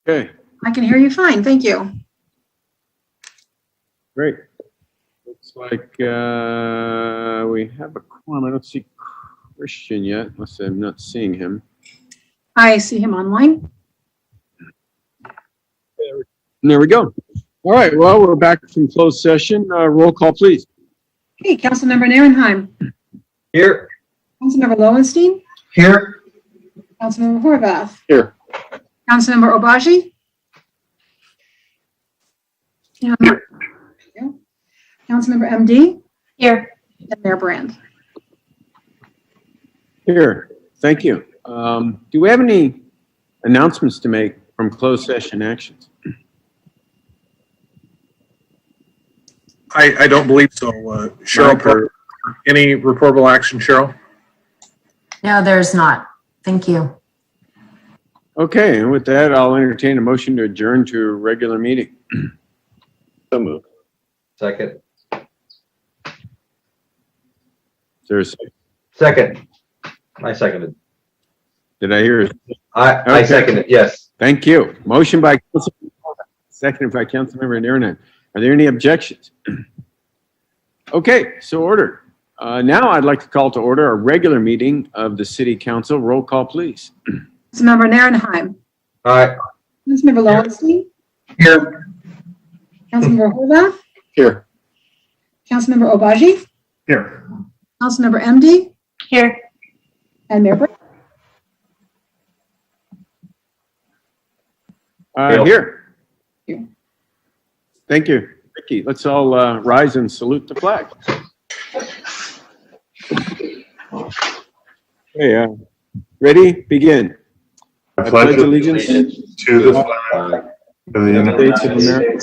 Okay, I can hear you fine. Thank you. great. Looks like we have a quorum. I don't see Christian yet, unless I'm not seeing him. I see him online. There we go. All right, well, we're back from closed session. Roll call, please. Okay, Councilmember Narenheim. Here. Councilmember Lowenstein. Here. Councilmember Horvath. Here. Councilmember Obaji. Yeah. Councilmember MD. Here. And Mayor Brand. Here. Thank you. Do we have any announcements to make from closed session actions? I don't believe so. Cheryl, any reportable action, Cheryl? No, there's not. Thank you. Okay, and with that, I'll entertain a motion to adjourn to a regular meeting. So moved. Second. Is there a second? Second. I seconded. Did I hear? I Okay. seconded, yes. Thank you. Motion by Councilmember, seconded by Councilmember Narenheim. Are there any objections? Okay, so ordered. Now I'd like to call to order a regular meeting of the City Council. Roll call, please. Councilmember Narenheim. Aye. Councilmember Lowenstein. Here. Councilmember Horvath. Here. Councilmember Obaji. Here. Councilmember MD. Here. And Mayor Brand. Here. Thank you. Thank you. Vicky, let's all rise and salute the flag. Okay, ready? Begin. I pledge allegiance to the flag of the United States of America,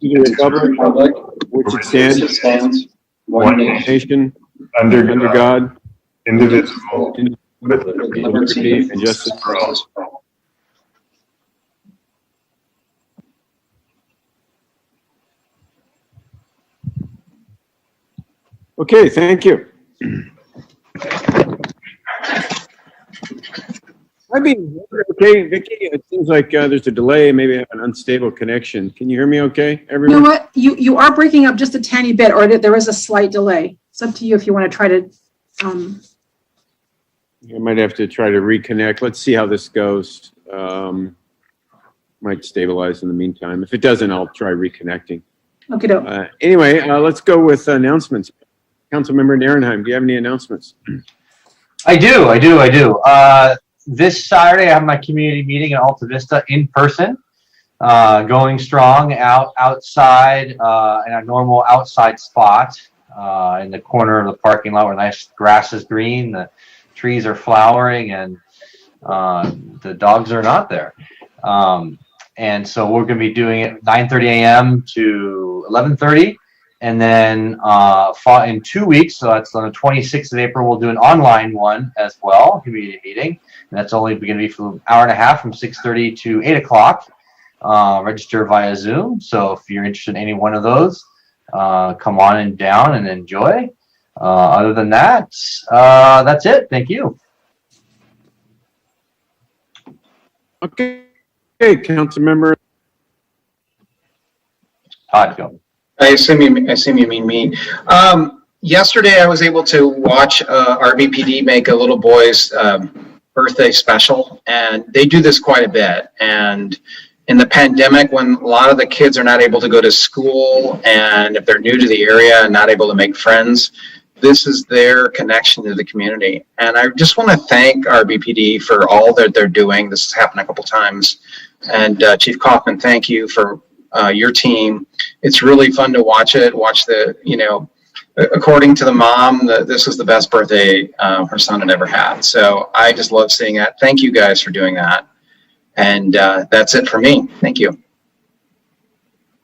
to the republic which it stands, one nation, under God, indivisible, with liberty and justice for all. Okay, thank you. I mean, okay, Vicky, it seems like there's a delay, maybe I have an unstable connection. Can you hear me okay, You everyone? know what? You are breaking up just a tiny bit, or there is a slight delay. It's up to you if you want to try to. I might have to try to reconnect. Let's see how this goes. Might stabilize in the meantime. If it doesn't, I'll try reconnecting. Okay, doke. Anyway, let's go with announcements. Councilmember Narenheim, do you have any announcements? I do. This Saturday, I have my community meeting in Alta Vista in person, going strong outside in a normal outside spot in the corner of the parking lot where nice grass is green, the trees are flowering, and the dogs are not there. And so we're going to be doing it 9:30 a.m. to 11:30. And then in 2 weeks, so that's on the 26th of April, we'll do an online one as well, community meeting. And that's only going to be for an hour and a half from 6:30 to 8 o'clock. Register via Zoom. So if you're interested in any one of those, come on and down and enjoy. Other than that, that's it. Thank you. Okay, Councilmember. Todd, go. I assume you mean me. Yesterday, I was able to watch RBPD make a little boy's birthday special, and they do this quite a bit. And in the pandemic, when a lot of the kids are not able to go to school, and if they're new to the area and not able to make friends, this is their connection to the community. And I just want to thank RBPD for all that they're doing. This has happened a couple times. And Chief Kaufman, thank you for your team. It's really fun to watch it, according to the mom, this was the best birthday her son had ever had. So I just love seeing that. Thank you guys for doing that. And that's it for me. Thank you.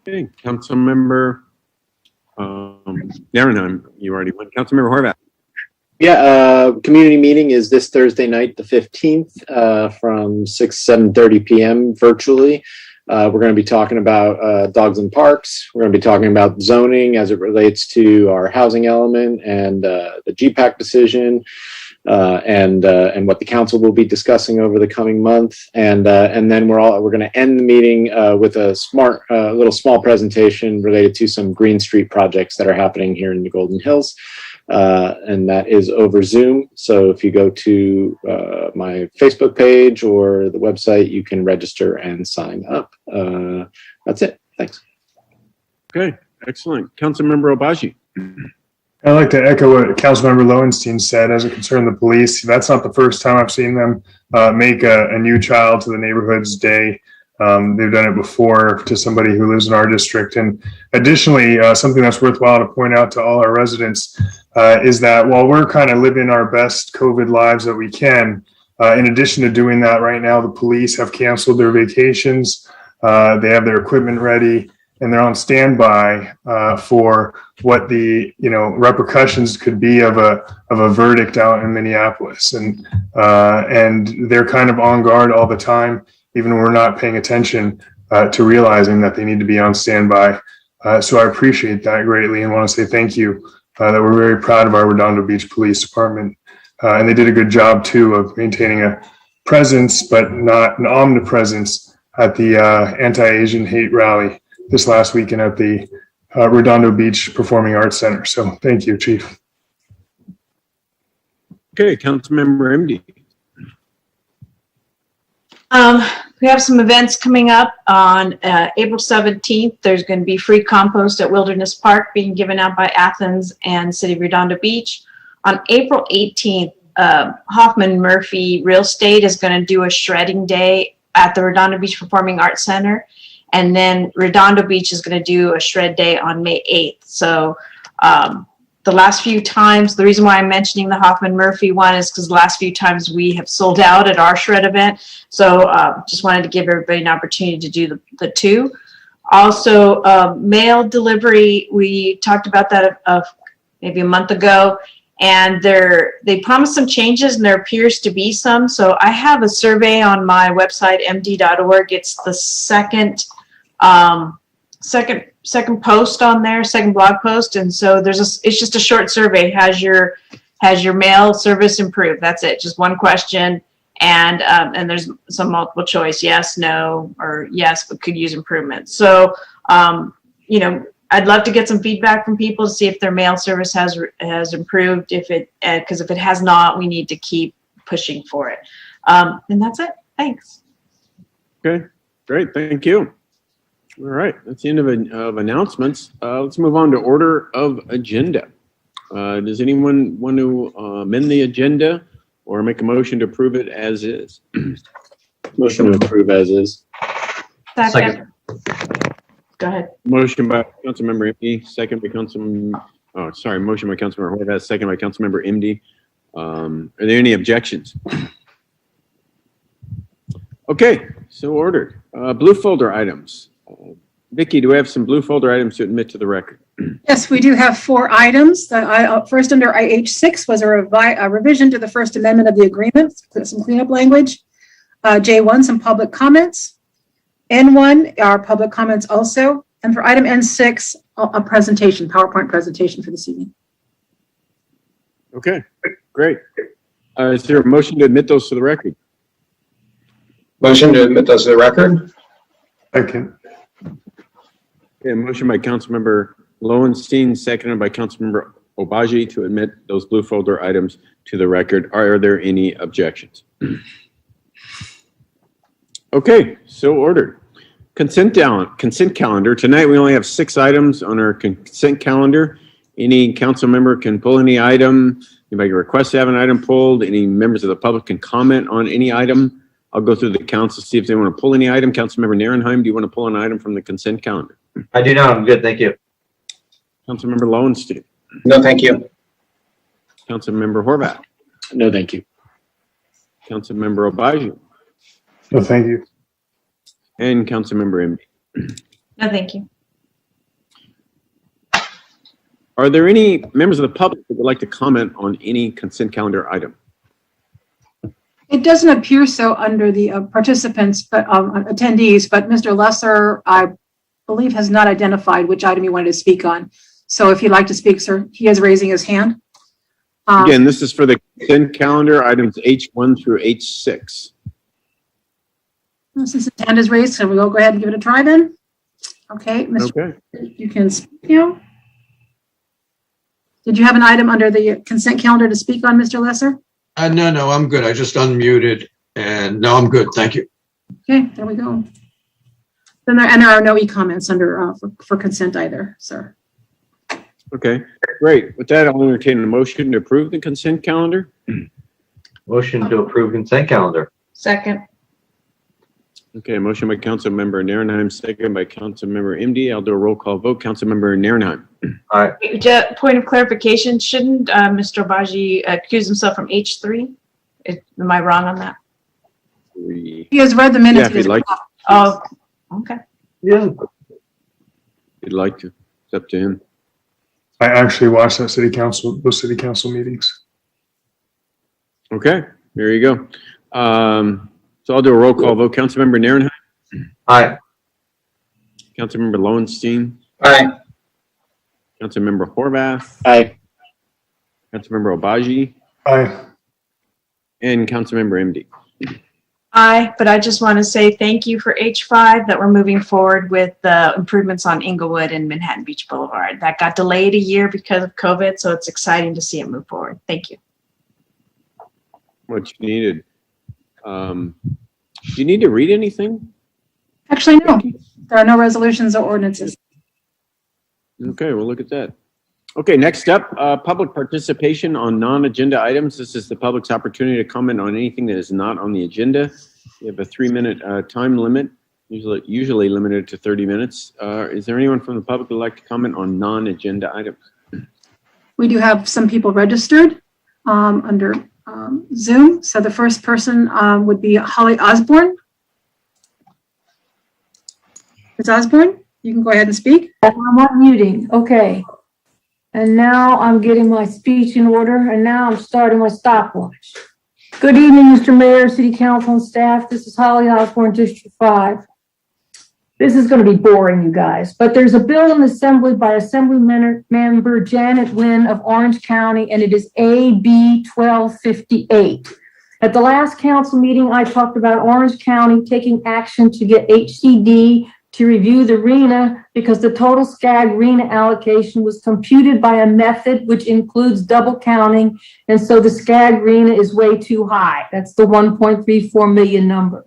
Okay, Councilmember Narenheim, you already went. Councilmember Horvath. Yeah, community meeting is this Thursday night, the 15th, from 7:30 p.m. virtually. We're going to be talking about dogs in parks. We're going to be talking about zoning as it relates to our housing element and the GPAC decision. and what the council will be discussing over the coming month. And then we're going to end the meeting with a little small presentation related to some Green Street projects that are happening here in the Golden Hills. And that is over Zoom. So if you go to my Facebook page or the website, you can register and sign up. That's it. Thanks. Okay, excellent. Councilmember Obaji. I'd like to echo what Councilmember Lowenstein said as it concerned the police. That's not the first time I've seen them make a new child to the neighborhood's day. They've done it before to somebody who lives in our district. And additionally, something that's worthwhile to point out to all our residents is that while we're kind of living our best COVID lives that we can, in addition to doing that right now, the police have canceled their vacations. They have their equipment ready, and they're on standby for what the repercussions could be of a verdict out in Minneapolis, and they're kind of on guard all the time, even when we're not paying attention to realizing that they need to be on standby. So I appreciate that greatly and want to say thank you. That we're very proud of our Redondo Beach Police Department, and they did a good job too of maintaining a presence, but not an omnipresence, at the anti-Asian hate rally this last weekend at the Redondo Beach Performing Arts Center. So thank you, Chief. Okay, Councilmember MD. We have some events coming up on April 17th. There's going to be free compost at Wilderness Park being given out by Athens and City of Redondo Beach. On April 18th, Hoffman Murphy Real Estate is going to do a shredding day at the Redondo Beach Performing Arts Center. And then Redondo Beach is going to do a shred day on May 8th. So the last few times, the reason why I'm mentioning the Hoffman Murphy one is because the last few times we have sold out at our shred event. So just wanted to give everybody an opportunity to do the two. Also, mail delivery, we talked about that maybe a month ago. And they promised some changes, and there appears to be some. So I have a survey on my website, md.org. It's the second post on there, second blog post. And so it's just a short survey. Has your mail service improved? That's it. Just one question. And there's some multiple choice, yes, no, or yes, but could use improvement. So, I'd love to get some feedback from people to see if their mail service has improved. Because if it has not, we need to keep pushing for it. And that's it. Thanks. Okay, great. Thank you. All right, that's the end of announcements. Let's move on to order of agenda. Does anyone want to amend the agenda or make a motion to approve it as is? Motion to approve as is. Second. Go ahead. Motion by Councilmember MD, second by motion by Councilmember Horvath, second by Councilmember MD. Are there any objections? Okay, so ordered. Blue folder items. Vicki, do we have some blue folder items to admit to the record? Yes, we do have 4 items. First, under IH6 was a revision to the First Amendment of the agreement, some cleanup language. J1, some public comments. N1 are public comments also. And for item N6, a presentation, PowerPoint presentation for this evening. Okay, great. Is there a motion to admit those to the record? Motion to admit those to the record. Second. Okay, a motion by Councilmember Lowenstein, seconded by Councilmember Obaji to admit those blue folder items to the record. Are there any objections? Okay, so ordered. Consent calendar. Tonight we only have 6 items on our consent calendar. Any council member can pull any item. Anybody can request to have an item pulled. Any members of the public can comment on any item. I'll go through the council, see if they want to pull any item. Councilmember Narenheim, do you want to pull an item from the consent calendar? I do not. I'm good. Thank you. Councilmember Lowenstein. No, thank you. Councilmember Horvath. No, thank you. Councilmember Obaji. No, thank you. And Councilmember MD. No, thank you. Are there any members of the public that would like to comment on any consent calendar item? It doesn't appear so under the participants, but attendees, but Mr. Lesser, I believe, has not identified which item he wanted to speak on. So if you'd like to speak, sir, he is raising his hand. Again, this is for the consent calendar, items H1 through H6. Since the hand is raised, so we'll go ahead and give it a try then. Okay, Mr. Okay. You can speak now. Did you have an item under the consent calendar to speak on, Mr. Lesser? No, I'm good. I just unmuted and no, I'm good. Thank you. Okay, there we go. Then there are no e-comments under for consent either, sir. Okay, great. With that, I'll entertain a motion to approve the consent calendar. Motion to approve consent calendar. Second. Okay, motion by Councilmember Narenheim, second by Councilmember MD. I'll do a roll call vote. Councilmember Narenheim. Just point of clarification, shouldn't Mr. Obaji accuse himself from H3? Am I wrong on that? Three. He has read the minutes. Yeah, if you'd like. Oh, okay. Yeah. If you'd like to, it's up to him. I actually watched those city council meetings. Okay, there you go. So I'll do a roll call vote. Councilmember Narenheim, Aye. Councilmember Lowenstein, Aye. Councilmember Horvath, Aye. Councilmember Obaji, Aye. and Councilmember MD. Aye, but I just want to say thank you for H5 that we're moving forward with the improvements on Inglewood and Manhattan Beach Boulevard. That got delayed a year because of COVID, so it's exciting to see it move forward. Thank you. Much needed. Do you need to read anything? Actually, no. There are no resolutions or ordinances. Okay, we'll look at that. Okay, next up, public participation on non-agenda items. This is the public's opportunity to comment on anything that is not on the agenda. You have a 3-minute time limit, usually limited to 30 minutes. Is there anyone from the public who would like to comment on non-agenda items? We do have some people registered under Zoom. So the first person would be Holly Osborne. Ms. Osborne, you can go ahead and speak. I'm unmuting. Okay. And now I'm getting my speech in order, and now I'm starting my stopwatch. Good evening, Mr. Mayor, City Council, and staff. This is Holly Osborne, District 5. This is going to be boring, you guys, but there's a bill in the Assembly by Member Janet Lynn of Orange County, and it is AB 1258. At the last council meeting, I talked about Orange County taking action to get HCD to review the RENA because the total SCAG RENA allocation was computed by a method which includes double counting, and so the SCAG RENA is way too high. That's the 1.34 million number.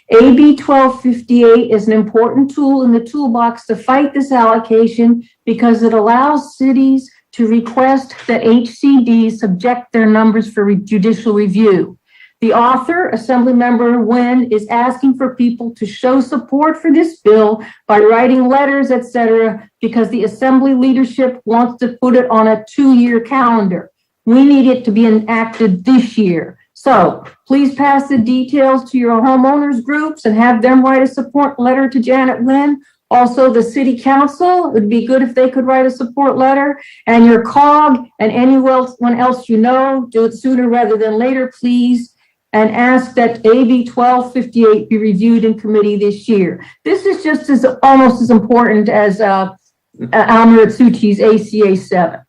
AB 1258 is an important tool in the toolbox to fight this allocation because it allows cities to request that HCD subject their numbers for judicial review. The author, Assemblymember Nguyen, is asking for people to show support for this bill by writing letters, etc., because the Assembly leadership wants to put it on a 2-year calendar. We need it to be enacted this year. So please pass the details to your homeowners groups and have them write a support letter to Janet Lynn. Also, the city council, it would be good if they could write a support letter, and your COG and anyone else you know, do it sooner rather than later, please, and ask that AB 1258 be reviewed in committee this year. This is just almost as important as Almer Atsuchi's ACA 7.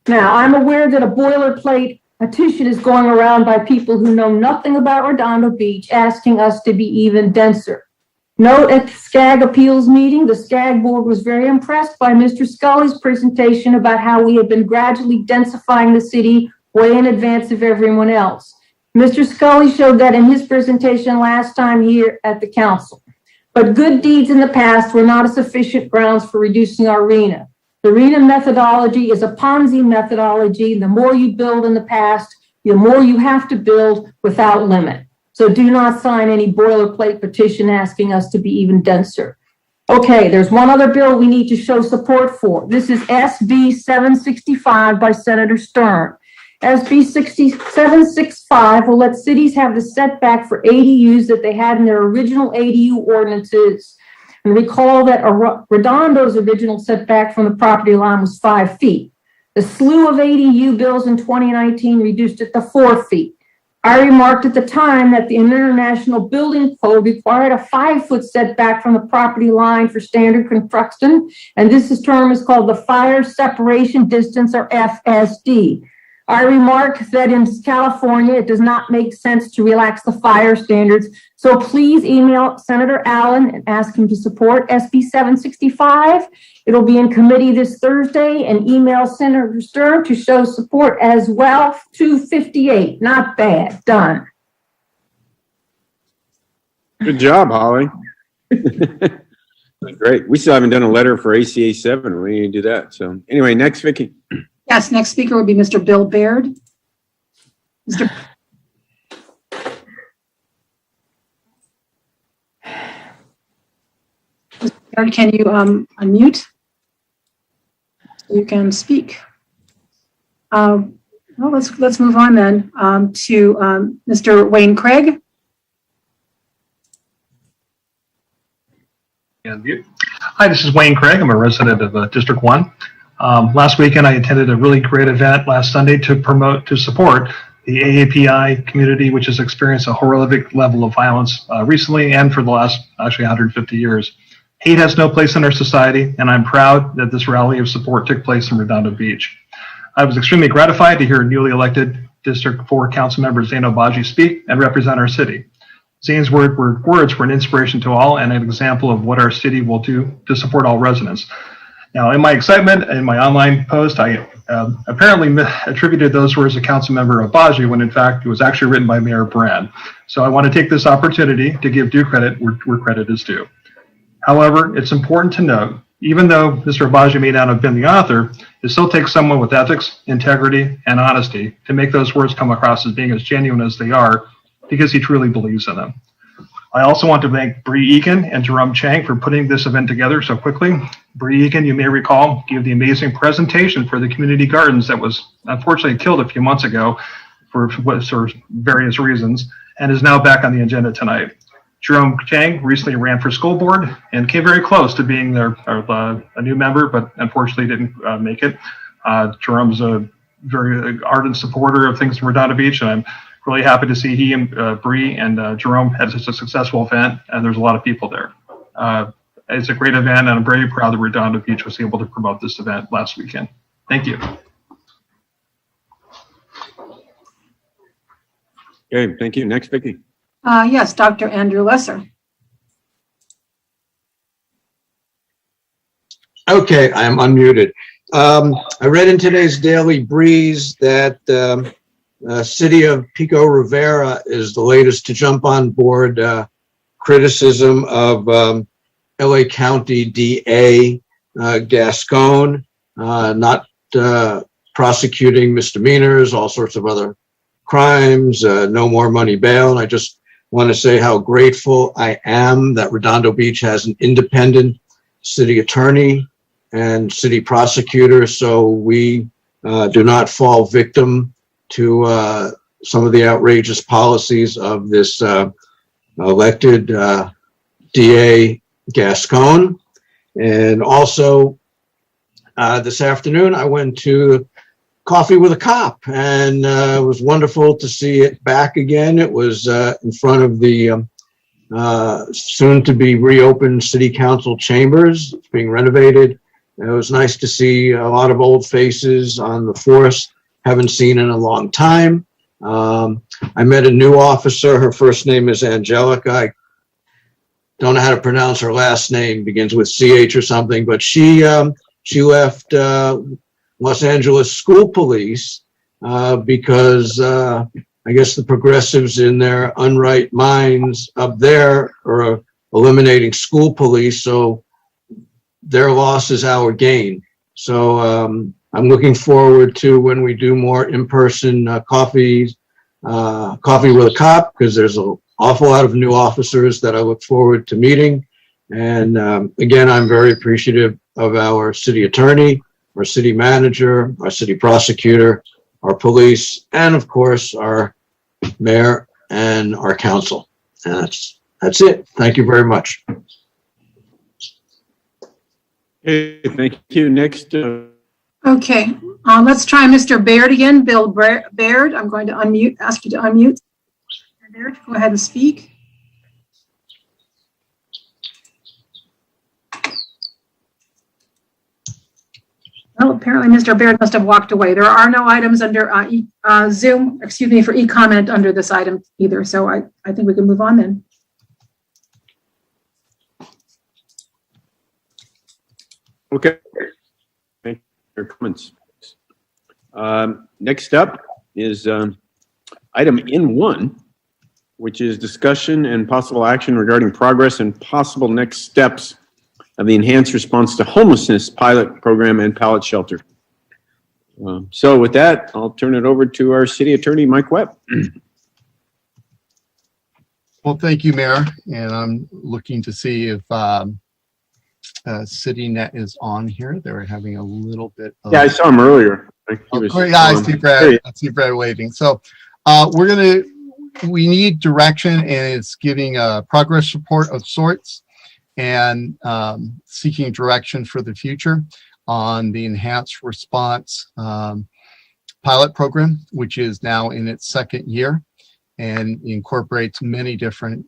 Now, I'm aware that a boilerplate petition is going around by people who know nothing about Redondo Beach, asking us to be even denser. Note at the SCAG appeals meeting, the SCAG board was very impressed by Mr. Scully's presentation about how we have been gradually densifying the city way in advance of everyone else. Mr. Scully showed that in his presentation last time here at the council. But good deeds in the past were not a sufficient grounds for reducing our RENA. The RENA methodology is a Ponzi methodology. The more you build in the past, the more you have to build without limit. So do not sign any boilerplate petition asking us to be even denser. Okay, there's one other bill we need to show support for. This is SB 765 by Senator Stern. SB 765 will let cities have the setback for ADUs that they had in their original ADU ordinances. And recall that Redondo's original setback from the property line was 5 feet. The slew of ADU bills in 2019 reduced it to 4 feet. I remarked at the time that the International Building Code required a 5-foot setback from the property line for standard construction, and this term is called the Fire Separation Distance, or FSD. I remark that in California, it does not make sense to relax the fire standards. So please email Senator Allen and ask him to support SB 765. It'll be in committee this Thursday, and email Senator Stern to show support as well. 258, not bad, done. Good job, Holly. Great. We still haven't done a letter for ACA 7. We need to do that. So anyway, next, Vicki. Yes, next speaker will be Mr. Bill Baird. Mr. Baird, can you unmute? You can speak. Well, let's move on then to Mr. Wayne Craig. Hi, this is Wayne Craig. I'm a resident of District 1. Last weekend, I attended a really great event last Sunday to support the AAPI community, which has experienced a horrific level of violence recently and for the last actually 150 years. Hate has no place in our society, and I'm proud that this rally of support took place in Redondo Beach. I was extremely gratified to hear newly elected District 4 Councilmember Zane Obaji speak and represent our city. Zane's words were an inspiration to all and an example of what our city will do to support all residents. Now, in my excitement in my online post, I apparently attributed those words to Councilmember Obaji when in fact it was actually written by Mayor Brand. So I want to take this opportunity to give due credit where credit is due. However, it's important to note, even though Mr. Obaji may not have been the author, it still takes someone with ethics, integrity, and honesty to make those words come across as being as genuine as they are, because he truly believes in them. I also want to thank Bree Egan and Jerome Chang for putting this event together so quickly. Bree Egan, you may recall, gave the amazing presentation for the community gardens that was unfortunately killed a few months ago for various reasons, and is now back on the agenda tonight. Jerome Chang recently ran for school board and came very close to being a new member, but unfortunately didn't make it. Jerome's a very ardent supporter of things in Redondo Beach, and I'm really happy to see he and Bree and Jerome had such a successful event, and there's a lot of people there. It's a great event, and I'm very proud that Redondo Beach was able to promote this event last weekend. Thank you. Okay, thank you. Next, Vicki. Yes, Dr. Andrew Lesser. Okay, I am unmuted. I read in today's Daily Breeze that City of Pico Rivera is the latest to jump on board criticism of LA County DA Gascon not prosecuting misdemeanors, all sorts of other crimes, no more money bail. And I just want to say how grateful I am that Redondo Beach has an independent city attorney and city prosecutor, so we do not fall victim to some of the outrageous policies of this elected DA Gascon. And also this afternoon, I went to Coffee with a Cop, and it was wonderful to see it back again. It was in front of the soon to be reopened City Council chambers. It's being renovated. It was nice to see a lot of old faces on the force, haven't seen in a long time. I met a new officer. Her first name is Angelica. I don't know how to pronounce her last name, begins with CH or something, but she left Los Angeles School Police because I guess the progressives in their unright minds up there are eliminating school police, so their loss is our gain. So I'm looking forward to when we do more in-person coffee with a cop, because there's an awful lot of new officers that I look forward to meeting. And again, I'm very appreciative of our city attorney, our city manager, our city prosecutor, our police, and of course, our mayor and our council. And that's it. Thank you very much. Okay, thank you. Next. Okay, let's try Mr. Baird again. Bill Baird, I'm going to ask you to unmute. Mr. Baird, go ahead and speak. Well, apparently Mr. Baird must have walked away. There are no items under Zoom, excuse me, for e-comment under this item either. So I think we can move on then. Okay. Thank you for your comments. Next up is item N1, which is discussion and possible action regarding progress and possible next steps of the Enhanced Response to Homelessness Pilot Program and Pallet Shelter. So with that, I'll turn it over to our City Attorney, Mike Webb. Well, thank you, Mayor. And I'm looking to see if CityNet is on here. They were having a little bit of... Yeah, I saw him earlier. I see Brad waving. So we need direction, and it's giving a progress report of sorts and seeking direction for the future on the Enhanced Response pilot program, which is now in its second year and incorporates many different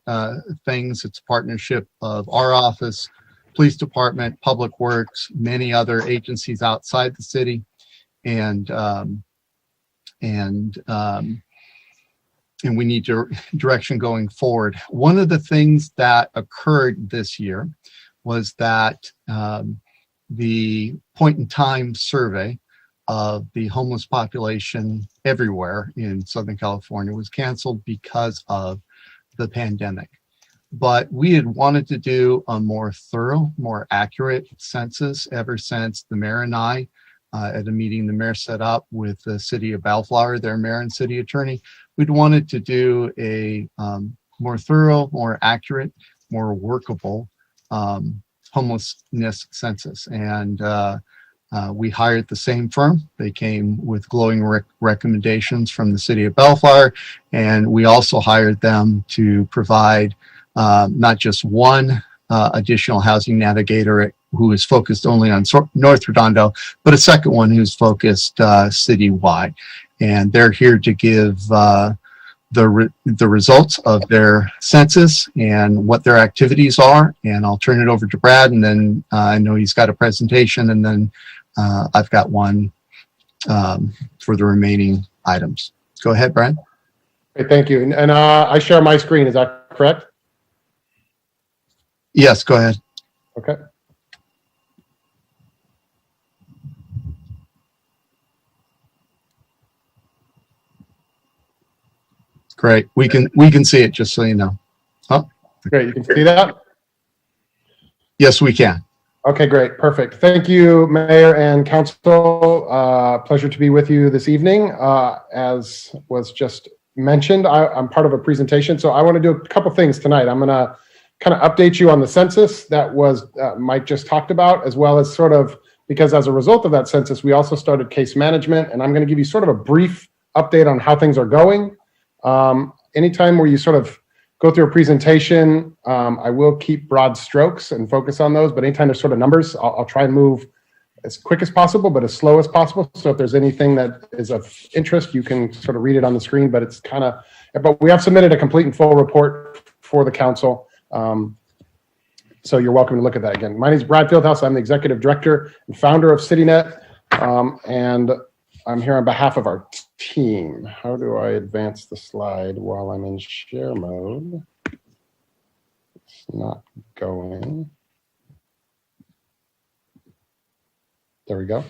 things. It's a partnership of our office, police department, public works, many other agencies outside the city, and we need direction going forward. One of the things that occurred this year was that the point-in-time survey of the homeless population everywhere in Southern California was canceled because of the pandemic. But we had wanted to do a more thorough, more accurate census ever since the mayor and I, at a meeting the mayor set up with the city of Bellflower, their mayor and city attorney, we'd wanted to do a more thorough, more accurate, more workable homelessness census. And we hired the same firm. They came with glowing recommendations from the city of Bellflower. And we also hired them to provide not just one additional housing navigator who is focused only on North Redondo, but a second one who's focused citywide. And they're here to give the results of their census and what their activities are. And I'll turn it over to Brad, and then I know he's got a presentation, and then I've got one for the remaining items. Go ahead, Brad. Great, thank you. And I share my screen, is that correct? Yes, go ahead. Okay. Great. We can see it, just so you know. Oh, great. You can see that? Yes, we can. Okay, great. Perfect. Thank you, Mayor and Council. Pleasure to be with you this evening. As was just mentioned, I'm part of a presentation, so I want to do a couple things tonight. I'm going to kind of update you on the census that was Mike just talked about, as well as sort of, because as a result of that census, we also started case management, and I'm going to give you sort of a brief update on how things are going. Anytime where you sort of go through a presentation, I will keep broad strokes and focus on those, but anytime there's sort of numbers, I'll try and move as quick as possible, but as slow as possible. So if there's anything that is of interest, you can sort of read it on the screen, but it's kind of, but we have submitted a complete and full report for the council. So you're welcome to look at that again. My name is Brad Fieldhouse. I'm the executive director and founder of CityNet. And I'm here on behalf of our team. How do I advance the slide while I'm in share mode? It's not going. There we go.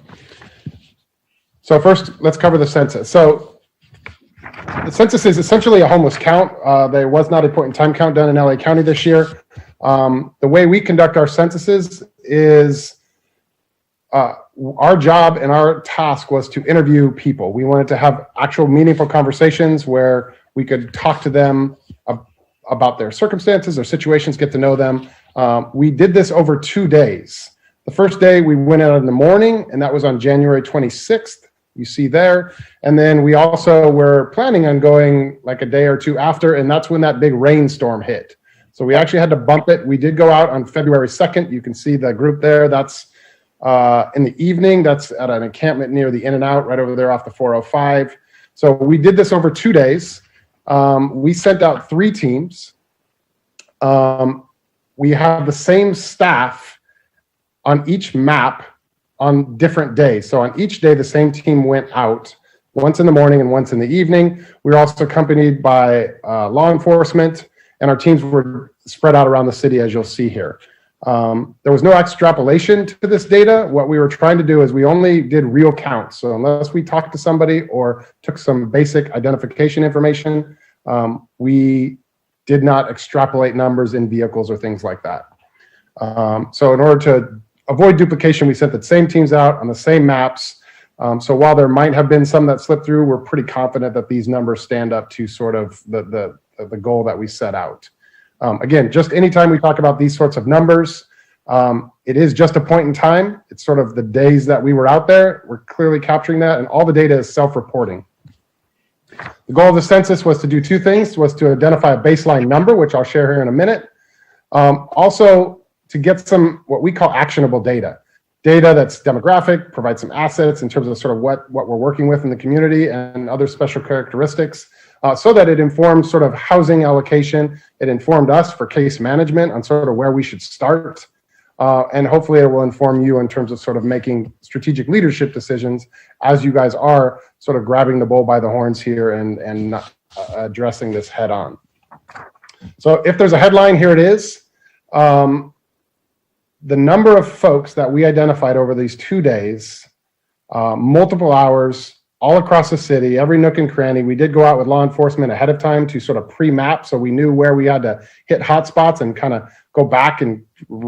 So first, let's cover the census. So the census is essentially a homeless count. There was not a point in time count done in LA County this year. The way we conduct our censuses is our job and our task was to interview people. We wanted to have actual meaningful conversations where we could talk to them about their circumstances, their situations, get to know them. We did this over 2 days. The first day we went out in the morning, and that was on January 26th. You see there. And then we also were planning on going like a day or two after, and that's when that big rainstorm hit. So we actually had to bump it. We did go out on February 2nd. You can see the group there. That's in the evening. That's at an encampment near the In-N-Out right over there off the 405. So we did this over 2 days. We sent out 3 teams. We have the same staff on each map on different days. So on each day, the same team went out, once in the morning and once in the evening. We were also accompanied by law enforcement, and our teams were spread out around the city, as you'll see here. There was no extrapolation to this data. What we were trying to do is we only did real counts. So unless we talked to somebody or took some basic identification information, we did not extrapolate numbers in vehicles or things like that. So in order to avoid duplication, we sent the same teams out on the same maps. So while there might have been some that slipped through, we're pretty confident that these numbers stand up to sort of the goal that we set out. Again, just anytime we talk about these sorts of numbers, it is just a point in time. It's sort of the days that we were out there. We're clearly capturing that, and all the data is self-reporting. The goal of the census was to do two things, was to identify a baseline number, which I'll share here in a minute. Also, to get some what we call actionable data. Data that's demographic, provides some assets in terms of sort of what we're working with in the community and other special characteristics, so that it informs sort of housing allocation. It informed us for case management on sort of where we should start. And hopefully it will inform you in terms of sort of making strategic leadership decisions as you guys are sort of grabbing the bull by the horns here and addressing this head on. So if there's a headline, here it is. The number of folks that we identified over these 2 days, multiple hours, all across the city, every nook and cranny. We did go out with law enforcement ahead of time to sort of pre-map, so we knew where we had to hit hotspots and kind of go back and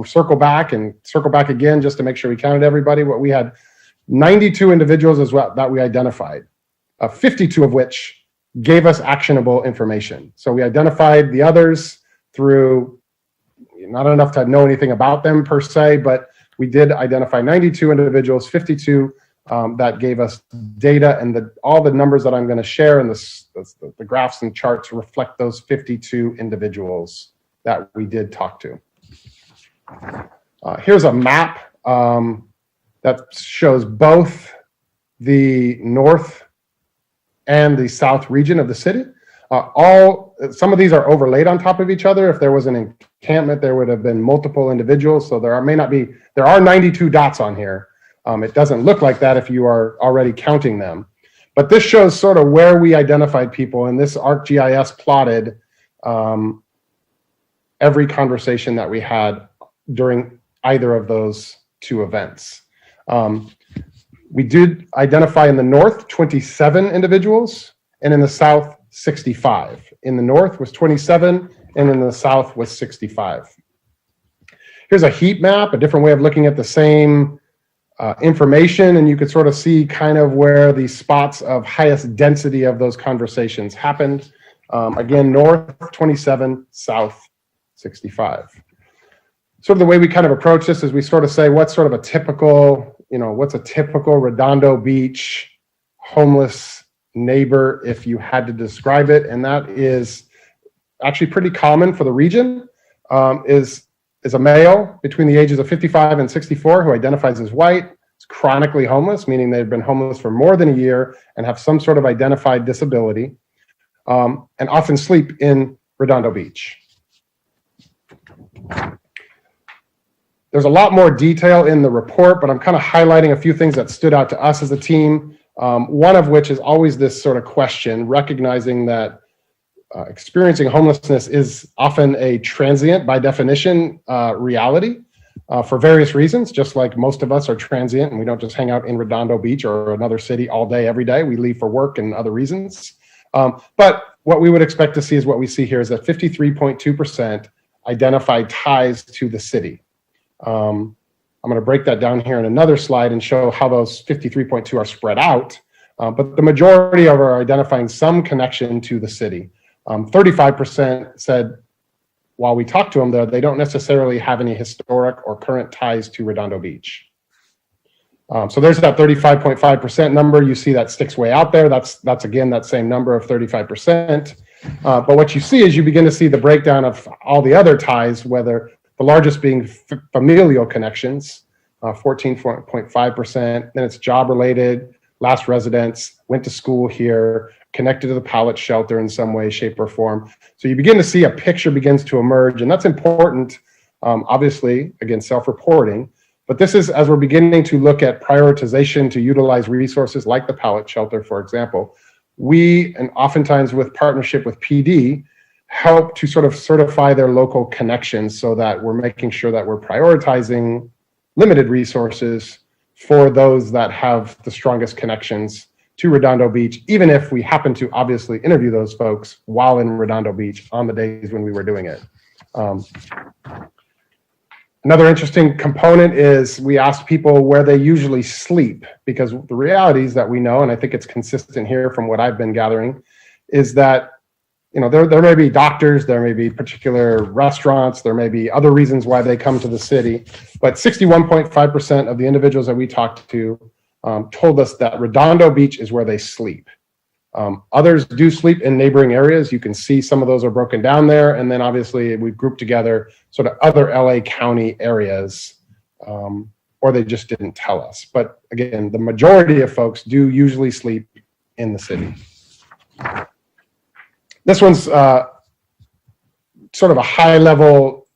circle back again just to make sure we counted everybody. But we had 92 individuals as well that we identified, 52 of which gave us actionable information. So we identified the others through not enough to know anything about them per se, but we did identify 92 individuals, 52 that gave us data, and all the numbers that I'm going to share and the graphs and charts reflect those 52 individuals that we did talk to. Here's a map that shows both the north and the south region of the city. Some of these are overlaid on top of each other. If there was an encampment, there would have been multiple individuals. So there are 92 dots on here. It doesn't look like that if you are already counting them. But this shows sort of where we identified people, and this ArcGIS plotted every conversation that we had during either of those two events. We did identify in the north 27 individuals, and in the south 65. In the north was 27, and in the south was 65. Here's a heat map, a different way of looking at the same information, and you could sort of see kind of where the spots of highest density of those conversations happened. Again, north 27, south 65. Sort of the way we kind of approach this is we sort of say what's sort of a typical, what's a typical Redondo Beach homeless neighbor if you had to describe it, and that is actually pretty common for the region, is a male between the ages of 55 and 64 who identifies as white, is chronically homeless, meaning they've been homeless for more than a year and have some sort of identified disability, and often sleep in Redondo Beach. There's a lot more detail in the report, but I'm kind of highlighting a few things that stood out to us as a team. One of which is always this sort of question, recognizing that experiencing homelessness is often a transient, by definition, reality for various reasons, just like most of us are transient and we don't just hang out in Redondo Beach or another city all day, every day. We leave for work and other reasons. But what we would expect to see is what we see here is that 53.2% identified ties to the city. I'm going to break that down here in another slide and show how those 53.2 are spread out. But the majority of are identifying some connection to the city. 35% said, while we talked to them, they don't necessarily have any historic or current ties to Redondo Beach. So there's that 35.5% number. You see that sticks way out there. That's again, that same number of 35%. But what you see is you begin to see the breakdown of all the other ties, whether the largest being familial connections, 14.5%. Then it's job-related, last residence, went to school here, connected to the pallet shelter in some way, shape, or form. So you begin to see a picture begins to emerge, and that's important, obviously, again, self-reporting, But this is as we're beginning to look at prioritization to utilize resources like the pallet shelter, for example. We, and oftentimes with partnership with PD, help to sort of certify their local connections so that we're making sure that we're prioritizing limited resources for those that have the strongest connections to Redondo Beach, even if we happen to obviously interview those folks while in Redondo Beach on the days when we were doing it. Another interesting component is we asked people where they usually sleep, because the reality is that we know, and I think it's consistent here from what I've been gathering, is that there may be doctors, there may be particular restaurants, there may be other reasons why they come to the city, but 61.5% of the individuals that we talked to told us that Redondo Beach is where they sleep. Others do sleep in neighboring areas. You can see some of those are broken down there. And then obviously we grouped together sort of other LA County areas, or they just didn't tell us. But again, the majority of folks do usually sleep in the city. This one's sort of a high level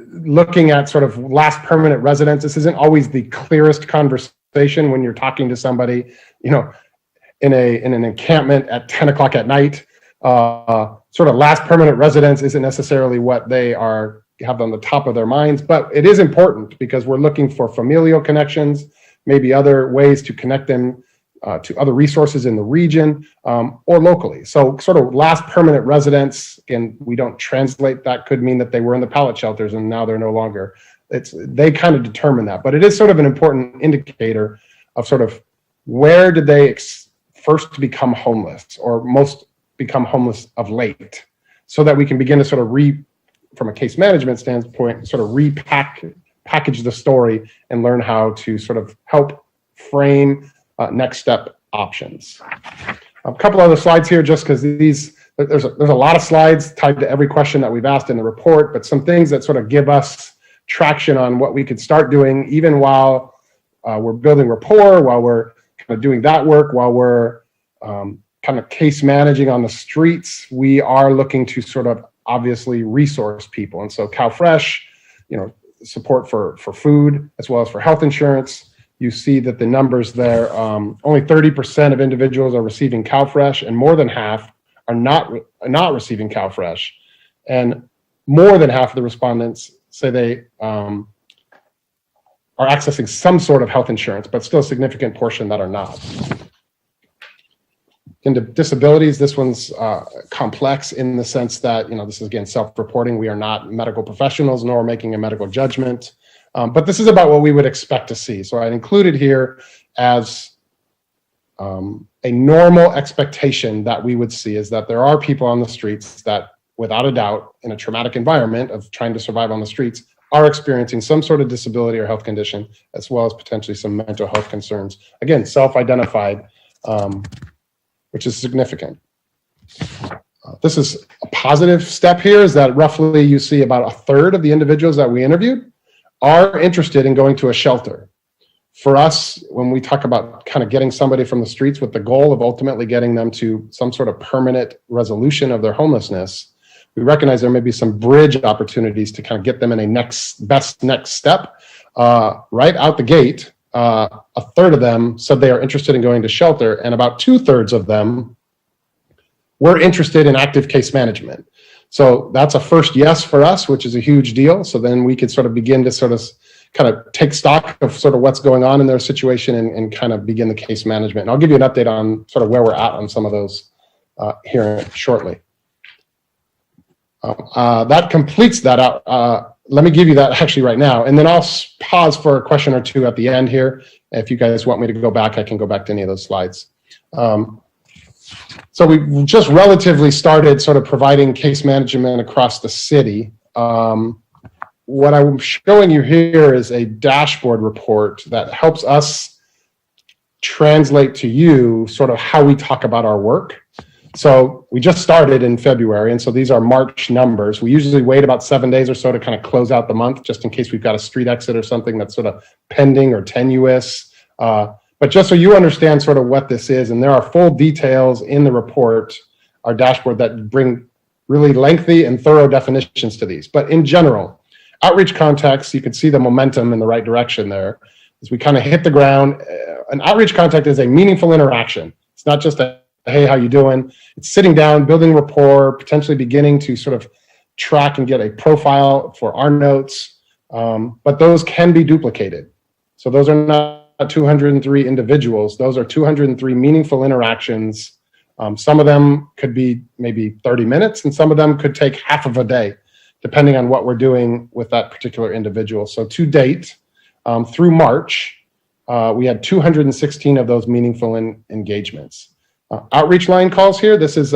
looking at sort of last permanent residence. This isn't always the clearest conversation when you're talking to somebody, in an encampment at 10 o'clock at night. Sort of last permanent residence isn't necessarily what they have on the top of their minds, but it is important because we're looking for familial connections, maybe other ways to connect them to other resources in the region or locally. So sort of last permanent residence, again, we don't translate, that could mean that they were in the pallet shelters and now they're no longer. They kind of determine that, but it is sort of an important indicator of sort of where did they first become homeless or most become homeless of late, so that we can begin to sort of from a case management standpoint, sort of package the story and learn how to sort of help frame next step options. A couple other slides here, just because there's a lot of slides tied to every question that we've asked in the report, but some things that sort of give us traction on what we could start doing, even while we're building rapport, while we're kind of doing that work, while we're kind of case managing on the streets. We are looking to sort of obviously resource people. And so CalFresh, support for food as well as for health insurance. You see that the numbers there, only 30% of individuals are receiving CalFresh, and more than half are not receiving CalFresh. And more than half of the respondents say they are accessing some sort of health insurance, but still a significant portion that are not. Into disabilities, this one's complex in the sense that, this is again self-reporting. We are not medical professionals, nor making a medical judgment. But this is about what we would expect to see. So I included here as a normal expectation that we would see is that there are people on the streets that, without a doubt, in a traumatic environment of trying to survive on the streets, are experiencing some sort of disability or health condition, as well as potentially some mental health concerns. Again, self-identified, which is significant. This is a positive step here, is that roughly you see about a third of the individuals that we interviewed are interested in going to a shelter. For us, when we talk about kind of getting somebody from the streets with the goal of ultimately getting them to some sort of permanent resolution of their homelessness, we recognize there may be some bridge opportunities to kind of get them in a best next step. Right out the gate, a third of them said they are interested in going to shelter, and about 2/3 of them were interested in active case management. So that's a first yes for us, which is a huge deal. So then we could sort of begin to sort of kind of take stock of sort of what's going on in their situation and kind of begin the case management. And I'll give you an update on sort of where we're at on some of those here shortly. That completes that out. Let me give you that actually right now, and then I'll pause for a question or two at the end here. If you guys want me to go back, I can go back to any of those slides. So we just relatively started sort of providing case management across the city. What I'm showing you here is a dashboard report that helps us translate to you sort of how we talk about our work. So we just started in February, and so these are March numbers. We usually wait about 7 days or so to kind of close out the month, just in case we've got a street exit or something that's sort of pending or tenuous. But just so you understand sort of what this is, and there are full details in the report, our dashboard, that bring really lengthy and thorough definitions to these. But in general, outreach context, you can see the momentum in the right direction there. As we kind of hit the ground, an outreach contact is a meaningful interaction. It's not just a, hey, how you doing? It's sitting down, building rapport, potentially beginning to sort of track and get a profile for our notes. But those can be duplicated. So those are not 203 individuals. Those are 203 meaningful interactions. Some of them could be maybe 30 minutes, and some of them could take half of a day, depending on what we're doing with that particular individual. So to date, through March, we had 216 of those meaningful engagements. Outreach line calls here, this is,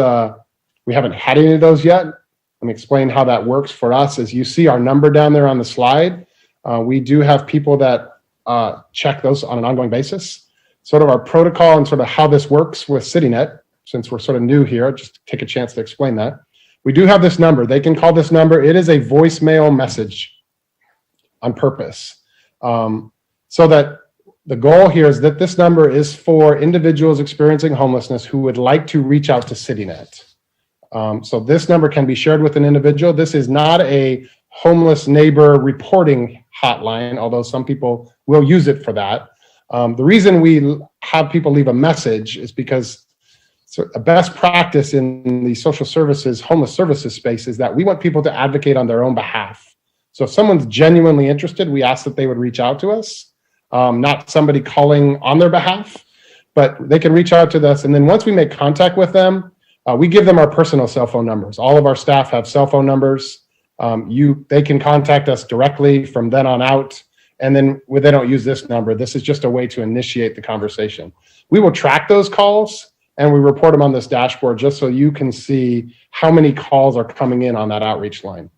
we haven't had any of those yet. Let me explain how that works for us. As you see our number down there on the slide, we do have people that check those on an ongoing basis. Sort of our protocol and sort of how this works with CityNet, since we're sort of new here, just take a chance to explain that. We do have this number. They can call this number. It is a voicemail message on purpose. So that the goal here is that this number is for individuals experiencing homelessness who would like to reach out to CityNet. So this number can be shared with an individual. This is not a homeless neighbor reporting hotline, although some people will use it for that. The reason we have people leave a message is because a best practice in the social services, homeless services space is that we want people to advocate on their own behalf. So if someone's genuinely interested, we ask that they would reach out to us, not somebody calling on their behalf, but they can reach out to us. And then once we make contact with them, we give them our personal cell phone numbers. All of our staff have cell phone numbers. They can contact us directly from then on out. And then they don't use this number. This is just a way to initiate the conversation. We will track those calls and we report them on this dashboard just so you can see how many calls are coming in on that outreach line.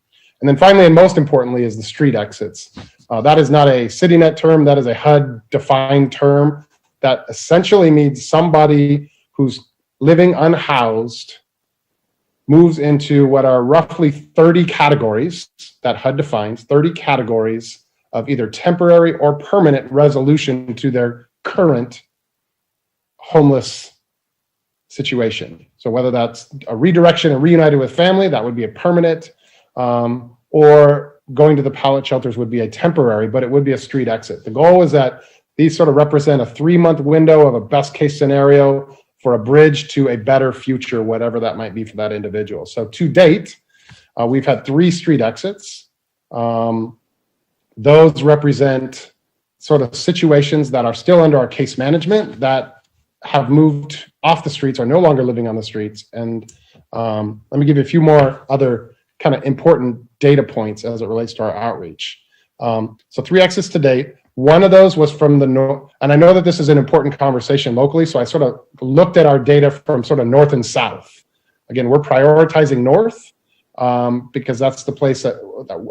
And then finally, and most importantly, is the street exits. That is not a CityNet term. That is a HUD-defined term that essentially means somebody who's living unhoused moves into what are roughly 30 categories that HUD defines, 30 categories of either temporary or permanent resolution to their current homeless situation. So whether that's a redirection and reunited with family, that would be a permanent, or going to the pallet shelters would be a temporary, but it would be a street exit. The goal is that these sort of represent a 3-month window of a best case scenario for a bridge to a better future, whatever that might be for that individual. So to date, we've had 3 street exits. Those represent sort of situations that are still under our case management that have moved off the streets, are no longer living on the streets. And let me give you a few more other kind of important data points as it relates to our outreach. So 3 exits to date. One of those was from the north, and I know that this is an important conversation locally, so I sort of looked at our data from sort of north and south. Again, we're prioritizing north because that's the place that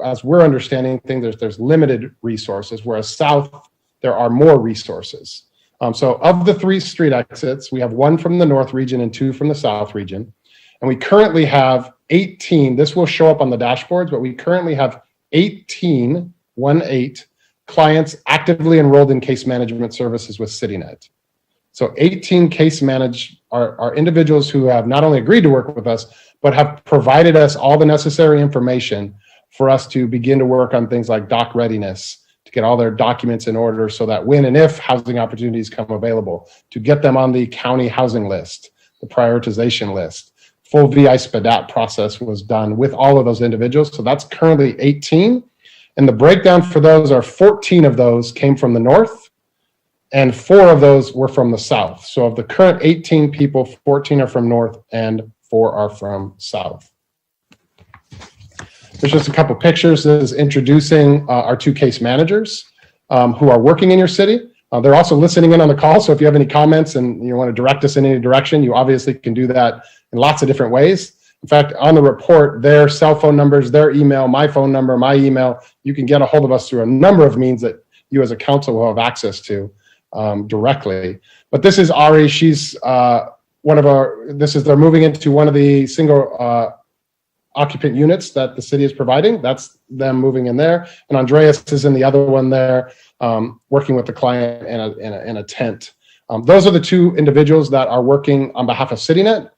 as we're understanding things, there's limited resources, whereas south, there are more resources. So of the 3 street exits, we have 1 from the north region and 2 from the south region. And we currently have 18, this will show up on the dashboards, but we currently have 18 clients actively enrolled in case management services with CityNet. So 18 case managed are individuals who have not only agreed to work with us, but have provided us all the necessary information for us to begin to work on things like doc readiness, to get all their documents in order so that when and if housing opportunities come available, to get them on the county housing list, the prioritization list. Full VI SPDAT process was done with all of those individuals. So that's currently 18. And the breakdown for those are 14 of those came from the north and 4 of those were from the south. So of the current 18 people, 14 are from north and 4 are from south. There's just a couple pictures. This is introducing our 2 case managers who are working in your city. They're also listening in on the call. So if you have any comments and you want to direct us in any direction, you obviously can do that in lots of different ways. In fact, on the report, their cell phone numbers, their email, my phone number, my email, you can get a hold of us through a number of means that you as a council will have access to directly. But this is Ari. She's they're moving into one of the single occupant units that the city is providing. That's them moving in there. And Andreas is in the other one there, working with the client in a tent. Those are the 2 individuals that are working on behalf of CityNet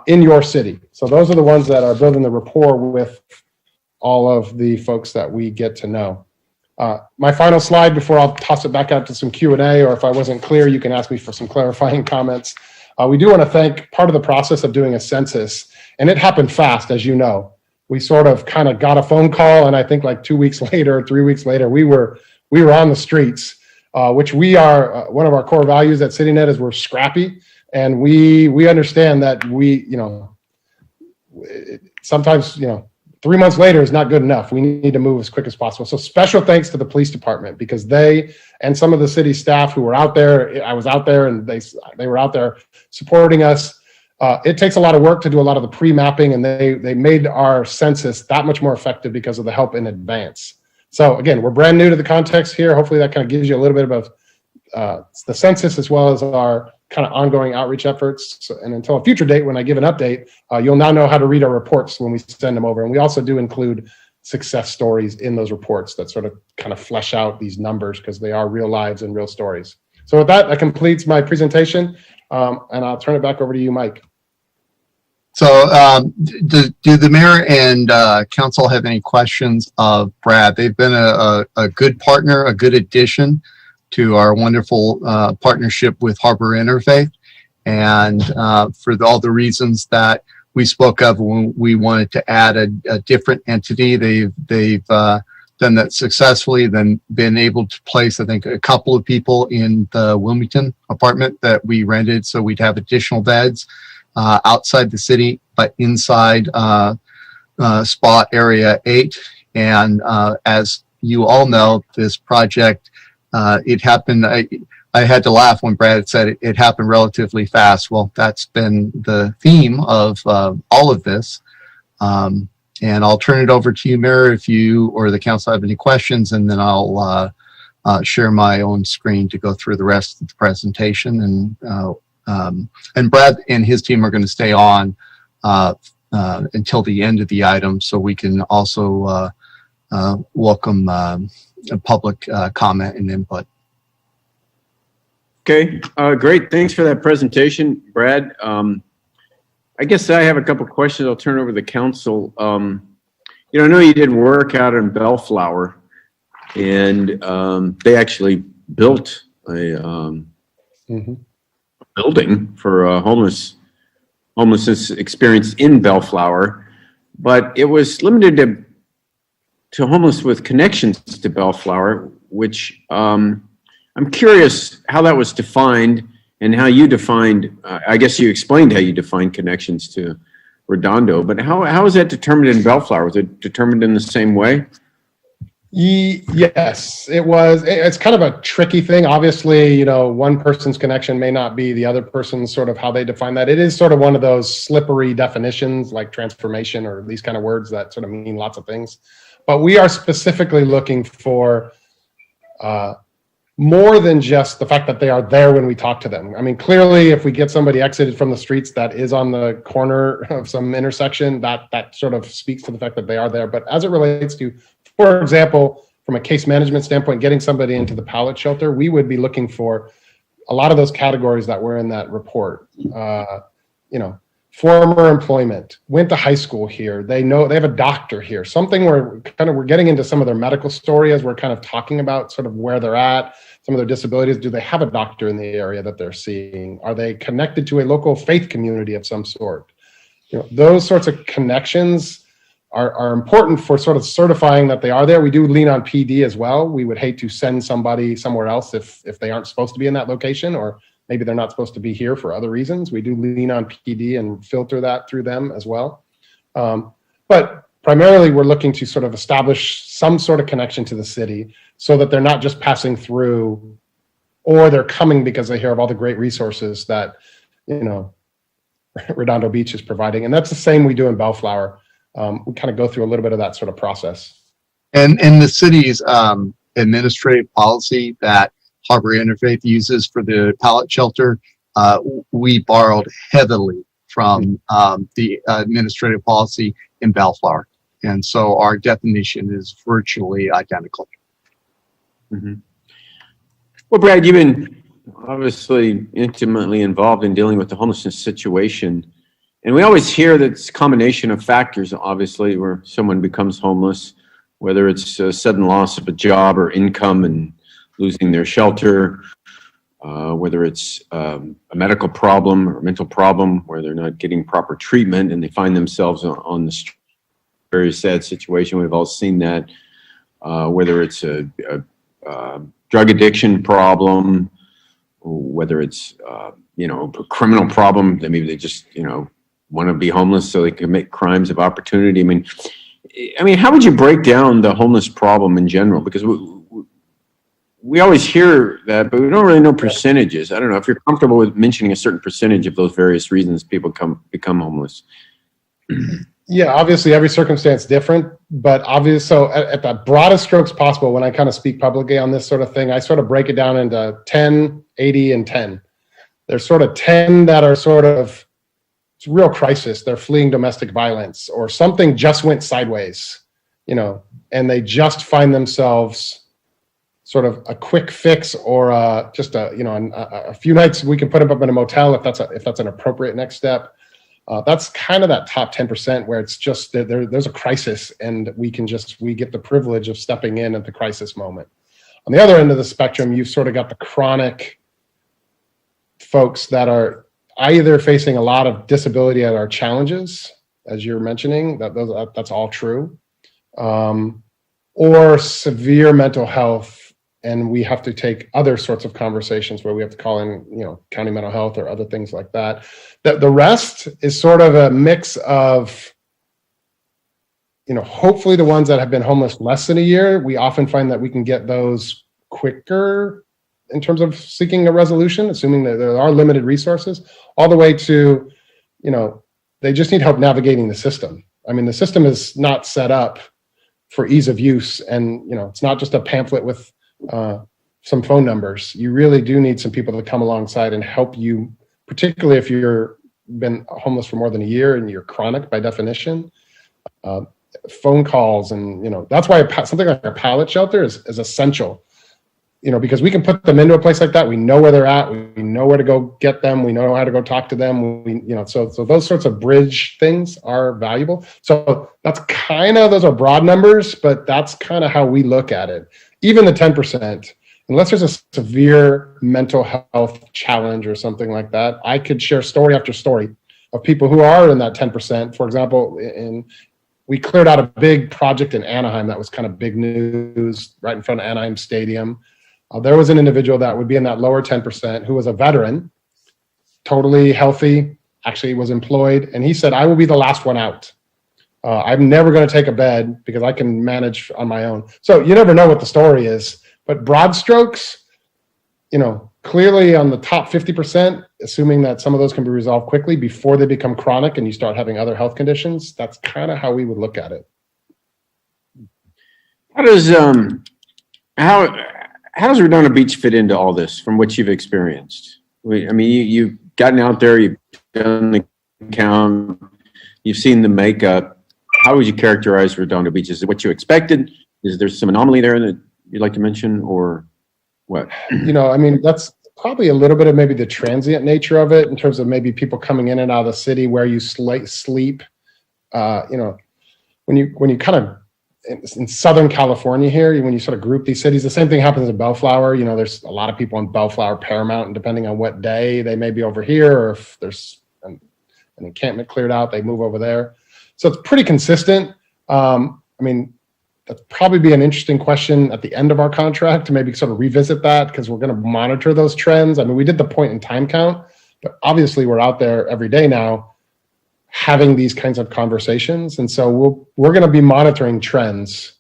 in your city. So those are the ones that are building the rapport with all of the folks that we get to know. My final slide before I'll toss it back out to some Q&A, or if I wasn't clear, you can ask me for some clarifying comments. We do want to thank part of the process of doing a census, and it happened fast, as you know. We sort of kind of got a phone call, and I think like 2 weeks later, 3 weeks later, we were on the streets, which we are, one of our core values at CityNet is we're scrappy, and we understand that sometimes, 3 months later is not good enough. We need to move as quick as possible. So special thanks to the police department, because they and some of the city staff who were out there, I was out there, and they were out there supporting us. It takes a lot of work to do a lot of the pre-mapping, and they made our census that much more effective because of the help in advance. So again, we're brand new to the context here. Hopefully that kind of gives you a little bit about the census as well as our kind of ongoing outreach efforts. So, and until a future date, when I give an update, you'll now know how to read our reports when we send them over. And we also do include success stories in those reports that sort of kind of flesh out these numbers, because they are real lives and real stories. So with that completes my presentation. And I'll turn it back over to you, Mike. So do the mayor and council have any questions of Brad? They've been a good partner, a good addition to our wonderful partnership with Harbor Interfaith. And for all the reasons that we spoke of when we wanted to add a different entity, they've done that successfully, then been able to place, I think, a couple of people in the Wilmington apartment that we rented, so we'd have additional beds outside the city, but inside spot area 8. And as you all know, this project, it happened, I had to laugh when Brad said it happened relatively fast. Well, that's been the theme of all of this. And I'll turn it over to you, Mayor, if you or the council have any questions, and then I'll share my own screen to go through the rest of the presentation. And Brad and his team are going to stay on until the end of the item, so we can also welcome public comment and input. Okay, great. Thanks for that presentation, Brad. I guess I have a couple questions. I'll turn over to the council. I know you did work out in Bellflower, and they actually built a building for homelessness experience in Bellflower, but it was limited to homeless with connections to Bellflower, which I'm curious how that was defined and how you defined, I guess you explained how you defined connections to Redondo, but how is that determined in Bellflower? Was it determined in the same way? Yes, it was. It's kind of a tricky thing. Obviously, one person's connection may not be the other person's, sort of how they define that. It is sort of one of those slippery definitions like transformation or these kind of words that sort of mean lots of things. But we are specifically looking for more than just the fact that they are there when we talk to them. I mean, clearly, if we get somebody exited from the streets that is on the corner of some intersection, that sort of speaks to the fact that they are there. But as it relates to, for example, from a case management standpoint, getting somebody into the pallet shelter, we would be looking for a lot of those categories that were in that report. Former employment, went to high school here. They have a doctor here. Something where we're getting into some of their medical story as we're kind of talking about sort of where they're at, some of their disabilities. Do they have a doctor in the area that they're seeing? Are they connected to a local faith community of some sort? Those sorts of connections are important for sort of certifying that they are there. We do lean on PD as well. We would hate to send somebody somewhere else if they aren't supposed to be in that location, or maybe they're not supposed to be here for other reasons. We do lean on PD and filter that through them as well. But primarily, we're looking to sort of establish some sort of connection to the city so that they're not just passing through, or they're coming because they hear of all the great resources that, Redondo Beach is providing. And that's the same we do in Bellflower. We kind of go through a little bit of that sort of process. And in the city's administrative policy that Harbor Interfaith uses for the pallet shelter, we borrowed heavily from the administrative policy in Bellflower. And so our definition is virtually identical. Mm-hmm. Well, Brad, you've been obviously intimately involved in dealing with the homelessness situation. And we always hear that it's a combination of factors, obviously, where someone becomes homeless, whether it's a sudden loss of a job or income and losing their shelter, whether it's a medical problem or mental problem where they're not getting proper treatment and they find themselves on the street. Very sad situation. We've all seen that. Whether it's a drug addiction problem, whether it's a criminal problem, that maybe they just want to be homeless so they can commit crimes of opportunity. I mean, how would you break down the homeless problem in general? Because we always hear that, but we don't really know percentages. I don't know if you're comfortable with mentioning a certain percentage of those various reasons people become homeless. Yeah, obviously every circumstance different, but so at the broadest strokes possible, when I kind of speak publicly on this sort of thing, I sort of break it down into 10, 80, and 10. There's sort of 10 that are sort of, it's a real crisis. They're fleeing domestic violence or something just went sideways, and they just find themselves sort of a quick fix or just a few nights we can put them up in a motel if that's an appropriate next step. That's kind of that top 10% where it's just there's a crisis and we get the privilege of stepping in at the crisis moment. On the other end of the spectrum, you've sort of got the chronic folks that are either facing a lot of disability that are challenges, as you're mentioning, that's all true, or severe mental health. And we have to take other sorts of conversations where we have to call in, county mental health or other things like that. The rest is sort of a mix of, hopefully the ones that have been homeless less than a year, we often find that we can get those quicker in terms of seeking a resolution, assuming that there are limited resources, all the way to, they just need help navigating the system. I mean, the system is not set up for ease of use. And, it's not just a pamphlet with some phone numbers. You really do need some people to come alongside and help you, particularly if you've been homeless for more than a year and you're chronic by definition. Phone calls and, that's why something like a pallet shelter is essential, because we can put them into a place like that. We know where they're at. We know where to go get them. We know how to go talk to them. So those sorts of bridge things are valuable. So that's those are broad numbers, but that's kind of how we look at it. Even the 10%, unless there's a severe mental health challenge or something like that, I could share story after story of people who are in that 10%. For example, we cleared out a big project in Anaheim that was kind of big news right in front of Anaheim Stadium. There was an individual that would be in that lower 10% who was a veteran, totally healthy, actually was employed. And he said, I will be the last one out. I'm never going to take a bed because I can manage on my own. So you never know what the story is, but broad strokes, clearly on the top 50%, assuming that some of those can be resolved quickly before they become chronic and you start having other health conditions, that's kind of how we would look at it. How does Redondo Beach fit into all this from what you've experienced? You've gotten out there, you've done the count, you've seen the makeup. How would you characterize Redondo Beach? Is it what you expected? Is there some anomaly there that you'd like to mention, or what? That's probably a little bit of maybe the transient nature of it in terms of maybe people coming in and out of the city where you sleep. When you kind of in Southern California here, when you sort of group these cities, the same thing happens in Bellflower. There's a lot of people in Bellflower, Paramount, and depending on what day they may be over here, or if there's an encampment cleared out, they move over there. So it's pretty consistent. That'd probably be an interesting question at the end of our contract to maybe sort of revisit that, because we're going to monitor those trends. We did the point in time count, but obviously we're out there every day now having these kinds of conversations. And so we're going to be monitoring trends.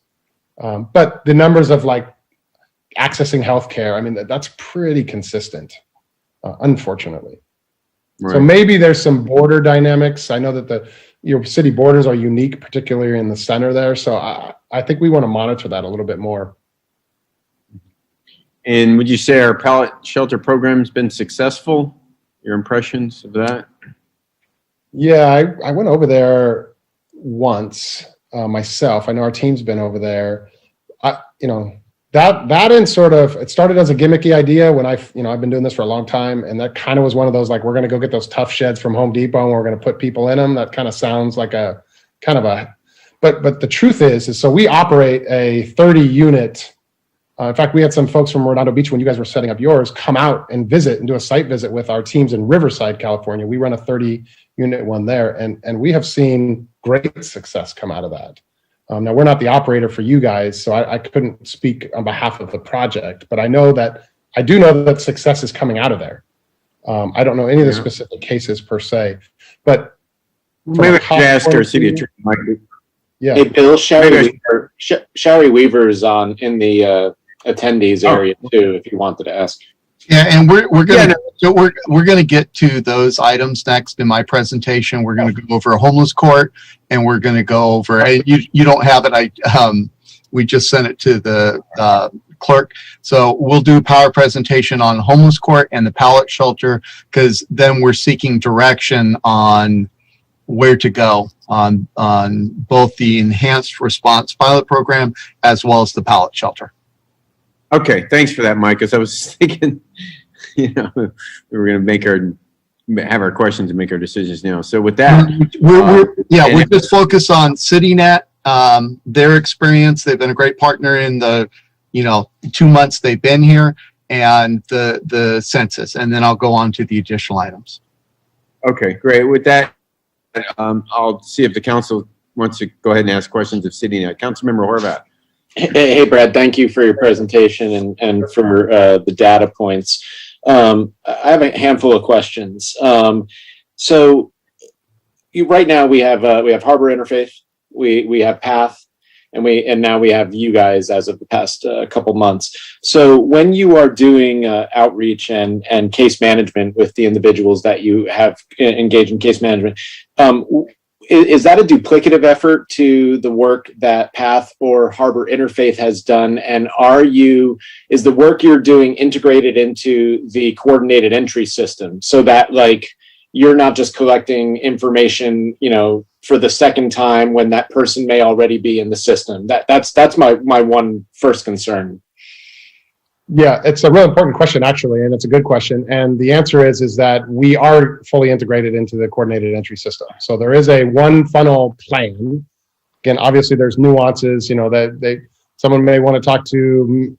But the numbers of accessing healthcare, that's pretty consistent, unfortunately. Right. So maybe there's some border dynamics. I know that your city borders are unique, particularly in the center there. So I think we want to monitor that a little bit more. And would you say our pallet shelter program's been successful? Your impressions of that? Yeah, I went over there once myself. I know our team's been over there. that and sort of, it started as a gimmicky idea when I've been doing this for a long time, and that kind of was one of those, like, we're going to go get those tough sheds from Home Depot and we're going to put people in them. That kind of sounds like a kind of a, but the truth is so we operate a 30 unit. In fact, we had some folks from Redondo Beach, when you guys were setting up yours, come out and visit and do a site visit with our teams in Riverside, California. We run a 30 unit one there, and we have seen great success come out of that. Now, we're not the operator for you guys, so I couldn't speak on behalf of the project, but I do know that success is coming out of there. I don't know any of the specific cases per se, but maybe I should ask our city attorney, Mike. Yeah. Hey, Bill, Shari Weaver is in the attendees area too, if you wanted to ask. Yeah, and we're gonna get to those items next in my presentation. We're gonna go over a homeless court, and we're gonna go over. You don't have it. We just sent it to the clerk, so we'll do a power presentation on homeless court and the pallet shelter, because then we're seeking direction on where to go on both the enhanced response pilot program as well as the pallet shelter. Okay, thanks for that, Mike. Because I was thinking, we were going to have our questions and make our decisions now. So with that, we're just focused on CityNet, their experience. They've been a great partner in the 2 months they've been here, and the census, and then I'll go on to the additional items. Okay, great. With that, I'll see if the council wants to go ahead and ask questions of CityNet. Councilmember Horvath. Hey, Brad, thank you for your presentation and for the data points. I have a handful of questions. So right now we have Harbor Interfaith, we have Path, and now we have you guys as of the past couple months. So when you are doing outreach and case management with the individuals that you have engaged in case management, is that a duplicative effort to the work that Path or Harbor Interfaith has done? And is the work you're doing integrated into the coordinated entry system, so that you're not just collecting information, for the second time when that person may already be in the system? That's my one first concern. Yeah, it's a real important question, actually, and it's a good question. And the answer is that we are fully integrated into the coordinated entry system. So there is a one funnel plan. Again, obviously, there's nuances. That someone may want to talk to,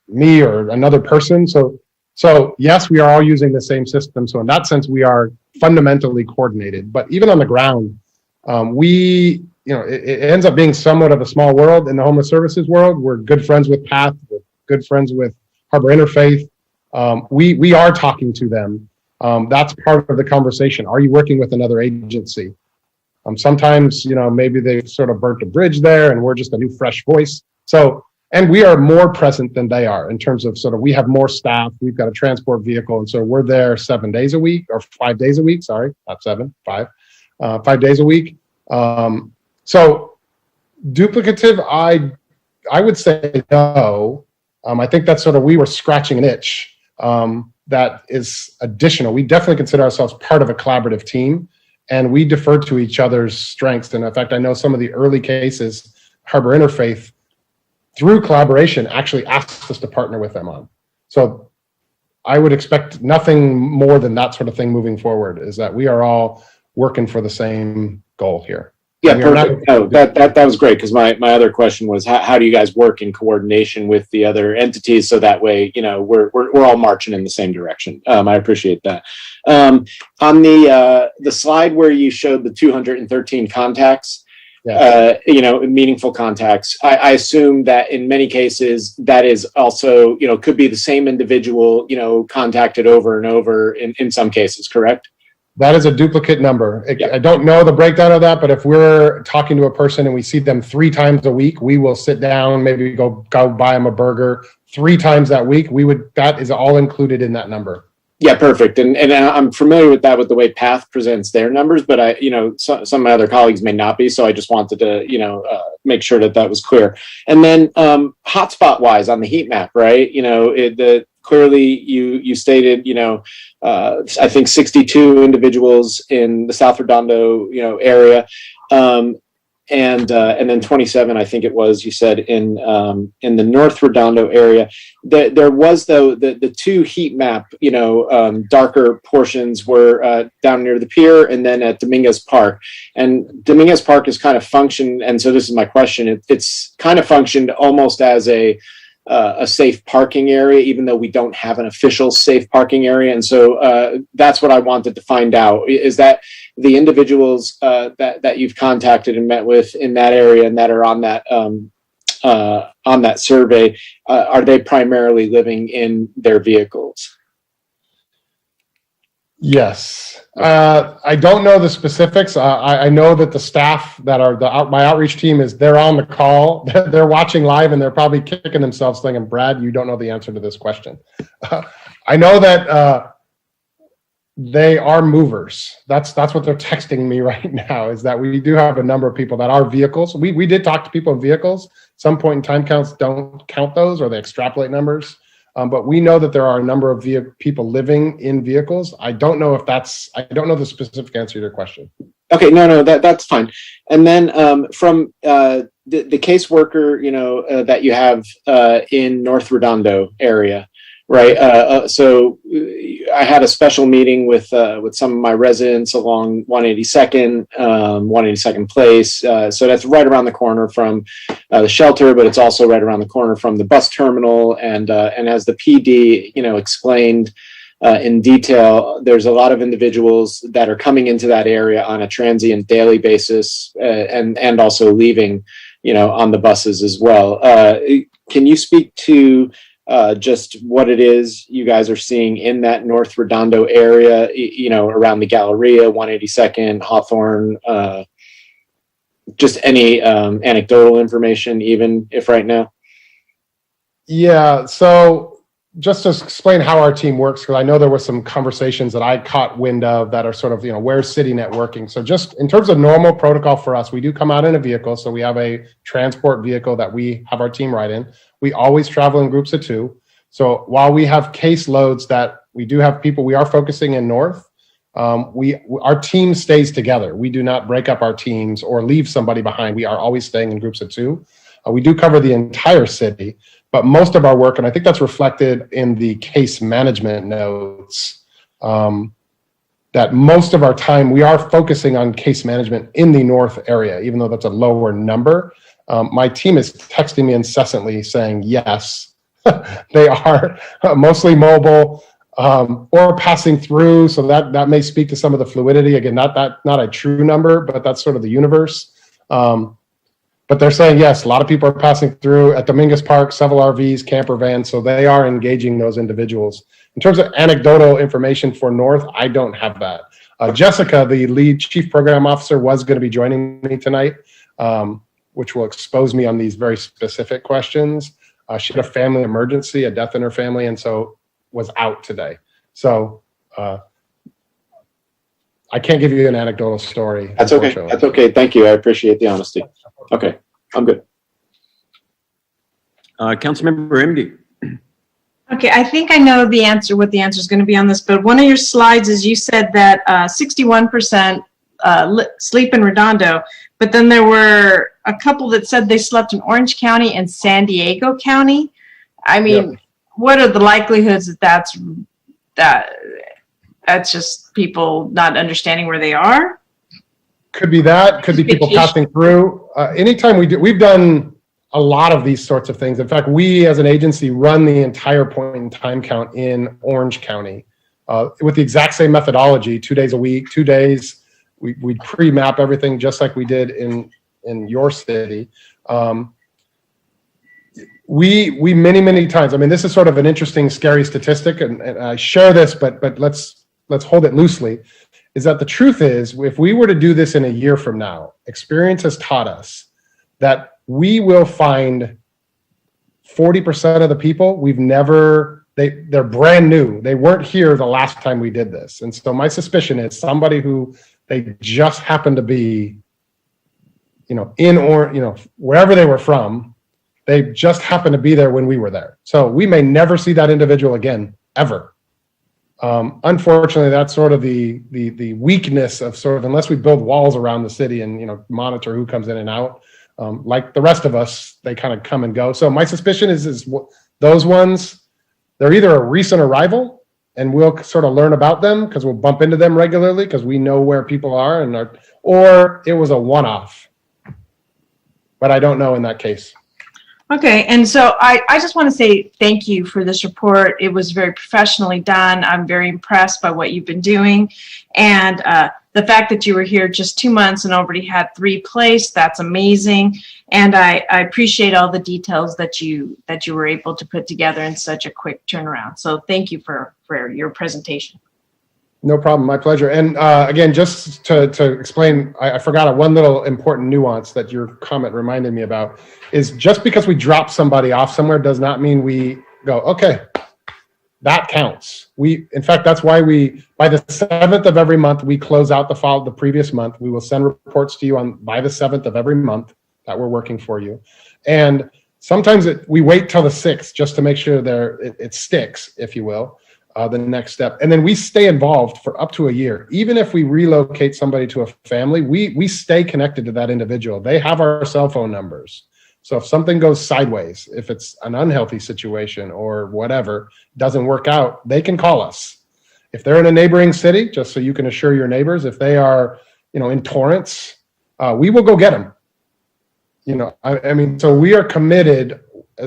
me or another person. So yes, we are all using the same system. So in that sense, we are fundamentally coordinated. But even on the ground, it ends up being somewhat of a small world in the homeless services world. We're good friends with Path. We're good friends with Harbor Interfaith. We are talking to them. That's part of the conversation. Are you working with another agency? Sometimes, maybe they've sort of burnt a bridge there and we're just a new fresh voice. And we are more present than they are in terms of we have more staff. We've got a transport vehicle. And so we're there 7 days a week, or 5 days a week. Sorry, not 7, 5. 5 days a week. So duplicative, I would say no. I think that's we were scratching an itch that is additional. We definitely consider ourselves part of a collaborative team, and we defer to each other's strengths. And in fact, I know some of the early cases, Harbor Interfaith, through collaboration, actually asked us to partner with them on. So I would expect nothing more than that sort of thing moving forward, is that we are all working for the same goal here. Yeah, perfect. No, that was great, because my other question was how do you guys work in coordination with the other entities, so that way we're all marching in the same direction. I appreciate that. On the slide where you showed the 213 contacts, meaningful contacts, I assume that in many cases that is also could be the same individual contacted over and over in some cases, correct? That is a duplicate number. I don't know the breakdown of that, but if we're talking to a person and we see them 3 times a week, we will sit down, maybe go buy them a burger 3 times that week. That is all included in that number. Yeah, perfect. And I'm familiar with that, with the way Path presents their numbers, but some of my other colleagues may not be. So I just wanted to, make sure that was clear. And then hotspot wise on the heat map, right? Clearly you stated, I think 62 individuals in the South Redondo, area. and then 27, I think it was, you said, in the North Redondo area. There was, though, the two heat map, darker portions were down near the pier and then at Dominguez Park. And Dominguez Park is kind of functioned, and so this is my question, it's kind of functioned almost as a safe parking area, even though we don't have an official safe parking area. And so that's what I wanted to find out, is that the individuals that you've contacted and met with in that area and that are on that survey, are they primarily living in their vehicles? Yes. I don't know the specifics. I know that the staff that are my outreach team they're on the call. They're watching live and they're probably kicking themselves thinking, Brad, you don't know the answer to this question. I know that they are movers. That's what they're texting me right now, is that we do have a number of people that are vehicles. We did talk to people in vehicles. Some point in time counts don't count those, or they extrapolate numbers. But we know that there are a number of people living in vehicles. I don't know the specific answer to your question. Okay, no, that's fine. And then from the caseworker, that you have in North Redondo area, right? So I had a special meeting with some of my residents along 182nd Place. So that's right around the corner from the shelter, but it's also right around the corner from the bus terminal. And as the PD, explained in detail, there's a lot of individuals that are coming into that area on a transient daily basis, and also leaving, on the buses as well. Can you speak to just what it is you guys are seeing in that North Redondo area, around the Galleria, 182nd, Hawthorne, just any anecdotal information, even if right now? Yeah, so just to explain how our team works, because I know there were some conversations that I caught wind of that are sort of, where's city networking? So just in terms of normal protocol for us, we do come out in a vehicle. So we have a transport vehicle that we have our team ride in. We always travel in groups of 2. So while we have case loads that we do have people, we are focusing in North. Our team stays together. We do not break up our teams or leave somebody behind. We are always staying in groups of 2. We do cover the entire city, but most of our work, and I think that's reflected in the case management notes, that most of our time we are focusing on case management in the North area, even though that's a lower number. My team is texting me incessantly saying, yes, they are mostly mobile or passing through. So that may speak to some of the fluidity. Again, not a true number, but that's sort of the universe. But they're saying, yes, a lot of people are passing through at Dominguez Park, several RVs, camper vans. So they are engaging those individuals. In terms of anecdotal information for North, I don't have that. Jessica, the lead chief program officer, was going to be joining me tonight, which will expose me on these very specific questions. She had a family emergency, a death in her family, and so was out today. So I can't give you an anecdotal story. That's okay. That's okay. Thank you. I appreciate the honesty. Okay, I'm good. Councilmember MD. Okay, I think I know the answer, what the answer is going to be on this, but one of your slides is you said that 61% sleep in Redondo, but then there were a couple that said they slept in Orange County and San Diego County. I mean, yep. What are the likelihoods that that's just people not understanding where they are? Could be that. Could be people passing through. Anytime we've done a lot of these sorts of things. In fact, we as an agency run the entire point in time count in Orange County with the exact same methodology, 2 days a week, 2 days. We pre-map everything just like we did in your city. We many times, I mean, this is sort of an interesting, scary statistic, and I share this, but let's hold it loosely, is that the truth is, if we were to do this in a year from now, experience has taught us that we will find 40% of the people they're brand new. They weren't here the last time we did this. And so my suspicion is somebody who they just happened to be, wherever they were from, they just happened to be there when we were there. So we may never see that individual again, ever. Unfortunately, that's sort of the weakness of sort of, unless we build walls around the city and, monitor who comes in and out, like the rest of us, they kind of come and go. So my suspicion is those ones, they're either a recent arrival and we'll sort of learn about them because we'll bump into them regularly because we know where people are, or it was a one-off. But I don't know in that case. Okay, and so I just want to say thank you for this report. It was very professionally done. I'm very impressed by what you've been doing. And the fact that you were here just 2 months and already had 3 placed, that's amazing. And I appreciate all the details that you were able to put together in such a quick turnaround. So thank you for your presentation. No problem, my pleasure. And again, just to explain, I forgot one little important nuance that your comment reminded me about, is just because we drop somebody off somewhere does not mean we go, okay, that counts. In fact, that's why by the 7th of every month, we close out the previous month. We will send reports to you by the 7th of every month that we're working for you. And sometimes we wait till the 6th just to make sure it sticks, if you will. The next step. And then we stay involved for up to a year. Even if we relocate somebody to a family, we stay connected to that individual. They have our cell phone numbers. So if something goes sideways, if it's an unhealthy situation or whatever, doesn't work out, they can call us. If they're in a neighboring city, just so you can assure your neighbors, if they are, in Torrance, we will go get them. I mean, so we are committed.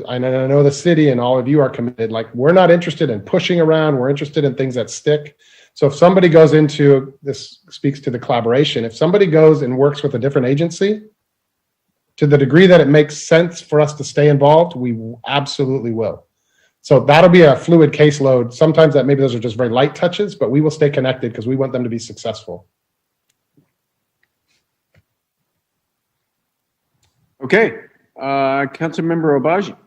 I know the city and all of you are committed. Like, we're not interested in pushing around. We're interested in things that stick. So if somebody goes into, this speaks to the collaboration, if somebody goes and works with a different agency, to the degree that it makes sense for us to stay involved, we absolutely will. So that'll be a fluid caseload. Sometimes maybe those are just very light touches, but we will stay connected because we want them to be successful. Okay. Councilmember Obaji.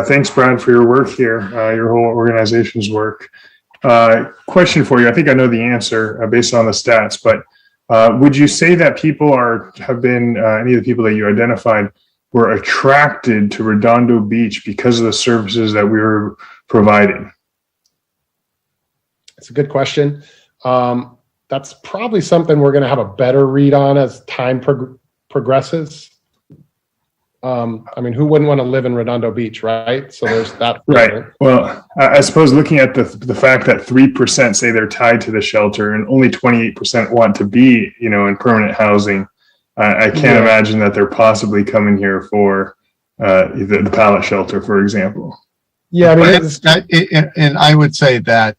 Thanks, Brad, for your work here, your whole organization's work. Question for you. I think I know the answer based on the stats, but would you say that people have been, any of the people that you identified were attracted to Redondo Beach because of the services that we were providing? It's a good question. That's probably something we're going to have a better read on as time progresses. I mean, who wouldn't want to live in Redondo Beach, right? So there's that. Right. Well, I suppose looking at the fact that 3% say they're tied to the shelter and only 28% want to be, in permanent housing, I can't imagine that they're possibly coming here for the pallet shelter, for example. Yeah, I mean, and I would say that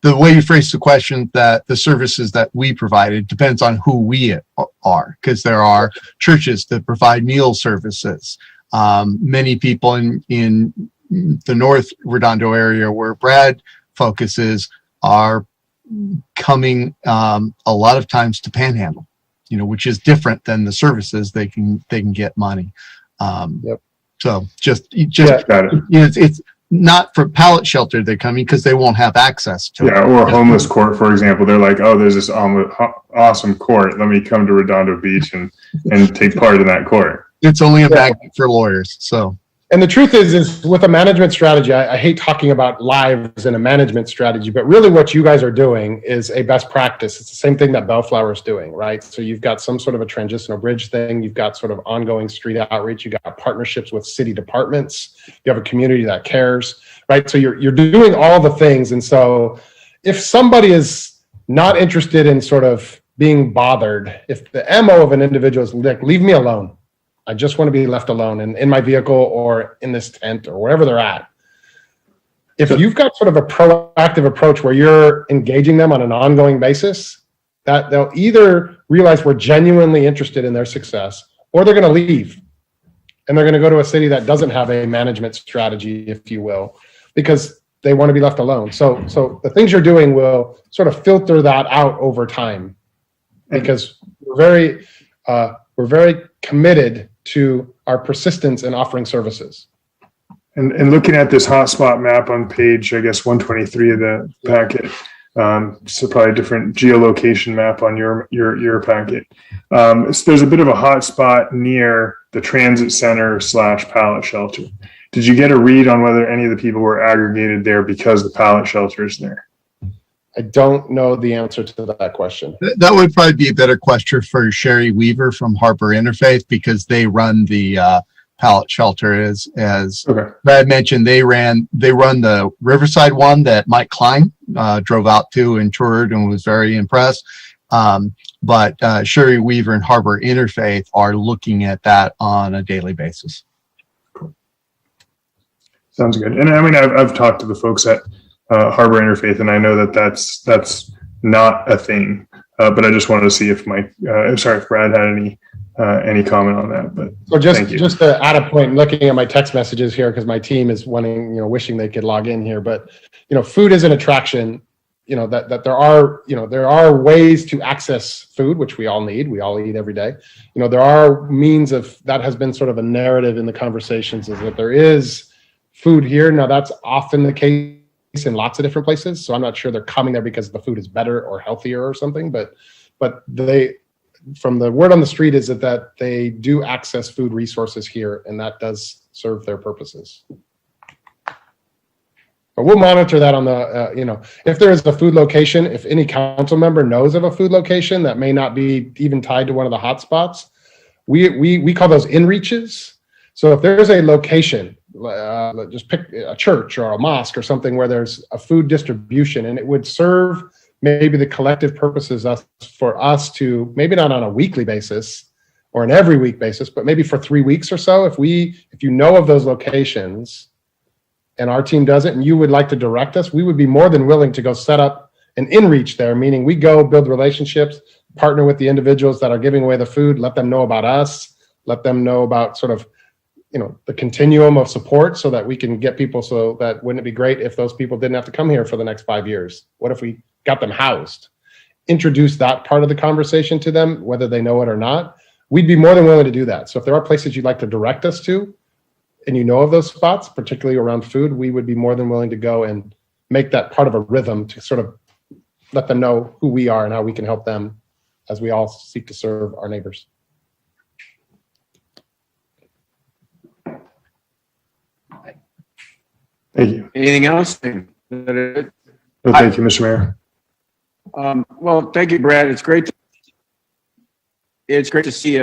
the way you phrase the question, that the services that we provided depends on who we are, because there are churches that provide meal services. Many people in the North Redondo area where Brad focuses are coming a lot of times to Panhandle, which is different than the services they can get money. Yep. So it's not for pallet shelter they're coming because they won't have access to it. Yeah, or homeless court, for example. They're like, oh, there's this awesome court. Let me come to Redondo Beach and take part in that court. It's only a magnet for lawyers. So, and the truth is with a management strategy, I hate talking about lives in a management strategy, but really what you guys are doing is a best practice. It's the same thing that Bellflower is doing, right? So you've got some sort of a transitional bridge thing. You've got sort of ongoing street outreach. You got partnerships with city departments. You have a community that cares, right? So you're doing all the things. And so if somebody is not interested in sort of being bothered, if the MO of an individual is like, leave me alone. I just want to be left alone in my vehicle or in this tent or wherever they're at. If you've got sort of a proactive approach where you're engaging them on an ongoing basis, that they'll either realize we're genuinely interested in their success, or they're going to leave and they're going to go to a city that doesn't have a management strategy, if you will, because they want to be left alone. So the things you're doing will sort of filter that out over time, because we're very committed to our persistence in offering services. And looking at this hotspot map on page, I guess, 123 of the packet, so probably a different geolocation map on your packet. So there's a bit of a hotspot near the transit center / pallet shelter. Did you get a read on whether any of the people were aggregated there because the pallet shelter is there? I don't know the answer to that question. That would probably be a better question for Sherry Weaver from Harbor Interfaith, because they run the pallet shelter. As Okay. Brad mentioned, they run the Riverside one that Mike Klein drove out to and toured and was very impressed. But Sherry Weaver and Harbor Interfaith are looking at that on a daily basis. Cool. Sounds good. And I mean, I've talked to the folks at Harbor Interfaith, and I know that that's not a thing. But I just wanted to see if if Brad had any comment on that. But so just to add a point, looking at my text messages here, because my team is wishing they could log in here. But food is an attraction. That there are ways to access food, which we all need. We all eat every day. There are means of that has been sort of a narrative in the conversations, is that there is food here. Now that's often the case in lots of different places. So I'm not sure they're coming there because the food is better or healthier or something, but they, from the word on the street, is that they do access food resources here, and that does serve their purposes. But we'll monitor that on the, if there is a food location, if any council member knows of a food location that may not be even tied to one of the hot spots, we call those in-reaches. So if there's a location, just pick a church or a mosque or something where there's a food distribution, and it would serve maybe the collective purposes for us to, maybe not on a weekly basis or an every week basis, but maybe for 3 weeks or so, if you know of those locations and our team does it and you would like to direct us, we would be more than willing to go set up an in-reach there, meaning we go build relationships, partner with the individuals that are giving away the food, let them know about us, let them know about sort of the continuum of support, so that we can get people. So that, wouldn't it be great if those people didn't have to come here for the next 5 years? What if we got them housed? Introduce that part of the conversation to them, whether they know it or not. We'd be more than willing to do that. So if there are places you'd like to direct us to, and you know of those spots, particularly around food, we would be more than willing to go and make that part of a rhythm to sort of let them know who we are and how we can help them as we all seek to serve our neighbors. Thank you. Anything else? Thank you, Mr. Mayor. Well, thank you, Brad. It's great to see,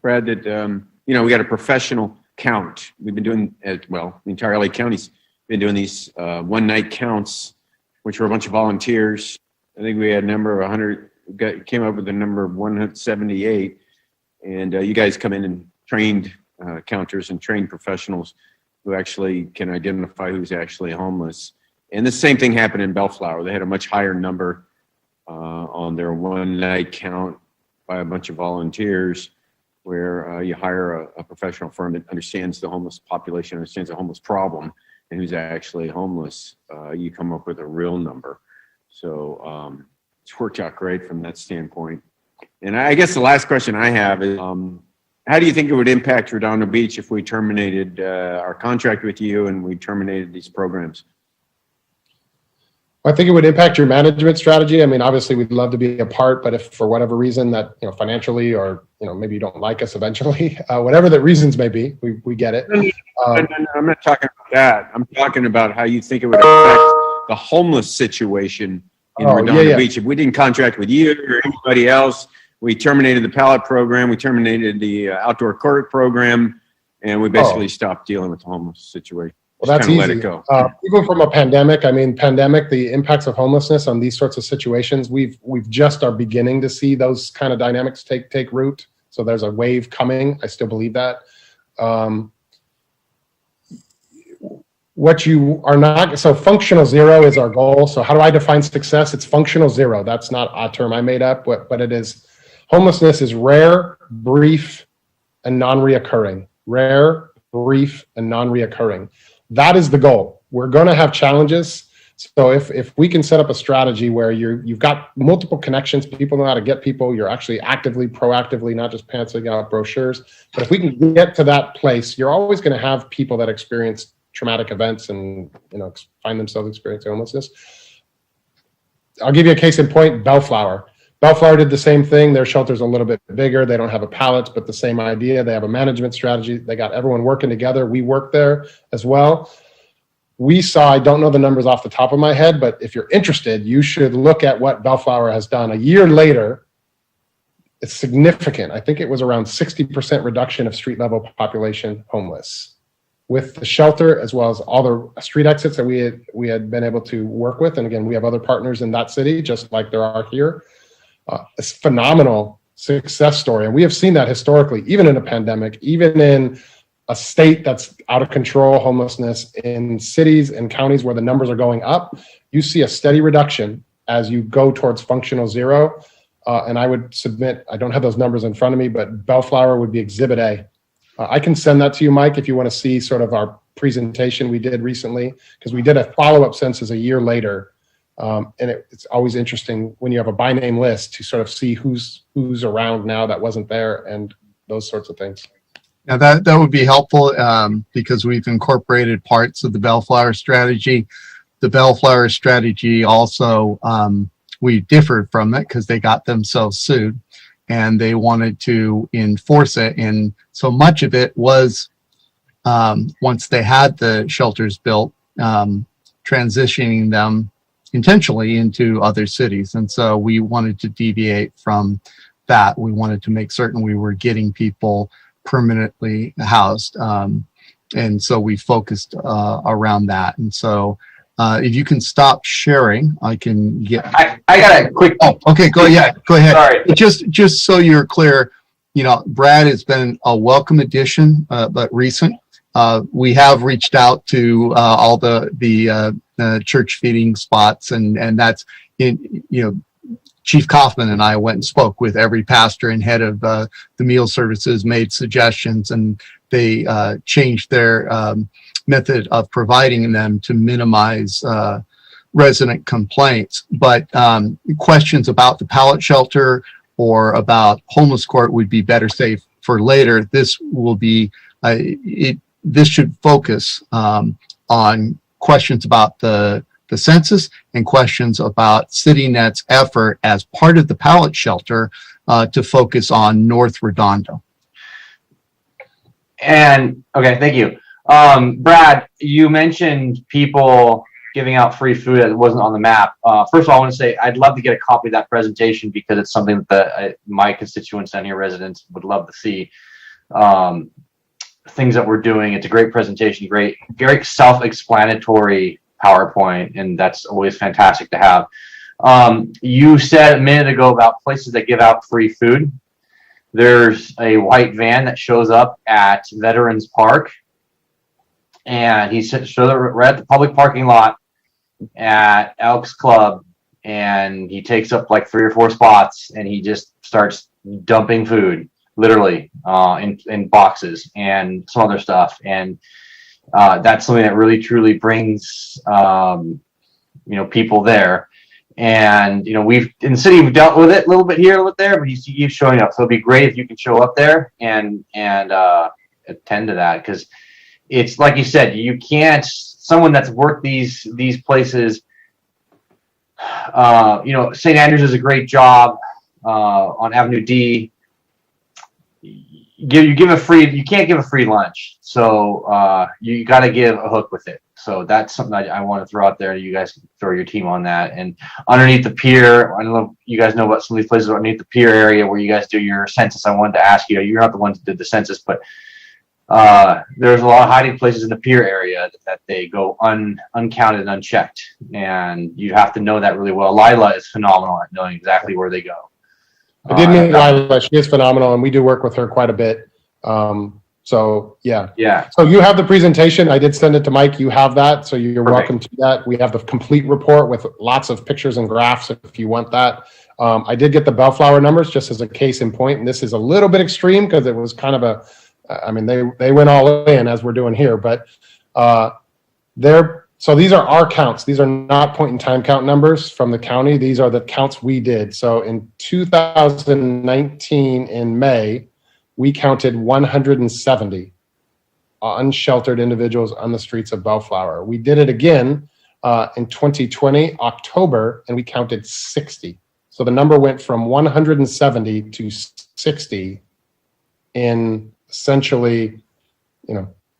Brad, that we got a professional count. We've been doing the entire LA County's been doing these one-night counts, which were a bunch of volunteers. I think we had a number of 100. Came up with a number of 178, and you guys come in and trained counters and trained professionals who actually can identify who's actually homeless. And the same thing happened in Bellflower. They had a much higher number on their one-night count by a bunch of volunteers, where you hire a professional firm that understands the homeless population, understands the homeless problem, and who's actually homeless. You come up with a real number. So it's worked out great from that standpoint. And I guess the last question I have is, how do you think it would impact Redondo Beach if we terminated our contract with you and we terminated these programs? I think it would impact your management strategy. I mean, obviously, we'd love to be a part, but if for whatever reason that, financially, or, maybe you don't like us eventually, whatever the reasons may be, we get it. No, I'm not talking about that. I'm talking about how you think it would affect the homeless situation in Redondo Beach. If we didn't contract with you or anybody else, we terminated the pallet program, we terminated the outdoor court program, and we basically stopped dealing with the homeless situation. Well, that's easy. Let it go. Even from a pandemic, the impacts of homelessness on these sorts of situations, we've just are beginning to see those kind of dynamics take root. So there's a wave coming. I still believe that. What you are not, so functional zero is our goal. So how do I define success? It's functional zero. That's not a term I made up, but it is. Homelessness is rare, brief, and non-reoccurring. Rare, brief, and non-reoccurring. That is the goal. We're going to have challenges. So if we can set up a strategy where you've got multiple connections, people know how to get people, you're actually actively, proactively, not just pantsing out brochures. But if we can get to that place, you're always going to have people that experience traumatic events and find themselves experiencing homelessness. I'll give you a case in point, Bellflower. Bellflower did the same thing. Their shelter's a little bit bigger. They don't have a pallet, but the same idea. They have a management strategy. They got everyone working together. We work there as well. We saw, I don't know the numbers off the top of my head, but if you're interested, you should look at what Bellflower has done. A year later, it's significant. I think it was around 60% reduction of street level population homeless with the shelter, as well as all the street exits that we had been able to work with. And again, we have other partners in that city, just like there are here. It's a phenomenal success story. And we have seen that historically, even in a pandemic, even in a state that's out of control, homelessness, in cities and counties where the numbers are going up, you see a steady reduction as you go towards functional zero. And I would submit, I don't have those numbers in front of me, but Bellflower would be Exhibit A. I can send that to you, Mike, if you want to see sort of our presentation we did recently, because we did a follow-up census a year later. And it's always interesting when you have a by name list to sort of see who's around now that wasn't there and those sorts of things. Now that would be helpful because we've incorporated parts of the Bellflower strategy. The Bellflower strategy also, we differed from it because they got themselves sued and they wanted to enforce it. And so much of it was once they had the shelters built, transitioning them intentionally into other cities. And so we wanted to deviate from that. We wanted to make certain we were getting people permanently housed. And so we focused around that. And so if you can stop sharing, I can get. I got a quick. Oh, okay. Go ahead. Sorry. Just so you're clear, Brad has been a welcome addition, but recent. We have reached out to all the church feeding spots, and that's in, Chief Kaufman and I went and spoke with every pastor and head of the meal services, made suggestions, and they changed their method of providing them to minimize resident complaints. But questions about the pallet shelter or about homeless court would be better saved for later. This will be, this should focus on questions about the census and questions about CityNet's effort as part of the pallet shelter to focus on North Redondo. And okay, thank you. Brad, you mentioned people giving out free food that wasn't on the map. First of all, I want to say I'd love to get a copy of that presentation because it's something that my constituents down here, residents, would love to see. Things that we're doing. It's a great presentation, great self-explanatory PowerPoint, and that's always fantastic to have. You said a minute ago about places that give out free food. There's a white van that shows up at Veterans Park, and he said, we're at the public parking lot at Elks Club, and he takes up like 3 or 4 spots, and he just starts dumping food, literally, in boxes and some other stuff. And that's something that really truly brings people there. And we've in the city, we've dealt with it a little bit here, a little bit there, but he keeps showing up. So it'd be great if you can show up there and attend to that, because it's like you said, you can't, someone that's worked these places, St. Andrews does a great job on Avenue D. You can't give a free lunch, so you got to give a hook with it. So that's something I want to throw out there. You guys can throw your team on that. And underneath the pier, I don't know if you guys know about some of these places underneath the pier area where you guys do your census. I wanted to ask you, you're not the ones that did the census, but there's a lot of hiding places in the pier area that they go uncounted and unchecked, and you have to know that really well. Lila is phenomenal at knowing exactly where they go. I did meet Lila. She is phenomenal, and we do work with her quite a bit. So yeah. So you have the presentation. I did send it to Mike. You have that, so you're welcome to that. We have the complete report with lots of pictures and graphs if you want that. I did get the Bellflower numbers just as a case in point, and this is a little bit extreme because it was kind of a, they went all in as we're doing here, but so these are our counts. These are not point in time count numbers from the county. These are the counts we did. So in 2019 in May, we counted 170 unsheltered individuals on the streets of Bellflower. We did it again in 2020, October, and we counted 60. So the number went from 170 to 60 in essentially,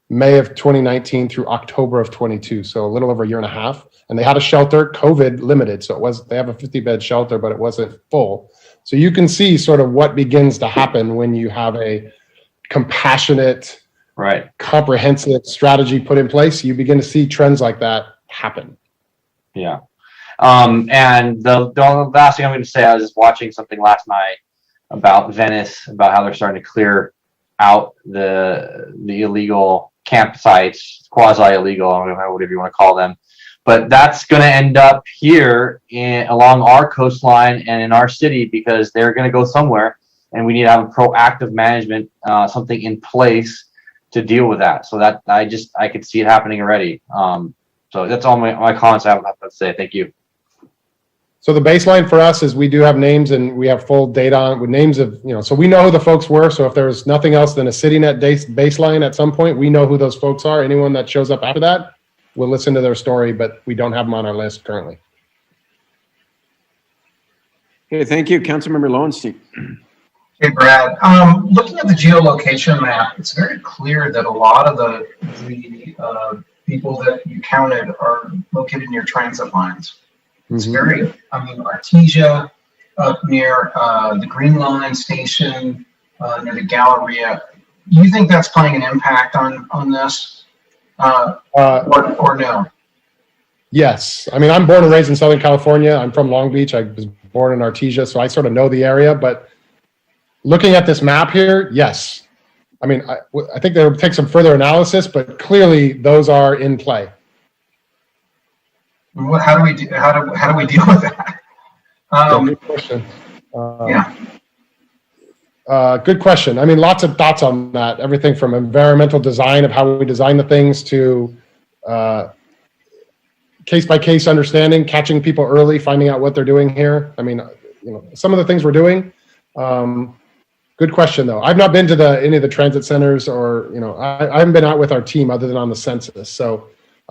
May of 2019 through October of 22. So a little over a year and a half. And they had a shelter, COVID limited. So they have a 50-bed shelter, but it wasn't full. So you can see sort of what begins to happen when you have a compassionate, Right. comprehensive strategy put in place. You begin to see trends like that happen. Yeah. And the last thing I'm going to say, I was just watching something last night about Venice, about how they're starting to clear out the illegal campsites, quasi-illegal, whatever you want to call them. But that's going to end up here along our coastline and in our city, because they're going to go somewhere, and we need to have a proactive management, something in place to deal with that. So that I could see it happening already. So that's all my comments I have to say. Thank you. So the baseline for us is we do have names, and we have full data on with names of, so we know who the folks were. So if there's nothing else than a CityNet baseline at some point, we know who those folks are. Anyone that shows up after that, we'll listen to their story, but we don't have them on our list currently. Okay, thank you. Councilmember Lowenstein. Hey, Brad. Looking at the geolocation map, it's very clear that a lot of the people that you counted are located near transit lines. It's very, Artesia up near the Green Line station, near the Galleria. Do you think that's playing an impact on this, or no? Yes. I'm born and raised in Southern California. I'm from Long Beach. I was born in Artesia, so I sort of know the area. But looking at this map here, yes. I think they'll take some further analysis, but clearly those are in play. How do we deal with that? Good question. Good question. Lots of thoughts on that. Everything from environmental design of how we design the things to case-by-case understanding, catching people early, finding out what they're doing here. Some of the things we're doing. Good question, though. I've not been to any of the transit centers, or I haven't been out with our team other than on the census. So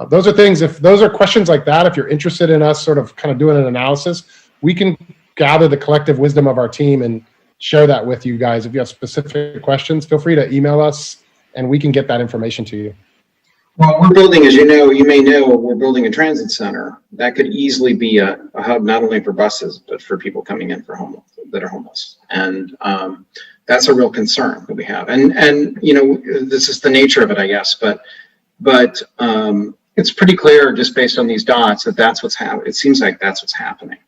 those are things. If those are questions like that, if you're interested in us sort of kind of doing an analysis, we can gather the collective wisdom of our team and share that with you guys. If you have specific questions, feel free to email us, and we can get that information to you. Well, we're building, as you may know, we're building a transit center that could easily be a hub not only for buses but for people coming in that are homeless, and that's a real concern that we have. And this is the nature of it, I guess. But it's pretty clear just based on these dots that that's what's happening. It seems like that's what's happening.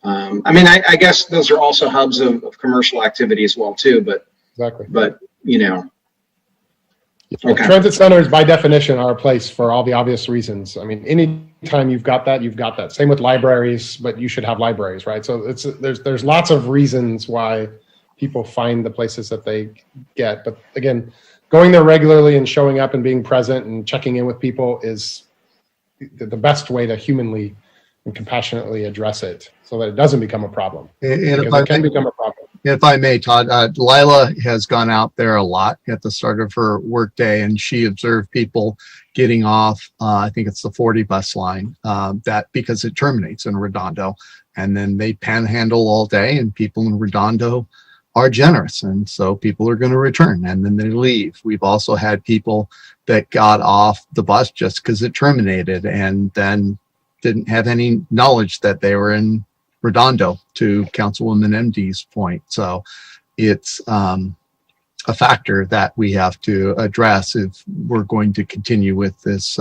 I guess those are also hubs of commercial activity as well too. But exactly. But Okay. Transit centers, by definition, are a place for all the obvious reasons. Anytime you've got that. Same with libraries, but you should have libraries, right? So there's lots of reasons why people find the places that they get. But again, going there regularly and showing up and being present and checking in with people is the best way to humanly and compassionately address it, so that it doesn't become a problem. Because it can become a problem. If I may, Todd, Lila has gone out there a lot at the start of her workday, and she observed people getting off, I think it's the 40 bus line, that because it terminates in Redondo, and then they panhandle all day, and people in Redondo are generous, and so people are going to return, and then they leave. We've also had people that got off the bus just because it terminated, and then didn't have any knowledge that they were in Redondo, to Councilwoman MD's point. So it's a factor that we have to address if we're going to continue with this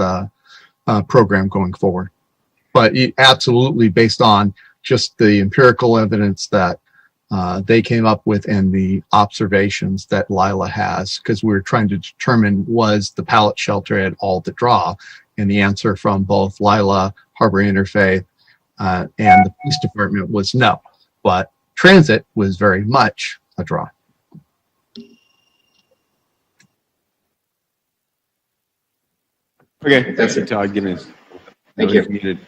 program going forward. But absolutely, based on just the empirical evidence that they came up with and the observations that Lila has, because we were trying to determine, was the pallet shelter at all the draw? And the answer from both Lila, Harbor Interfaith, and the police department was no, but transit was very much a draw. Okay, that's it, Todd. Thank you. Muted.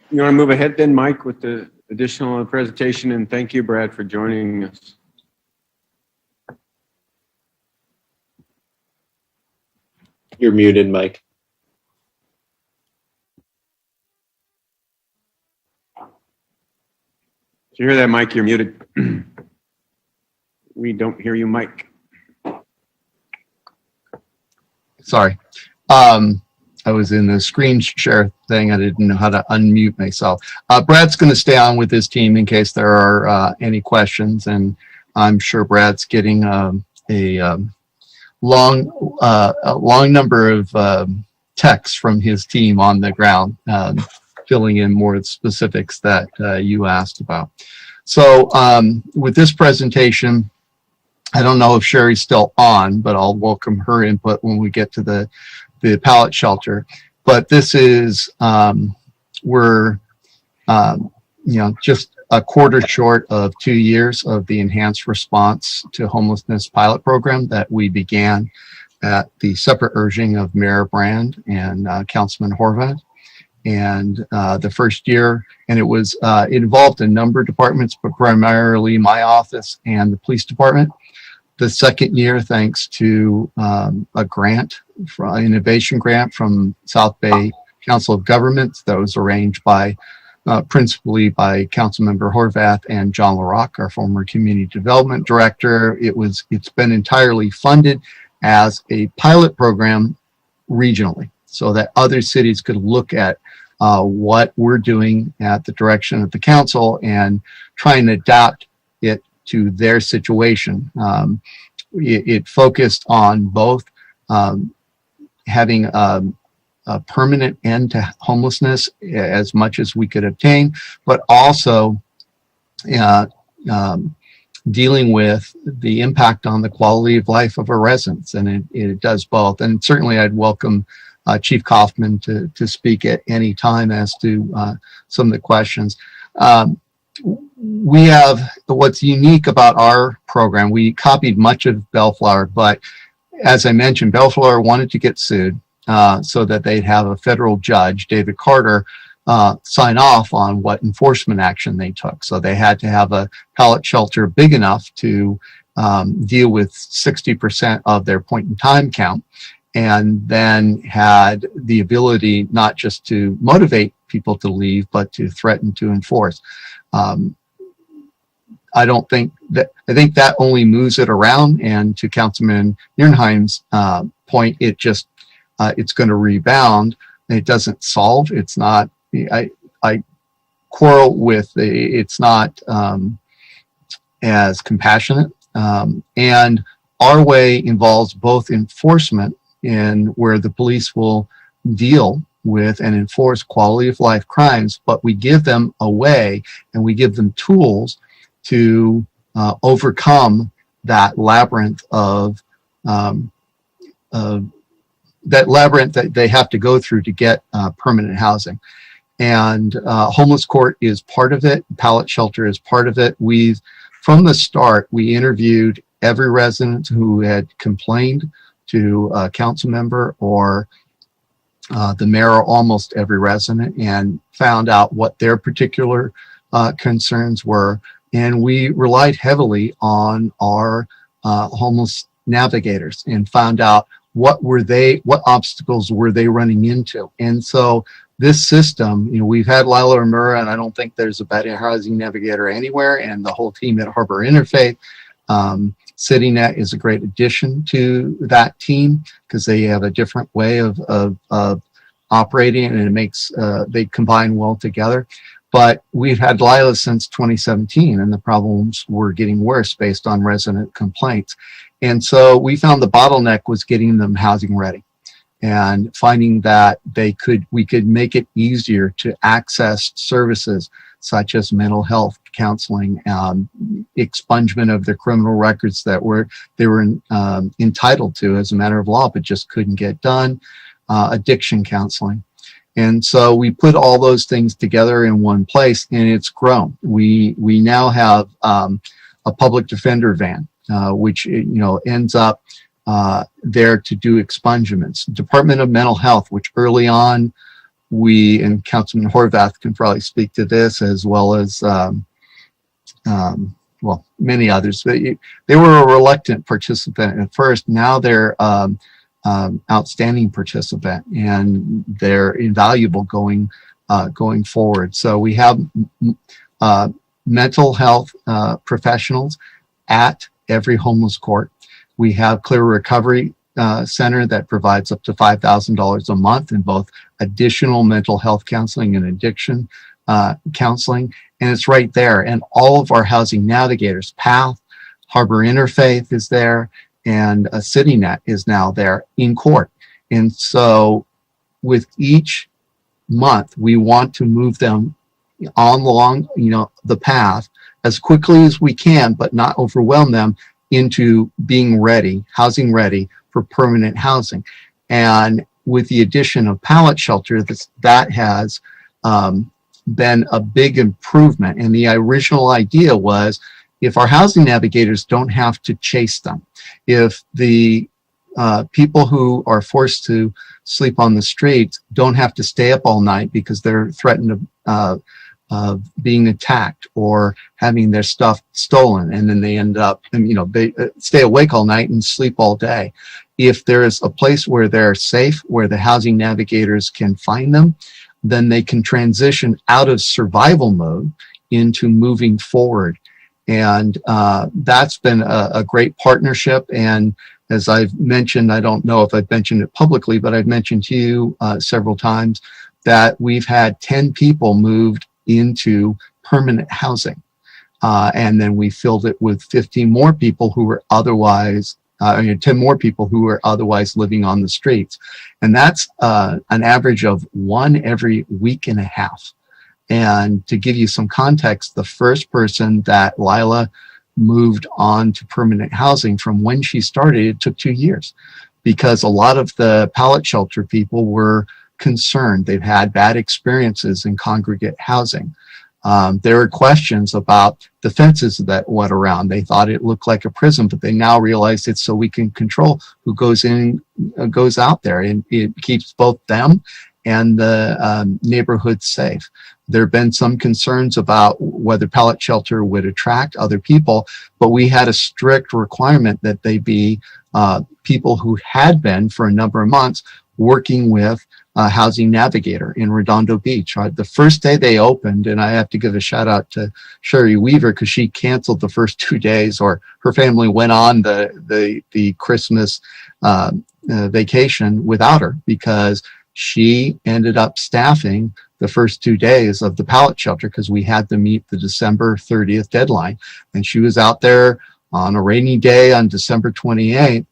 You want to move ahead then, Mike, with the additional presentation, and thank you, Brad, for joining us. You're muted, Mike. you hear that, Mike? You're muted. We don't hear you, Mike. Sorry. I was in the screen share thing. I didn't know how to unmute myself. Brad's going to stay on with his team in case there are any questions, and I'm sure Brad's getting a long number of texts from his team on the ground, filling in more specifics that you asked about. So with this presentation, I don't know if Sherry's still on, but I'll welcome her input when we get to the pallet shelter. But this is, we're, just a quarter short of 2 years of the enhanced response to homelessness pilot program that we began at the separate urging of Mayor Brand and Councilman Horvath. And the first year, and it involved a number of departments, but primarily my office and the police department. The second year, thanks to a grant, innovation grant from South Bay Council of Governments that was arranged by principally by Councilmember Horvath and John LaRock, our former community development director. It's been entirely funded as a pilot program regionally, so that other cities could look at what we're doing at the direction of the council and try and adapt it to their situation. It focused on both having a permanent end to homelessness as much as we could obtain, but also dealing with the impact on the quality of life of our residents, and it does both. And certainly I'd welcome Chief Kaufman to speak at any time as to some of the questions. We have, what's unique about our program, we copied much of Bellflower, but as I mentioned, Bellflower wanted to get sued so that they'd have a federal judge, David Carter, sign off on what enforcement action they took. So they had to have a pallet shelter big enough to deal with 60% of their point in time count, and then had the ability not just to motivate people to leave, but to threaten to enforce. I think that only moves it around, and to Councilman Nierenheim's point, it's going to rebound. It doesn't solve. It's not, I quarrel with it's not as compassionate. And our way involves both enforcement, in where the police will deal with and enforce quality of life crimes, but we give them a way and we give them tools to overcome that labyrinth that they have to go through to get permanent housing. And homeless court is part of it. Pallet shelter is part of it. From the start, we interviewed every resident who had complained to a council member or the mayor, or almost every resident, and found out what their particular concerns were. And we relied heavily on our homeless navigators and found out what obstacles were they running into. And so this system, we've had Lila Murrah, and I don't think there's a better housing navigator anywhere, and the whole team at Harbor Interfaith. CityNet is a great addition to that team because they have a different way of operating, and it makes they combine well together. But we've had Lila since 2017, and the problems were getting worse based on resident complaints. And so we found the bottleneck was getting them housing ready, and finding that we could make it easier to access services such as mental health counseling, expungement of their criminal records that they were entitled to as a matter of law, but just couldn't get done, addiction counseling. And so we put all those things together in one place, and it's grown. We now have a public defender van, which ends up there to do expungements. Department of Mental Health, which early on and Councilman Horvath can probably speak to this, as well as many others. But they were a reluctant participant at first. Now they're outstanding participant, and they're invaluable going forward. So we have mental health professionals at every homeless court. We have Clear Recovery Center that provides up to $5,000 a month in both additional mental health counseling and addiction counseling. And it's right there. And all of our housing navigators, PATH, Harbor Interfaith is there, and CityNet is now there in court. And so with each month, we want to move them on along, the path as quickly as we can, but not overwhelm them into being ready, housing ready for permanent housing. And with the addition of pallet shelter, that has been a big improvement. And the original idea was, if our housing navigators don't have to chase them, if the people who are forced to sleep on the streets don't have to stay up all night because they're threatened of being attacked or having their stuff stolen, and then they end up, they stay awake all night and sleep all day. If there's a place where they're safe, where the housing navigators can find them, then they can transition out of survival mode into moving forward. And that's been a great partnership. And as I've mentioned, I don't know if I've mentioned it publicly, but I've mentioned to you several times that we've had 10 people moved into permanent housing. And then we filled it with 15 more people who were otherwise, 10 more people who were otherwise living on the streets. And that's an average of one every week and a half. And to give you some context, the first person that Lila moved on to permanent housing, from when she started, it took 2 years, because a lot of the pallet shelter people were concerned. They've had bad experiences in congregate housing. There were questions about the fences that went around. They thought it looked like a prison, but they now realize it's so we can control who goes in, goes out there, and it keeps both them and the neighborhood safe. There have been some concerns about whether pallet shelter would attract other people, but we had a strict requirement that they be people who had been for a number of months working with a housing navigator in Redondo Beach. The first day they opened, and I have to give a shout out to Sherry Weaver, because she canceled the first 2 days, or her family went on the Christmas vacation without her, because she ended up staffing the first 2 days of the pallet shelter, because we had to meet the December 30th deadline. And she was out there on a rainy day on December 28th.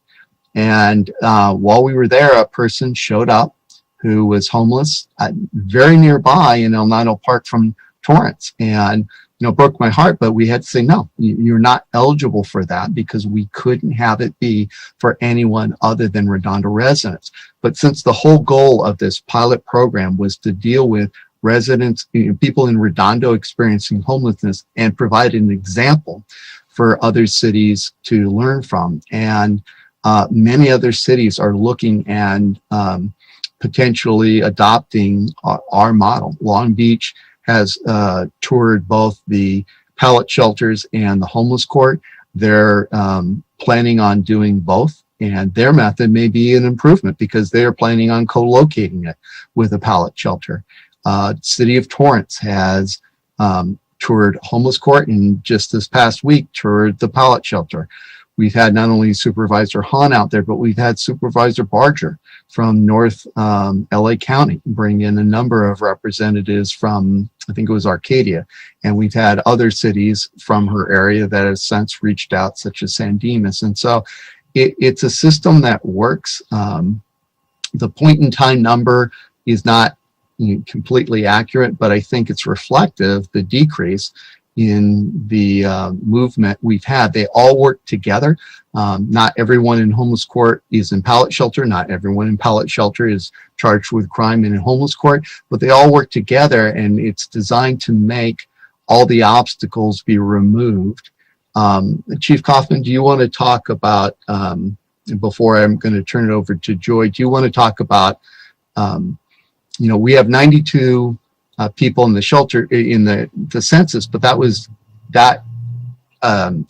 And while we were there, a person showed up who was homeless very nearby in El Nino Park from Torrance. And broke my heart, but we had to say, no, you're not eligible for that, because we couldn't have it be for anyone other than Redondo residents. But since the whole goal of this pilot program was to deal with residents, people in Redondo experiencing homelessness, and provide an example for other cities to learn from. And many other cities are looking and potentially adopting our model. Long Beach has toured both the pallet shelters and the homeless court. They're planning on doing both, and their method may be an improvement, because they are planning on co-locating it with a pallet shelter. City of Torrance has toured homeless court, and just this past week toured the pallet shelter. We've had not only Supervisor Hahn out there, but we've had Supervisor Barger from North LA County bring in a number of representatives from, I think it was Arcadia. And we've had other cities from her area that have since reached out, such as San Dimas. And so it's a system that works. The point in time number is not completely accurate, but I think it's reflective, the decrease in the movement we've had. They all work together. Not everyone in homeless court is in pallet shelter. Not everyone in pallet shelter is charged with crime in homeless court, but they all work together, and it's designed to make all the obstacles be removed. Chief Kaufman, do you want to talk about, before I'm going to turn it over to Joy, do you want to talk about, we have 92 people in the shelter in the census, but that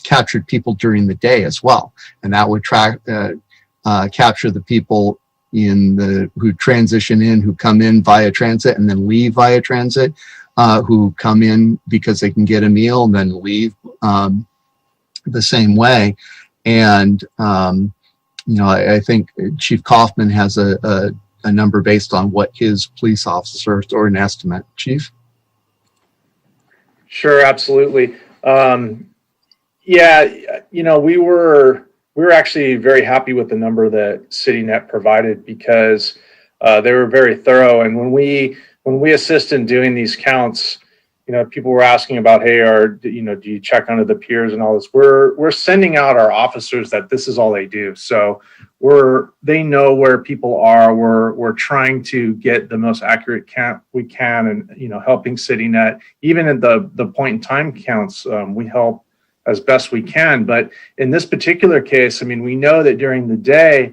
captured people during the day as well, and that would capture the people who transition in, who come in via transit and then leave via transit. who come in because they can get a meal and then leave the same way. And, I think Chief Kaufman has a number based on what his police officers or an estimate. Chief? Sure, absolutely. We were actually very happy with the number that CityNet provided because they were very thorough. And when we assist in doing these counts, people were asking about, hey, do you check under the piers and all this? We're sending out our officers that this is all they do. So they know where people are. We're trying to get the most accurate count we can, and helping CityNet. Even at the point in time counts, we help as best we can. But in this particular case, we know that during the day,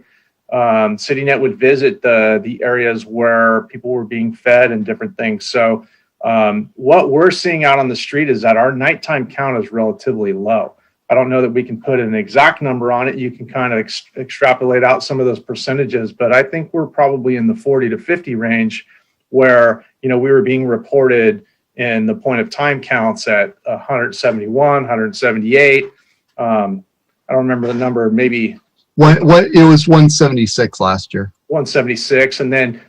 CityNet would visit the areas where people were being fed and different things. So what we're seeing out on the street is that our nighttime count is relatively low. I don't know that we can put an exact number on it. You can kind of extrapolate out some of those percentages, but I think we're probably in the 40 to 50 range where, we were being reported in the point of time counts at 171, 178. I don't remember the number, maybe. What it was 176 last year. 176. And then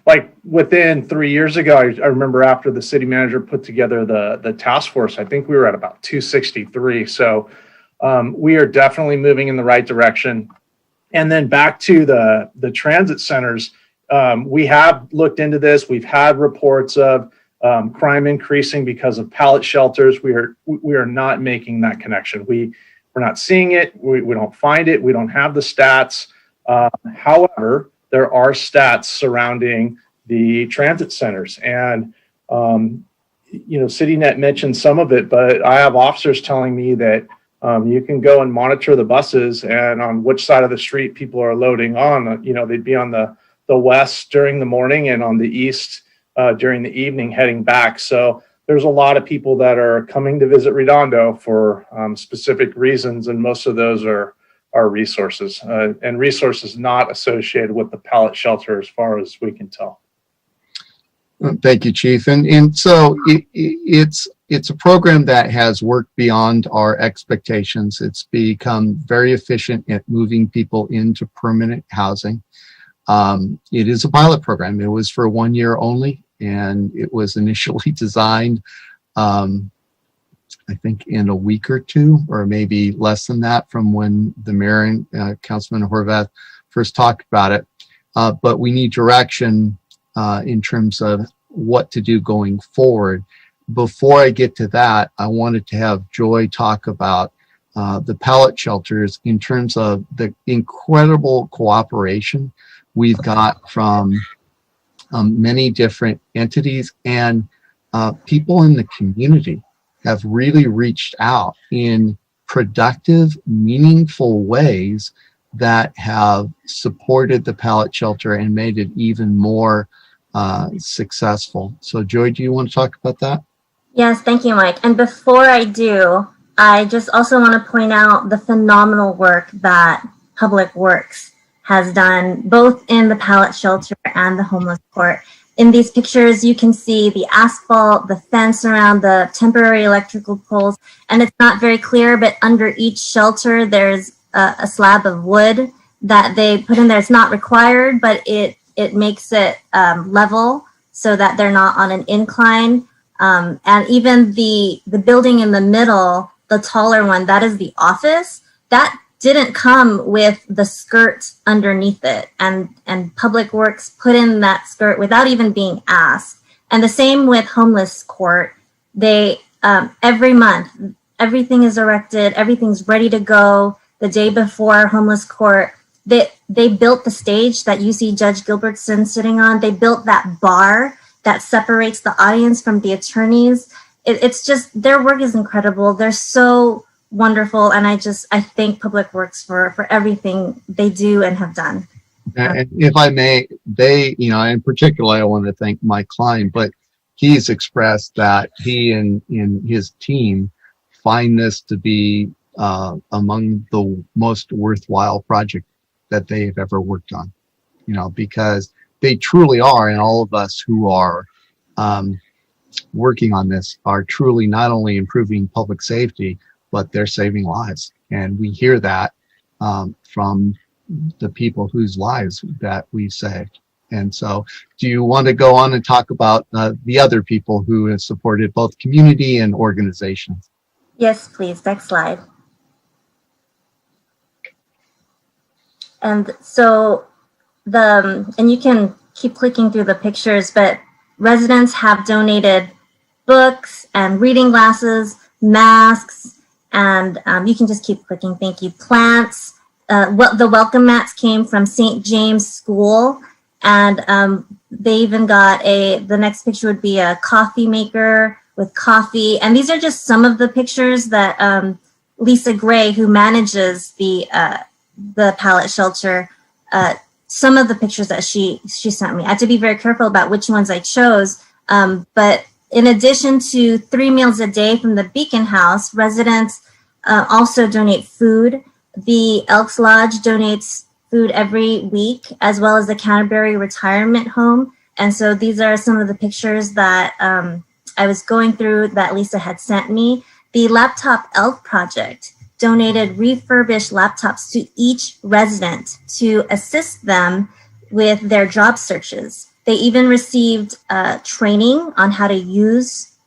within 3 years ago, I remember after the city manager put together the task force, I think we were at about 263. So we are definitely moving in the right direction. And then back to the transit centers, we have looked into this. We've had reports of crime increasing because of pallet shelters. We are not making that connection. We're not seeing it. We don't find it. We don't have the stats. However, there are stats surrounding the transit centers, and CityNet mentioned some of it, but I have officers telling me that you can go and monitor the buses and on which side of the street people are loading on. They'd be on the west during the morning and on the east during the evening heading back. So there's a lot of people that are coming to visit Redondo for specific reasons, and most of those are resources and resources not associated with the pallet shelter as far as we can tell. Thank you, Chief. And so it's a program that has worked beyond our expectations. It's become very efficient at moving people into permanent housing. It is a pilot program. It was for 1 year only, and it was initially designed, I think, in a week or two, or maybe less than that from when the mayor and Councilman Horvath first talked about it. But we need direction in terms of what to do going forward. Before I get to that, I wanted to have Joy talk about the pallet shelters in terms of the incredible cooperation we've got from many different entities, and people in the community have really reached out in productive, meaningful ways that have supported the pallet shelter and made it even more successful. So Joy, do you want to talk about that? Yes, thank you, Mike. And before I do, I just also want to point out the phenomenal work that Public Works has done, both in the pallet shelter and the homeless court. In these pictures, you can see the asphalt, the fence around the temporary electrical poles, and it's not very clear, but under each shelter, there's a slab of wood that they put in there. It's not required, but it makes it level so that they're not on an incline. And even the building in the middle, the taller one, that is the office, that didn't come with the skirt underneath it. And Public Works put in that skirt without even being asked. And the same with homeless court. They, every month, everything is erected, everything's ready to go. The day before homeless court, they built the stage that you see Judge Gilbertson sitting on. They built that bar that separates the audience from the attorneys. It's just, their work is incredible. They're so wonderful. And I thank Public Works for everything they do and have done. And if I may, they, in particular, I want to thank Mike Klein, but he's expressed that he and his team find this to be among the most worthwhile project that they've ever worked on, because they truly are, and all of us who are working on this are truly not only improving public safety, but they're saving lives. And we hear that from the people whose lives that we've saved. And so do you want to go on and talk about the other people who have supported both community and organizations? Yes, please. Next slide. And so and you can keep clicking through the pictures, but residents have donated books and reading glasses, masks, and you can just keep clicking. Thank you. Plants. The welcome mats came from St. James School, and they even got the next picture would be a coffee maker with coffee. And these are just some of the pictures that Lisa Gray, who manages the pallet shelter, some of the pictures that she sent me. I had to be very careful about which ones I chose. But in addition to 3 meals a day from the Beacon House, residents also donate food. The Elks Lodge donates food every week, as well as the Canterbury Retirement Home. And so these are some of the pictures that I was going through that Lisa had sent me. The Laptop Elk Project donated refurbished laptops to each resident to assist them with their job searches. They even received training on how to use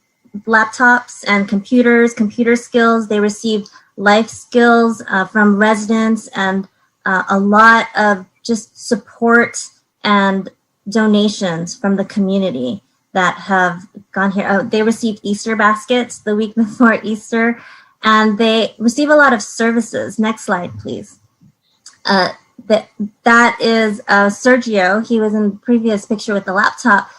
laptops and computer skills. They received life skills from residents, and a lot of just support and donations from the community that have gone here. They received Easter baskets the week before Easter, and they receive a lot of services. Next slide, please. That is Sergio. He was in the previous picture with the laptop,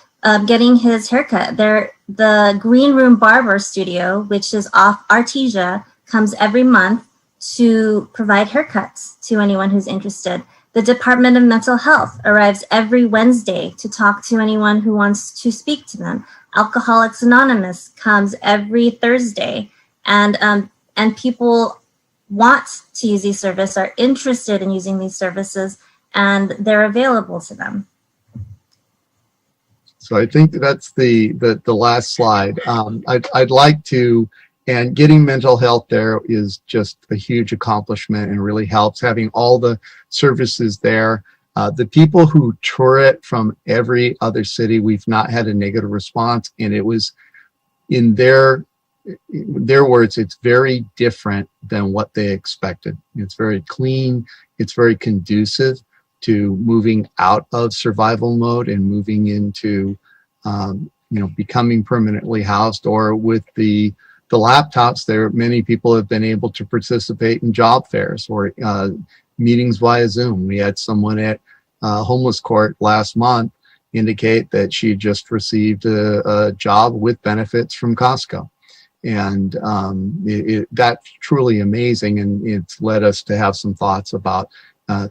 getting his haircut. The Green Room Barber Studio, which is off Artesia, comes every month to provide haircuts to anyone who's interested. The Department of Mental Health arrives every Wednesday to talk to anyone who wants to speak to them. Alcoholics Anonymous comes every Thursday, and people want to use these services, are interested in using these services, and they're available to them. So I think that's the last slide. I'd like to, and getting mental health there is just a huge accomplishment and really helps having all the services there. The people who tour it from every other city, we've not had a negative response, and it was in their words, it's very different than what they expected. It's very clean. It's very conducive to moving out of survival mode and moving into, becoming permanently housed. Or with the laptops, many people have been able to participate in job fairs or meetings via Zoom. We had someone at homeless court last month indicate that she just received a job with benefits from Costco. And that's truly amazing, and it's led us to have some thoughts about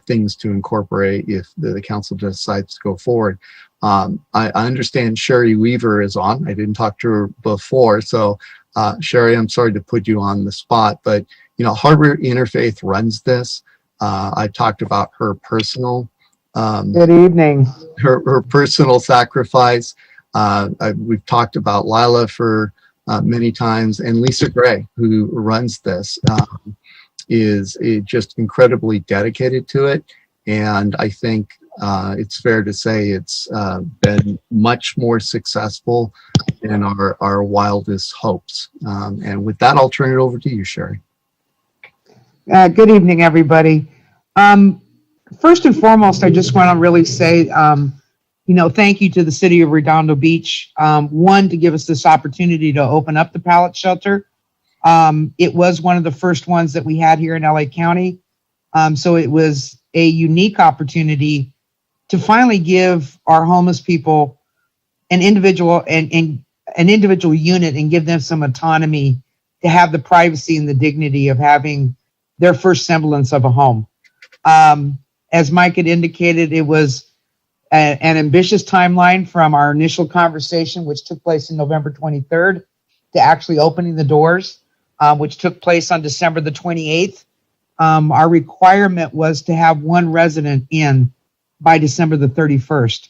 things to incorporate if the council decides to go forward. I understand Sherry Weaver is on. I didn't talk to her before, so Sherry, I'm sorry to put you on the spot, but Harbor Interfaith runs this. I talked about her personal good evening. Her personal sacrifice. We've talked about Lila for many times, and Lisa Gray, who runs this, is just incredibly dedicated to it. And I think it's fair to say it's been much more successful than our wildest hopes. And with that, I'll turn it over to you, Sherry. Good evening, everybody. First and foremost, I just want to really say, thank you to the city of Redondo Beach. One, to give us this opportunity to open up the pallet shelter. It was one of the first ones that we had here in LA County. So it was a unique opportunity to finally give our homeless people an individual and an individual unit and give them some autonomy to have the privacy and the dignity of having their first semblance of a home. As Mike had indicated, it was an ambitious timeline from our initial conversation, which took place in November 23rd, to actually opening the doors, which took place on December the 28th. Our requirement was to have one resident in by December the 31st.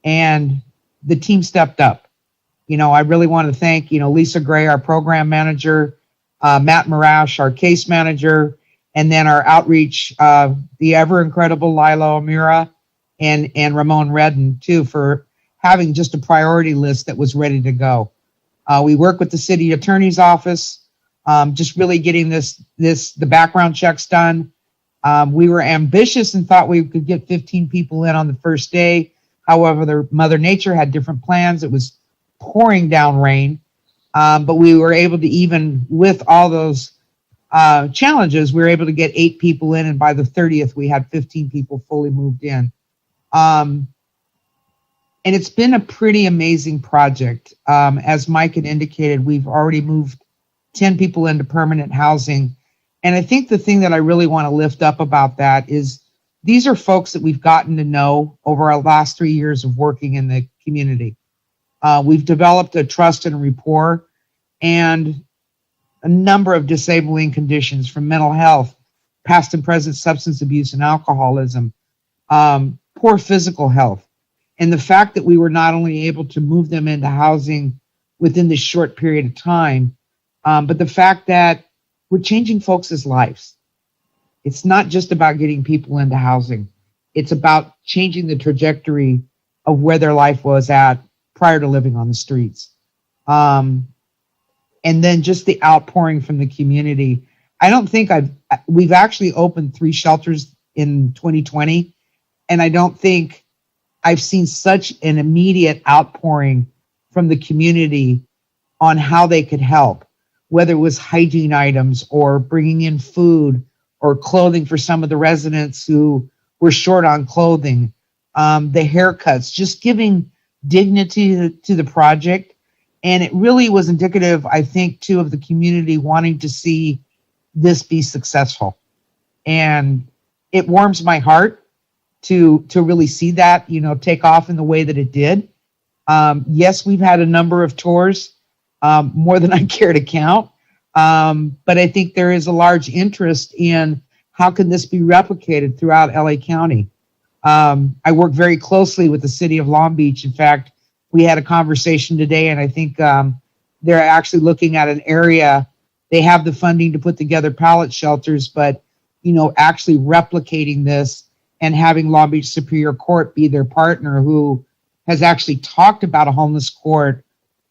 And the team stepped up. I really want to thank, Lisa Gray, our program manager, Matt Marash, our case manager, and then our outreach, the ever incredible Lila O'Meara and Ramon Redden too, for having just a priority list that was ready to go. We work with the city attorney's office, just really getting the background checks done. We were ambitious and thought we could get 15 people in on the first day. However, Mother Nature had different plans. It was pouring down rain, but we were able to, even with all those challenges, we were able to get 8 people in, and by the 30th, we had 15 people fully moved in. And it's been a pretty amazing project. As Mike had indicated, we've already moved 10 people into permanent housing. And I think the thing that I really want to lift up about that is these are folks that we've gotten to know over our last 3 years of working in the community. We've developed a trust and rapport, and a number of disabling conditions from mental health, past and present substance abuse and alcoholism, poor physical health. And the fact that we were not only able to move them into housing within this short period of time, but the fact that we're changing folks' lives. It's not just about getting people into housing. It's about changing the trajectory of where their life was at prior to living on the streets. And then just the outpouring from the community. I don't think we've actually opened 3 shelters in 2020, and I don't think I've seen such an immediate outpouring from the community on how they could help, whether it was hygiene items or bringing in food or clothing for some of the residents who were short on clothing, the haircuts, just giving dignity to the project. And it really was indicative, I think, too, of the community wanting to see this be successful. And it warms my heart to really see that, take off in the way that it did. Yes, we've had a number of tours, more than I care to count. But I think there is a large interest in how can this be replicated throughout LA County. I work very closely with the city of Long Beach. In fact, we had a conversation today, and I think they're actually looking at an area. They have the funding to put together pallet shelters, but, actually replicating this and having Long Beach Superior Court be their partner, who has actually talked about a homeless court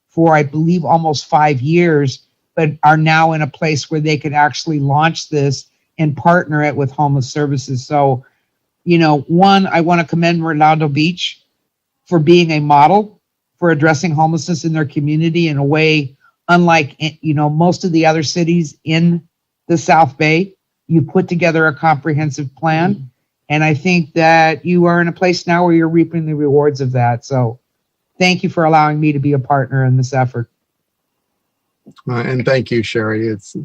for, I believe, almost 5 years, but are now in a place where they could actually launch this and partner it with homeless services. So, one, I want to commend Redondo Beach for being a model for addressing homelessness in their community in a way unlike, most of the other cities in the South Bay. You put together a comprehensive plan. And I think that you are in a place now where you're reaping the rewards of that. So thank you for allowing me to be a partner in this effort. And thank you, Sherry. It's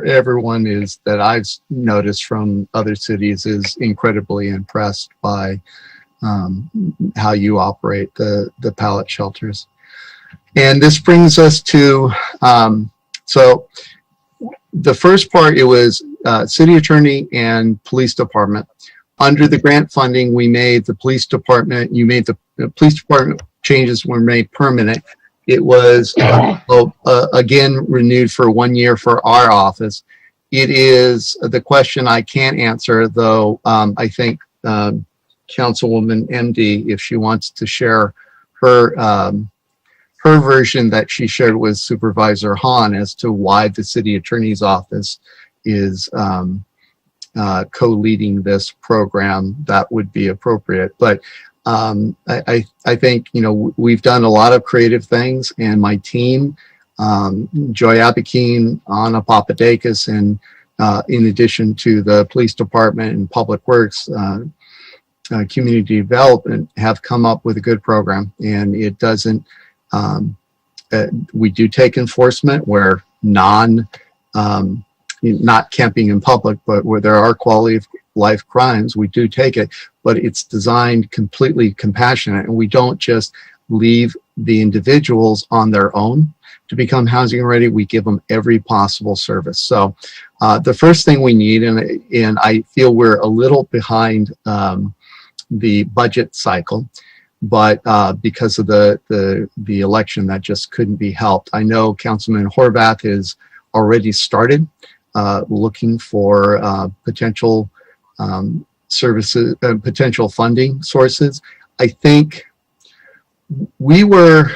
everyone is that I've noticed from other cities is incredibly impressed by how you operate the pallet shelters. And this brings us to, so the first part, it was city attorney and police department. Under the grant funding, we made the police department, the police department changes were made permanent. It was, again, renewed for 1 year for our office. It is the question I can't answer, though. I think Councilwoman MD, if she wants to share her version that she shared with Supervisor Hahn as to why the city attorney's office is co-leading this program, that would be appropriate. But I think, we've done a lot of creative things, and my team, Joy Abakine, Anna Papadakis, and in addition to the police department and public works, community development, have come up with a good program. And it doesn't, we do take enforcement where not camping in public, but where there are quality of life crimes, we do take it, but it's designed completely compassionate, and we don't just leave the individuals on their own to become housing ready. We give them every possible service. So the first thing we need, and I feel we're a little behind the budget cycle, but because of the election, that just couldn't be helped. I know Councilman Horvath has already started looking for potential services, potential funding sources. I think we were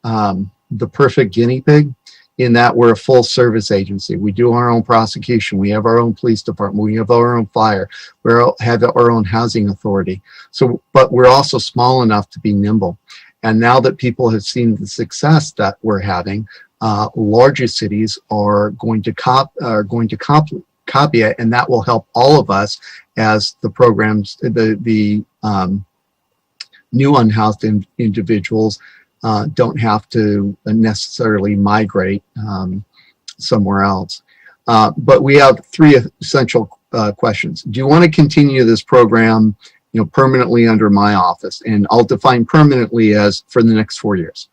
the perfect guinea pig in that we're a full service agency. We do our own prosecution. We have our own police department. We have our own fire. We have our own housing authority. So, but we're also small enough to be nimble. And now that people have seen the success that we're having, larger cities are going to copy it, and that will help all of us as the programs, the new unhoused individuals don't have to necessarily migrate somewhere else. But we have three essential questions. Do you want to continue this program, permanently under my office? And I'll define permanently as for the next 4 years.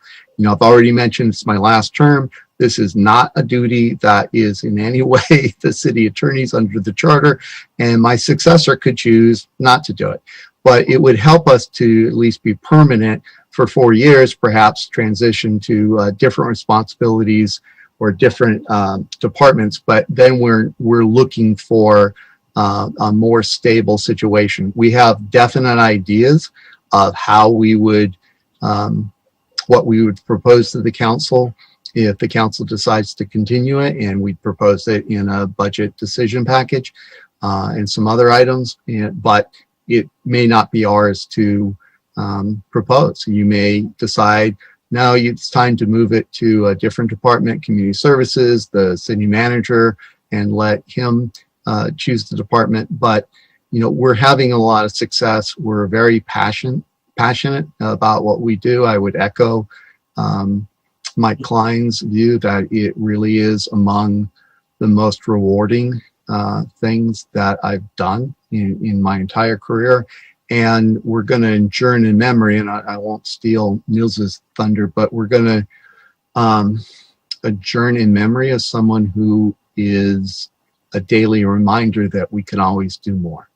I've already mentioned it's my last term. This is not a duty that is in any way the city attorney's under the charter, and my successor could choose not to do it. But it would help us to at least be permanent for 4 years, perhaps transition to different responsibilities or different departments. But then we're looking for a more stable situation. We have definite ideas of how we would, what we would propose to the council if the council decides to continue it, and we'd propose it in a budget decision package and some other items. But it may not be ours to propose. You may decide, no, it's time to move it to a different department, community services, the city manager, and let him choose the department. But, we're having a lot of success. We're very passionate about what we do. I would echo Mike Klein's view that it really is among the most rewarding things that I've done in my entire career. And we're going to adjourn in memory, and I won't steal Nils's thunder, but we're going to adjourn in memory of someone who is a daily reminder that we can always do more,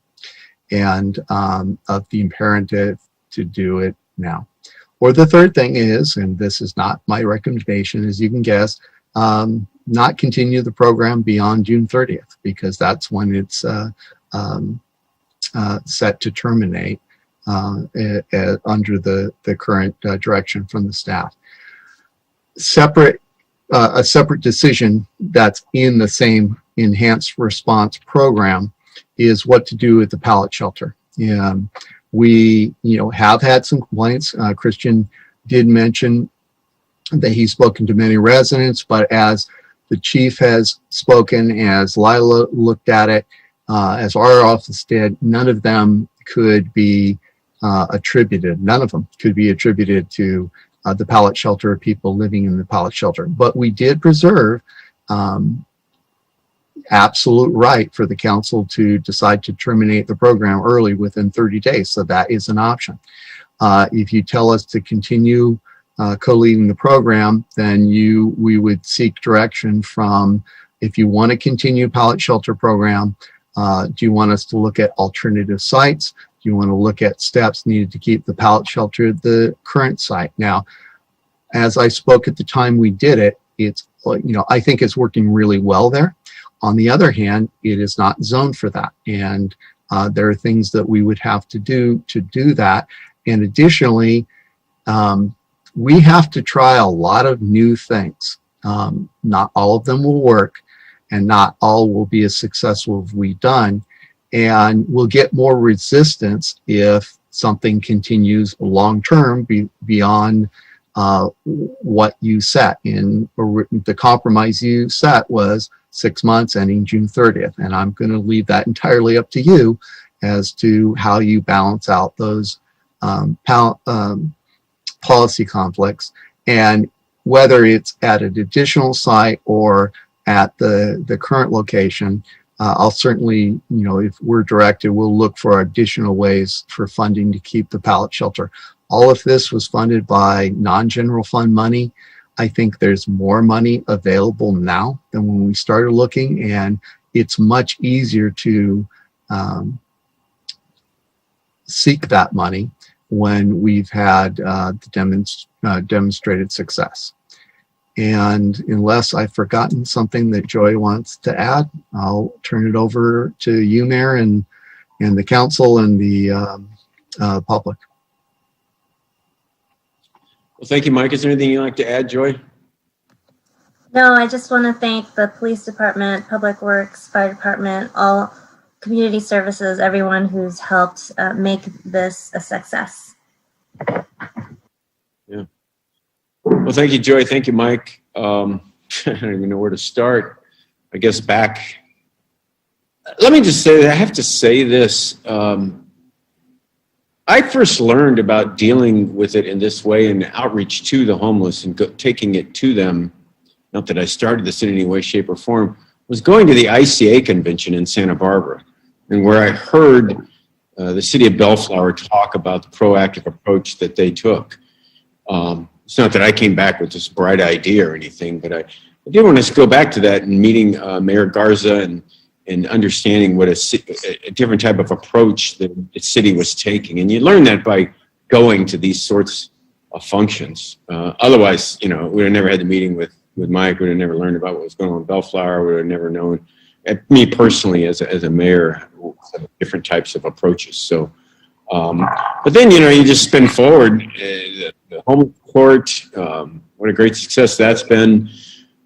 and of the imperative to do it now. Or the third thing is, and this is not my recommendation, as you can guess, not continue the program beyond June 30th, because that's when it's set to terminate under the current direction from the staff. A separate decision that's in the same enhanced response program is what to do with the pallet shelter. We, have had some complaints. Christian did mention that he's spoken to many residents, but as the chief has spoken, as Lila looked at it, as our office did, none of them could be attributed. None of them could be attributed to the pallet shelter, people living in the pallet shelter. But we did preserve absolute right for the council to decide to terminate the program early within 30 days. So that is an option. If you tell us to continue co-leading the program, then we would seek direction from, if you want to continue pallet shelter program, do you want us to look at alternative sites? Do you want to look at steps needed to keep the pallet shelter at the current site? Now, as I spoke at the time we did it, it's, I think it's working really well there. On the other hand, it is not zoned for that. And there are things that we would have to do that. And additionally, we have to try a lot of new things. Not all of them will work, and not all will be as successful as we've done. And we'll get more resistance if something continues long-term beyond what you set. The compromise you set was 6 months ending June 30th. And I'm going to leave that entirely up to you as to how you balance out those policy conflicts, and whether it's at an additional site or at the current location. I'll certainly, if we're directed, we'll look for additional ways for funding to keep the pallet shelter. All of this was funded by non-general fund money. I think there's more money available now than when we started looking, and it's much easier to seek that money when we've had demonstrated success. And unless I've forgotten something that Joy wants to add, I'll turn it over to you, Mayor, and the council and the public. Well, thank you, Mike. Is there anything you'd like to add, Joy? No, I just want to thank the police department, public works, fire department, all community services, everyone who's helped make this a success. Yeah. Well, thank you, Joy. Thank you, Mike. I don't even know where to start. I guess back. Let me just say that I have to say this. I first learned about dealing with it in this way and outreach to the homeless and taking it to them. Not that I started this in any way, shape, or form. Was going to the ICA convention in Santa Barbara, and where I heard the city of Bellflower talk about the proactive approach that they took. It's not that I came back with this bright idea or anything, but I did want to go back to that and meeting Mayor Garza and understanding what a different type of approach that the city was taking. And you learn that by going to these sorts of functions. Otherwise, you know, we would have never had the meeting with Mike. We would have never learned about what was going on in Bellflower. We would have never known, me personally as a mayor, different types of approaches. So, but then, you know, you just spin forward, the home court, what a great success that's been.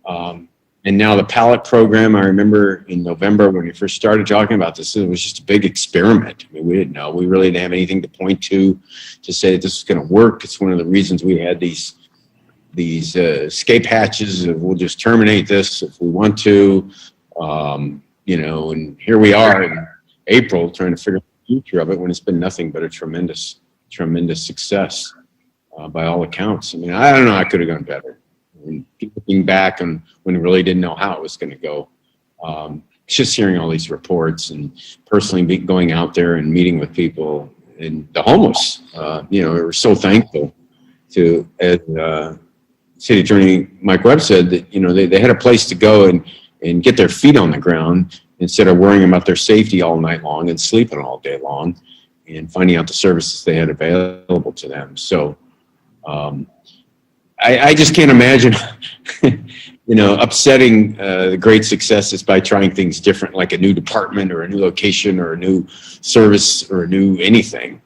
And now the pallet program, I remember in November when we first started talking about this, it was just a big experiment. I mean, we didn't know. We really didn't have anything to point to say that this is going to work. It's one of the reasons we had these escape hatches of we'll just terminate this if we want to. You know, and here we are in April trying to figure out the future of it when it's been nothing but a tremendous success by all accounts. I mean, I don't know, I could have gone better. Looking back on when we really didn't know how it was going to go. Just hearing all these reports and personally going out there and meeting with people and the homeless, you know, we were so thankful to, as City Attorney Mike Webb said, that, you know, they had a place to go and get their feet on the ground instead of worrying about their safety all night long and sleeping all day long and finding out the services they had available to them. So, I just can't imagine, you know, upsetting the great successes by trying things different, like a new department or a new location or a new service or a new anything.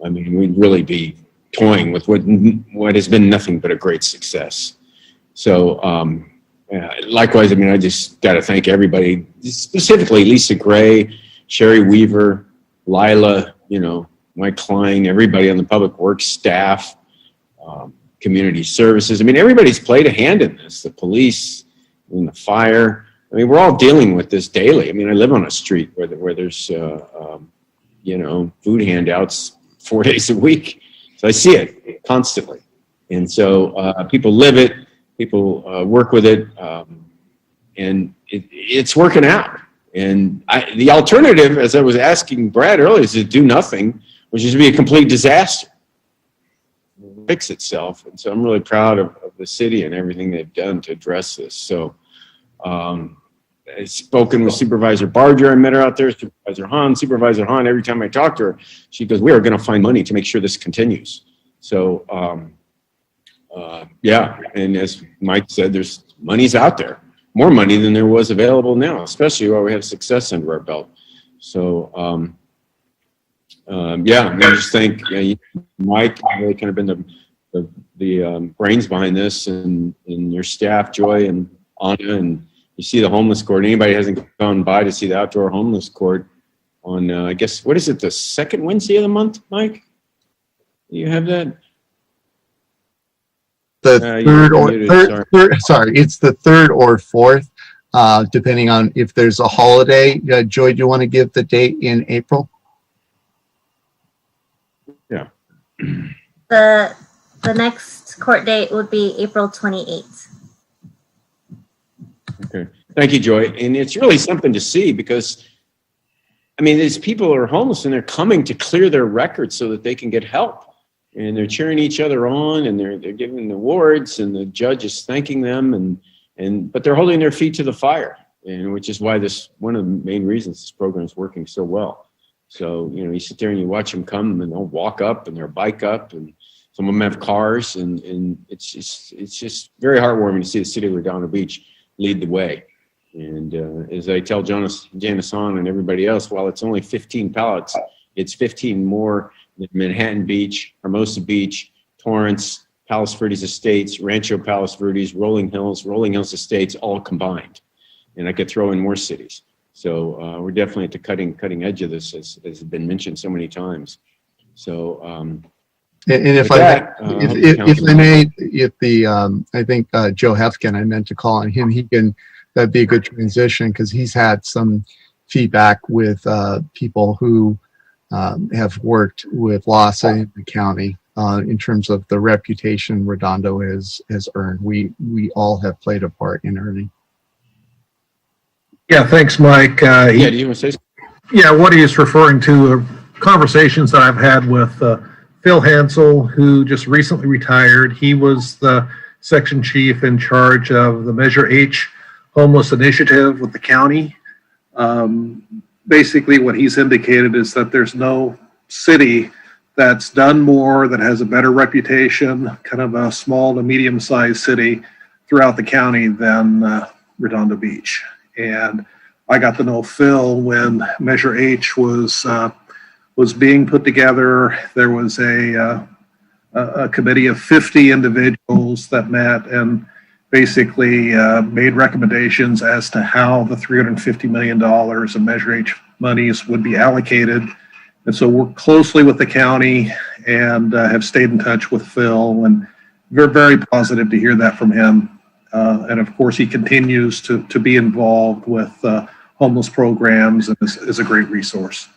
I mean, we'd really be toying with what has been nothing but a great success. So, likewise, I mean, I just got to thank everybody, specifically Lisa Gray, Sherry Weaver, Lila, you know, Mike Klein, everybody on the public works staff, community services. I mean, everybody's played a hand in this, the police and the fire. I mean, we're all dealing with this daily. I mean, I live on a street where there's, you know, food handouts 4 days a week. So I see it constantly. And so people live it, people work with it, and it's working out. And the alternative, as I was asking Brad earlier, is to do nothing, which is to be a complete disaster. Fix itself. And so I'm really proud of the city and everything they've done to address this. So I've spoken with Supervisor Barger. I met her out there, Supervisor Hahn, every time I talk to her, she goes, we are going to find money to make sure this continues. So yeah, and as Mike said, there's money's out there, more money than there was available now, especially while we have success under our belt. So yeah, I just think Mike really kind of been the brains behind this, and your staff, Joy and Anna, and you see the homeless court. Anybody hasn't gone by to see the outdoor homeless court on, I guess, what is it, the second Wednesday of the month, Mike? You have that? The it's the third or fourth, depending on if there's a holiday. Joy, do you want to give the date in April? Yeah. The next court date would be April 28th. Okay. Thank you, Joy. And it's really something to see because, I mean, these people are homeless and they're coming to clear their records so that they can get help. And they're cheering each other on, and they're giving awards, and the judge is thanking them, but they're holding their feet to the fire, and which is why one of the main reasons this program is working so well. So, you know, you sit there and you watch them come and they'll walk up and they'll bike up, and some of them have cars, and it's just very heartwarming to see the city of Redondo Beach lead the way. And as I tell Janice Hahn and everybody else, while it's only 15 pallets, it's 15 more than Manhattan Beach, Hermosa Beach, Torrance, Palos Verdes Estates, Rancho Palos Verdes, Rolling Hills Estates, all combined. And I could throw in more cities. So we're definitely at the cutting edge of this, as has been mentioned so many times. So, and if I think Joe Hefkin, I meant to call on him. That'd be a good transition, because he's had some feedback with people who have worked with LAHSA in the county in terms of the reputation Redondo has earned. We all have played a part in earning. Yeah, thanks, Mike. Do you want to say something? Yeah, what he is referring to are conversations that I've had with Phil Hansel, who just recently retired. He was the section chief in charge of the Measure H homeless initiative with the county. Basically, what he's indicated is that there's no city that's done more, that has a better reputation, kind of a small to medium-sized city throughout the county than Redondo Beach. And I got to know Phil when Measure H was being put together. There was a committee of 50 individuals that met and basically made recommendations as to how the $350 million of Measure H monies would be allocated. And so worked closely with the county and have stayed in touch with Phil, and we're very positive to hear that from him. And of course, he continues to be involved with homeless programs and is a great resource.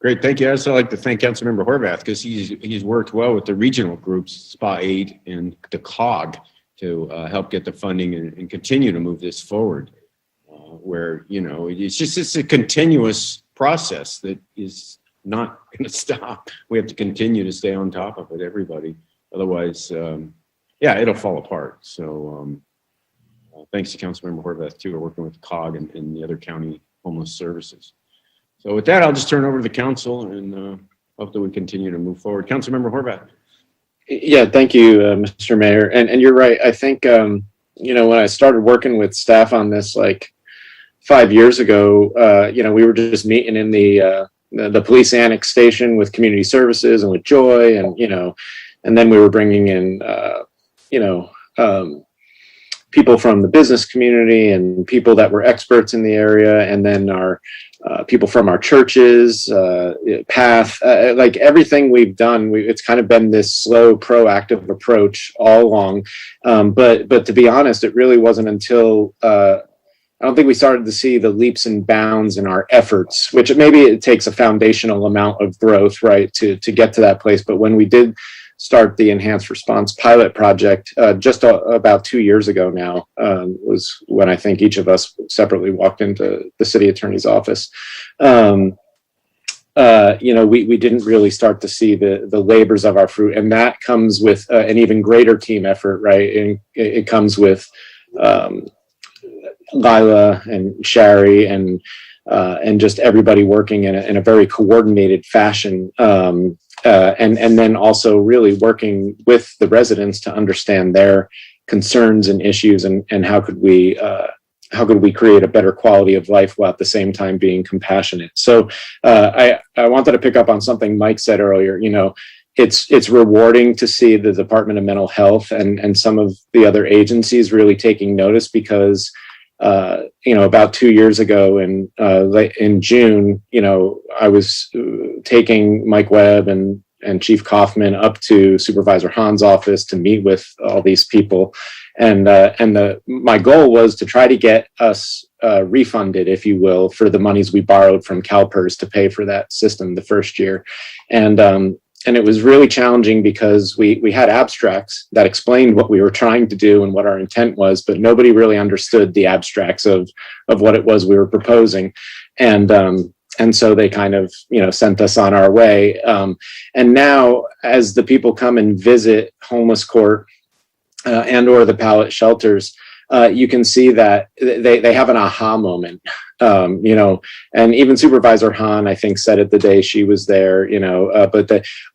Great, thank you. I'd also like to thank Councilmember Horvath, because he's worked well with the regional groups, SPA 8 and the COG, to help get the funding and continue to move this forward. Where, you know, it's a continuous process that is not going to stop. We have to continue to stay on top of it, everybody. Otherwise, it'll fall apart. So thanks to Councilmember Horvath, too, for working with the COG and the other county homeless services. So with that, I'll just turn over to the council and hope that we continue to move forward. Councilmember Horvath. Yeah, thank you, Mr. Mayor. And you're right. I think, when I started working with staff on this, like 5 years ago, we were just meeting in the police annex station with community services and with Joy, and then we were bringing in, people from the business community and people that were experts in the area, and then our people from our churches, PATH, like everything we've done, it's kind of been this slow, proactive approach all along. But to be honest, it really wasn't until I don't think we started to see the leaps and bounds in our efforts, which maybe it takes a foundational amount of growth, right, to get to that place. But when we did start the enhanced response pilot project just about 2 years ago now, was when I think each of us separately walked into the city attorney's office. We didn't really start to see the labors of our fruit, and that comes with an even greater team effort, right? And it comes with Lila and Shari and just everybody working in a very coordinated fashion. And then also really working with the residents to understand their concerns and issues, and how could we create a better quality of life while at the same time being compassionate. So I wanted to pick up on something Mike said earlier. It's rewarding to see the Department of Mental Health and some of the other agencies really taking notice, because about 2 years ago in June, I was taking Mike Webb and Chief Kaufman up to Supervisor Hahn's office to meet with all these people. And my goal was to try to get us refunded, if you will, for the monies we borrowed from CalPERS to pay for that system the first year. And it was really challenging because we had abstracts that explained what we were trying to do and what our intent was, but nobody really understood the abstracts of what it was we were proposing. And so they kind of, sent us on our way. And now as the people come and visit homeless court and or the pallet shelters, you can see that they have an aha moment And even Supervisor Hahn, I think, said it the day she was there,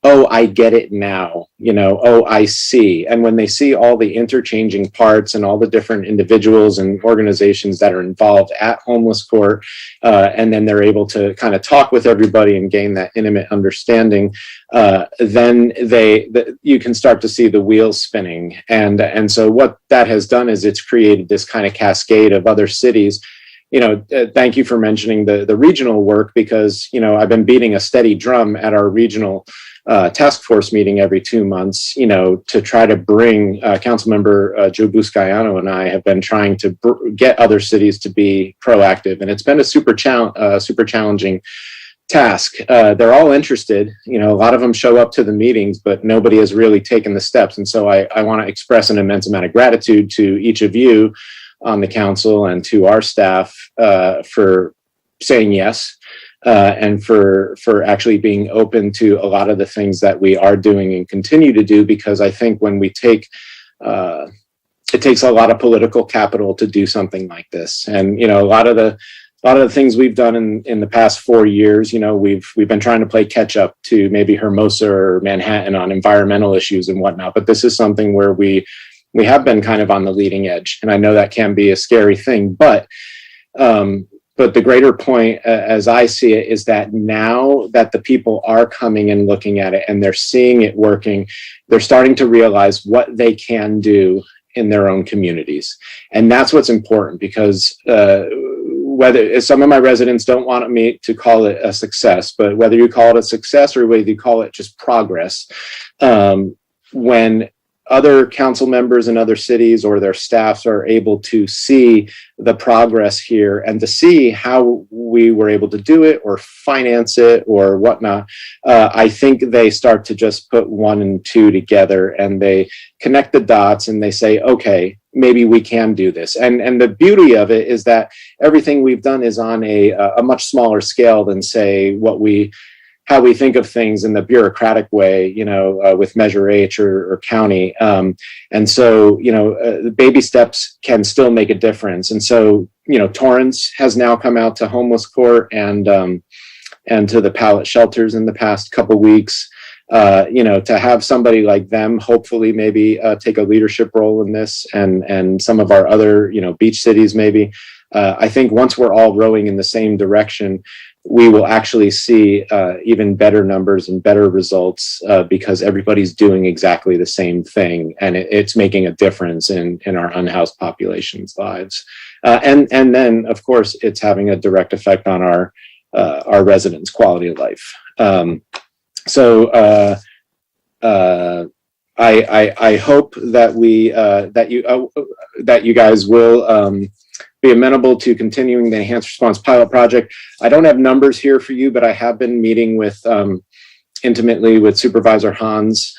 oh, I get it now, oh, I see. And when they see all the interchanging parts and all the different individuals and organizations that are involved at homeless court, and then they're able to kind of talk with everybody and gain that intimate understanding, then you can start to see the wheels spinning. And so what that has done is it's created this kind of cascade of other cities. Thank you for mentioning the regional work, because, I've been beating a steady drum at our regional task force meeting every 2 months, to try to bring Councilmember Joe Buscaiano and I have been trying to get other cities to be proactive. And it's been a super challenging task. They're all interested, a lot of them show up to the meetings, but nobody has really taken the steps. And so I want to express an immense amount of gratitude to each of you on the council and to our staff for saying yes, and for actually being open to a lot of the things that we are doing and continue to do, because I think when we take it takes a lot of political capital to do something like this. And a lot of the things we've done in the past 4 years, we've been trying to play catch up to maybe Hermosa or Manhattan on environmental issues and whatnot, but this is something where we have been kind of on the leading edge. And I know that can be a scary thing, but the greater point, as I see it, is that now that the people are coming and looking at it and they're seeing it working, they're starting to realize what they can do in their own communities. And that's what's important, because whether some of my residents don't want me to call it a success, but whether you call it a success or whether you call it just progress, when other council members in other cities or their staffs are able to see the progress here and to see how we were able to do it or finance it or whatnot, I think they start to just put 1 and 2 together and they connect the dots and they say, okay, maybe we can do this. And the beauty of it is that everything we've done is on a much smaller scale than, say, how we think of things in the bureaucratic way, with Measure H or county. And so, the baby steps can still make a difference. And so, Torrance has now come out to homeless court and to the pallet shelters in the past couple weeks. To have somebody like them hopefully maybe take a leadership role in this, and some of our other, beach cities maybe. I think once we're all rowing in the same direction, we will actually see even better numbers and better results, because everybody's doing exactly the same thing, and it's making a difference in our unhoused population's lives. And then, of course, it's having a direct effect on our residents' quality of life. I hope that you guys will be amenable to continuing the Enhanced Response Pilot Project. I don't have numbers here for you, but I have been meeting intimately with Supervisor Hahn's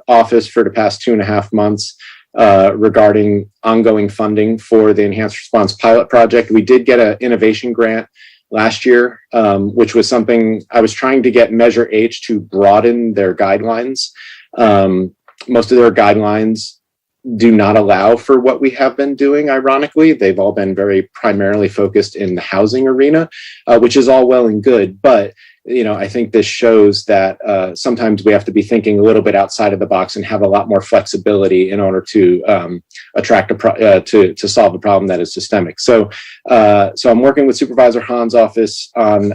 office for the past 2.5 months regarding ongoing funding for the Enhanced Response Pilot Project. We did get an innovation grant last year, which was something I was trying to get Measure H to broaden their guidelines. Most of their guidelines do not allow for what we have been doing, ironically. They've all been very primarily focused in the housing arena, which is all well and good. But, I think this shows that sometimes we have to be thinking a little bit outside of the box and have a lot more flexibility in order to to solve a problem that is systemic. So I'm working with Supervisor Hahn's office on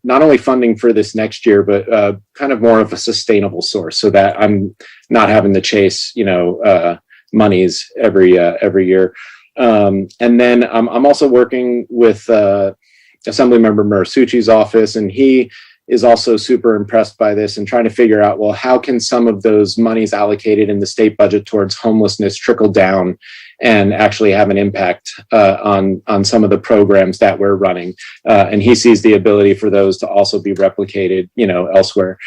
not only funding for this next year, but kind of more of a sustainable source, so that I'm not having to chase, monies every year. And then I'm also working with Assemblymember Murasucci's office, and he is also super impressed by this and trying to figure out, well, how can some of those monies allocated in the state budget towards homelessness trickle down and actually have an impact on some of the programs that we're running. And he sees the ability for those to also be replicated, elsewhere.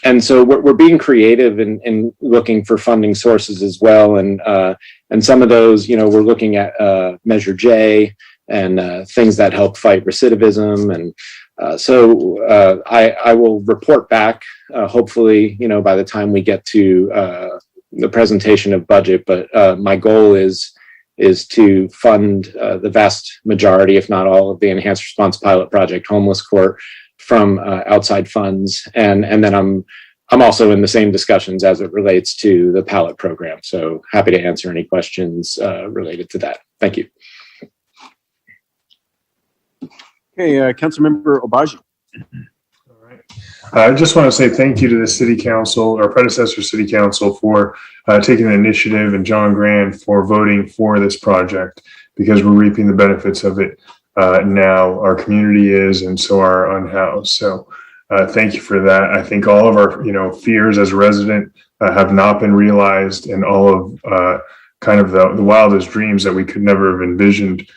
And so we're being creative in looking for funding sources as well. And some of those, we're looking at Measure J and things that help fight recidivism. And so I will report back, hopefully, by the time we get to the presentation of budget. But my goal is is to fund the vast majority, if not all, of the enhanced response pilot project homeless court from outside funds. And then I'm also in the same discussions as it relates to the pallet program. So happy to answer any questions related to that. Thank you. Okay, Councilmember Obaji. I just want to say thank you to the city council, or predecessor city council, for taking the initiative, and John Grand for voting for this project, because we're reaping the benefits of it now. Our community is, and so are unhoused. So thank you for that. I think all of our fears as a resident have not been realized, and all of kind of the wildest dreams that we could never have envisioned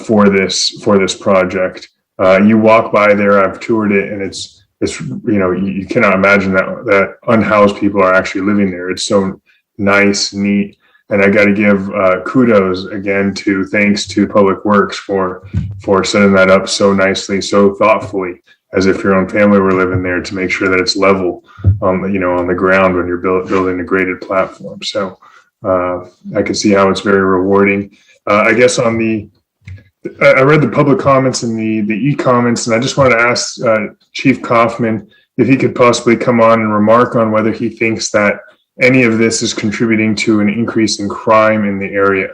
for this project. You walk by there, I've toured it, and it's you cannot imagine that unhoused people are actually living there. It's so nice, neat, and I got to give kudos again thanks to Public Works for setting that up so nicely, so thoughtfully, as if your own family were living there, to make sure that it's level on the ground when you're building a graded platform. So I can see how it's very rewarding. I guess I read the public comments and the e-comments, and I just wanted to ask Chief Kaufman if he could possibly come on and remark on whether he thinks that any of this is contributing to an increase in crime in the area.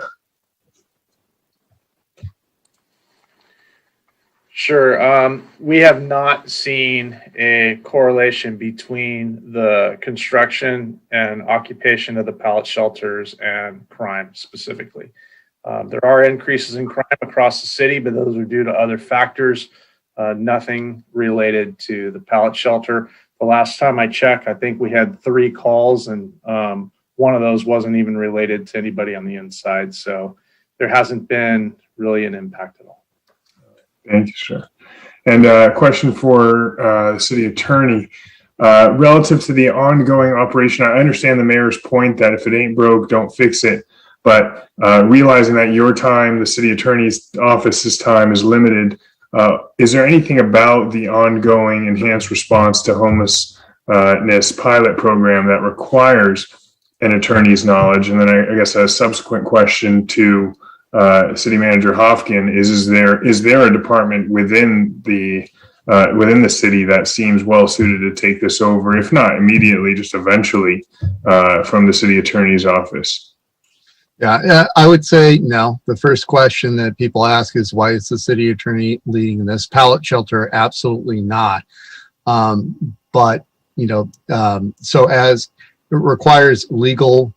Sure. We have not seen a correlation between the construction and occupation of the pallet shelters and crime specifically. There are increases in crime across the city, but those are due to other factors, nothing related to the pallet shelter. The last time I checked, I think we had 3 calls, and one of those wasn't even related to anybody on the inside. So there hasn't been really an impact at all. Thank you, sir. And a question for the city attorney. Relative to the ongoing operation, I understand the mayor's point that if it ain't broke, don't fix it. But realizing that your time, the city attorney's office's time, is limited, is there anything about the ongoing enhanced response to homelessness pilot program that requires an attorney's knowledge? And then I guess a subsequent question to City Manager Hofkin is there a department within the city that seems well suited to take this over, if not immediately, just eventually, from the city attorney's office? Yeah, I would say no. The first question that people ask is, why is the city attorney leading this? Pallet shelter, absolutely not. But, so as it requires legal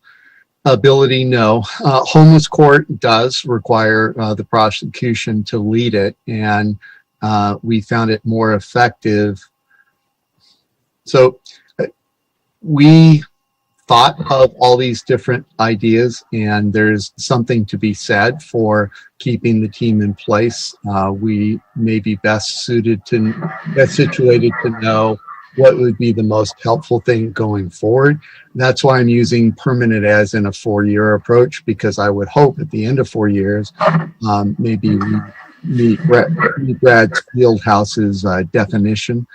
ability, no. Homeless court does require the prosecution to lead it, and we found it more effective. So we thought of all these different ideas, and there's something to be said for keeping the team in place. We may be best situated to know what would be the most helpful thing going forward. That's why I'm using permanent as in a 4-year approach, because I would hope at the end of 4 years, maybe we meet Brad Fieldhouse's definition.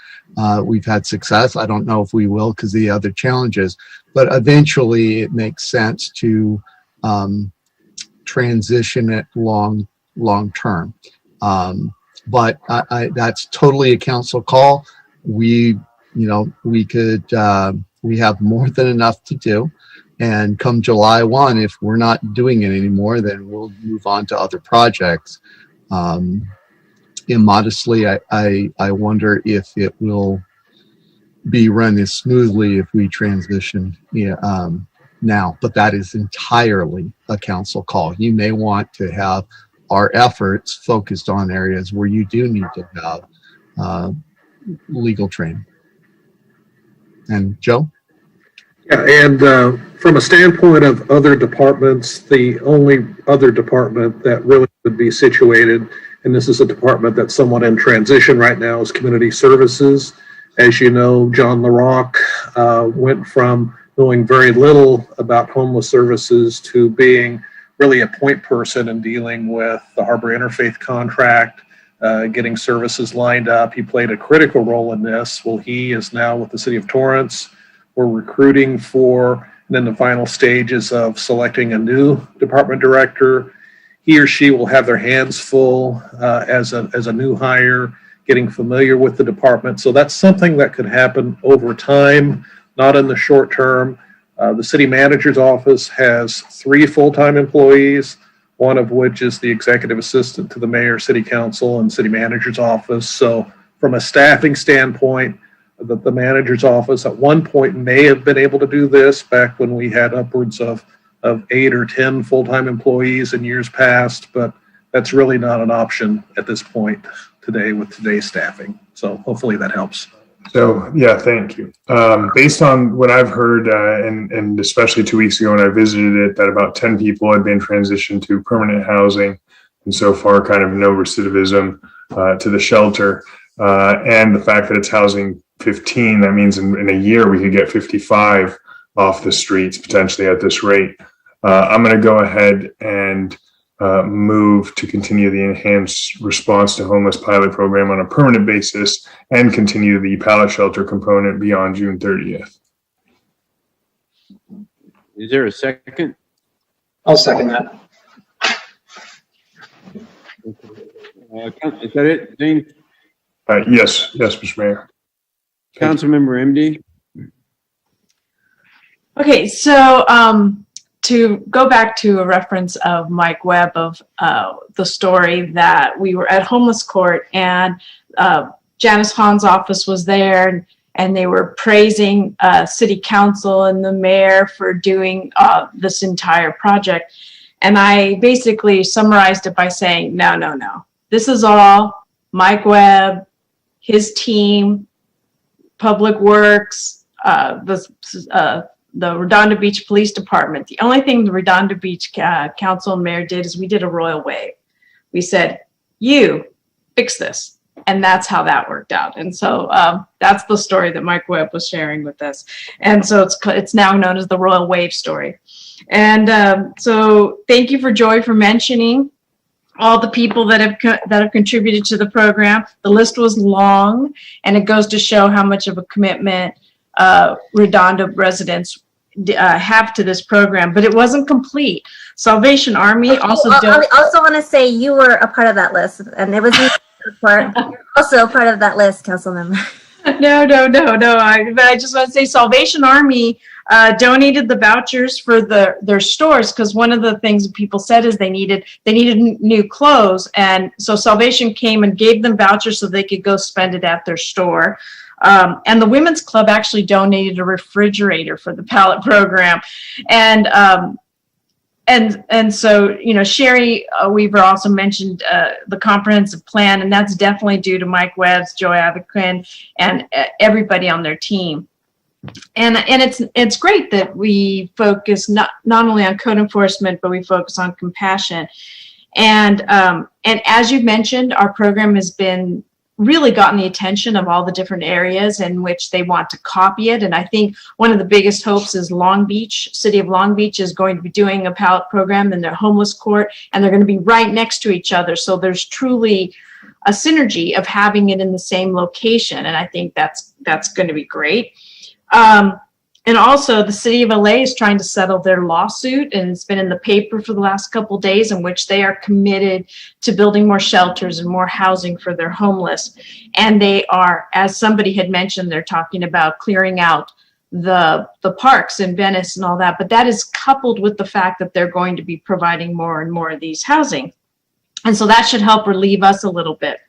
We've had success. I don't know if we will because of the other challenges, but eventually it makes sense to transition it long term. But that's totally a council call. We have more than enough to do. And come July 1, if we're not doing it anymore, then we'll move on to other projects. Immodestly, I wonder if it will be run as smoothly if we transition now, but that is entirely a council call. You may want to have our efforts focused on areas where you do need to have legal training. And Joe? Yeah, and from a standpoint of other departments, the only other department that really would be situated, and this is a department that's somewhat in transition right now, is community services. As you know, John LaRocque went from knowing very little about homeless services to being really a point person and dealing with the Harbor Interfaith contract, getting services lined up. He played a critical role in this. Well, he is now with the City of Torrance. We're recruiting for, and in the final stages of selecting a new department director. he or she will have their hands full as a new hire, getting familiar with the department. So that's something that could happen over time, not in the short term. The city manager's office has 3 full-time employees, one of which is the executive assistant to the mayor, city council, and city manager's office. So from a staffing standpoint, the manager's office at one point may have been able to do this back when we had upwards of 8 or 10 full-time employees in years past, but that's really not an option at this point today with today's staffing. So hopefully that helps. So, yeah, thank you. Based on what I've heard, and especially 2 weeks ago when I visited it, that about 10 people had been transitioned to permanent housing, and so far kind of no recidivism to the shelter. And the fact that it's housing 15, that means in a year we could get 55 off the streets potentially at this rate. I'm going to go ahead and move to continue the enhanced response to homeless pilot program on a permanent basis and continue the pallet shelter component beyond June 30th. Is there a second? I'll second that. Is that it, Zane? Yes, Mr. Mayor. Councilmember MD? Okay, so to go back to a reference of Mike Webb of the story that we were at homeless court and Janice Hahn's office was there and they were praising city council and the mayor for doing this entire project. And I basically summarized it by saying, no. This is all Mike Webb, his team, Public Works, the Redondo Beach Police Department. The only thing the Redondo Beach Council and Mayor did is we did a royal wave. We said, you fix this. And that's how that worked out. And so that's the story that Mike Webb was sharing with us. And so it's now known as the royal wave story. And so thank you for Joy for mentioning all the people that have contributed to the program. The list was long, and it goes to show how much of a commitment Redondo residents have to this program, but it wasn't complete. Salvation Army also. I also want to say you were a part of that list, and it was also a part of that list, Councilmember. No. But I just want to say Salvation Army donated the vouchers for their stores, because one of the things people said is they needed new clothes, and so Salvation came and gave them vouchers so they could go spend it at their store. And the Women's Club actually donated a refrigerator for the pallet program. And so, Sherry Weaver also mentioned the comprehensive plan, and that's definitely due to Mike Webbs, Joy Aviquin, and everybody on their team. And it's great that we focus not only on code enforcement, but we focus on compassion. And as you mentioned, our program has been really gotten the attention of all the different areas in which they want to copy it. And I think one of the biggest hopes is Long Beach. City of Long Beach is going to be doing a pallet program in their homeless court, and they're going to be right next to each other. So there's truly a synergy of having it in the same location. And I think that's going to be great. And also the city of LA is trying to settle their lawsuit, and it's been in the paper for the last couple of days, in which they are committed to building more shelters and more housing for their homeless. And they are, as somebody had mentioned, they're talking about clearing out the parks in Venice and all that, but that is coupled with the fact that they're going to be providing more and more of these housing. And so that should help relieve us a little bit.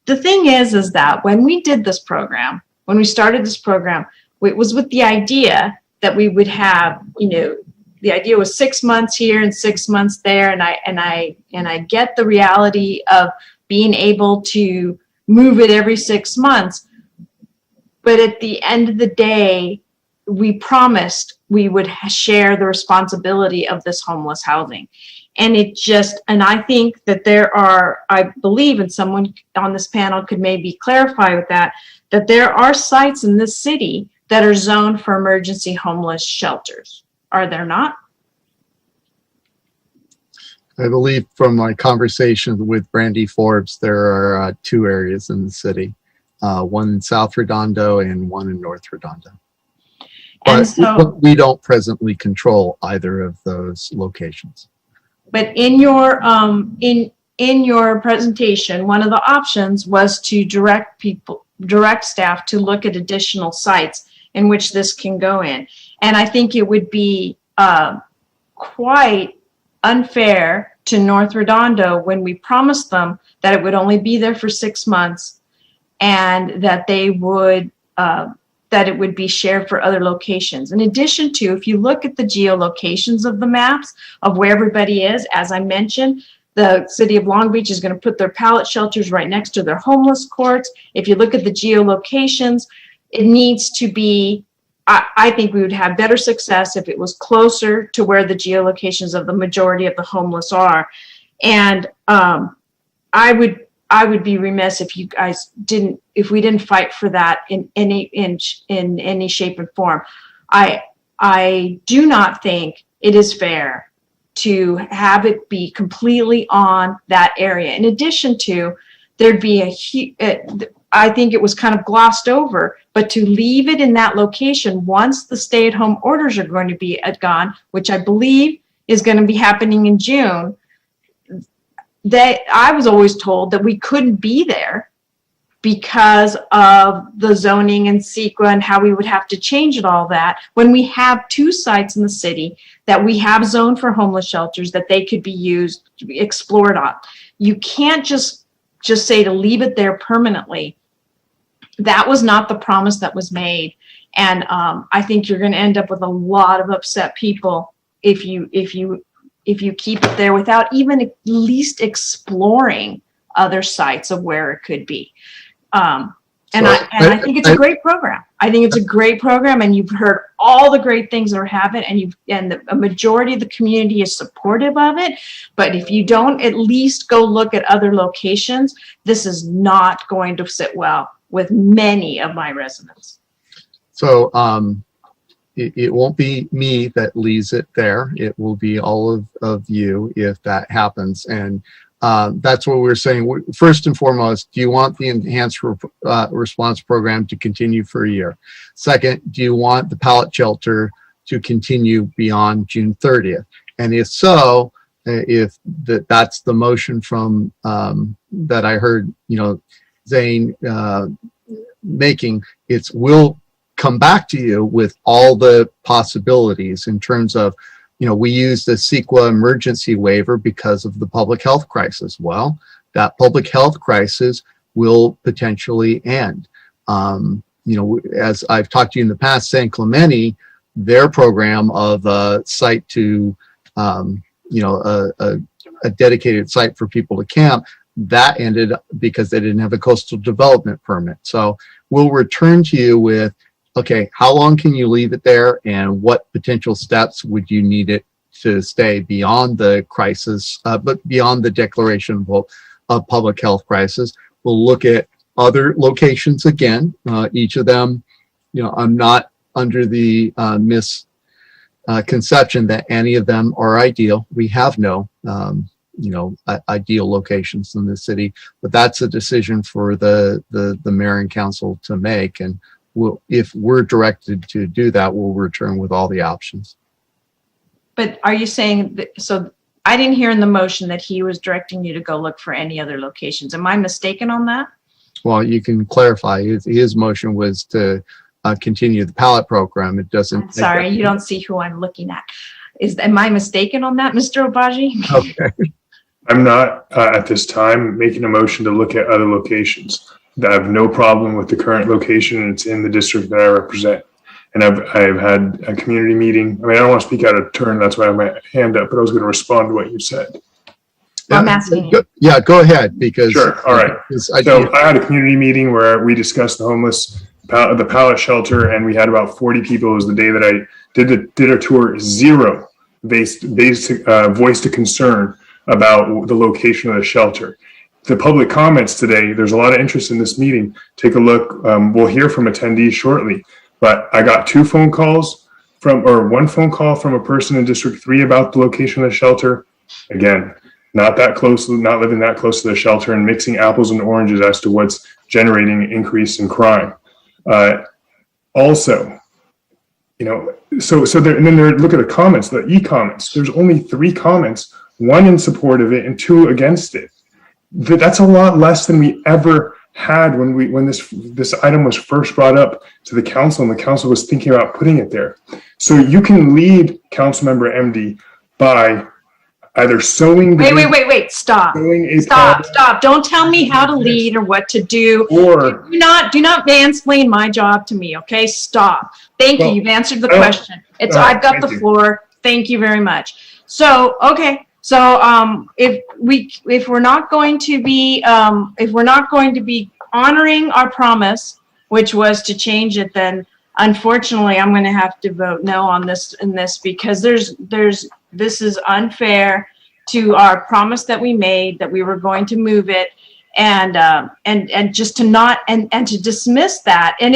The thing is that when we did this program, when we started this program, it was with the idea that we would have, the idea was 6 months here and 6 months there. And I get the reality of being able to move it every 6 months. But at the end of the day, we promised we would share the responsibility of this homeless housing. And I think that I believe, and someone on this panel could maybe clarify with that there are sites in this city that are zoned for emergency homeless shelters. Are there not? I believe from my conversation with Brandy Forbes, there are 2 areas in the city, one in South Redondo and one in North Redondo. But we don't presently control either of those locations. But in your in your presentation, one of the options was to direct staff to look at additional sites in which this can go in. And I think it would be quite unfair to North Redondo when we promised them that it would only be there for 6 months and that they would that it would be shared for other locations. In addition to, if you look at the geolocations of the maps of where everybody is, as I mentioned, the city of Long Beach is going to put their pallet shelters right next to their homeless courts. If you look at the geolocations, it needs to be, I think we would have better success if it was closer to where the geolocations of the majority of the homeless are. And I would be remiss if you guys if we didn't fight for that in any shape and form. I do not think it is fair to have it be completely on that area. In addition to, there'd be I think it was kind of glossed over, but to leave it in that location once the stay-at-home orders are going to be gone, which I believe is going to be happening in June, that I was always told that we couldn't be there because of the zoning and CEQA and how we would have to change it, all that, when we have 2 sites in the city that we have zoned for homeless shelters that they could be used, explored on. You can't just say to leave it there permanently. That was not the promise that was made. And I think you're going to end up with a lot of upset people if you keep it there without even at least exploring other sites of where it could be. I think it's a great program. I think it's a great program, and you've heard all the great things that are happening, and a majority of the community is supportive of it. But if you don't at least go look at other locations, this is not going to sit well with many of my residents. So it won't be me that leaves it there. It will be all of you if that happens. And that's what we're saying. First and foremost, do you want the enhanced response program to continue for a year? Second, do you want the pallet shelter to continue beyond June 30th? And if so, if that's the motion from that I heard, Zane making, we'll come back to you with all the possibilities in terms of, we use the CEQA emergency waiver because of the public health crisis. Well, that public health crisis will potentially end. As I've talked to you in the past, San Clemente, their program of a site to, a dedicated site for people to camp, that ended because they didn't have a coastal development permit. So we'll return to you with, okay, how long can you leave it there, and what potential steps would you need it to stay beyond the crisis, but beyond the declaration of public health crisis? We'll look at other locations again. Each of them, I'm not under the misconception that any of them are ideal. We have no, ideal locations in the city, but that's a decision for the mayor and council to make. And if we're directed to do that, we'll return with all the options. But are you saying that, so I didn't hear in the motion that he was directing you to go look for any other locations. Am I mistaken on that? Well, you can clarify. His motion was to continue the pallet program. It doesn't. I'm sorry, you don't see who I'm looking at. Am I mistaken on that, Mr. Obaji? Okay. I'm not at this time making a motion to look at other locations. I have no problem with the current location, and it's in the district that I represent. And I've had a community meeting. I mean, I don't want to speak out of turn. That's why I have my hand up, but I was going to respond to what you said. I'm asking you. Yeah, go ahead. Because sure. All right. So I had a community meeting where we discussed the homeless, the pallet shelter, and we had about 40 people. It was the day that I did a tour. 0 voiced a concern about the location of the shelter. The public comments today, there's a lot of interest in this meeting. Take a look. We'll hear from attendees shortly. But I got 2 phone calls one phone call from a person in District 3 about the location of the shelter. Again, not living that close to the shelter, and mixing apples and oranges as to what's generating an increase in crime. Also, so there, and then look at the comments, the e-comments. There's only 3 comments one in support of it and two against it. That's a lot less than we ever had when this item was first brought up to the council and the council was thinking about putting it there. So you can lead Councilmember MD by either sowing. Wait, stop. Stop. Don't tell me how to lead or what to do. Or do not mansplain my job to me, okay? Stop. Thank you. You've answered the question. I've got the floor. Thank you very much. So, okay. So, if we're not going to be honoring our promise, which was to change it, then unfortunately I'm going to have to vote no on this because this is unfair to our promise that we made that we were going to move it, and just to not and to dismiss that and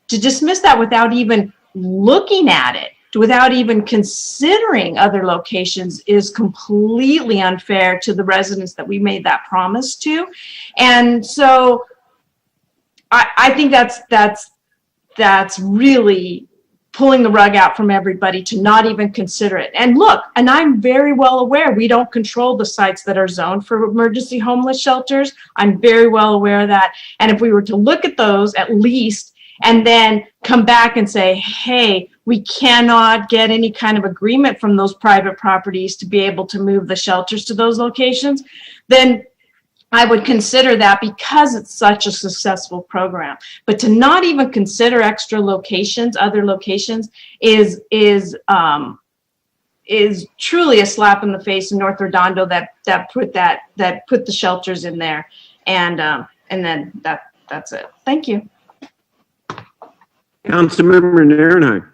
to dismiss that without even looking at it, without even considering other locations, is completely unfair to the residents that we made that promise to. And so I think that's really pulling the rug out from everybody to not even consider it. And look, and I'm very well aware we don't control the sites that are zoned for emergency homeless shelters. I'm very well aware of that. And if we were to look at those at least and then come back and say, hey, we cannot get any kind of agreement from those private properties to be able to move the shelters to those locations, then I would consider that because it's such a successful program. But to not even consider extra locations, other locations, is truly a slap in the face in North Redondo that put the shelters in there, and then that's it. Thank you. Councilmember Narenheim.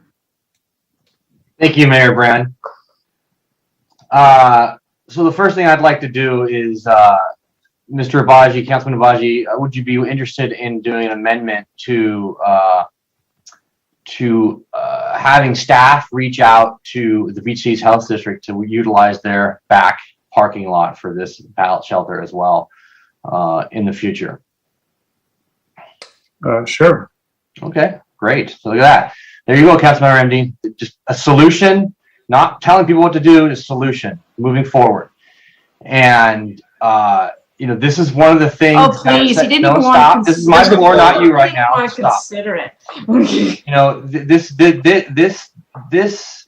Thank you, Mayor Brand. So the first thing I'd like to do is, Mr. Abaji, Councilman Abaji, would you be interested in doing an amendment to having staff reach out to the Beach Cities Health District to utilize their back parking lot for this pallet shelter as well in the future? Sure. Okay, great. So look at that. There you go, Councilmember MD. Just a solution, not telling people what to do, just a solution moving forward. And this is one of the things. Oh, please! He didn't even want stop. to. This is my floor, not you, right now. Want to consider it. This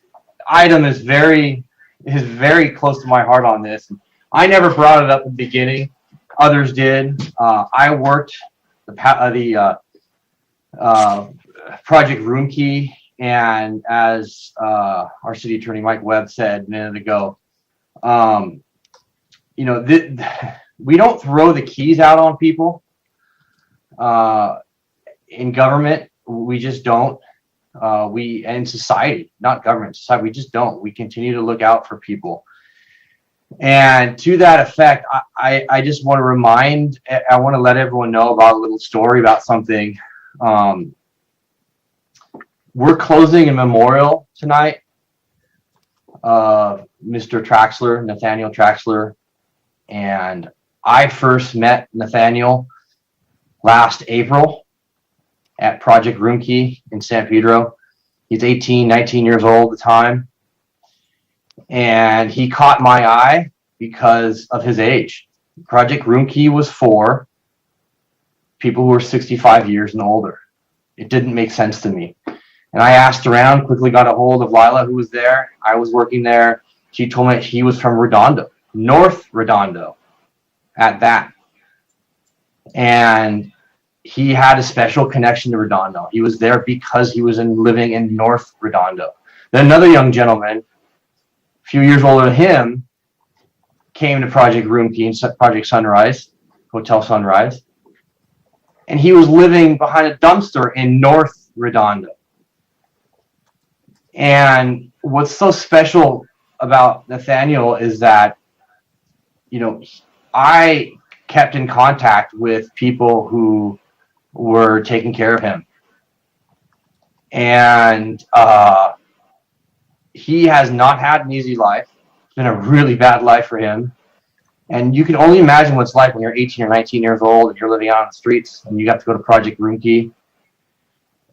item is very close to my heart on this. I never brought it up in the beginning. Others did. I worked the Project Room Key, and as our city attorney Mike Webb said a minute ago, we don't throw the keys out on people in government. We just don't. In society, not government, society, we just don't. We continue to look out for people. And to that effect, I just want to I want to let everyone know about a little story about something. We're closing a memorial tonight. Mr. Traxler, Nathaniel Traxler, and I first met Nathaniel last April at Project Room Key in San Pedro. He's 19 years old at the time. And he caught my eye because of his age. Project Room Key was for people who were 65 years and older. It didn't make sense to me. And I asked around, quickly got a hold of Lila, who was there. I was working there. She told me he was from Redondo, North Redondo at that. And he had a special connection to Redondo. He was there because he was living in North Redondo. Then another young gentleman, a few years older than him, came to Project Room Key, Project Sunrise, Hotel Sunrise. And he was living behind a dumpster in North Redondo. And what's so special about Nathaniel is that, I kept in contact with people who were taking care of him. And he has not had an easy life. It's been a really bad life for him. And you can only imagine what it's like when you're 18 or 19 years old and you're living out on the streets and you have to go to Project Room Key.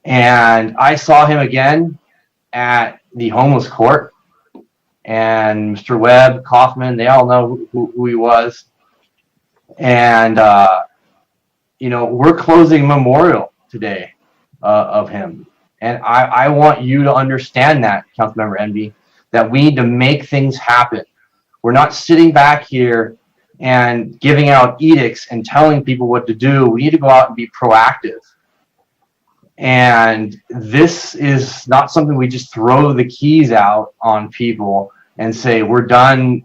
And I saw him again at the homeless court and Mr. Webb, Kaufman, they all know who he was. And, you know, we're closing a memorial today of him. And I want you to understand that, Councilmember Envy, that we need to make things happen. We're not sitting back here and giving out edicts and telling people what to do. We need to go out and be proactive. And this is not something we just throw the keys out on people and say, we're done.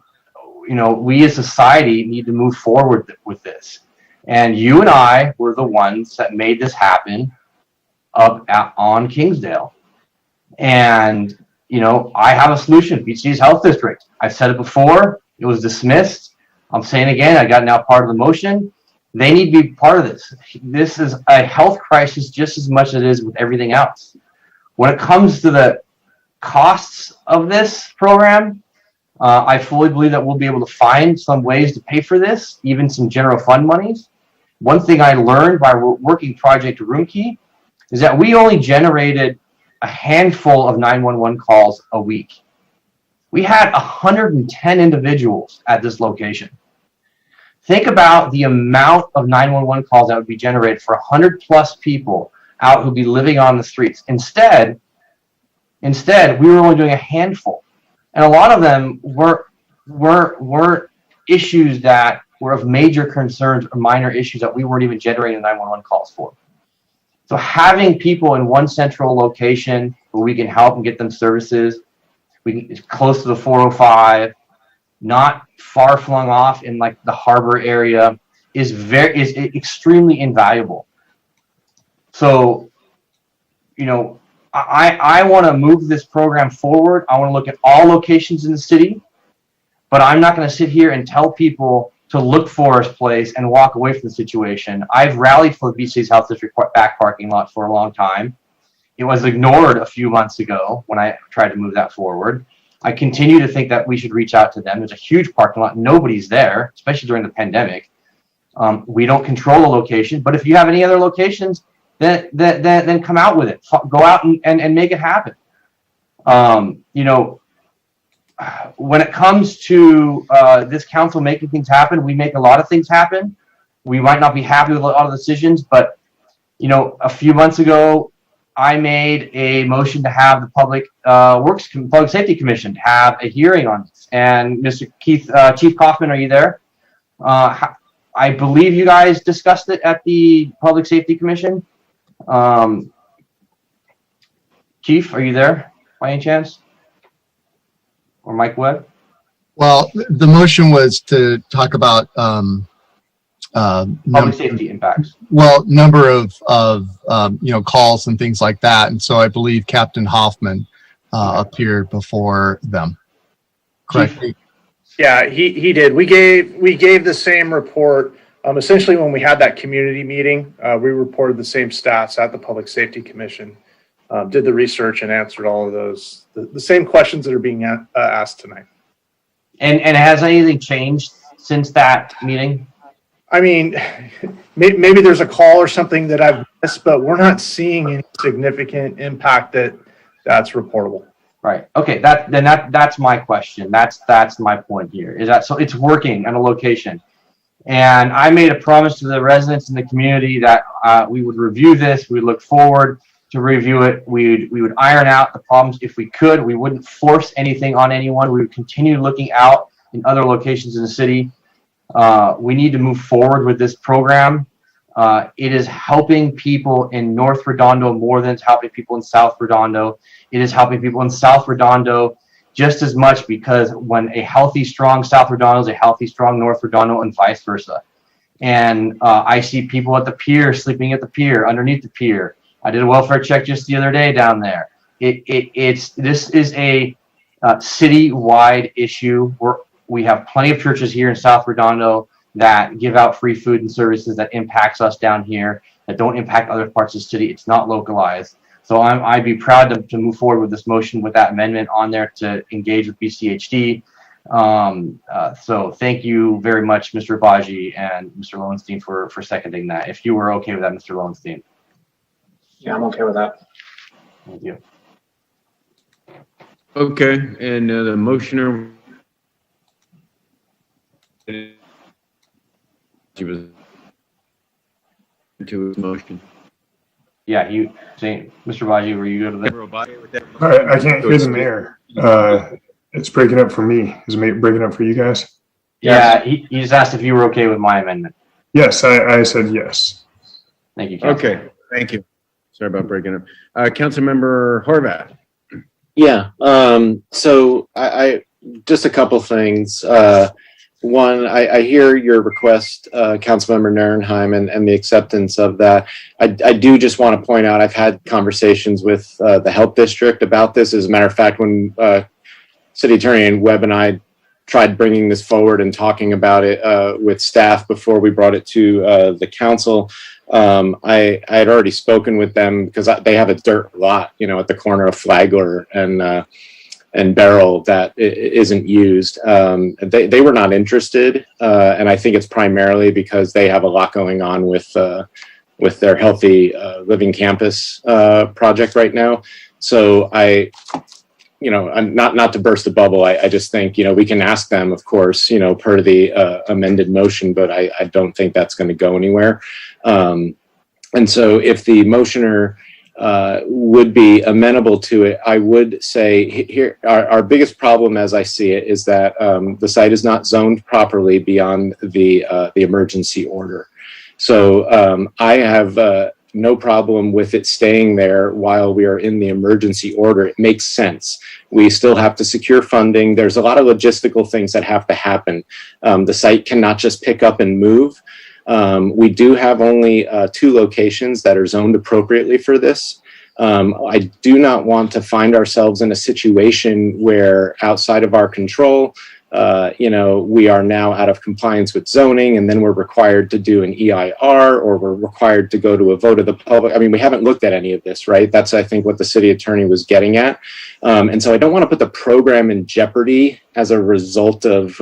You know, we as society need to move forward with this. And you and I were the ones that made this happen on Kingsdale. And, you know, I have a solution, Beach City's Health District. I've said it before, it was dismissed. I'm saying again, I got now part of the motion. They need to be part of this. This is a health crisis just as much as it is with everything else. When it comes to the costs of this program, I fully believe that we'll be able to find some ways to pay for this, even some general fund monies. One thing I learned by working Project Roomkey is that we only generated a handful of 911 calls a week. We had 110 individuals at this location. Think about the amount of 911 calls that would be generated for 100 plus people out who'd be living on the streets. Instead, we were only doing a handful. And a lot of them were issues that were of major concerns or minor issues that we weren't even generating 911 calls for. So having people in one central location where we can help and get them services, it's close to the 405, not far flung off in like the harbor area, is extremely invaluable. So, you know, I want to move this program forward. I want to look at all locations in the city, but I'm not going to sit here and tell people to look for a place and walk away from the situation. I've rallied for the BC's Health District back parking lot for a long time. It was ignored a few months ago when I tried to move that forward. I continue to think that we should reach out to them. There's a huge parking lot. Nobody's there, especially during the pandemic. We don't control the location, but if you have any other locations, then come out with it. Go out and make it happen. You know, when it comes to this council making things happen, we make a lot of things happen. We might not be happy with a lot of decisions, but, you know, a few months ago, I made a motion to have the Public Safety Commission to have a hearing on this. And Mr. Chief Kaufman, are you there? I believe you guys discussed it at the Public Safety Commission. Chief, are you there by any chance? Or Mike Webb? Well, the motion was to talk about public safety impacts. Well, number of you know, calls and things like that, and so I believe Captain Hoffman appeared before them. Correct? Yeah, he did. We gave the same report. Essentially, when we had that community meeting, we reported the same stats at the Public Safety Commission, did the research and answered all of those, the same questions that are being asked tonight. And has anything changed since that meeting? I mean, maybe there's a call or something that I've missed, but we're not seeing any significant impact that's reportable. Right. Okay. That's my question. That's my point here. Is that so? It's working on a location, and I made a promise to the residents in the community that we would review this. We look forward to review it. We would iron out the problems if we could. We wouldn't force anything on anyone. We would continue looking out in other locations in the city. We need to move forward with this program. It is helping people in North Redondo more than it's helping people in South Redondo. It is helping people in South Redondo just as much, because when a healthy, strong South Redondo is a healthy, strong North Redondo, and vice versa. And I see people at the pier, sleeping at the pier, underneath the pier. I did a welfare check just the other day down there. This is a city-wide issue. We have plenty of churches here in South Redondo that give out free food and services that impacts us down here, that don't impact other parts of the city. It's not localized. So I'd be proud to move forward with this motion with that amendment on there to engage with BCHD. So thank you very much, Mr. Baji and Mr. Lowenstein for seconding that. If you were okay with that, Mr. Lowenstein. Yeah, I'm okay with that. Thank you. Okay, and the motioner. She was to his motion. Yeah, Mr. Baji, were you good with that? I can't hear the mayor. It's breaking up for me. Is it breaking up for you guys? Yeah, he just asked if you were okay with my amendment. Yes, I said yes. Thank you, Council. Okay, thank you. Sorry about breaking up. Councilmember Horvath. Yeah. So I just a couple things. One, I hear your request, Councilmember Narenheim, and the acceptance of that. I do just want to point out I've had conversations with the Health District about this. As a matter of fact, when City Attorney Webb and I tried bringing this forward and talking about it with staff before we brought it to the council, I had already spoken with them because they have a dirt lot, at the corner of Flagler and Beryl that isn't used. They were not interested, and I think it's primarily because they have a lot going on with their Healthy Living Campus project right now. So not to burst the bubble, I just think, we can ask them, of course, per the amended motion, but I don't think that's going to go anywhere. And so if the motioner would be amenable to it, I would say here, our biggest problem as I see it is that the site is not zoned properly beyond the emergency order. So I have no problem with it staying there while we are in the emergency order. It makes sense. We still have to secure funding. There's a lot of logistical things that have to happen. The site cannot just pick up and move. We do have only 2 locations that are zoned appropriately for this. I do not want to find ourselves in a situation where outside of our control, we are now out of compliance with zoning, and then we're required to do an EIR, or we're required to go to a vote of the public. I mean, we haven't looked at any of this, right? That's, I think, what the city attorney was getting at. And so I don't want to put the program in jeopardy as a result of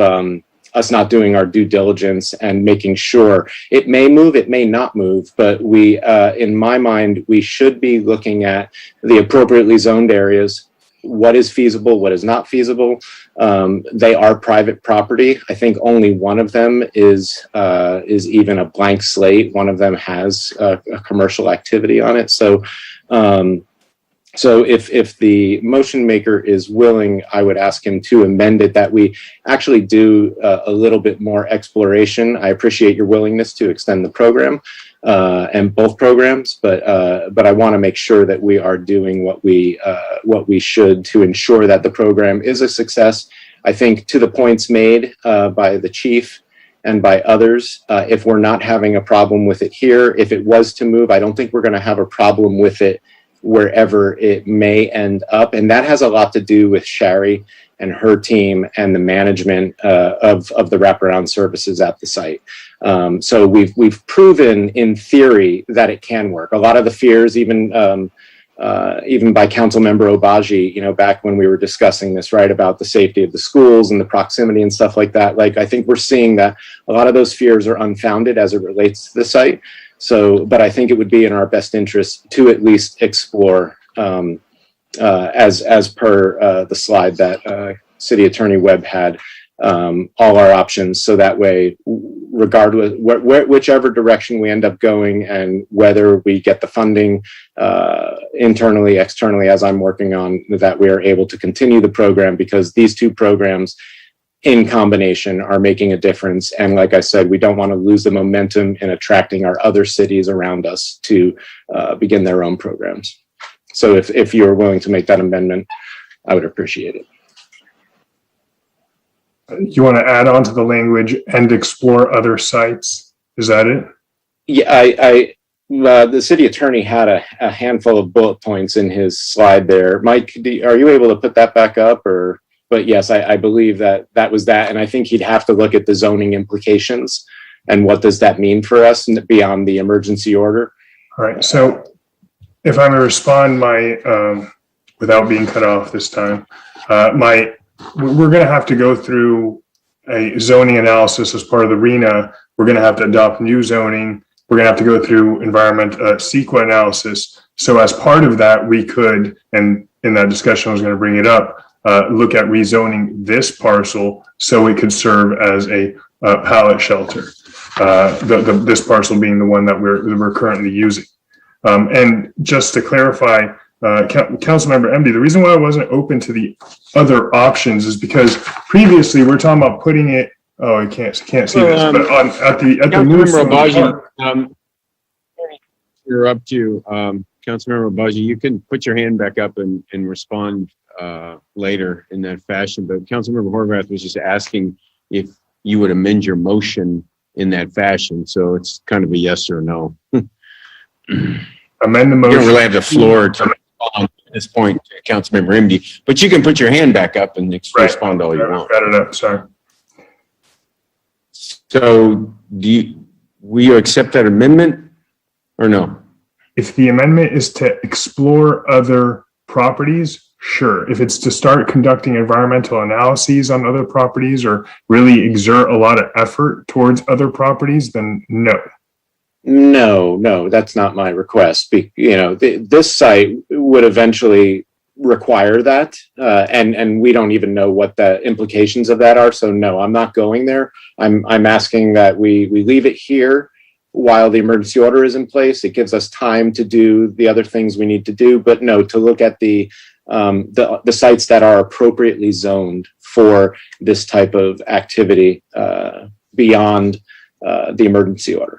us not doing our due diligence and making sure it may move, it may not move, but we, in my mind, we should be looking at the appropriately zoned areas. What is feasible, what is not feasible. They are private property. I think only one of them is even a blank slate. One of them has a commercial activity on it. So if the motion maker is willing, I would ask him to amend it that we actually do a little bit more exploration. I appreciate your willingness to extend the program and both programs, but I want to make sure that we are doing what we should to ensure that the program is a success. I think to the points made by the chief and by others, if we're not having a problem with it here, if it was to move, I don't think we're going to have a problem with it wherever it may end up. And that has a lot to do with Shari and her team and the management of the wraparound services at the site. So we've proven in theory that it can work. A lot of the fears, even by Councilmember Obaji, back when we were discussing this, right, about the safety of the schools and the proximity and stuff like that. Like, I think we're seeing that a lot of those fears are unfounded as it relates to the site. So, but I think it would be in our best interest to at least explore, as per the slide that City Attorney Webb had, all our options. So that way, regardless, whichever direction we end up going and whether we get the funding internally, externally, as I'm working on, that we are able to continue the program, because these 2 programs in combination are making a difference. And like I said, we don't want to lose the momentum in attracting our other cities around us to begin their own programs. So if you're willing to make that amendment, I would appreciate it. You want to add on to the language and explore other sites? Is that it? Yeah, the city attorney had a handful of bullet points in his slide there. Mike, are you able to put that back up? But yes, I believe that was that. And I think he'd have to look at the zoning implications and what does that mean for us beyond the emergency order. All right. So if I may respond, without being cut off this time, we're going to have to go through a zoning analysis as part of the RENA. We're going to have to adopt new zoning. We're going to have to go through CEQA analysis. So as part of that, we could, and in that discussion, I was going to bring it up, look at rezoning this parcel so it could serve as a pallet shelter. This parcel being the one that we're currently using. And just to clarify, Councilmember MD, the reason why I wasn't open to the other options is because previously we're talking about putting it. Oh, I can't see this, but at the new Councilmember Abaji, you're up to Councilmember Abaji. You can put your hand back up and respond later in that fashion. But Councilmember Horvath was just asking if you would amend your motion in that fashion. So it's kind of a yes or no. Amend the motion. You don't really have the floor to respond at this point to Councilmember MD, but you can put your hand back up and respond all you want. Got it up, sorry. So will you accept that amendment or no? If the amendment is to explore other properties, sure. If it's to start conducting environmental analyses on other properties or really exert a lot of effort towards other properties, then no. No, that's not my request. This site would eventually require that, and we don't even know what the implications of that are. So no, I'm not going there. I'm asking that we leave it here while the emergency order is in place. It gives us time to do the other things we need to do, but no, to look at the sites that are appropriately zoned for this type of activity beyond the emergency order.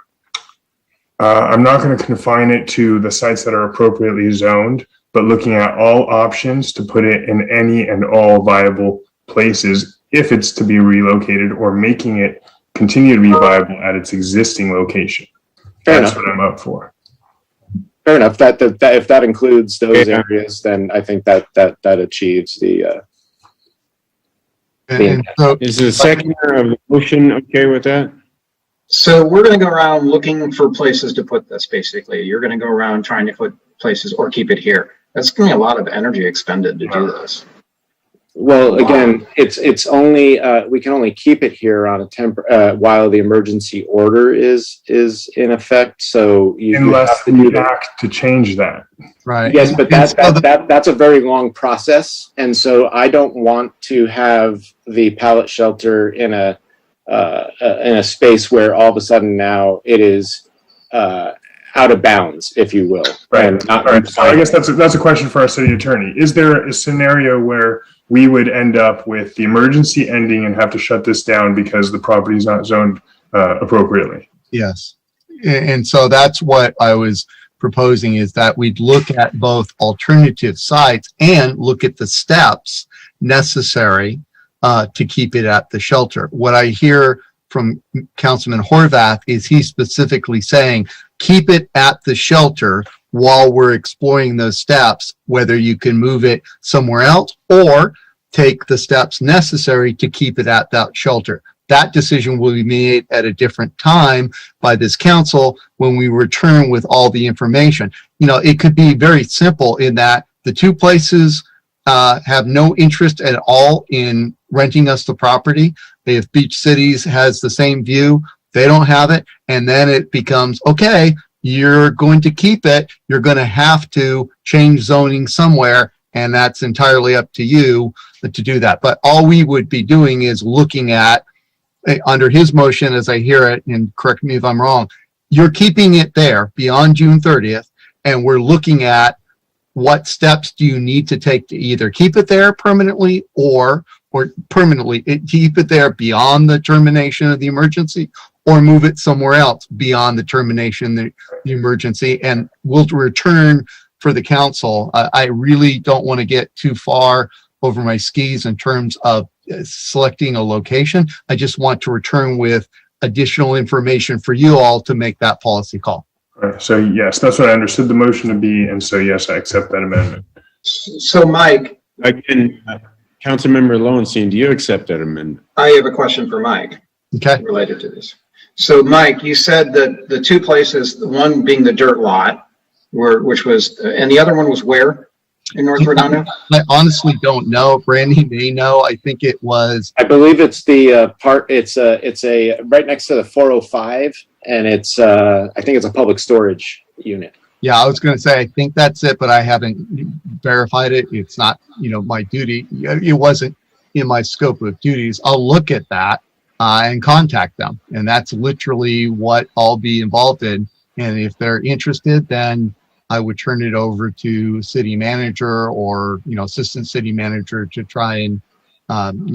I'm not going to confine it to the sites that are appropriately zoned, but looking at all options to put it in any and all viable places if it's to be relocated or making it continue to be viable at its existing location. That's what I'm up for. Fair enough. That if that includes those areas, then I think that achieves the. Is the second of the motion okay with that? So we're going to go around looking for places to put this, basically. You're going to go around trying to put places or keep it here. That's going to be a lot of energy expended to do this. Well, again, it's only we can only keep it here on a while the emergency order is in effect. So unless you act to change that, right? Yes, but that's a very long process, and so I don't want to have the pallet shelter in a space where all of a sudden now it is out of bounds, if you will. Right. So I guess that's a question for our city attorney. Is there a scenario where we would end up with the emergency ending and have to shut this down because the property is not zoned appropriately? Yes. And so that's what I was proposing, is that we'd look at both alternative sites and look at the steps necessary to keep it at the shelter. What I hear from Councilman Horvath is he's specifically saying, keep it at the shelter while we're exploring those steps, whether you can move it somewhere else or take the steps necessary to keep it at that shelter. That decision will be made at a different time by this council when we return with all the information. It could be very simple in that the two places have no interest at all in renting us the property. If Beach Cities has the same view, they don't have it. And then it becomes, okay, you're going to keep it. You're going to have to change zoning somewhere. And that's entirely up to you to do that. But all we would be doing is looking at, under his motion, as I hear it, and correct me if I'm wrong, you're keeping it there beyond June 30th. And we're looking at what steps do you need to take to either keep it there permanently or permanently keep it there beyond the termination of the emergency, or move it somewhere else beyond the termination of the emergency. And we'll return for the council. I really don't want to get too far over my skis in terms of selecting a location. I just want to return with additional information for you all to make that policy call. All right. So yes, that's what I understood the motion to be. And so yes, I accept that amendment. So Mike. Again, Councilmember Lowenstein, do you accept that amendment? I have a question for Mike. Okay. Related to this. So Mike, you said that the two places, the one being the dirt lot, which was, and the other one was where in North Redondo? I honestly don't know. Brandy may know. I think it was. I believe it's the part. It's a right next to the 405, and it's I think it's a public storage unit. Yeah, I was going to say, I think that's it, but I haven't verified it. It's not, my duty. It wasn't in my scope of duties. I'll look at that and contact them. And that's literally what I'll be involved in. And if they're interested, then I would turn it over to city manager or, assistant city manager to try and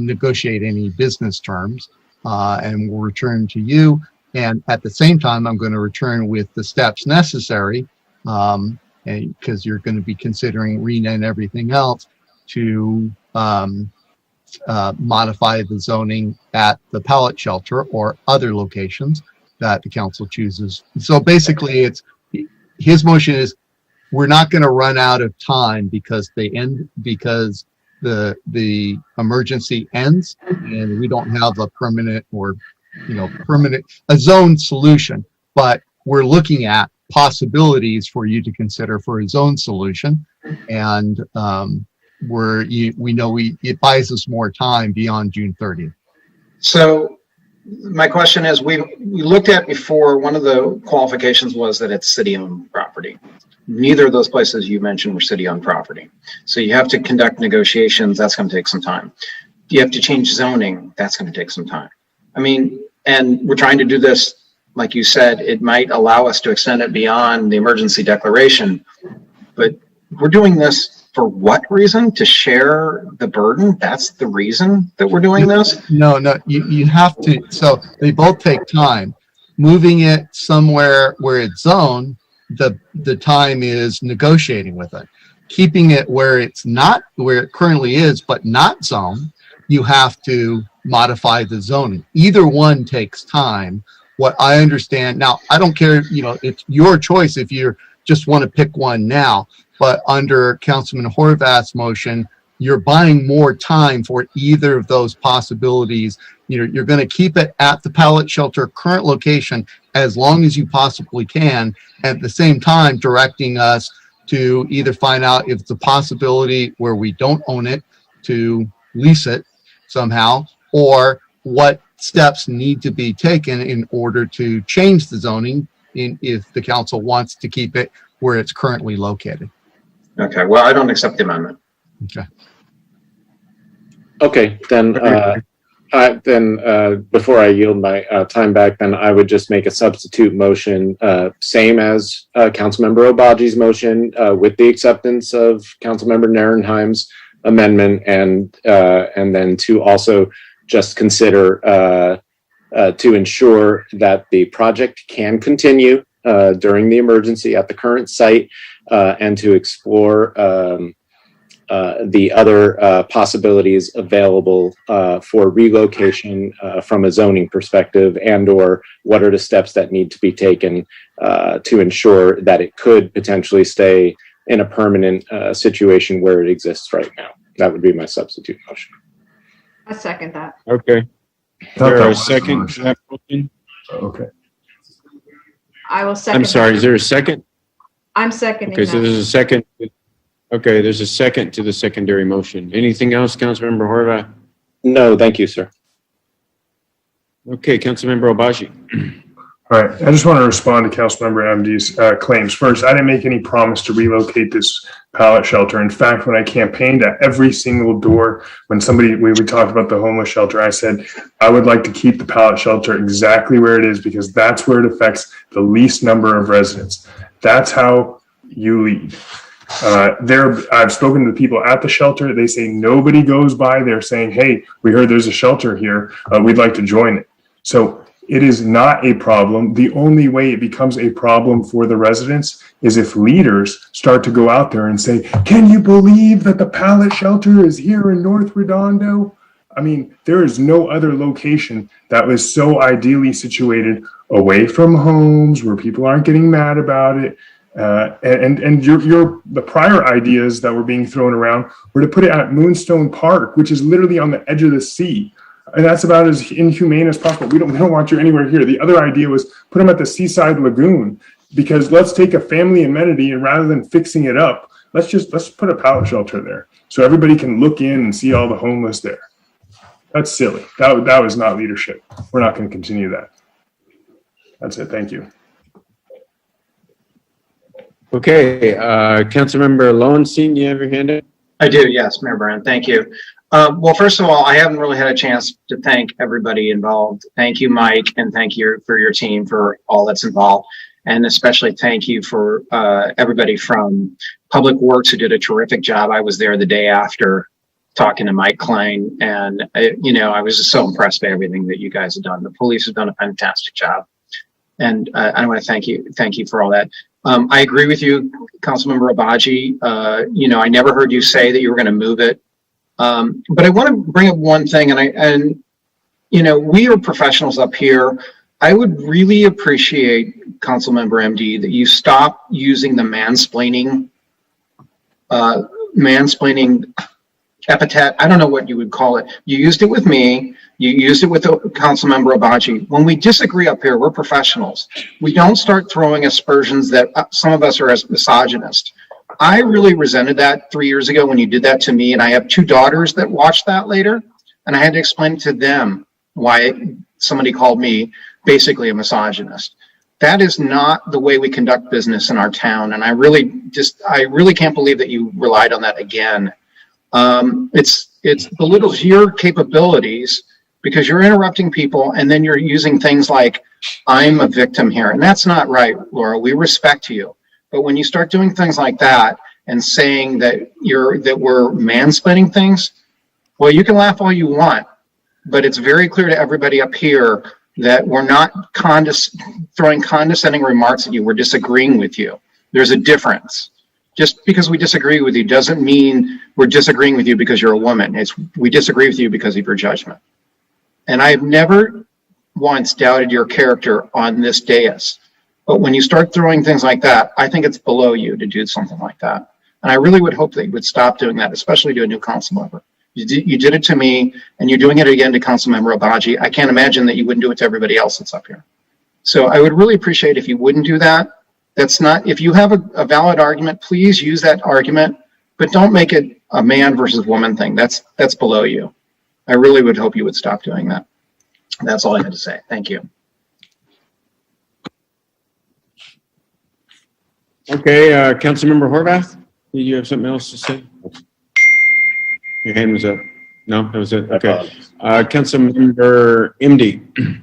negotiate any business terms. And we'll return to you. And at the same time, I'm going to return with the steps necessary, because you're going to be considering RENA and everything else to modify the zoning at the pallet shelter or other locations that the council chooses. So basically, his motion is we're not going to run out of time because the emergency ends and we don't have a permanent or a zone solution, but we're looking at possibilities for you to consider for a zone solution. And it buys us more time beyond June 30th. So my question is, we looked at before, one of the qualifications was that it's city-owned property. Neither of those places you mentioned were city-owned property. So you have to conduct negotiations. That's going to take some time. You have to change zoning. That's going to take some time. I mean, and we're trying to do this, like you said, it might allow us to extend it beyond the emergency declaration, but we're doing this for what reason? To share the burden? That's the reason that we're doing this? No, you have to. So they both take time. Moving it somewhere where it's zoned, the time is negotiating with it. Keeping it where it's not, where it currently is, but not zoned, you have to modify the zoning. Either one takes time. What I understand now, I don't care, it's your choice if you just want to pick one now, but under Councilman Horvath's motion, you're buying more time for either of those possibilities. You're going to keep it at the pallet shelter current location as long as you possibly can, at the same time directing us to either find out if it's a possibility where we don't own it to lease it somehow, or what steps need to be taken in order to change the zoning if the council wants to keep it where it's currently located. Okay, well, I don't accept the amendment. Okay, then before I yield my time back, then I would just make a substitute motion, same as Councilmember Obaji's motion, with the acceptance of Councilmember Narenheim's amendment, and then to also just consider to ensure that the project can continue during the emergency at the current site, and to explore the other possibilities available for relocation from a zoning perspective, and or what are the steps that need to be taken to ensure that it could potentially stay in a permanent situation where it exists right now. That would be my substitute motion. I second that. Okay. Is there a second to that motion? Okay. I will second. I'm sorry, that. is there a second? I'm seconding Okay, so that. there's a second. Okay, there's a second to the secondary motion. Anything else, Councilmember Horvath? No, thank you, sir. Okay, Councilmember Obaji. All right, I just want to respond to Councilmember MD's claims. First, I didn't make any promise to relocate this pallet shelter. In fact, when I campaigned at every single door, when we talked about the homeless shelter, I said, I would like to keep the pallet shelter exactly where it is because that's where it affects the least number of residents. That's how you lead. I've spoken to the people at the shelter. They say nobody goes by. They're saying, hey, we heard there's a shelter here. We'd like to join it. So it is not a problem. The only way it becomes a problem for the residents is if leaders start to go out there and say, can you believe that the pallet shelter is here in North Redondo? I mean, there is no other location that was so ideally situated away from homes where people aren't getting mad about it. The prior ideas that were being thrown around were to put it at Moonstone Park, which is literally on the edge of the sea. And that's about as inhumane as possible. We don't want you anywhere here. The other idea was put them at the Seaside Lagoon, because let's take a family amenity and rather than fixing it up, let's put a pallet shelter there so everybody can look in and see all the homeless there. That's silly. That was not leadership. We're not going to continue that. That's it. Thank you. Okay, Councilmember Lowenstein, you have your hand up? I do, yes, Mayor Brown, thank you. Well, first of all, I haven't really had a chance to thank everybody involved. Thank you, Mike, and thank you for your team for all that's involved. And especially thank you for everybody from Public Works who did a terrific job. I was there the day after talking to Mike Klein, and I was just so impressed by everything that you guys have done. The police have done a fantastic job. And I want to thank you for all that. I agree with you, Councilmember Abaji. I never heard you say that you were going to move it. But I want to bring up one thing, and we are professionals up here. I would really appreciate, Councilmember MD, that you stop using the mansplaining epithet. I don't know what you would call it. You used it with me. You used it with Councilmember Abaji. When we disagree up here, we're professionals. We don't start throwing aspersions that some of us are as misogynist. I really resented that 3 years ago when you did that to me, and I have 2 daughters that watched that later, and I had to explain to them why somebody called me basically a misogynist. That is not the way we conduct business in our town, and I really can't believe that you relied on that again. It belittles your capabilities because you're interrupting people, and then you're using things like, I'm a victim here, and that's not right, Laura. We respect you. But when you start doing things like that and saying that we're mansplaining things, well, you can laugh all you want, but it's very clear to everybody up here that we're not throwing condescending remarks at you. We're disagreeing with you. There's a difference. Just because we disagree with you doesn't mean we're disagreeing with you because you're a woman. We disagree with you because of your judgment. And I've never once doubted your character on this dais. But when you start throwing things like that, I think it's below you to do something like that. And I really would hope that you would stop doing that, especially to a new council member. You did it to me, and you're doing it again to Councilmember Abaji. I can't imagine that you wouldn't do it to everybody else that's up here. So I would really appreciate if you wouldn't do that. If you have a valid argument, please use that argument, but don't make it a man versus woman thing. That's below you. I really would hope you would stop doing that. That's all I had to say. Thank you. Okay, Councilmember Horvath, did you have something else to say? Your hand was up. No, that was it. Okay. Councilmember MD.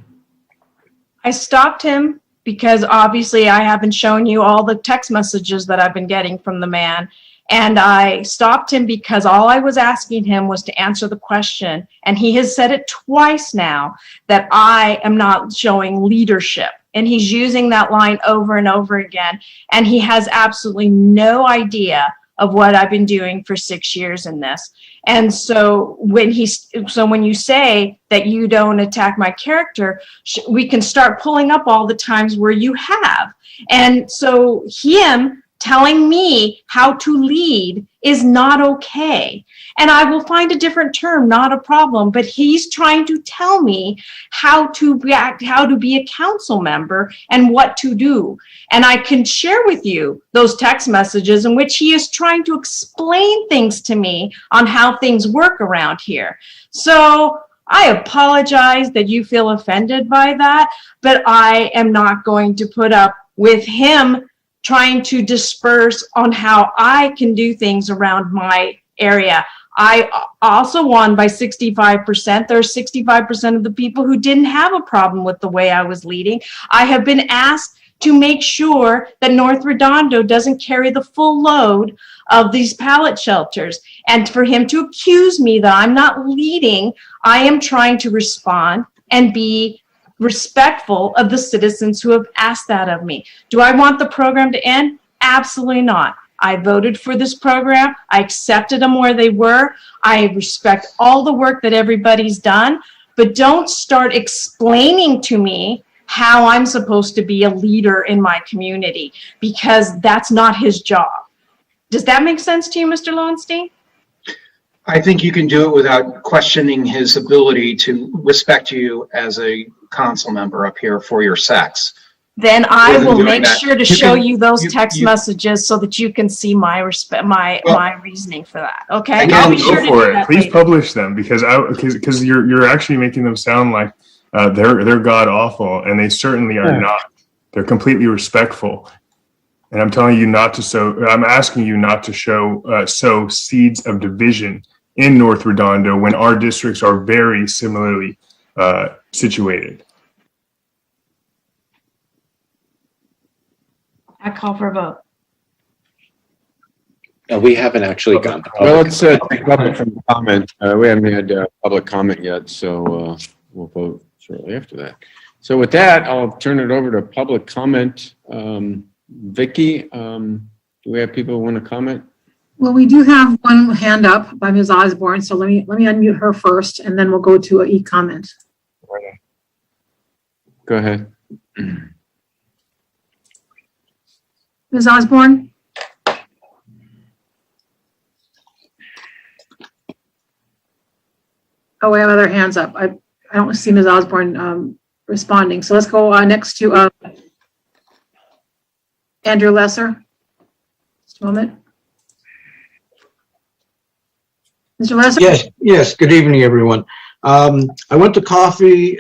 I stopped him because obviously I haven't shown you all the text messages that I've been getting from the man. And I stopped him because all I was asking him was to answer the question. And he has said it twice now that I am not showing leadership. And he's using that line over and over again. And he has absolutely no idea of what I've been doing for 6 years in this. And so when you say that you don't attack my character, we can start pulling up all the times where you have. And so him telling me how to lead is not okay. And I will find a different term, not a problem, but he's trying to tell me how to react, how to be a council member and what to do. And I can share with you those text messages in which he is trying to explain things to me on how things work around here. So I apologize that you feel offended by that, but I am not going to put up with him trying to disperse on how I can do things around my area. I also won by 65%. There are 65% of the people who didn't have a problem with the way I was leading. I have been asked to make sure that North Redondo doesn't carry the full load of these pallet shelters. And for him to accuse me that I'm not leading, I am trying to respond and be respectful of the citizens who have asked that of me. Do I want the program to end? Absolutely not. I voted for this program. I accepted them where they were. I respect all the work that everybody's done, but don't start explaining to me how I'm supposed to be a leader in my community, because that's not his job. Does that make sense to you, Mr. Lowenstein? I think you can do it without questioning his ability to respect you as a council member up here for your sex. Then I will make sure to show you those text messages so that you can see my reasoning for that. Okay, Again, I'll be sure to do that. Please later. publish them because you're actually making them sound like they're god awful, and they certainly are not. They're completely respectful. And I'm telling you not to sow, I'm asking you not to sow seeds of division in North Redondo when our districts are very similarly situated. I call for a vote. We haven't actually gone. to Well, public let's take public comment. We haven't had public comment yet, so we'll vote shortly after that. So with that, I'll turn it over to public comment. Vicky, do we have people who want to comment? Well, we do have one hand up by Ms. Osborne, so let me unmute her first, and then we'll go to an e-comment. Go ahead. Ms. Osborne? Oh, we have other hands up. I don't see Ms. Osborne responding. So let's go next to Andrew Lesser. Just a moment. Mr. Lesser? Yes. Good evening, everyone. I went to coffee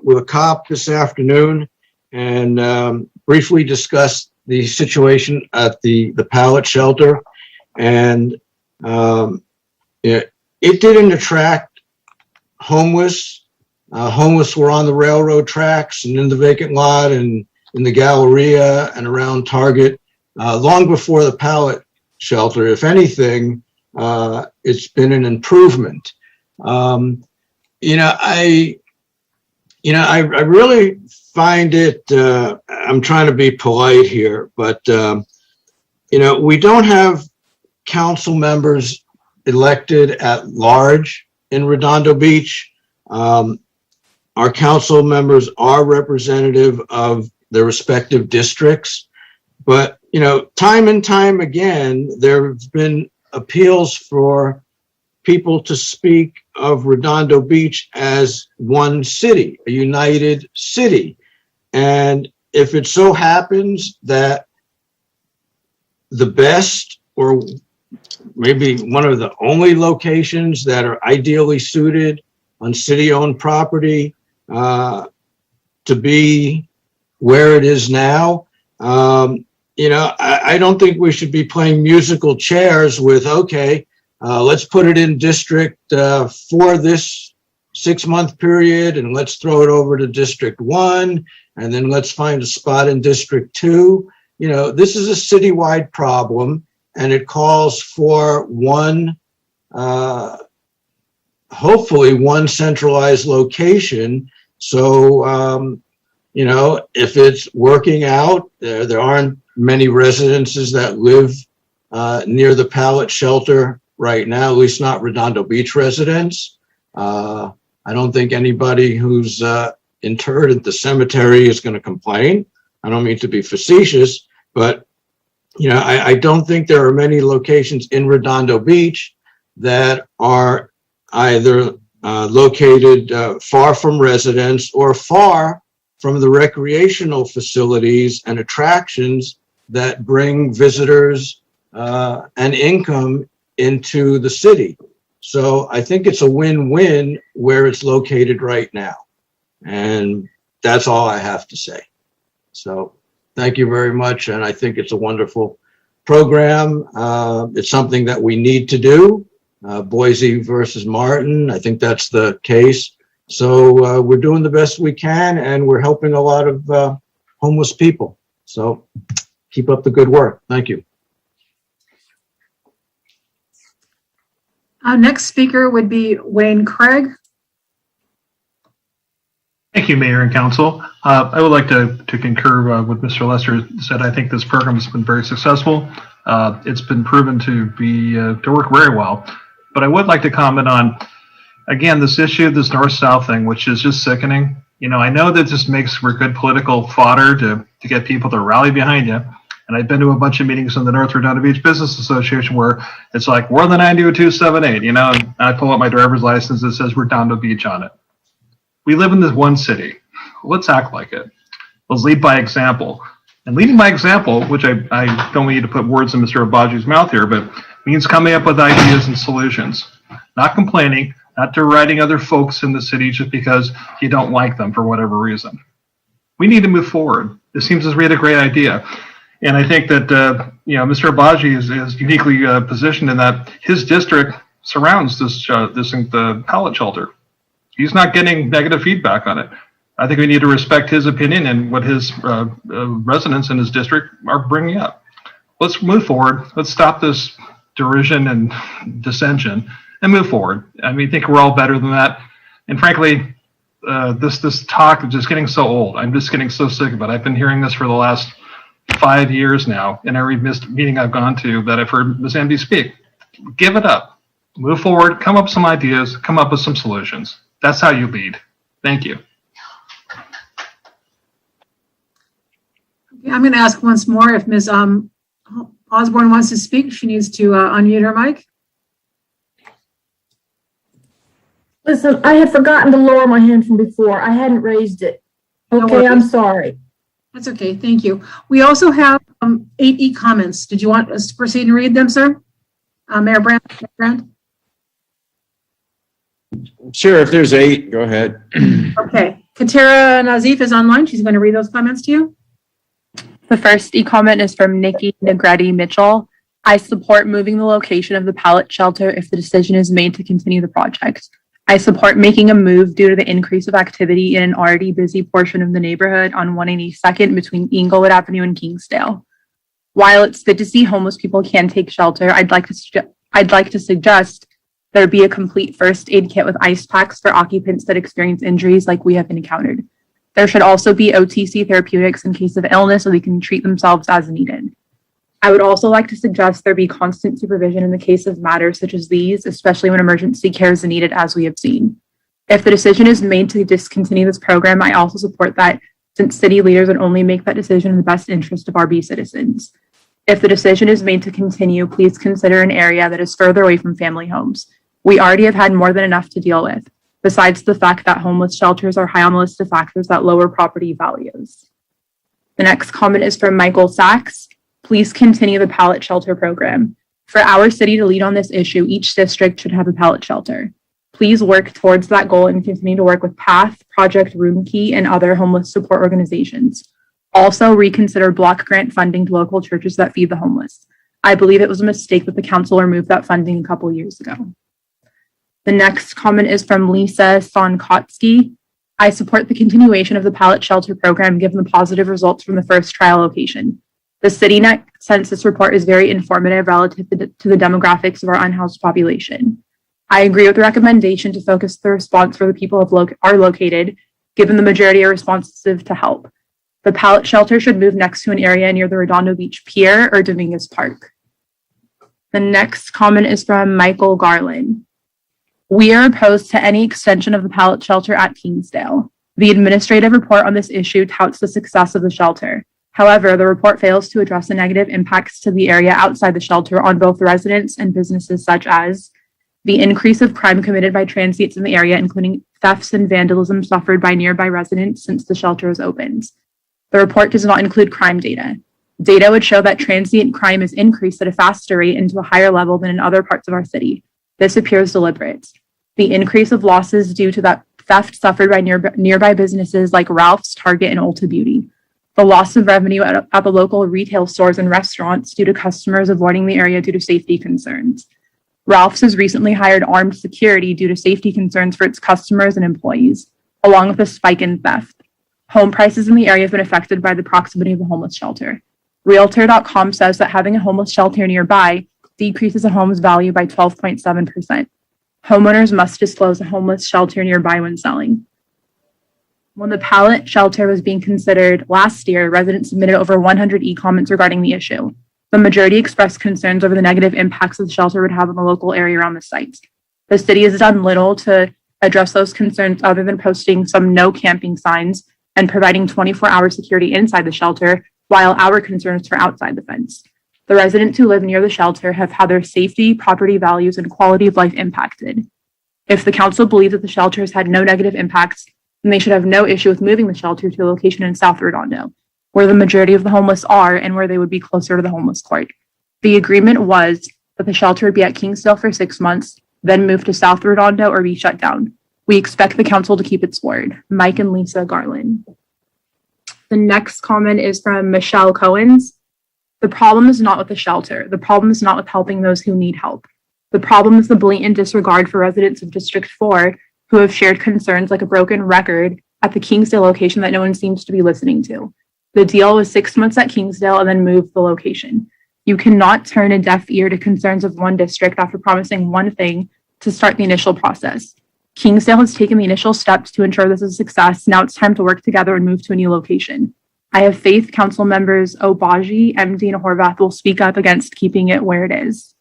with a cop this afternoon and briefly discussed the situation at the pallet shelter. And it didn't attract homeless. Homeless were on the railroad tracks and in the vacant lot and in the Galleria and around Target long before the pallet shelter. If anything, it's been an improvement. I really find it, I'm trying to be polite here, but, we don't have council members elected at large in Redondo Beach. Our council members are representative of their respective districts, but, time and time again, there have been appeals for people to speak of Redondo Beach as one city, a united city. And if it so happens that the best or maybe one of the only locations that are ideally suited on city-owned property to be where it is now, I don't think we should be playing musical chairs with, okay, let's put it in district for this 6-month period and let's throw it over to District 1 and then let's find a spot in District 2. This is a citywide problem and it calls for hopefully one centralized location. So, if it's working out, there aren't many residences that live near the pallet shelter right now, at least not Redondo Beach residents. I don't think anybody who's interred at the cemetery is going to complain. I don't mean to be facetious, but I don't think there are many locations in Redondo Beach that are either located far from residents or far from the recreational facilities and attractions that bring visitors and income into the city. So I think it's a win-win where it's located right now. And that's all I have to say. So thank you very much. And I think it's a wonderful program. It's something that we need to do. Boise versus Martin, I think that's the case. So we're doing the best we can and we're helping a lot of homeless people. So keep up the good work. Thank you. Our next speaker would be Wayne Craig. Thank you, Mayor and Council. I would like to concur with Mr. Lester said. I think this program has been very successful. It's been proven to work very well. But I would like to comment on, again, this issue, this north-south thing, which is just sickening. I know that this makes for good political fodder to get people to rally behind you. And I've been to a bunch of meetings in the North Redondo Beach Business Association where it's like, we're the 90278, and I pull up my driver's license that says Redondo Beach on it. We live in this one city. Let's act like it. Let's lead by example. And leading by example, which I don't want you to put words in Mr. Abaji's mouth here, but means coming up with ideas and solutions. Not complaining, not deriding other folks in the city just because you don't like them for whatever reason. We need to move forward. It seems as we had a great idea. And I think that, Mr. Abaji is uniquely positioned in that his district surrounds the pallet shelter. He's not getting negative feedback on it. I think we need to respect his opinion and what his residents in his district are bringing up. Let's move forward. Let's stop this derision and dissension and move forward. I think we're all better than that. And frankly, this talk is just getting so old. I'm just getting so sick of it. I've been hearing this for the last 5 years now, in every meeting I've gone to that I've heard Ms. Amby speak. Give it up. Move forward. Come up with some ideas. Come up with some solutions. That's how you lead. Thank you. I'm going to ask once more if Ms. Osborne wants to speak. She needs to unmute her mic. Listen, I had forgotten to lower my hand from before. I hadn't raised it. Okay, I'm sorry. That's okay. Thank you. We also have 8 e-comments. Did you want us to proceed and read them, sir? Mayor Brandt? Sure, if there's 8, go ahead. Okay. Katera Nazif is online. She's going to read those comments to you. The first e-comment is from Nikki Negretti Mitchell. I support moving the location of the pallet shelter if the decision is made to continue the project. I support making a move due to the increase of activity in an already busy portion of the neighborhood on 182nd between Inglewood Avenue and Kingsdale. While it's good to see homeless people can take shelter, I'd like to suggest there be a complete first aid kit with ice packs for occupants that experience injuries like we have encountered. There should also be OTC therapeutics in case of illness so they can treat themselves as needed. I would also like to suggest there be constant supervision in the case of matters such as these, especially when emergency care is needed, as we have seen. If the decision is made to discontinue this program, I also support that, since city leaders would only make that decision in the best interest of RB citizens. If the decision is made to continue, please consider an area that is further away from family homes. We already have had more than enough to deal with, besides the fact that homeless shelters are high on the list of factors that lower property values. The next comment is from Michael Sachs. Please continue the pallet shelter program. For our city to lead on this issue, each district should have a pallet shelter. Please work towards that goal and continue to work with PATH, Project Roomkey, and other homeless support organizations. Also, reconsider block grant funding to local churches that feed the homeless. I believe it was a mistake that the council removed that funding a couple years ago. The next comment is from Lisa Sonkotsky. I support the continuation of the pallet shelter program given the positive results from the first trial location. The CityNet census report is very informative relative to the demographics of our unhoused population. I agree with the recommendation to focus the response where the people are located, given the majority are responsive to help. The pallet shelter should move next to an area near the Redondo Beach Pier or Dominguez Park. The next comment is from Michael Garland. We are opposed to any extension of the pallet shelter at Kingsdale. The administrative report on this issue touts the success of the shelter. However, the report fails to address the negative impacts to the area outside the shelter on both residents and businesses, such as the increase of crime committed by transients in the area, including thefts and vandalism suffered by nearby residents since the shelter is opened. The report does not include crime data. Data would show that transient crime is increased at a faster rate and to a higher level than in other parts of our city. This appears deliberate. The increase of losses due to that theft suffered by nearby businesses like Ralph's, Target, and Ulta Beauty. The loss of revenue at the local retail stores and restaurants due to customers avoiding the area due to safety concerns. Ralph's has recently hired armed security due to safety concerns for its customers and employees, along with a spike in theft. Home prices in the area have been affected by the proximity of the homeless shelter. Realtor.com says that having a homeless shelter nearby decreases a home's value by 12.7%. Homeowners must disclose a homeless shelter nearby when selling. When the pallet shelter was being considered last year, residents submitted over 100 e-comments regarding the issue. The majority expressed concerns over the negative impacts the shelter would have on the local area around the site. The city has done little to address those concerns other than posting some no camping signs and providing 24-hour security inside the shelter, while our concerns are outside the fence. The residents who live near the shelter have had their safety, property values, and quality of life impacted. If the council believes that the shelter has had no negative impacts, then they should have no issue with moving the shelter to a location in South Redondo, where the majority of the homeless are and where they would be closer to the homeless court. The agreement was that the shelter would be at Kingsdale for 6 months, then move to South Redondo or be shut down. We expect the council to keep its word. Mike and Lisa Garland. The next comment is from Michelle Cohens. The problem is not with the shelter. The problem is not with helping those who need help. The problem is the blatant disregard for residents of District 4 who have shared concerns like a broken record at the Kingsdale location that no one seems to be listening to. The deal was 6 months at Kingsdale and then moved the location. You cannot turn a deaf ear to concerns of one district after promising one thing to start the initial process. Kingsdale has taken the initial steps to ensure this is a success. Now it's time to work together and move to a new location. I have faith council members Obaji, MD, and Horvath will speak up against keeping it where it is.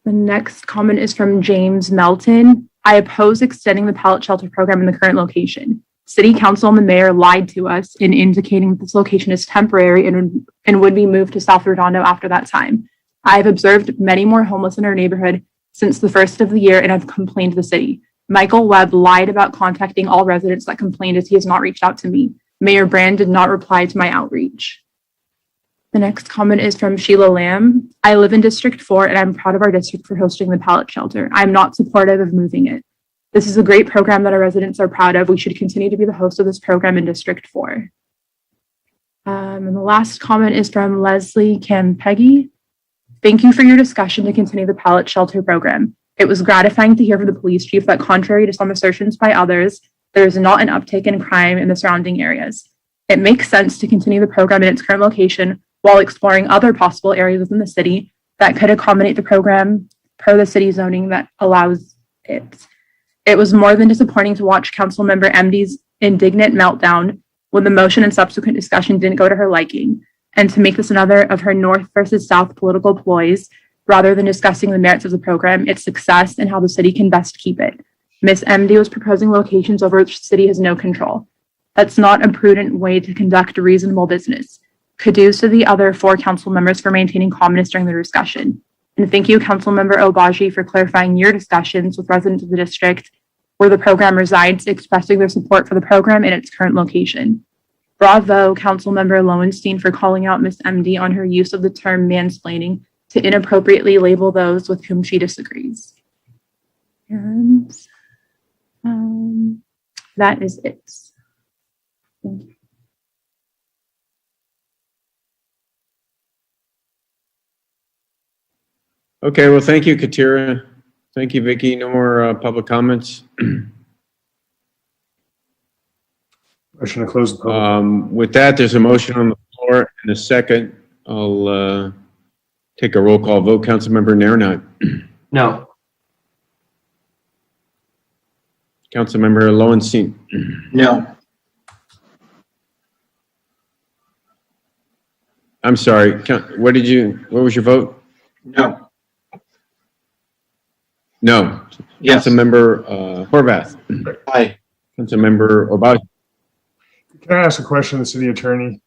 The next comment is from James Melton. I oppose extending the pallet shelter program in the current location. City Council and the mayor lied to us in indicating that this location is temporary and would be moved to South Redondo after that time. I have observed many more homeless in our neighborhood since the first of the year and have complained to the city. Michael Webb lied about contacting all residents that complained as he has not reached out to me. Mayor Brand did not reply to my outreach. The next comment is from Sheila Lamb. I live in District 4 and I'm proud of our district for hosting the pallet shelter. I'm not supportive of moving it. This is a great program that our residents are proud of. We should continue to be the host of this program in District 4. And the last comment is from Leslie Campeggi. Thank you for your discussion to continue the pallet shelter program. It was gratifying to hear from the police chief that contrary to some assertions by others, there is not an uptick in crime in the surrounding areas. It makes sense to continue the program in its current location while exploring other possible areas within the city that could accommodate the program per the city zoning that allows it. It was more than disappointing to watch Councilmember MD's indignant meltdown when the motion and subsequent discussion didn't go to her liking, and to make this another of her North versus South political ploys, rather than discussing the merits of the program, its success, and how the city can best keep it. Ms. MD was proposing locations over which the city has no control. That's not a prudent way to conduct reasonable business. Kudos to the other 4 council members for maintaining calmness during the discussion. And thank you, Councilmember Obaji, for clarifying your discussions with residents of the district where the program resides, expressing their support for the program in its current location. Bravo, Councilmember Lowenstein, for calling out Ms. MD on her use of the term mansplaining to inappropriately label those with whom she disagrees. And that is it. Thank you. Okay, well, thank you, Katira. Thank you, Vicky. No more public comments. Motion to close the public. With that, there's a motion on the floor and a second. I'll take a roll call vote. Councilmember Nairnot. No. Councilmember Lowenstein. No. I'm sorry. What was your vote? No. No. Yes. Councilmember Horvath. Aye. Councilmember Obaji. Can I ask a question to the city attorney?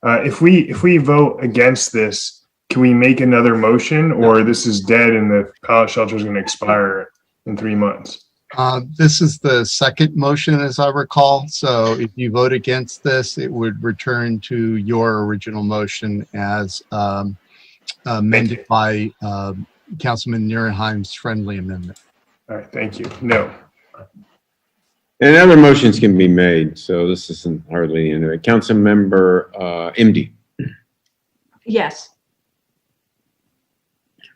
If we vote against this, can we make another motion, or this is dead and the pallet shelter is going to expire in 3 months? This is the second motion, as I recall. So if you vote against this, it would return to your original motion as amended by Councilman Nierenheim's friendly amendment. All right, thank you. No. And other motions can be made, so this isn't hardly into it. Councilmember MD. Yes.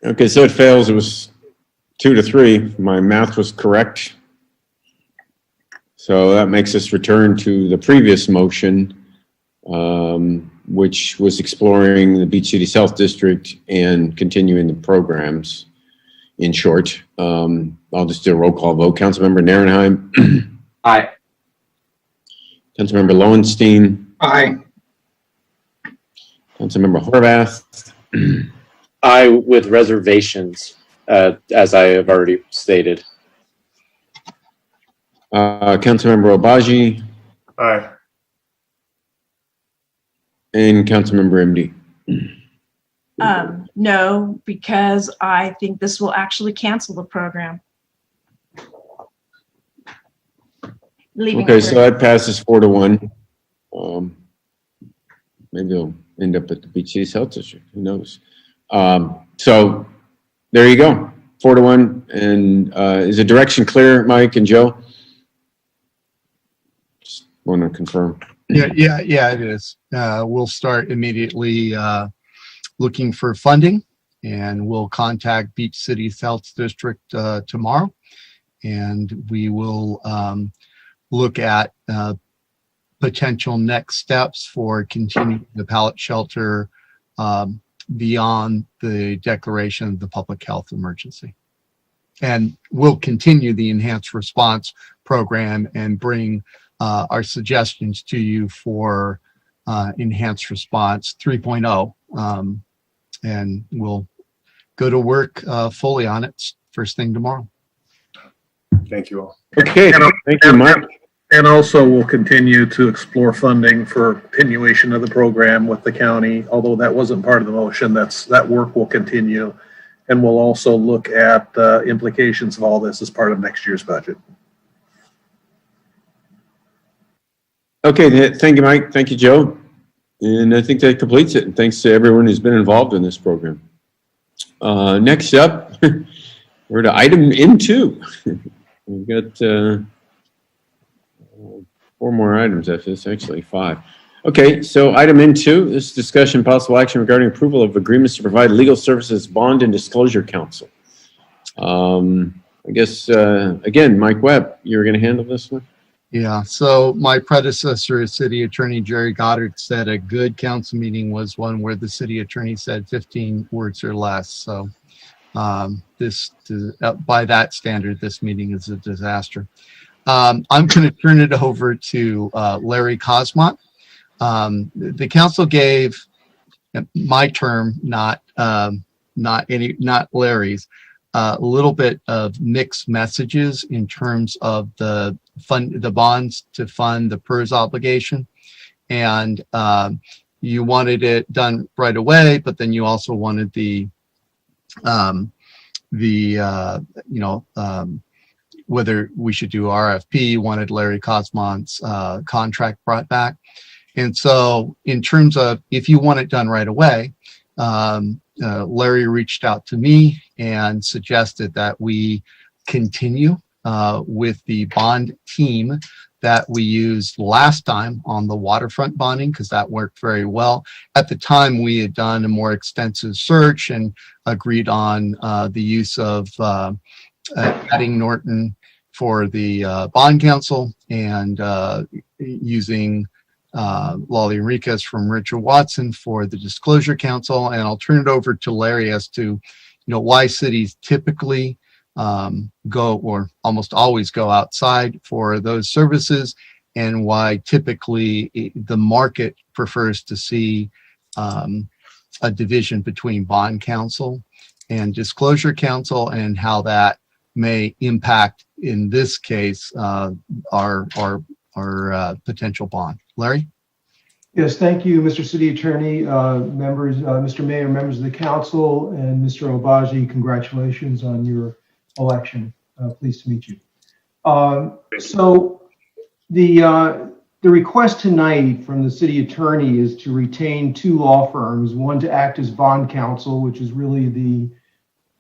Okay, so it fails. It was 2-3. My math was correct. So that makes us return to the previous motion, which was exploring the Beach City South District and continuing the programs. In short, I'll just do a roll call vote. Councilmember Nierenheim. Aye. Councilmember Lowenstein. Aye. Councilmember Horvath. Aye, with reservations, as I have already stated. Councilmember Obaji. Aye. And Councilmember MD. No, because I think this will actually cancel the program. Okay, so that passes 4-1. Maybe they'll end up at the Beach City South District. Who knows? So there you go, 4-1. And is the direction clear, Mike and Joe? Just want to confirm. Yeah, it is. We'll start immediately looking for funding, and we'll contact Beach City Health District tomorrow, and we will look at potential next steps for continuing the pallet shelter beyond the declaration of the public health emergency. And we'll continue the enhanced response program and bring our suggestions to you for enhanced response 3.0. And we'll go to work fully on it first thing tomorrow. Thank you all. Okay, thank you, Mike. And also, we'll continue to explore funding for continuation of the program with the county. Although that wasn't part of the motion, that work will continue. And we'll also look at the implications of all this as part of next year's budget. Okay, thank you, Mike. Thank you, Joe. And I think that completes it. And thanks to everyone who's been involved in this program. Next up, we're to item N2. We've got 4 more items after this, actually 5. Okay, so item N2, this is discussion possible action regarding approval of agreements to provide legal services bond and disclosure counsel. I guess, again, Mike Webb, you're going to handle this one? Yeah, so my predecessor, City Attorney Jerry Goddard, said a good council meeting was one where the city attorney said 15 words or less. So by that standard, this meeting is a disaster. I'm going to turn it over to Larry Cosmont. The council gave my term, not Larry's, a little bit of mixed messages in terms of the bonds to fund the PERS obligation, and you wanted it done right away, but then you also wanted whether we should do RFP, wanted Larry Cosmont's contract brought back. And so in terms of if you want it done right away, Larry reached out to me and suggested that we continue with the bond team that we used last time on the waterfront bonding, because that worked very well. At the time, we had done a more extensive search and agreed on the use of adding Norton for the bond counsel and using Lolly Enriquez from Richard Watson for the disclosure counsel. And I'll turn it over to Larry as to why cities typically go or almost always go outside for those services, and why typically the market prefers to see a division between bond counsel and disclosure counsel, and how that may impact, in this case, our potential bond. Larry? Yes, thank you, Mr. City Attorney, members, Mr. Mayor, members of the council, and Mr. Obaji, congratulations on your election. Pleased to meet you. So the request tonight from the city attorney is to retain 2 law firms, one to act as bond counsel, which is really the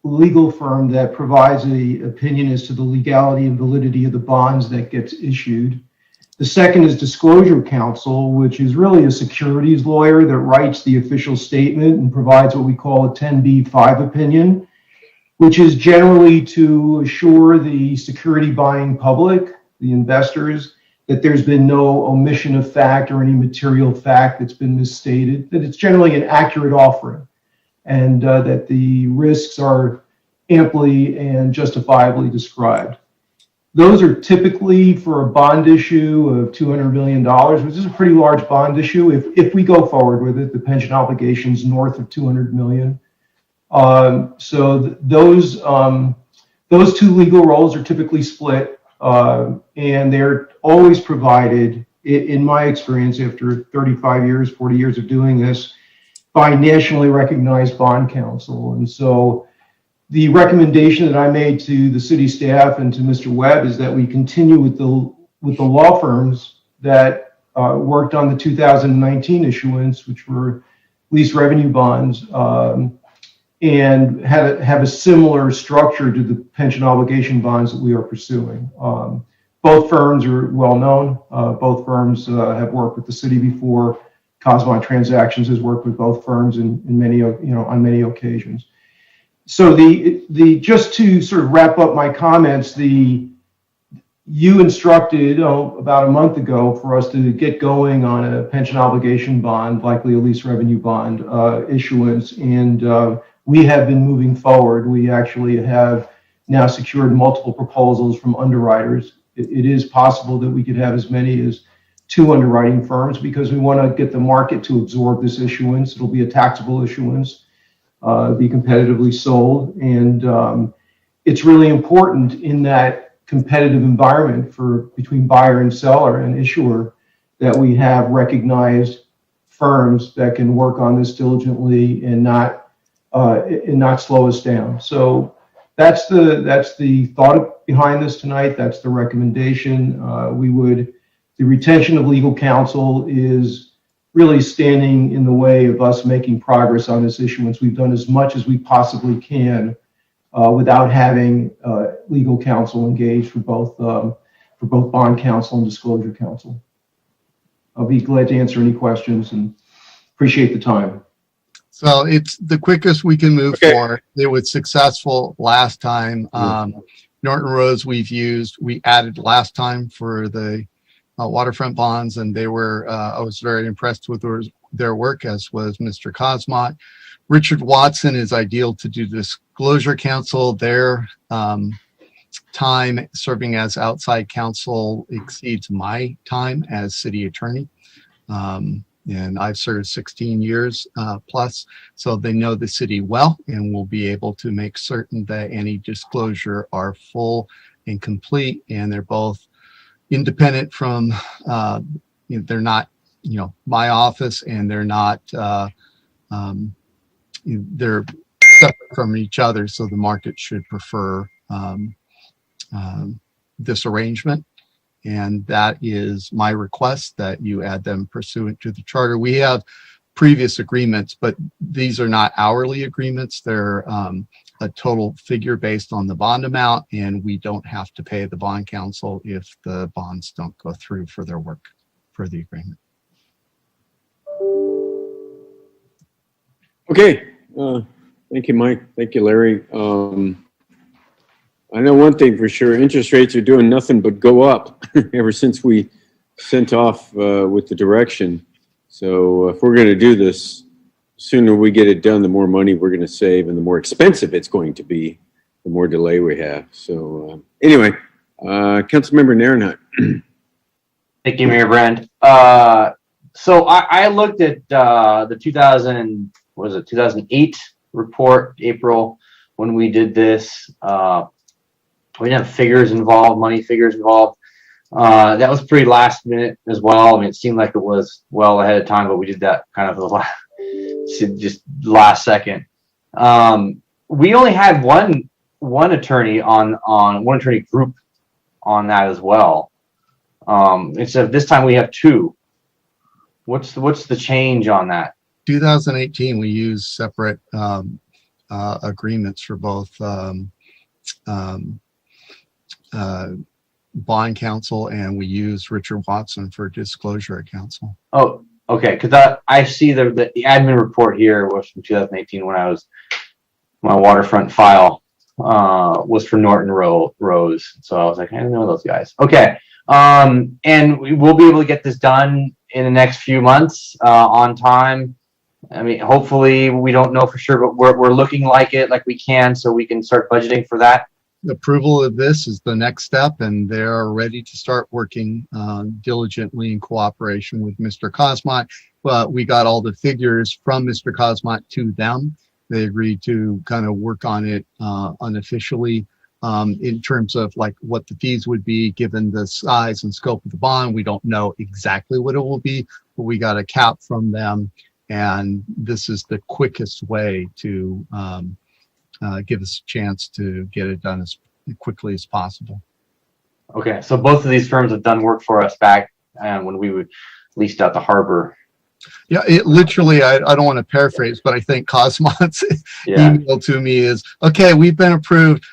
legal firm that provides the opinion as to the legality and validity of the bonds that gets issued. The second is disclosure counsel, which is really a securities lawyer that writes the official statement and provides what we call a 10b-5 opinion, which is generally to assure the security buying public, the investors, that there's been no omission of fact or any material fact that's been misstated, that it's generally an accurate offering, and that the risks are amply and justifiably described. Those are typically for a bond issue of $200 million, which is a pretty large bond issue. If we go forward with it, the pension obligation's north of $200 million. So those 2 legal roles are typically split, and they're always provided, in my experience, after 35 years, 40 years of doing this, by nationally recognized bond counsel. And so the recommendation that I made to the city staff and to Mr. Webb is that we continue with the law firms that worked on the 2019 issuance, which were lease revenue bonds, and have a similar structure to the pension obligation bonds that we are pursuing. Both firms are well known. Both firms have worked with the city before, Cosmont Transactions has worked with both firms in many, on many occasions. So just to sort of wrap up my comments, you instructed about a month ago for us to get going on a pension obligation bond, likely a lease revenue bond issuance, and we have been moving forward. We actually have now secured multiple proposals from underwriters. It is possible that we could have as many as 2 underwriting firms because we want to get the market to absorb this issuance. It'll be a taxable issuance, be competitively sold, and it's really important in that competitive environment between buyer and seller and issuer that we have recognized firms that can work on this diligently and not slow us down. So that's the thought behind this tonight. That's the recommendation. The retention of legal counsel is really standing in the way of us making progress on this issuance. We've done as much as we possibly can without having legal counsel engaged for both bond counsel and disclosure counsel. I'll be glad to answer any questions and appreciate the time. So it's the quickest we can move forward. It was successful last time. Norton Rose we added last time for the waterfront bonds, and they were, I was very impressed with their work, as was Mr. Cosmont. Richard Watson is ideal to do disclosure counsel. Their time serving as outside counsel exceeds my time as city attorney. And I've served 16 years plus, so they know the city well and will be able to make certain that any disclosure are full and complete, and they're both independent from, they're not, my office, and they're not, they're separate from each other, so the market should prefer this arrangement. And that is my request, that you add them pursuant to the charter. We have previous agreements, but these are not hourly agreements. They're a total figure based on the bond amount, and we don't have to pay the bond counsel if the bonds don't go through for their work for the agreement. Okay. Thank you, Mike. Thank you, Larry. I know one thing for sure, interest rates are doing nothing but go up ever since we sent off with the direction. So if we're going to do this, the sooner we get it done, the more money we're going to save, and the more expensive it's going to be, the more delay we have. So anyway, Councilmember Narenhut. Thank you, Mayor Brand. So I looked at the 2008 report, April, when we did this. We didn't have figures involved, money figures involved. That was pretty last minute as well. I mean, it seemed like it was well ahead of time, but we did that kind of just last second. We only had one attorney on one attorney group on that as well. Instead of this time we have 2. What's the change on that? 2018, we used separate agreements for both bond counsel, and we used Richard Watson for disclosure counsel. Oh, okay. Because I see the admin report here was from 2018 when I was, my waterfront file was for Norton Rose. So I was like, I don't know those guys. Okay. And we will be able to get this done in the next few months on time. I mean, hopefully, we don't know for sure, but we're looking like we can, so we can start budgeting for that. The approval of this is the next step, and they're ready to start working diligently in cooperation with Mr. Cosmont. But we got all the figures from Mr. Cosmont to them. They agreed to kind of work on it unofficially in terms of like what the fees would be given the size and scope of the bond. We don't know exactly what it will be, but we got a cap from them. And this is the quickest way to give us a chance to get it done as quickly as possible. Okay, so both of these firms have done work for us back when we would leased out the harbor. Yeah, it literally, I don't want to paraphrase, but I think Cosmont's email to me is, okay, we've been approved.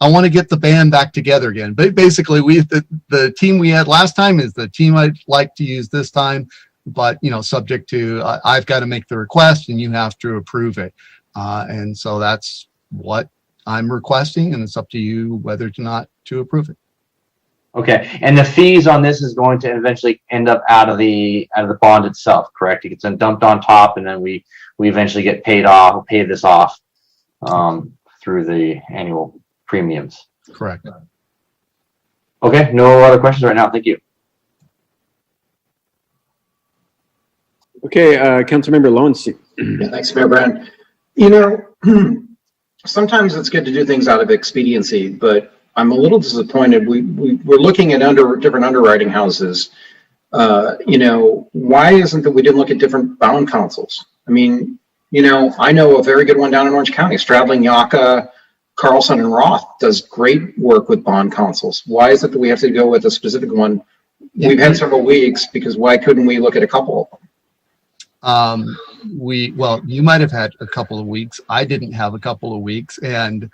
I want to get the band back together again. But basically, the team we had last time is the team I'd like to use this time. but subject to I've got to make the request and you have to approve it. And so that's what I'm requesting, and it's up to you whether or not to approve it. Okay, and the fees on this is going to eventually end up out of the bond itself, correct? It gets dumped on top, and then we eventually get pay this off through the annual premiums. Correct. Okay, no other questions right now. Thank you. Okay, Councilmember Lowenstein. Yeah, thanks, Mayor Brand. Sometimes it's good to do things out of expediency, but I'm a little disappointed. We're looking at different underwriting houses. Why isn't that we didn't look at different bond councils? I mean, I know a very good one down in Orange County, Stradling, Yaka, Carlson, and Roth does great work with bond councils. Why is it that we have to go with a specific one? We've had several weeks, because why couldn't we look at a couple? Well, you might have had a couple of weeks. I didn't have a couple of weeks, and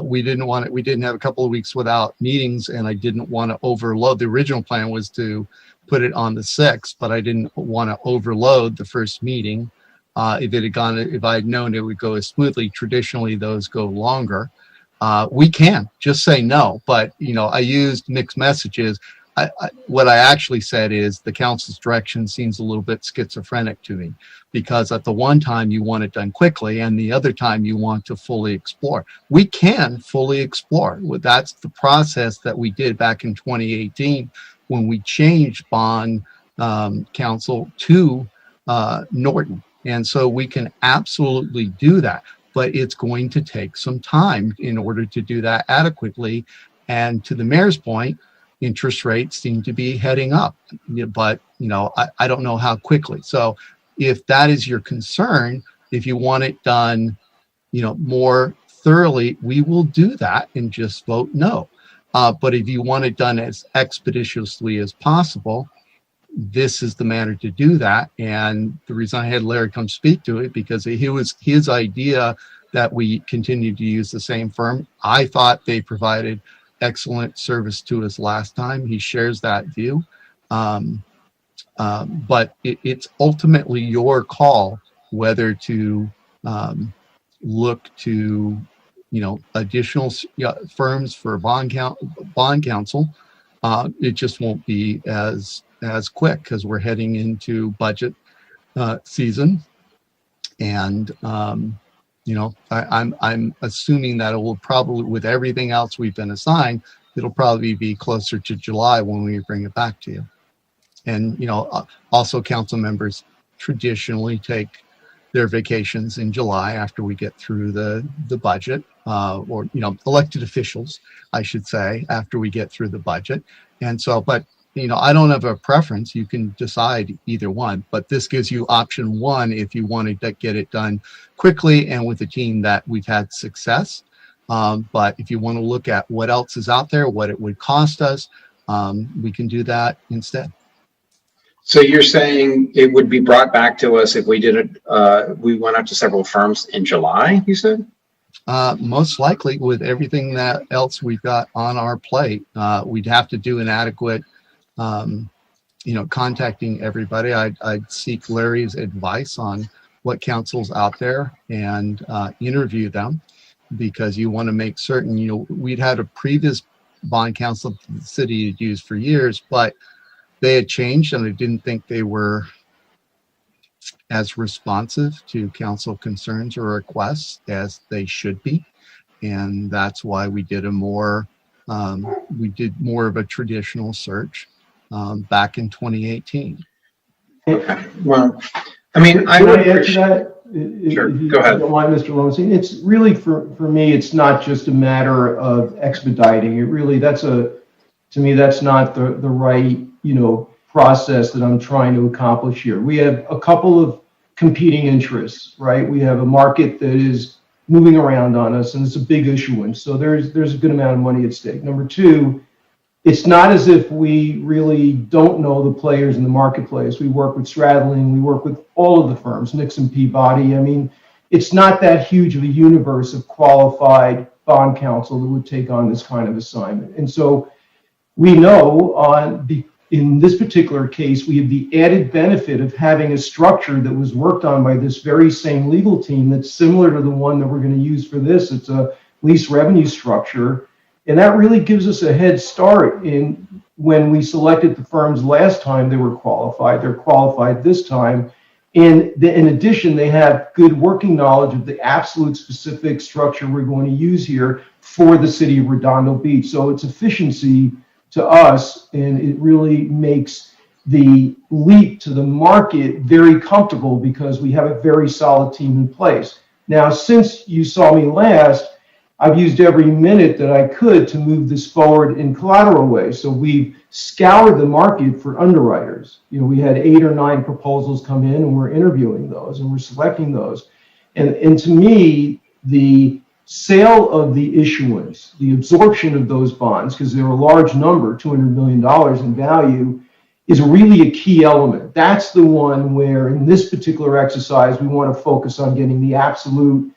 we didn't have a couple of weeks without meetings, and I didn't want to overload. The original plan was to put it on the 6th, but I didn't want to overload the first meeting. If I had known it would go as smoothly, traditionally those go longer. We can just say no, but I used mixed messages. What I actually said is the council's direction seems a little bit schizophrenic to me, because at the one time you want it done quickly and the other time you want to fully explore. We can fully explore. That's the process that we did back in 2018 when we changed bond council to Norton. And so we can absolutely do that, but it's going to take some time in order to do that adequately. And to the mayor's point, interest rates seem to be heading up, but I don't know how quickly. So if that is your concern, if you want it done, more thoroughly, we will do that and just vote no. But if you want it done as expeditiously as possible, this is the manner to do that. And the reason I had Larry come speak to it, because it was his idea that we continue to use the same firm. I thought they provided excellent service to us last time. He shares that view. But it's ultimately your call whether to look to additional firms for bond counsel. It just won't be as quick, because we're heading into budget season, and I'm assuming that it will probably, with everything else we've been assigned, it'll probably be closer to July when we bring it back to you. And also council members traditionally take their vacations in July after we get through the budget, or elected officials, I should say, after we get through the budget. And so, but I don't have a preference. You can decide either one, but this gives you option one if you wanted to get it done quickly and with a team that we've had success. But if you want to look at what else is out there, what it would cost us, we can do that instead. So you're saying it would be brought back to us if we did it, we went up to several firms in July, you said? Most likely, with everything that else we've got on our plate, we'd have to do an adequate contacting everybody. I'd seek Larry's advice on what council's out there and interview them, because you want to make certain, we'd had a previous bond council the city had used for years, but they had changed and I didn't think they were as responsive to council concerns or requests as they should be. And that's why we did more of a traditional search back in 2018. Okay. Well, I mean, I would appreciate that. Sure, go ahead. Mr. Lowenstein, it's really for me, it's not just a matter of expediting. It really, to me, that's not the right, process that I'm trying to accomplish here. We have a couple of competing interests, right? We have a market that is moving around on us, and it's a big issuance. So there's a good amount of money at stake. Number two, it's not as if we really don't know the players in the marketplace. We work with Stradling, we work with all of the firms, Nixon, Peabody. I mean, it's not that huge of a universe of qualified bond counsel that would take on this kind of assignment. And so we know in this particular case, we have the added benefit of having a structure that was worked on by this very same legal team that's similar to the one that we're going to use for this. It's a lease revenue structure. And that really gives us a head start in when we selected the firms last time they were qualified. They're qualified this time. And in addition, they have good working knowledge of the absolute specific structure we're going to use here for the city of Redondo Beach. So it's efficiency to us, and it really makes the leap to the market very comfortable because we have a very solid team in place. Now, since you saw me last, I've used every minute that I could to move this forward in collateral ways. So we've scoured the market for underwriters. You know, we had 8 or 9 proposals come in, and we're interviewing those and we're selecting those. And to me, the sale of the issuance, the absorption of those bonds, because they're a large number, $200 million in value, is really a key element. That's the one where in this particular exercise, we want to focus on getting the absolute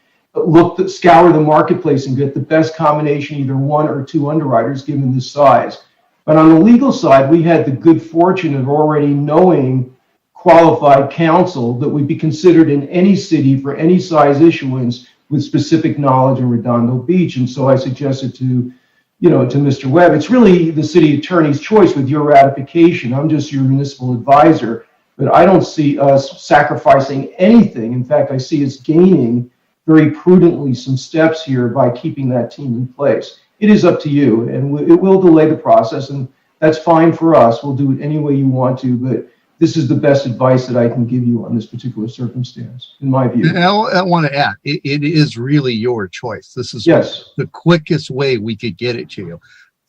scour the marketplace and get the best combination, either 1 or 2 underwriters given this size. But on the legal side, we had the good fortune of already knowing qualified counsel that would be considered in any city for any size issuance with specific knowledge in Redondo Beach. And so I suggested to Mr. Webb, it's really the city attorney's choice with your ratification. I'm just your municipal advisor, but I don't see us sacrificing anything. In fact, I see us gaining very prudently some steps here by keeping that team in place. It is up to you, and it will delay the process, and that's fine for us. We'll do it any way you want to, but this is the best advice that I can give you on this particular circumstance, in my view. And I want to add, it is really your choice. This is the quickest way we could get it to you.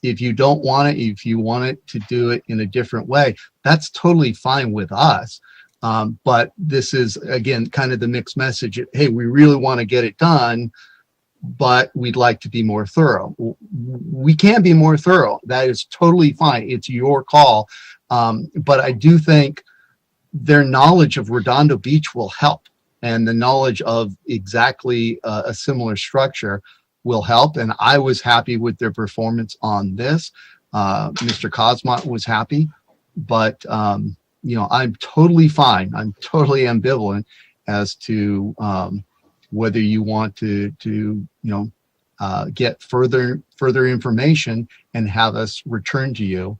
If you don't want it, if you want it to do it in a different way, that's totally fine with us. But this is, again, kind of the mixed message. Hey, we really want to get it done, but we'd like to be more thorough. We can be more thorough. That is totally fine. It's your call. But I do think their knowledge of Redondo Beach will help, and the knowledge of exactly a similar structure will help. And I was happy with their performance on this. Mr. Cosmont was happy, but I'm totally fine. I'm totally ambivalent as to whether you want to get further information and have us return to you.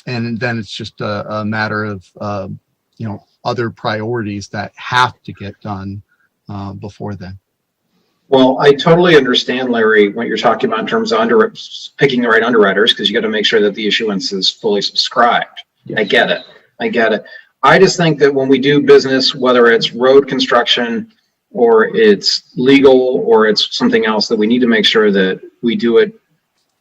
And then it's just a matter of other priorities that have to get done before then. Well, I totally understand, Larry, what you're talking about in terms of picking the right underwriters, because you got to make sure that the issuance is fully subscribed. Yes. I get it. I just think that when we do business, whether it's road construction or it's legal or it's something else, that we need to make sure that we do it.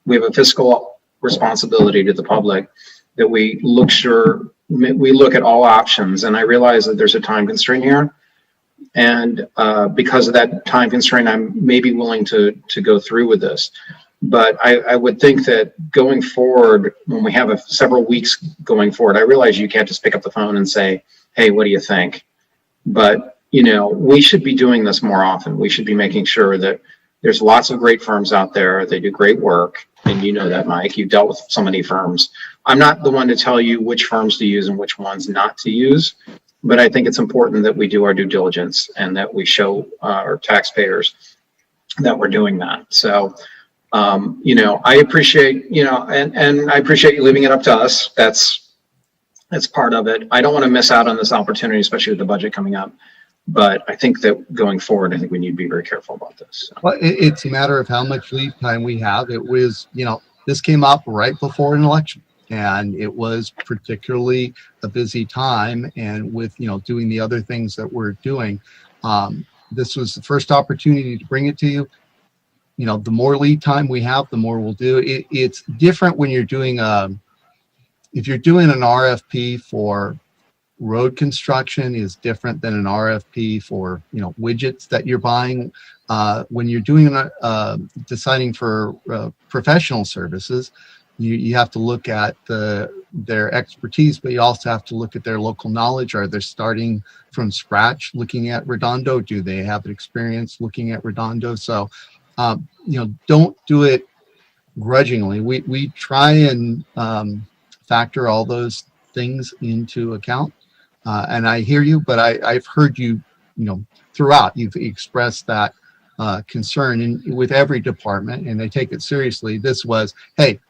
We have a fiscal responsibility to the public, that we look at all options. And I realize that there's a time constraint here. And because of that time constraint, I'm maybe willing to go through with this. But I would think that going forward, when we have several weeks going forward, I realize you can't just pick up the phone and say, hey, what do you think? But, we should be doing this more often. We should be making sure that there's lots of great firms out there. They do great work. And you know that, Mike. You've dealt with so many firms. I'm not the one to tell you which firms to use and which ones not to use. But I think it's important that we do our due diligence and that we show our taxpayers that we're doing that. So, I appreciate, and I appreciate you leaving it up to us. That's part of it. I don't want to miss out on this opportunity, especially with the budget coming up. But I think that going forward, I think we need to be very careful about this. So. Well, it's a matter of how much lead time we have. It was, this came up right before an election, and it was particularly a busy time. And with, doing the other things that we're doing, this was the first opportunity to bring it to you. The more lead time we have, the more we'll do. It's different when you're doing if you're doing an RFP for road construction is different than an RFP for widgets that you're buying. When you're doing deciding for professional services, you have to look at their expertise, but you also have to look at their local knowledge. Are they starting from scratch looking at Redondo? Do they have experience looking at Redondo? So don't do it grudgingly. We try and factor all those things into account. And I hear you, but I've heard you, throughout, you've expressed that concern with every department, and they take it seriously. This was, hey,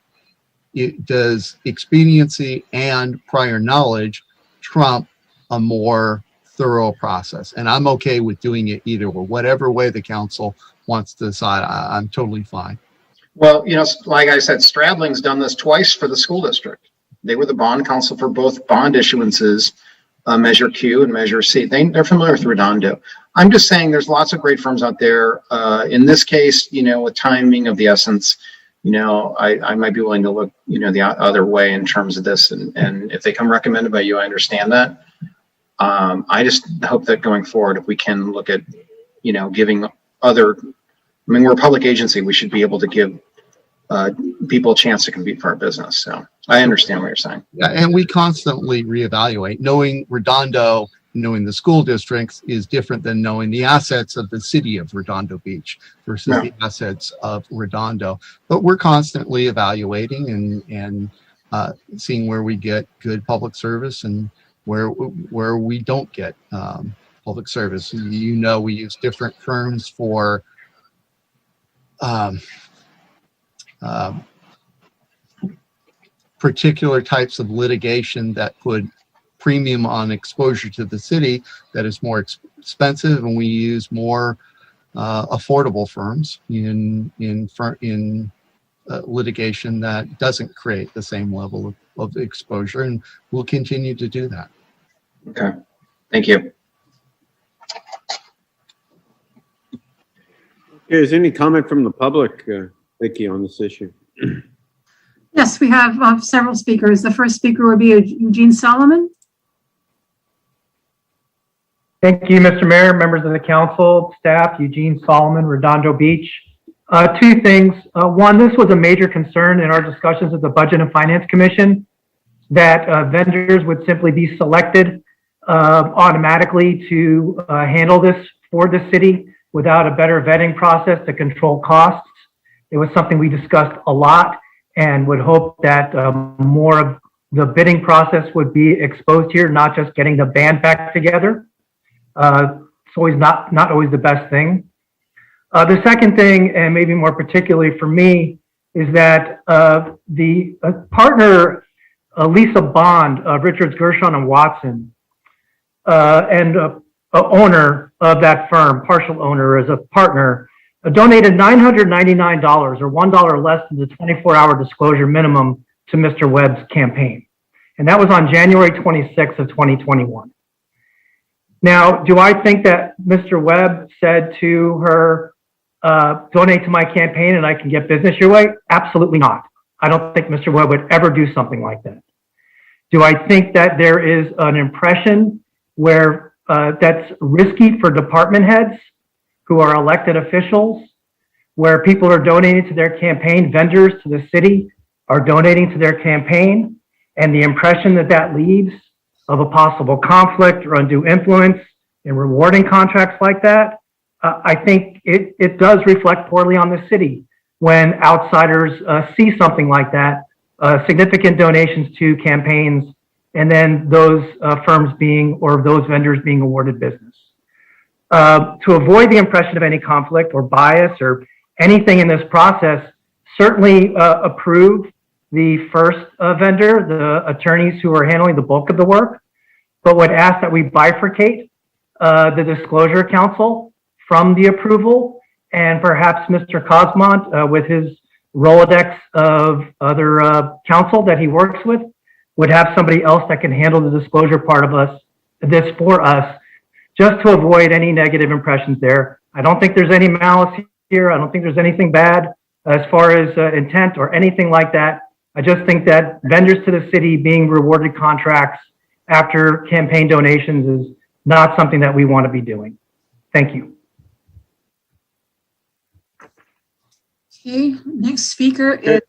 does expediency and prior knowledge trump a more thorough process? And I'm okay with doing it either or whatever way the council wants to decide. I'm totally fine. Well, like I said, Stradling's done this twice for the school district. They were the bond counsel for both bond issuances, Measure Q and Measure C. They're familiar with Redondo. I'm just saying there's lots of great firms out there. In this case, with timing of the essence, I might be willing to look, the other way in terms of this. And if they come recommended by you, I understand that. I just hope that going forward, if we can look at, giving we're a public agency, we should be able to give people a chance to compete for our business. So I understand what you're saying. Yeah, and we constantly reevaluate. Knowing Redondo, knowing the school districts is different than knowing the assets of the city of Redondo Beach versus the assets of Redondo. But we're constantly evaluating and seeing where we get good public service and where we don't get public service. We use different firms for particular types of litigation that put premium on exposure to the city that is more expensive, and we use more affordable firms in litigation that doesn't create the same level of exposure, and we'll continue to do that. Okay, thank you. Is any comment from the public, Vicki, on this issue? Yes, we have several speakers. The first speaker would be Eugene Solomon. Thank you, Mr. Mayor, members of the council, staff, Eugene Solomon, Redondo Beach. Two things. One, this was a major concern in our discussions at the Budget and Finance Commission, that vendors would simply be selected automatically to handle this for the city without a better vetting process to control costs. It was something we discussed a lot and would hope that more of the bidding process would be exposed here, not just getting the band back together. It's always not always the best thing. The second thing, and maybe more particularly for me, is that the partner, Lisa Bond of Richards, Gershon, and Watson, and owner of that firm, partial owner as a partner, donated $999 or $1 less than the 24-hour disclosure minimum to Mr. Webb's campaign. And that was on January 26th of 2021. Now, do I think that Mr. Webb said to her, donate to my campaign and I can get business your way? Absolutely not. I don't think Mr. Webb would ever do something like that. Do I think that there is an impression where that's risky for department heads who are elected officials, where people are donating to their campaign, vendors to the city are donating to their campaign, and the impression that that leaves of a possible conflict or undue influence in rewarding contracts like that, I think it does reflect poorly on the city when outsiders see something like that, significant donations to campaigns, and then those firms or those vendors being awarded business. To avoid the impression of any conflict or bias or anything in this process, certainly approve the first vendor, the attorneys who are handling the bulk of the work, but would ask that we bifurcate the disclosure council from the approval, and perhaps Mr. Cosmont, with his Rolodex of other counsel that he works with, would have somebody else that can handle the disclosure part of this for us, just to avoid any negative impressions there. I don't think there's any malice here. I don't think there's anything bad as far as intent or anything like that. I just think that vendors to the city being rewarded contracts after campaign donations is not something that we want to be doing. Thank you. Okay, next speaker is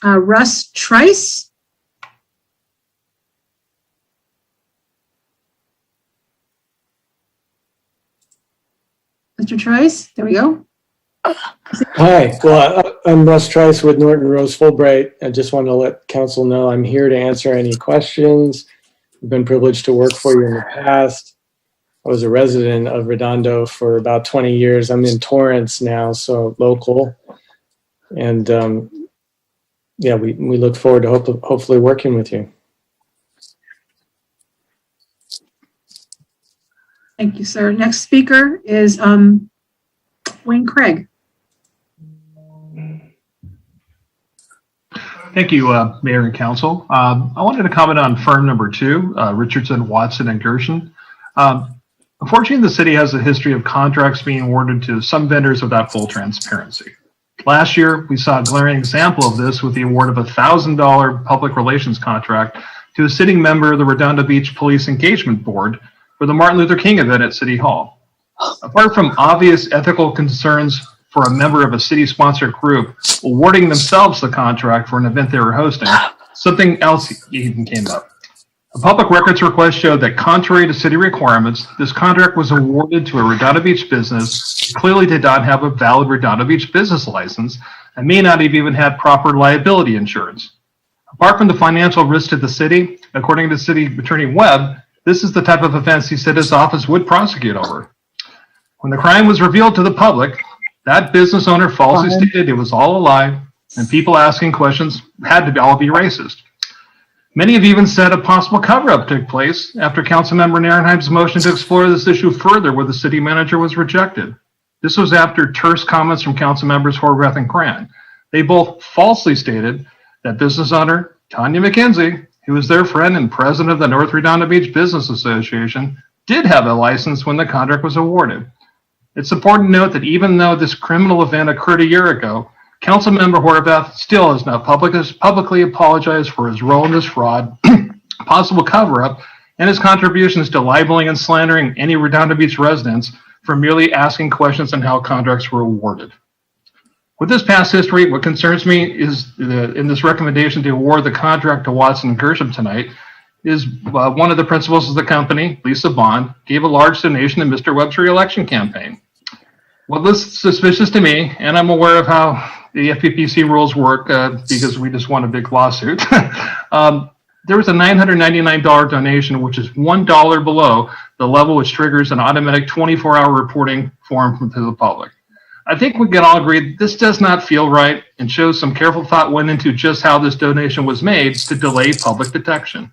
Russ Trice. Mr. Trice, there we go. Hi, well, I'm Russ Trice with Norton Rose Fulbright. I just want to let council know I'm here to answer any questions. I've been privileged to work for you in the past. I was a resident of Redondo for about 20 years. I'm in Torrance now, so local. And yeah, we look forward to hopefully working with you. Thank you, sir. Next speaker is Wayne Craig. Thank you, Mayor and Council. I wanted to comment on firm number 2, Richardson, Watson, and Gershon. Unfortunately, the city has a history of contracts being awarded to some vendors without full transparency. Last year, we saw a glaring example of this with the award of a $1,000 public relations contract to a sitting member of the Redondo Beach Police Engagement Board for the Martin Luther King event at City Hall. Apart from obvious ethical concerns for a member of a city-sponsored group awarding themselves the contract for an event they were hosting, something else even came up. A public records request showed that contrary to city requirements, this contract was awarded to a Redondo Beach business who clearly did not have a valid Redondo Beach business license and may not have even had proper liability insurance. Apart from the financial risk to the city, according to City Attorney Webb, this is the type of offense he said his office would prosecute over. When the crime was revealed to the public, that business owner falsely stated it was all a lie, and people asking questions had to all be racist. Many have even said a possible cover-up took place after Councilmember Narenheim's motion to explore this issue further where the city manager was rejected. This was after terse comments from Councilmembers Horvath and Cran. They both falsely stated that business owner Tanya McKenzie, who was their friend and president of the North Redondo Beach Business Association, did have a license when the contract was awarded. It's important to note that even though this criminal event occurred a year ago, Councilmember Horvath still has not publicly apologized for his role in this fraud, possible cover-up, and his contributions to libeling and slandering any Redondo Beach residents for merely asking questions on how contracts were awarded. With this past history, what concerns me is in this recommendation to award the contract to Watson and Gershon tonight is one of the principals of the company, Lisa Bond, gave a large donation to Mr. Webb's re-election campaign. What looks suspicious to me, and I'm aware of how the FPPC rules work because we just won a big lawsuit, there was a $999 donation, which is $1 below the level which triggers an automatic 24-hour reporting form to the public. I think we can all agree this does not feel right and shows some careful thought went into just how this donation was made to delay public detection.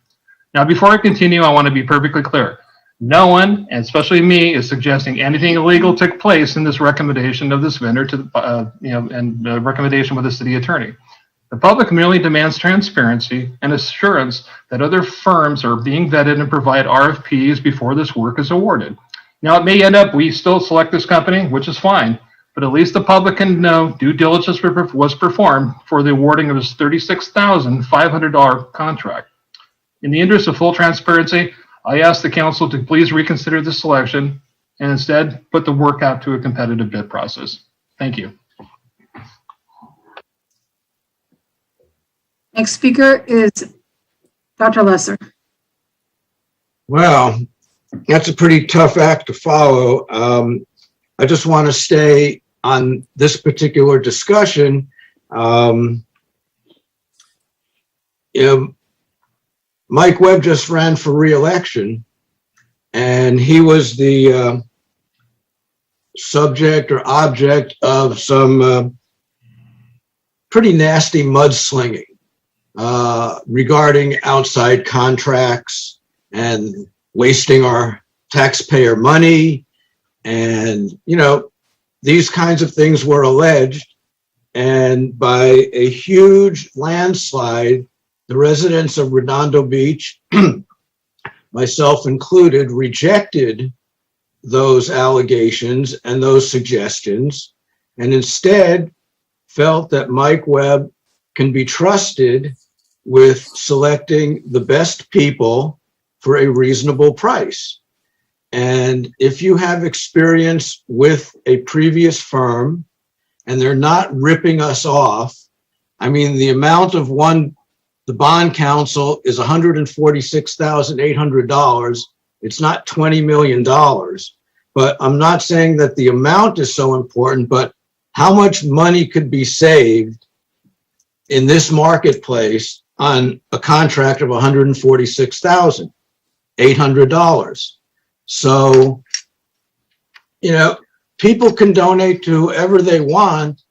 Now, before I continue, I want to be perfectly clear. No one, and especially me, is suggesting anything illegal took place in this recommendation of this vendor to, and the recommendation with the city attorney. The public merely demands transparency and assurance that other firms are being vetted and provide RFPs before this work is awarded. Now, it may end up we still select this company, which is fine, but at least the public can know due diligence was performed for the awarding of this $36,500 contract. In the interest of full transparency, I ask the council to please reconsider this selection and instead put the work out to a competitive bid process. Thank you. Next speaker is Dr. Lesser. Well, that's a pretty tough act to follow. I just want to stay on this particular discussion. Mike Webb just ran for re-election, and he was the subject or object of some pretty nasty mudslinging regarding outside contracts and wasting our taxpayer money. And, these kinds of things were alleged. And by a huge landslide, the residents of Redondo Beach, myself included, rejected those allegations and those suggestions, and instead felt that Mike Webb can be trusted with selecting the best people for a reasonable price. And if you have experience with a previous firm and they're not ripping us off, the amount of the bond counsel is $146,800. It's not $20 million. But I'm not saying that the amount is so important, but how much money could be saved in this marketplace on a contract of $146,800. So, you know, people can donate to whoever they want,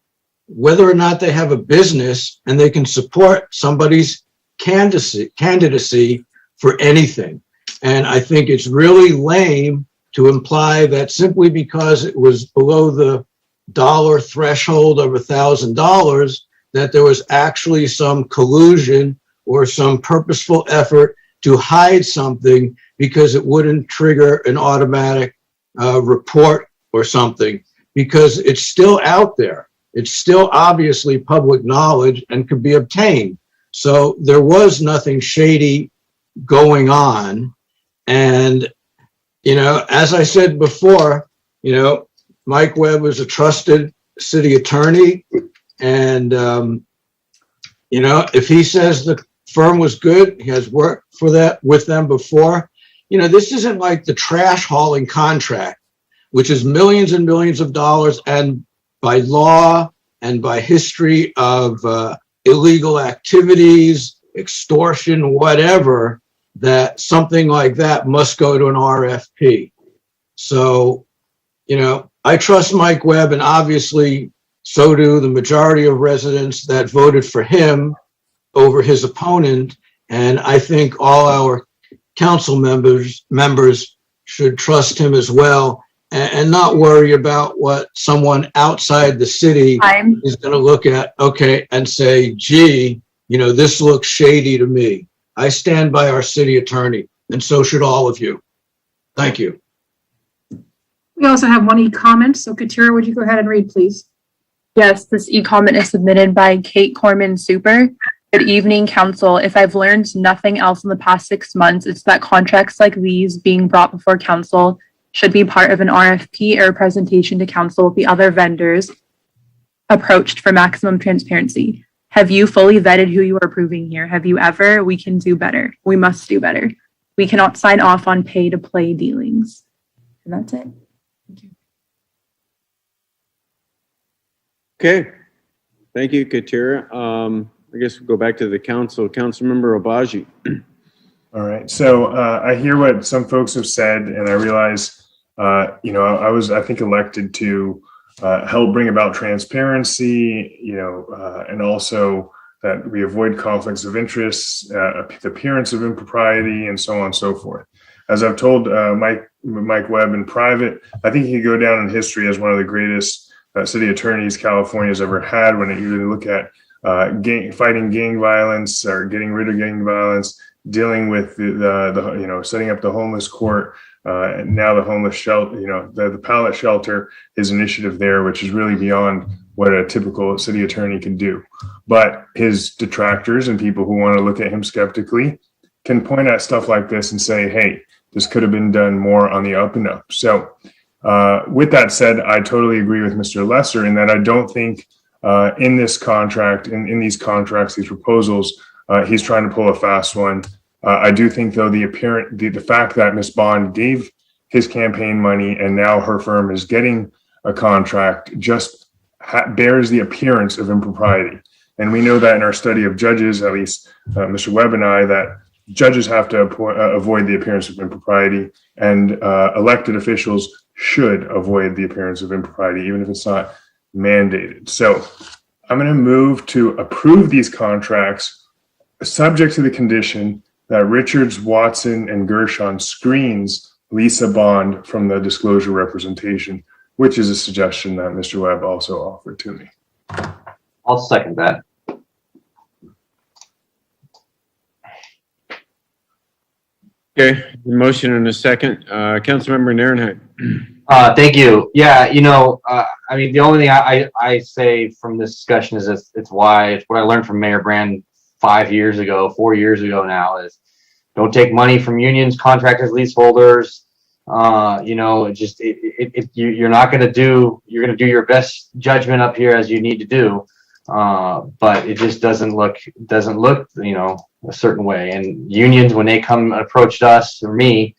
whether or not they have a business, and they can support somebody's candidacy for anything. And I think it's really lame to imply that simply because it was below the dollar threshold of $1,000, that there was actually some collusion or some purposeful effort to hide something because it wouldn't trigger an automatic report or something, because it's still out there. It's still obviously public knowledge and could be obtained. So there was nothing shady going on. And, you know, as I said before, you know, Mike Webb was a trusted city attorney. And, you know, if he says the firm was good, he has worked for that with them before. You know, this isn't like the trash hauling contract, which is millions and millions of dollars, and by law and by history of illegal activities, extortion, whatever, that something like that must go to an RFP. So, you know, I trust Mike Webb, and obviously so do the majority of residents that voted for him over his opponent. And I think all our council members should trust him as well, and not worry about what someone outside the city is going to look at, okay, and say, gee, you know, this looks shady to me. I stand by our city attorney, and so should all of you. Thank you. We also have one e-comment. So Katira, would you go ahead and read, please? Yes, this e-comment is submitted by Kate Corman Super. Good evening, Council. If I've learned nothing else in the past 6 months, it's that contracts like these being brought before Council should be part of an RFP or a presentation to Council with the other vendors approached for maximum transparency. Have you fully vetted who you are approving here? Have you ever? We can do better. We must do better. We cannot sign off on pay-to-play dealings. And that's it. Okay. Thank you, Katira. I guess we'll go back to the council. Councilmember Obaji. All right. So I hear what some folks have said, and I realize, you know, I was, I think, elected to help bring about transparency, you know, and also that we avoid conflicts of interest, the appearance of impropriety, and so on and so forth. As I've told Mike Webb in private, I think he could go down in history as one of the greatest city attorneys California's ever had. When you look at fighting gang violence or getting rid of gang violence, dealing with the you know, setting up the homeless court, and now the homeless shelter, you know, the pallet shelter, his initiative there, which is really beyond what a typical city attorney can do. But his detractors and people who want to look at him skeptically can point at stuff like this and say, hey, this could have been done more on the up and up. So with that said, I totally agree with Mr. Lesser in that I don't think in this contract, in these contracts, these proposals, he's trying to pull a fast one. I do think, though, the fact that Ms. Bond gave his campaign money and now her firm is getting a contract just bears the appearance of impropriety. And we know that in our study of judges, at least Mr. Webb and I, that judges have to avoid the appearance of impropriety, and elected officials should avoid the appearance of impropriety, even if it's not mandated. So I'm going to move to approve these contracts subject to the condition that Richards, Watson, and Gershon screens Lisa Bond from the disclosure representation, which is a suggestion that Mr. Webb also offered to me. I'll second that. Okay, motion and a second. Councilmember Narenheit. Thank you. Yeah, you know, I mean, the only thing I say from this discussion is it's what I learned from Mayor Brand 4 years ago now, is don't take money from unions, contractors, leaseholders. You know, you're going to do your best judgment up here as you need to do. But it just doesn't look, you know, a certain way. And unions, when they come and approached us or me,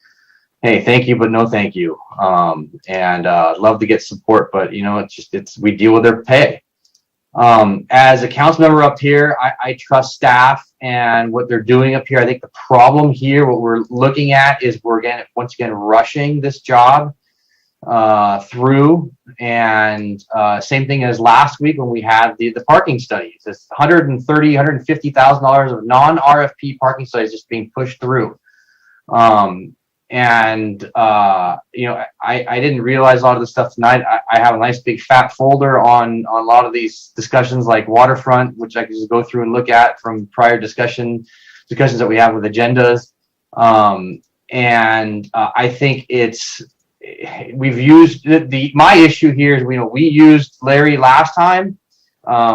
hey, thank you, but no thank you. And love to get support, but you know, it's we deal with their pay. As a council member up here, I trust staff and what they're doing up here. I think the problem here, what we're looking at is we're once again rushing this job through, and same thing as last week when we had the parking studies. It's $150,000 of non-RFP parking studies just being pushed through. And you know, I didn't realize a lot of the stuff tonight. I have a nice big fat folder on a lot of these discussions, like waterfront, which I can just go through and look at from prior discussions that we have with agendas. And I think we've used my issue here is, we used Larry last time.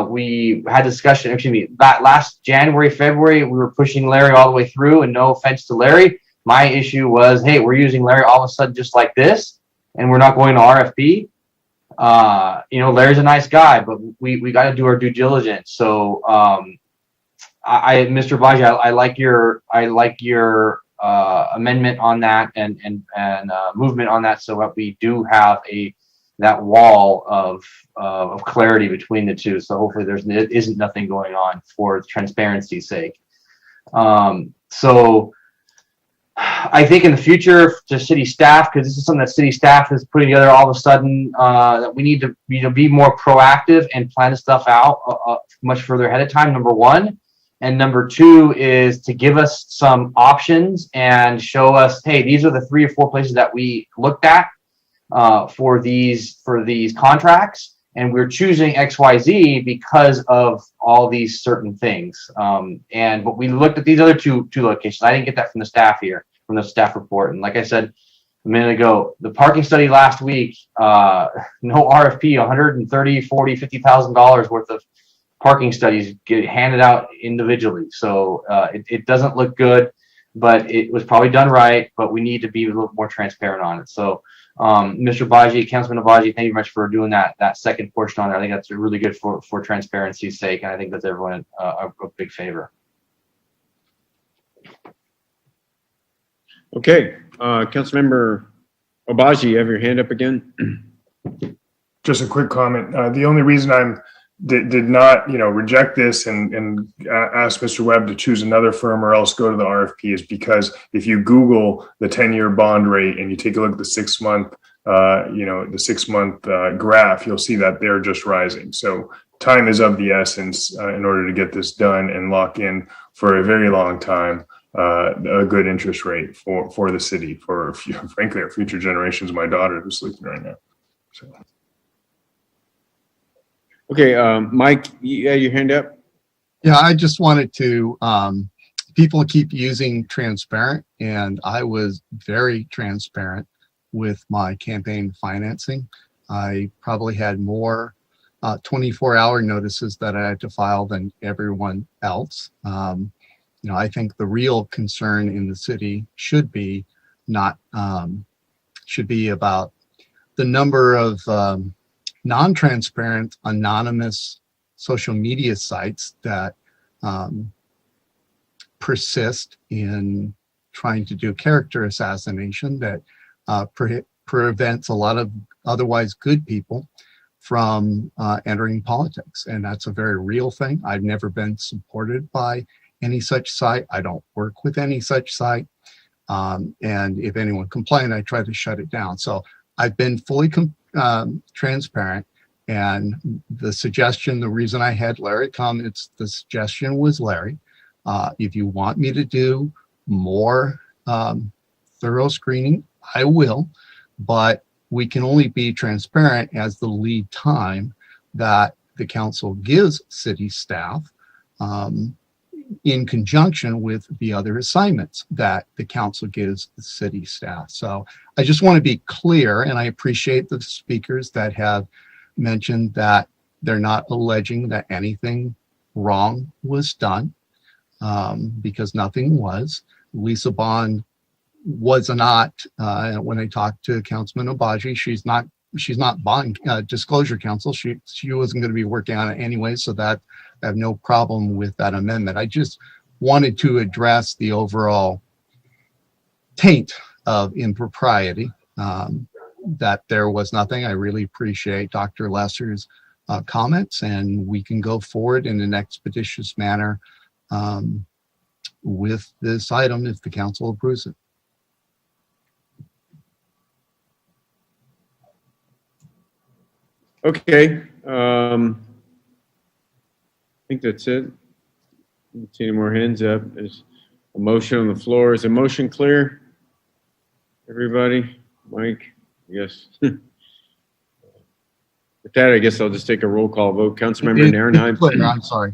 We had discussion, excuse me, that last January, February, we were pushing Larry all the way through, and no offense to Larry. My issue was, hey, we're using Larry all of a sudden just like this, and we're not going to RFP. You know, Larry's a nice guy, but we got to do our due diligence. So, Mr. Baji, I like your amendment on that and movement on that, so that we do have that wall of clarity between the two. So hopefully there isn't nothing going on for transparency's sake. So I think in the future to city staff, because this is something that city staff is putting together all of a sudden, that we need to be more proactive and plan this stuff out much further ahead of time, number one. And number two is to give us some options and show us, hey, these are the 3 or 4 places that we looked at for these contracts, and we're choosing XYZ because of all these certain things. But we looked at these other two locations. I didn't get that from the staff here, from the staff report. And like I said a minute ago, the parking study last week, no RFP, $130,000, $40,000, $50,000 worth of parking studies get handed out individually. So it doesn't look good, but it was probably done right, but we need to be a little more transparent on it. So Mr. Baji, Councilman Abaji, thank you very much for doing that second portion on there. I think that's really good for transparency's sake, and I think that's everyone a big favor. Okay, Councilmember Abaji, you have your hand up again. Just a quick comment. The only reason I did not, reject this and ask Mr. Webb to choose another firm or else go to the RFP is because if you Google the 10-year bond rate and you take a look at the 6-month, the 6-month graph, you'll see that they're just rising. So time is of the essence in order to get this done and lock in for a very long time a good interest rate for the city, for frankly our future generations. My daughter who's sleeping right now. So. Okay, Mike, you had your hand up? Yeah, I just wanted to, people keep using transparent, and I was very transparent with my campaign financing. I probably had more 24-hour notices that I had to file than everyone else. I think the real concern in the city should be about the number of non-transparent, anonymous social media sites that persist in trying to do character assassination that prevents a lot of otherwise good people from entering politics. And that's a very real thing. I've never been supported by any such site. I don't work with any such site. And if anyone complained, I try to shut it down. So I've been fully transparent, and the reason I had Larry come, the suggestion was Larry, if you want me to do more thorough screening, I will, but we can only be transparent as the lead time that the council gives city staff in conjunction with the other assignments that the council gives the city staff. So I just want to be clear, and I appreciate the speakers that have mentioned that they're not alleging that anything wrong was done, because nothing was. Lisa Bond was not, when I talked to Councilman Abaji, she's not bond disclosure counsel. She wasn't going to be working on it anyway, so that I have no problem with that amendment. I just wanted to address the overall taint of impropriety. That there was nothing. I really appreciate Dr. Lesser's comments, and we can go forward in an expeditious manner with this item if the council approves it. Okay. I think that's it. Don't see any more hands up. There's a motion on the floor. Is the motion clear? Everybody? Mike? Yes. With that, I guess I'll just take a roll call vote. Councilmember Narenheim. I'm sorry.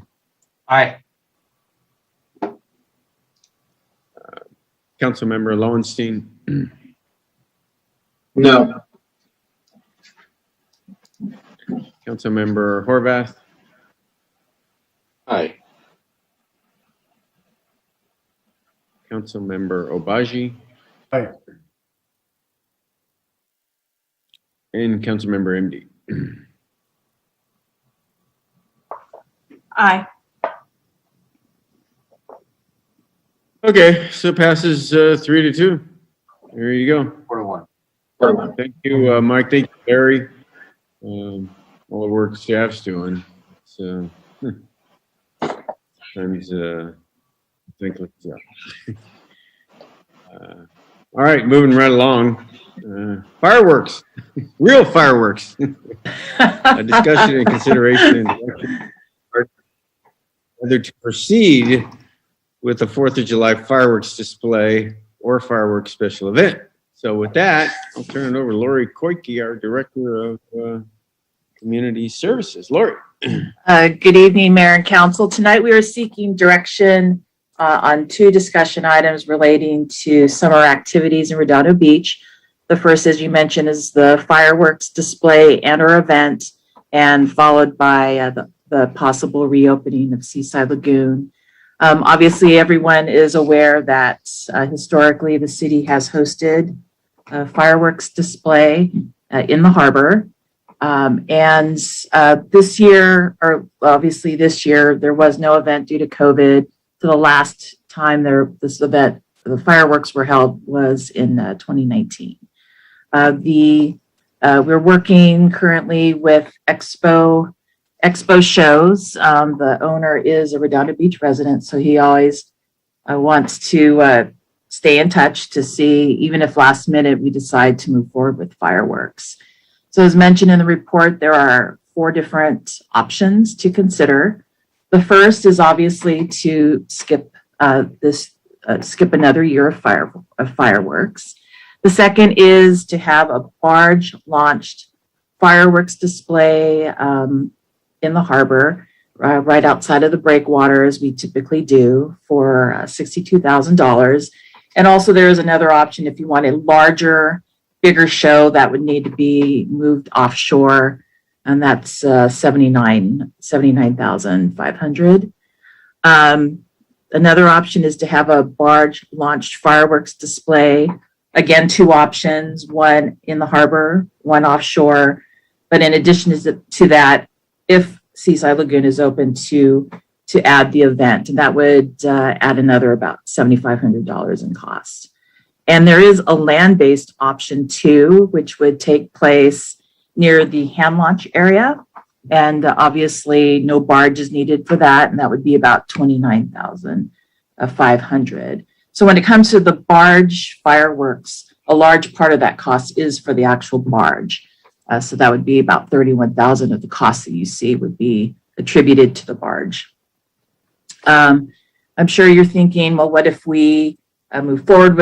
Aye. Councilmember Lowenstein. No. Councilmember Horvath. Aye. Councilmember Obaji. Aye. And Councilmember MD. Aye. Okay, so it passes 3-2. There you go. 4-1. Thank you, Mike. Thank you, Larry. All the work staff's doing. So sometimes I think, yeah. All right, moving right along. Fireworks, real fireworks. A discussion and consideration and whether to proceed with the 4th of July fireworks display or fireworks special event. So with that, I'll turn it over to Lori Koike, our Director of Community Services. Lori. Good evening, Mayor and Council. Tonight we are seeking direction on 2 discussion items relating to summer activities in Redondo Beach. The first, as you mentioned, is the fireworks display and or event, and followed by the possible reopening of Seaside Lagoon. Obviously, everyone is aware that historically the city has hosted a fireworks display in the harbor. And this year, or obviously this year, there was no event due to COVID. So the last time this event, the fireworks were held, was in 2019. We're working currently with Expo Shows. The owner is a Redondo Beach resident, so he always wants to stay in touch to see, even if last minute we decide to move forward with fireworks. So as mentioned in the report, there are 4 different options to consider. The first is obviously to skip another year of fireworks. The second is to have a barge launched fireworks display in the harbor right outside of the breakwater, as we typically do, for $62,000. And also there is another option if you want a larger, bigger show that would need to be moved offshore, and that's $79,500. Another option is to have a barge launched fireworks display. Again, 2 options, one in the harbor, one offshore. But in addition to that, if Seaside Lagoon is open, to add the event, and that would add another about $7,500 in cost. And there is a land-based option too, which would take place near the hand launch area. And obviously no barge is needed for that. And that would be about $29,500. So when it comes to the barge fireworks, a large part of that cost is for the actual barge. So that would be about $31,000 of the cost that you see would be attributed to the barge. I'm sure you're thinking, well, what if we move forward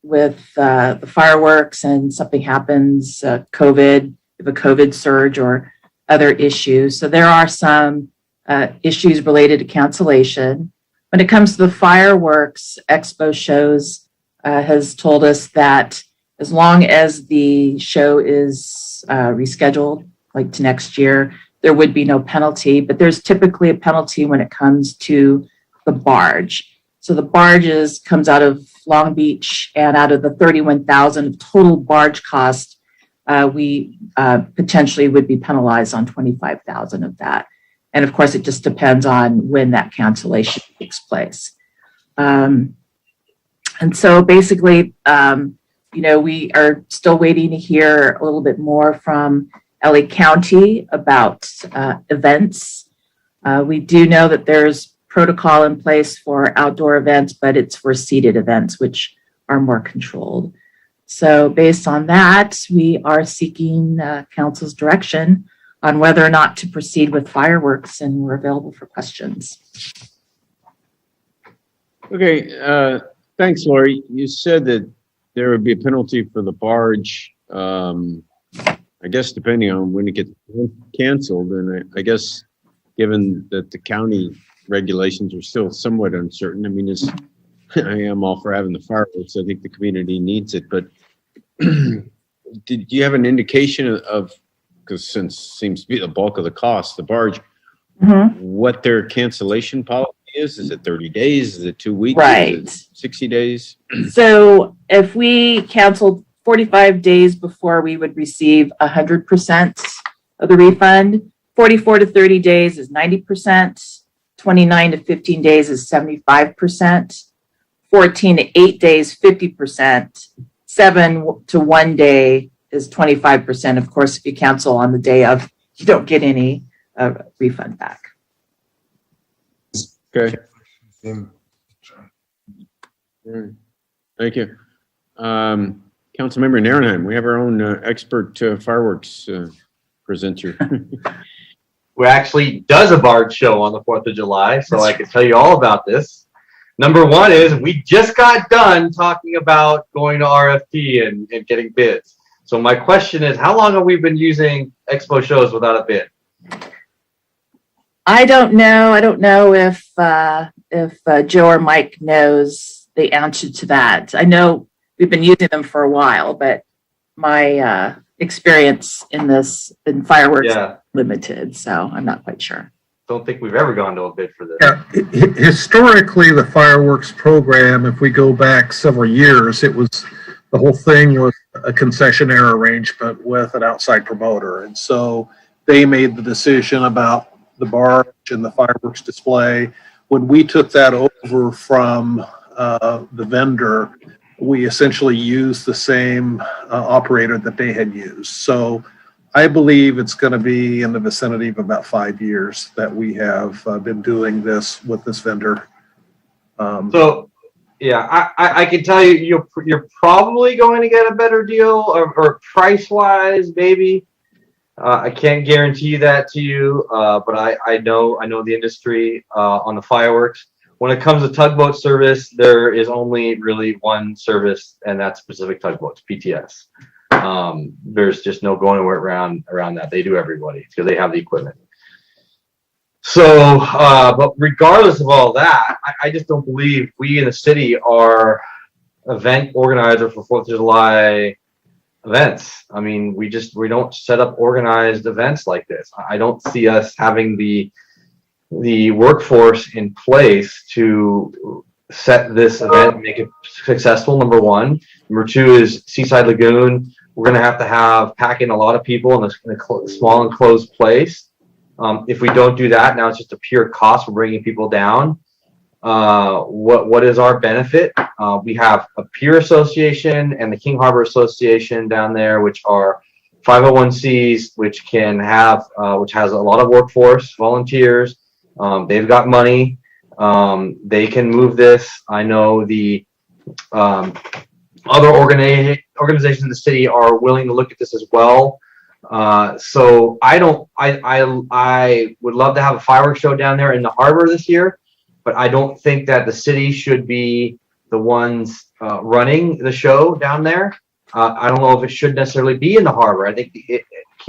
with the fireworks and something happens, COVID, if a COVID surge or other issues. So there are some issues related to cancellation. When it comes to the fireworks, Expo Shows has told us that as long as the show is rescheduled, like to next year, there would be no penalty, but there's typically a penalty when it comes to the barge. So the barges comes out of Long Beach, and out of the $31,000 of total barge cost, we potentially would be penalized on $25,000 of that. And of course, it just depends on when that cancellation takes place. And so basically, we are still waiting to hear a little bit more from LA County about events. We do know that there's protocol in place for outdoor events, but it's for seated events, which are more controlled. So based on that, we are seeking council's direction on whether or not to proceed with fireworks, and we're available for questions. Okay, thanks, Lori. You said that there would be a penalty for the barge. I guess depending on when it gets canceled, and I guess given that the county regulations are still somewhat uncertain. I mean, I am all for having the fireworks. I think the community needs it, but did you have an indication of, because since seems to be the bulk of the cost, the barge, what their cancellation policy is? Is it 30 days? Is it 2 weeks? Right. Is it 60 days? So if we canceled 45 days before, we would receive 100% of the refund. 44 to 30 days is 90%. 29 to 15 days is 75%. 14 to 8 days, 50%. 7 to 1 day is 25%. Of course, if you cancel on the day of, you don't get any refund back. Okay. Thank you. Councilmember Narenheim, we have our own expert fireworks presenter. Who actually does a barge show on the 4th of July, so I can tell you all about this. Number one is we just got done talking about going to RFP and getting bids. So my question is, how long have we been using expo shows without a bid? I don't know. I don't know if Joe or Mike knows the answer to that. I know we've been using them for a while, but my experience in fireworks is limited, so I'm not quite sure. Don't think we've ever gone to a bid for this. Yeah, historically, the fireworks program, if we go back several years, the whole thing was a concessionaire arrangement with an outside promoter. And so they made the decision about the barge and the fireworks display. When we took that over from the vendor, we essentially used the same operator that they had used. So I believe it's going to be in the vicinity of about 5 years that we have been doing this with this vendor. So, yeah, I can tell you, you're probably going to get a better deal, or price-wise, maybe. I can't guarantee that to you, but I know the industry on the fireworks. When it comes to tugboat service, there is only really one service, and that's Pacific Tugboats, PTS. There's just no going around that. They do everybody because they have the equipment. So, but regardless of all that, I just don't believe we in the city are event organizer for 4th of July events. I mean, we don't set up organized events like this. I don't see us having the workforce in place to set this event and make it successful, number one. Number two is Seaside Lagoon. We're going to have pack in a lot of people in a small enclosed place. If we don't do that, now it's just a pure cost for bringing people down. What is our benefit? We have a Pier Association and the King Harbor Association down there, which are 501c3s, which has a lot of workforce, volunteers. They've got money. They can move this. I know the other organizations in the city are willing to look at this as well. So I would love to have a fireworks show down there in the harbor this year, but I don't think that the city should be the ones running the show down there. I don't know if it should necessarily be in the harbor. I think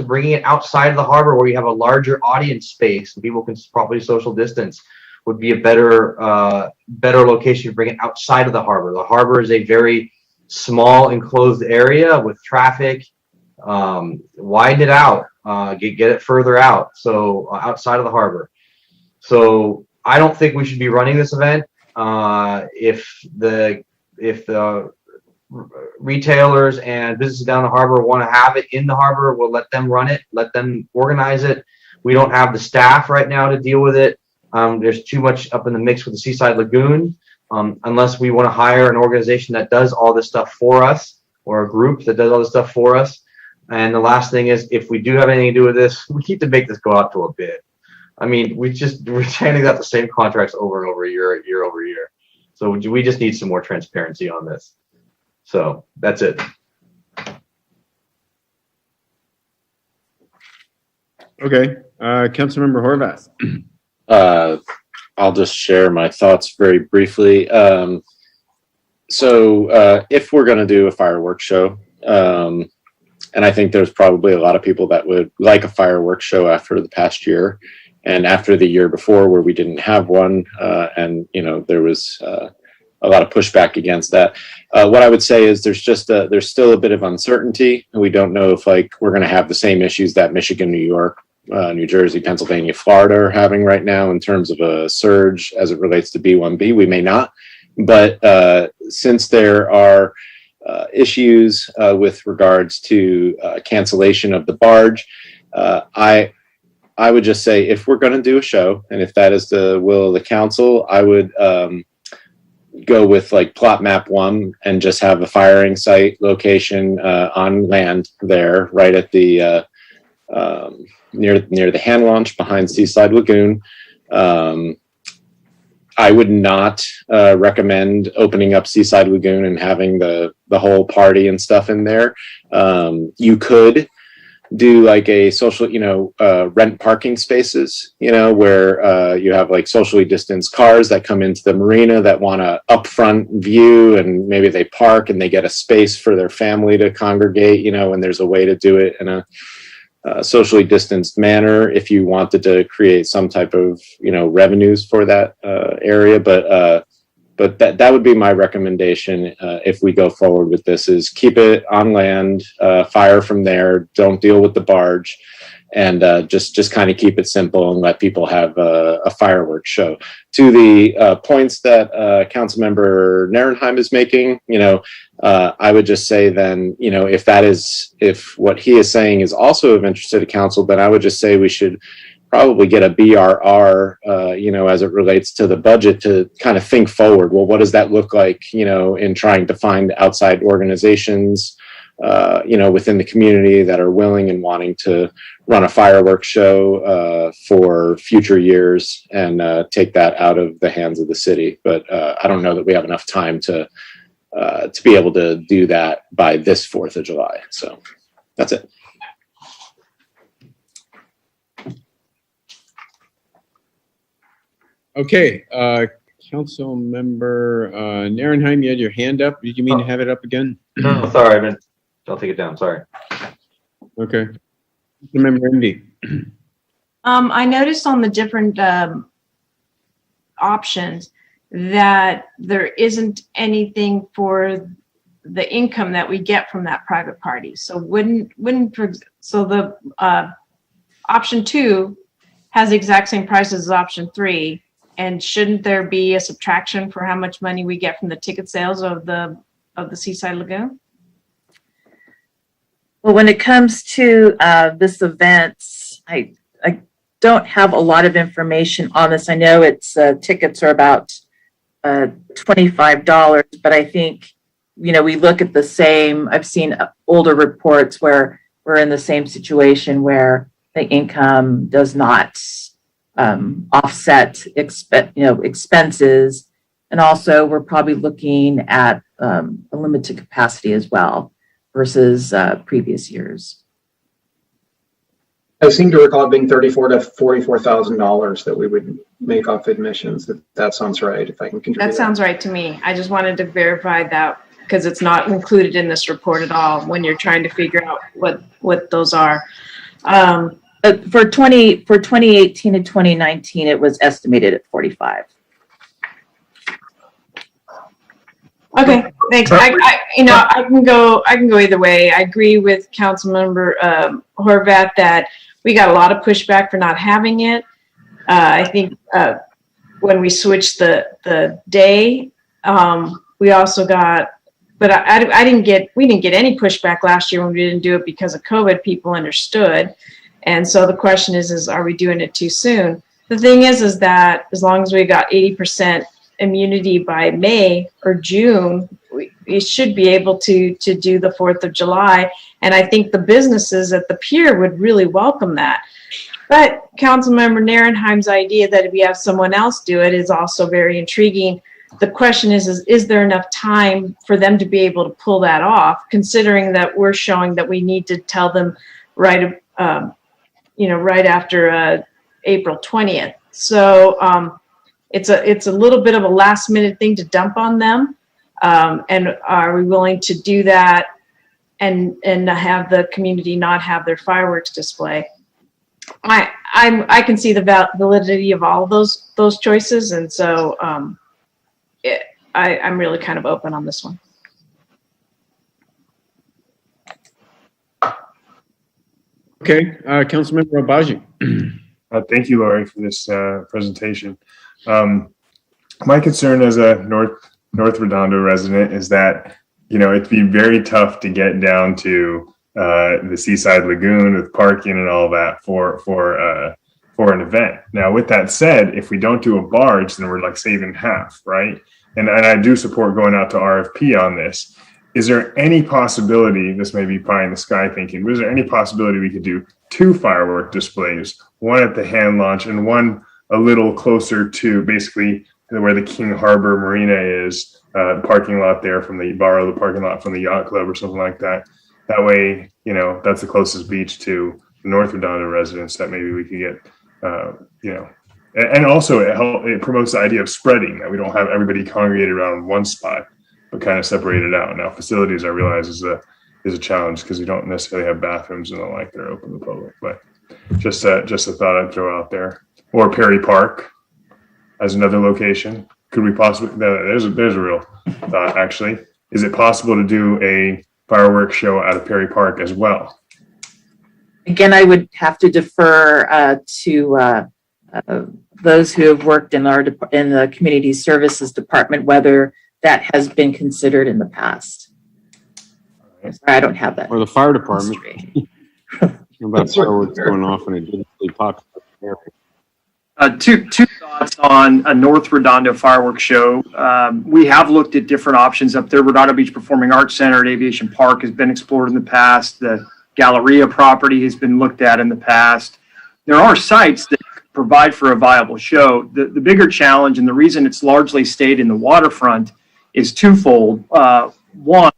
bringing it outside of the harbor where you have a larger audience space and people can properly social distance would be a better location to bring it outside of the harbor. The harbor is a very small enclosed area with traffic. Widen it out, get it further out, so outside of the harbor. So I don't think we should be running this event. If the retailers and businesses down the harbor want to have it in the harbor, we'll let them run it, let them organize it. We don't have the staff right now to deal with it. There's too much up in the mix with the Seaside Lagoon. Unless we want to hire an organization that does all this stuff for us, or a group that does all this stuff for us. And the last thing is, if we do have anything to do with this, we need to make this go out to a bid. I mean, we're handing out the same contracts over and over year over year. So we just need some more transparency on this. So that's it. Okay, Councilmember Horvath. I'll just share my thoughts very briefly. So if we're going to do a fireworks show, and I think there's probably a lot of people that would like a fireworks show after the past year and after the year before where we didn't have one, and there was a lot of pushback against that. What I would say is there's still a bit of uncertainty, and we don't know if we're going to have the same issues that Michigan, New York, New Jersey, Pennsylvania, Florida are having right now in terms of a surge as it relates to B1B. We may not, but since there are issues with regards to cancellation of the barge, I would just say if we're going to do a show, and if that is the will of the council, I would go with plot map 1 and just have a firing site location on land there, right at the near the hand launch behind Seaside Lagoon. I would not recommend opening up Seaside Lagoon and having the whole party and stuff in there. You could do a social, rent parking spaces, where you have socially distanced cars that come into the marina that want a upfront view, and maybe they park and they get a space for their family to congregate, and there's a way to do it in a socially distanced manner if you wanted to create some type of revenues for that area. But that would be my recommendation if we go forward with this, is keep it on land, fire from there, don't deal with the barge, and just kind of keep it simple and let people have a fireworks show. To the points that Councilmember Narenheim is making, I would just say then, if what he is saying is also of interest to the council, then I would just say we should probably get a BRR, as it relates to the budget, to kind of think forward. Well, what does that look like, in trying to find outside organizations, within the community that are willing and wanting to run a fireworks show for future years, and take that out of the hands of the city. But I don't know that we have enough time to be able to do that by this 4th of July. So that's it. Okay, Councilmember Narenheim, you had your hand up. Did you mean to have it up again? No, sorry, I'll take it down. Sorry. Okay. Councilmember Indy. I noticed on the different options that there isn't anything for the income that we get from that private party. So so the option 2 has the exact same price as option 3. And shouldn't there be a subtraction for how much money we get from the ticket sales of the Seaside Lagoon? Well, when it comes to this event, I don't have a lot of information on this. I know it's tickets are about $25, but I think, we look at the same. I've seen older reports where we're in the same situation where the income does not offset expenses, and also we're probably looking at a limited capacity as well versus previous years. I seem to recall it being $34,000 to $44,000 that we would make off admissions. That sounds right. If I can contribute. That sounds right to me. I just wanted to verify that because it's not included in this report at all when you're trying to figure out what those are. For 2018 and 2019, it was estimated at 45. Okay, thanks. I can go either way. I agree with Councilmember Horvath that we got a lot of pushback for not having it. I think when we switched the day, we also got, but we didn't get any pushback last year when we didn't do it because of COVID. People understood. And so the question is are we doing it too soon? The thing is that as long as we got 80% immunity by May or June, you should be able to do the 4th of July. And I think the businesses at the pier would really welcome that. But Councilmember Narenheim's idea that if you have someone else do it is also very intriguing. The question is there enough time for them to be able to pull that off, considering that we're showing that we need to tell them right after April 20th. So it's a little bit of a last minute thing to dump on them. And are we willing to do that and have the community not have their fireworks display? I can see the validity of all of those choices, and so I'm really kind of open on this one. Okay, Councilmember Obaji. Thank you, Laurie, for this presentation. My concern as a North Redondo resident is that, it'd be very tough to get down to the Seaside Lagoon with parking and all that for an event. Now, with that said, if we don't do a barge, then we're like saving half, right? And I do support going out to RFP on this. Is there any possibility, this may be pie in the sky thinking, but is there any possibility we could do 2 firework displays, one at the hand launch and one a little closer to basically where the King Harbor Marina is, parking lot there borrow the parking lot from the yacht club or something like that. That way, that's the closest beach to the North Redondo residents that maybe we could get, and also it promotes the idea of spreading, that we don't have everybody congregated around one spot, but kind of separated out. Now, facilities, I realize, is a challenge because we don't necessarily have bathrooms and the like that are open to the public. But just a thought I'd throw out there. Or Perry Park as another location. Could we possibly? There's a real thought actually. Is it possible to do a fireworks show out of Perry Park as well? Again, I would have to defer to those who have worked in the community services department, whether that has been considered in the past. Sorry, I don't have that. Or the fire department. About fireworks going off in a densely populated area. Two thoughts on a North Redondo fireworks show. We have looked at different options up there. Redondo Beach Performing Arts Center at Aviation Park has been explored in the past. The Galleria property has been looked at in the past. There are sites that provide for a viable show. The bigger challenge, and the reason it's largely stayed in the waterfront, is twofold. One,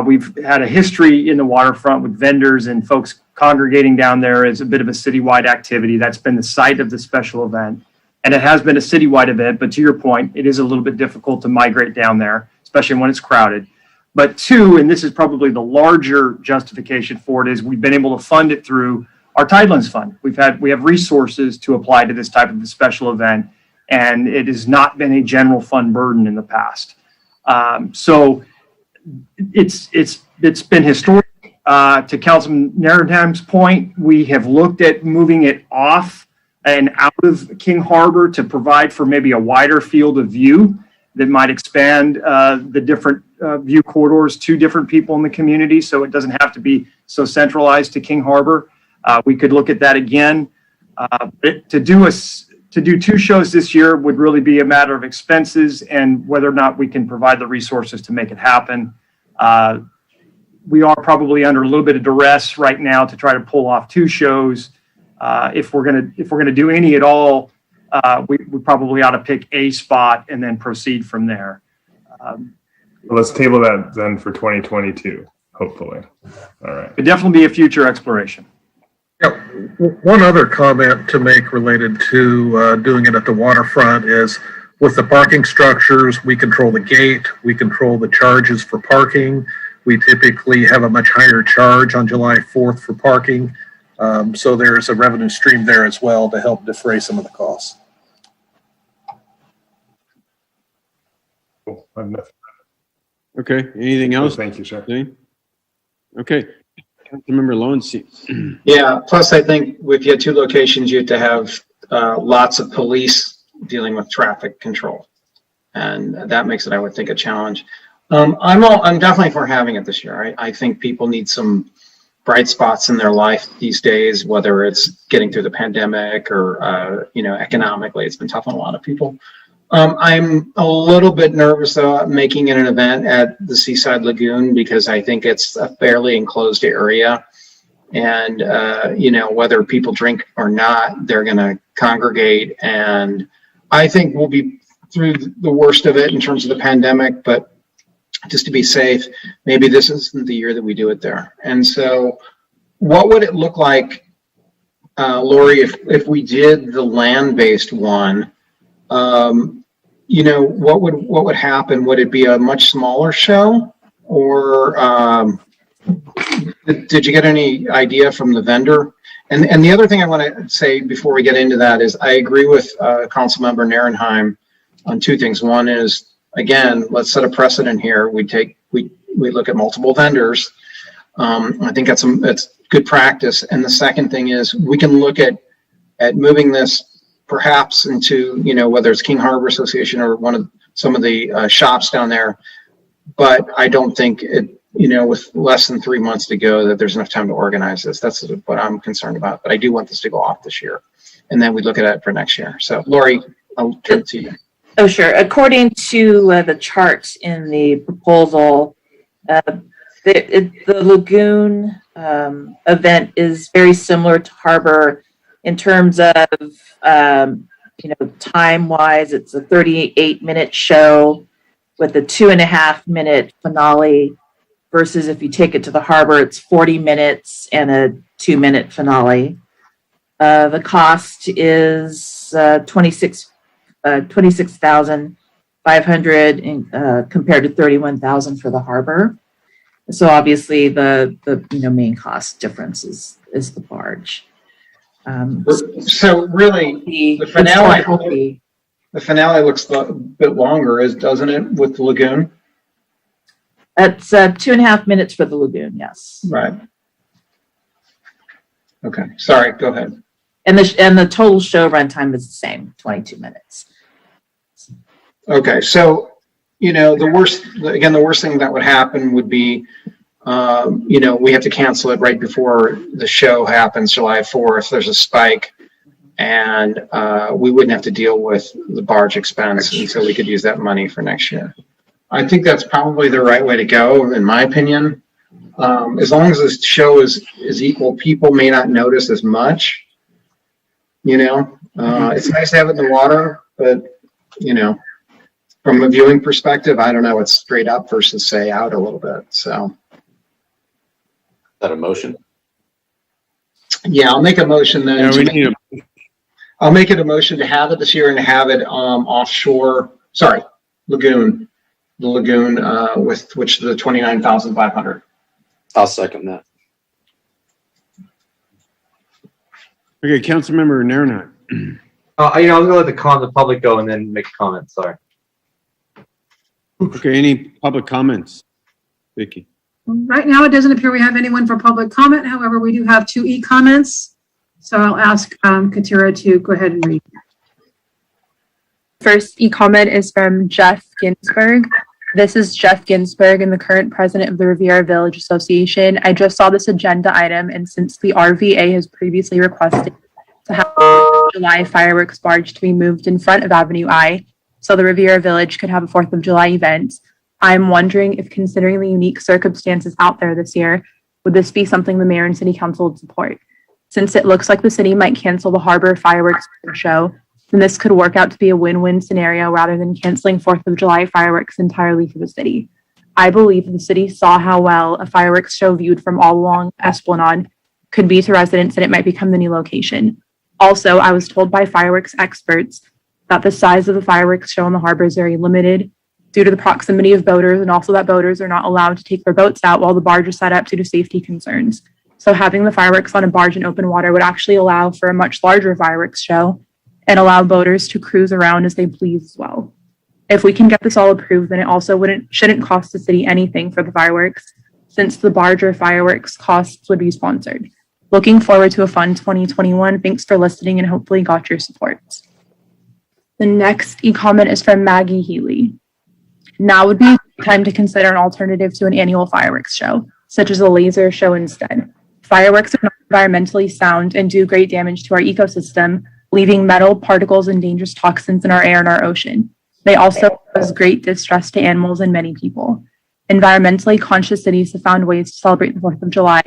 we've had a history in the waterfront with vendors and folks congregating down there as a bit of a citywide activity. That's been the site of the special event. And it has been a citywide event, but to your point, it is a little bit difficult to migrate down there, especially when it's crowded. But two, and this is probably the larger justification for it, is we've been able to fund it through our Tidelands Fund. We have resources to apply to this type of a special event, and it has not been a general fund burden in the past. So it's been historic. To Councilman Narenheim's point, we have looked at moving it off and out of King Harbor to provide for maybe a wider field of view that might expand the different view corridors to different people in the community, so it doesn't have to be so centralized to King Harbor. We could look at that again. To do 2 shows this year would really be a matter of expenses and whether or not we can provide the resources to make it happen. We are probably under a little bit of duress right now to try to pull off 2 shows. If we're gonna do any at all, we probably ought to pick a spot and then proceed from there. Well, let's table that then for 2022, hopefully. All right. It'd definitely be a future exploration. Yeah, one other comment to make related to doing it at the waterfront is with the parking structures, we control the gate, we control the charges for parking. We typically have a much higher charge on July 4th for parking. So there's a revenue stream there as well to help defray some of the costs. Cool. I have nothing. Okay, anything else? Thank you, sir. Okay, Councilmember Lowenstein. Yeah, plus I think if you had 2 locations, you have to have lots of police dealing with traffic control. And that makes it, I would think, a challenge. I'm definitely for having it this year. I think people need some bright spots in their life these days, whether it's getting through the pandemic or, economically, it's been tough on a lot of people. I'm a little bit nervous about making it an event at the Seaside Lagoon because I think it's a fairly enclosed area. And, whether people drink or not, they're going to congregate. And I think we'll be through the worst of it in terms of the pandemic. But just to be safe, maybe this isn't the year that we do it there. And so what would it look like, Lori, if we did the land-based one? What would happen? Would it be a much smaller show, or did you get any idea from the vendor? And the other thing I want to say before we get into that is I agree with Councilmember Nierenheim on two things. One is, again, let's set a precedent here. We look at multiple vendors. I think that's good practice. And the second thing is we can look at moving this perhaps into, whether it's King Harbor Association or some of the shops down there. But I don't think with less than 3 months to go that there's enough time to organize this. That's what I'm concerned about. But I do want this to go off this year. And then we look at it for next year. So Lori, I'll turn it to you. Oh, sure. According to the charts in the proposal, the Lagoon event is very similar to Harbor in terms of, time-wise. It's a 38-minute show with a 2.5-minute finale versus if you take it to the Harbor, it's 40 minutes and a 2-minute finale. The cost is $26,500 compared to $31,000 for the Harbor. So obviously the main cost difference is the barge. So really, the finale looks a bit longer, doesn't it, with the Lagoon? It's 2.5 minutes for the Lagoon, yes. Right. Okay. Sorry. Go ahead. And the total show runtime is the same, 22 minutes. Okay. So, the worst thing that would happen would be, we have to cancel it right before the show happens, July 4th. There's a spike, and we wouldn't have to deal with the barge expense, and so we could use that money for next year. I think that's probably the right way to go, in my opinion. As long as the show is equal, people may not notice as much. It's nice to have it in the water, but from a viewing perspective, I don't know. It's straight up versus say out a little bit. So. Is that a motion? Yeah, I'll make a motion then. I'll make it a motion to have it this year and have it offshore. Sorry, Lagoon. The Lagoon with which the $29,500. I'll second that. Okay, Councilmember Nierenheim. I was going to let the public go and then make a comment. Sorry. Okay, any public comments? Vicky. Right now, it doesn't appear we have anyone for public comment. However, we do have 2 e-comments. So I'll ask Katira to go ahead and read. First e-comment is from Jeff Ginsburg. This is Jeff Ginsburg and the current president of the Riviera Village Association. I just saw this agenda item, and since the RVA has previously requested to have the July fireworks barge to be moved in front of Avenue I, so the Riviera Village could have a 4th of July event, I'm wondering if, considering the unique circumstances out there this year, would this be something the mayor and city council would support? Since it looks like the city might cancel the Harbor fireworks show, then this could work out to be a win-win scenario rather than canceling 4th of July fireworks entirely for the city. I believe the city saw how well a fireworks show viewed from all along Esplanade could be to residents, and it might become the new location. Also, I was told by fireworks experts that the size of the fireworks show on the harbor is very limited due to the proximity of boaters, and also that boaters are not allowed to take their boats out while the barge is set up due to safety concerns. So having the fireworks on a barge in open water would actually allow for a much larger fireworks show and allow boaters to cruise around as they please as well. If we can get this all approved, then it also shouldn't cost the city anything for the fireworks, since the barge or fireworks costs would be sponsored. Looking forward to a fun 2021. Thanks for listening and hopefully got your support. The next e-comment is from Maggie Healy. Now would be a time to consider an alternative to an annual fireworks show, such as a laser show instead. Fireworks are not environmentally sound and do great damage to our ecosystem, leaving metal, particles, and dangerous toxins in our air and our ocean. They also cause great distress to animals and many people. Environmentally conscious cities have found ways to celebrate the 4th of July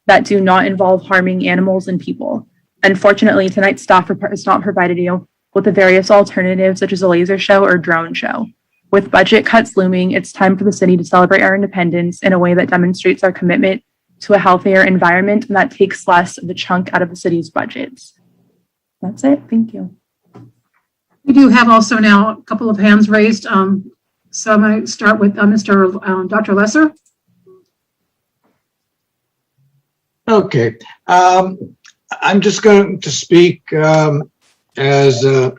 that do not involve harming animals and people. Unfortunately, tonight's staff has not provided you with the various alternatives such as a laser show or drone show. With budget cuts looming, it's time for the city to celebrate our independence in a way that demonstrates our commitment to a healthier environment and that takes less of the chunk out of the city's budgets. That's it. Thank you. We do have also now a couple of hands raised. So I'm going to start with Dr. Lesser. Okay. I'm just going to speak as an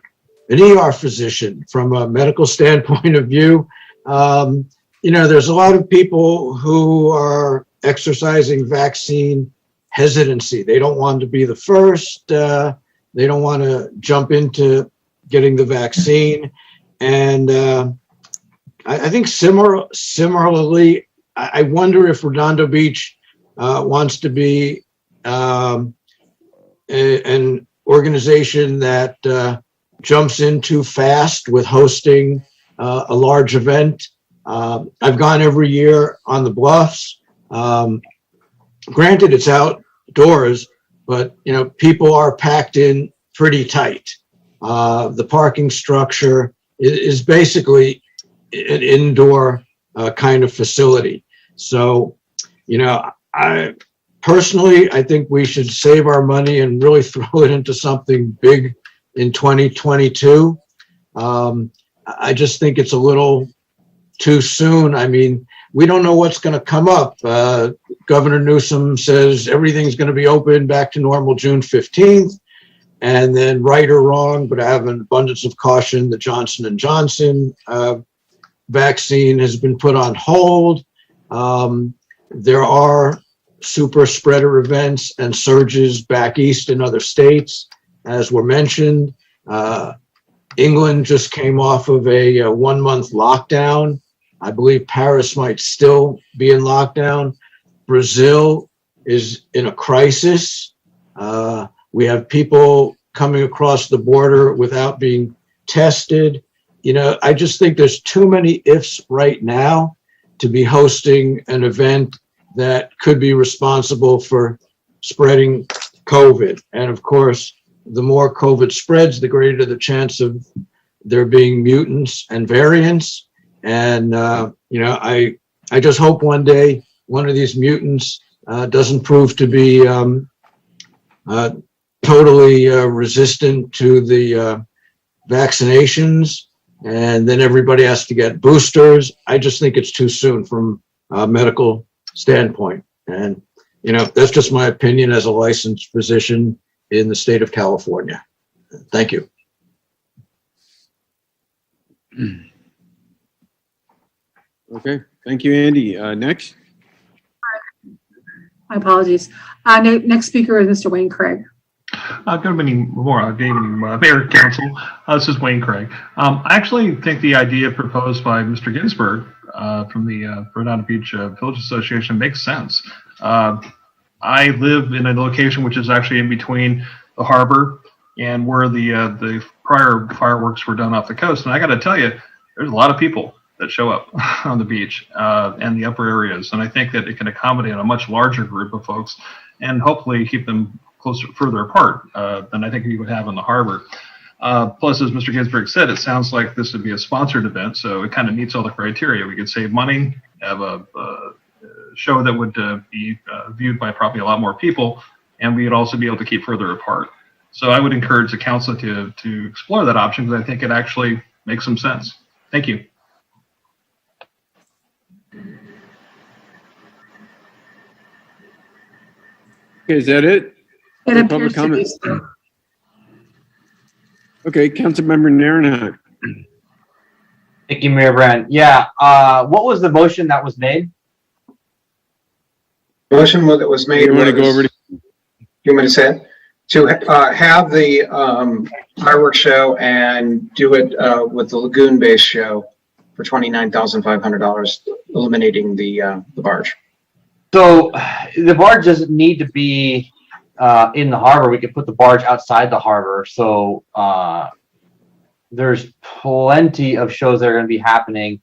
ER physician from a medical standpoint of view. There's a lot of people who are exercising vaccine hesitancy. They don't want to be the first. They don't want to jump into getting the vaccine. And I think similarly, I wonder if Redondo Beach wants to be an organization that jumps in too fast with hosting a large event. I've gone every year on the Bluffs. Granted, it's outdoors, but people are packed in pretty tight. The parking structure is basically an indoor kind of facility. So, I think we should save our money and really throw it into something big in 2022. I just think it's a little too soon. I mean, we don't know what's going to come up. Governor Newsom says everything's going to be open back to normal June 15th. And then, right or wrong, but I have an abundance of caution, the Johnson & Johnson vaccine has been put on hold. There are super spreader events and surges back east in other states, as were mentioned. England just came off of a 1-month lockdown. I believe Paris might still be in lockdown. Brazil is in a crisis. We have people coming across the border without being tested. I just think there's too many ifs right now to be hosting an event that could be responsible for spreading COVID. And of course, the more COVID spreads, the greater the chance of there being mutants and variants. And, I just hope one day one of these mutants doesn't prove to be totally resistant to the vaccinations, and then everybody has to get boosters. I just think it's too soon from a medical standpoint. And, that's just my opinion as a licensed physician in the state of California. Thank you. Okay. Thank you, Andy. Next. My apologies. Next speaker is Mr. Wayne Craig. Good evening, Mayor, Council. This is Wayne Craig. I actually think the idea proposed by Mr. Ginsburg from the Redondo Beach Village Association makes sense. I live in a location which is actually in between the harbor and where the prior fireworks were done off the coast. And I got to tell you, there's a lot of people that show up on the beach and the upper areas. And I think that it can accommodate a much larger group of folks and hopefully keep them further apart than I think we would have in the harbor. Plus, as Mr. Ginsburg said, it sounds like this would be a sponsored event, so it kind of meets all the criteria. We could save money, have a show that would be viewed by probably a lot more people, and we would also be able to keep further apart. So I would encourage the council to explore that option because I think it actually makes some sense. Thank you. Okay, is that it? It No appears public to be comments? so. Okay, Councilmember Narenhak. Thank you, Mayor Brand. Yeah, what was the motion that was made? Motion that was made. You want to go was- over to? You want me to say it? To have the fireworks show and do it with the lagoon-based show for $29,500, eliminating the barge. So the barge doesn't need to be in the harbor. We could put the barge outside the harbor. So there's plenty of shows that are going to be happening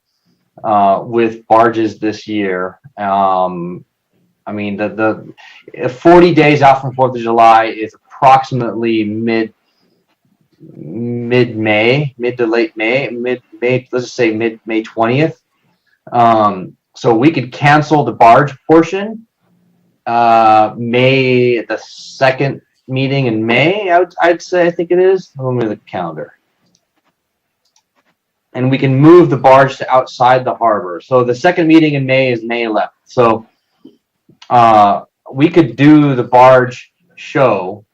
with barges this year. I mean, the 40 days out from 4th of July is approximately mid May, mid to late May, let's just say mid May 20th. So we could cancel the barge portion. May, the second meeting in May, I'd say, I think it is. Let me look at the calendar. And we can move the barge to outside the harbor. So the second meeting in May is May 11th. So we could do the barge show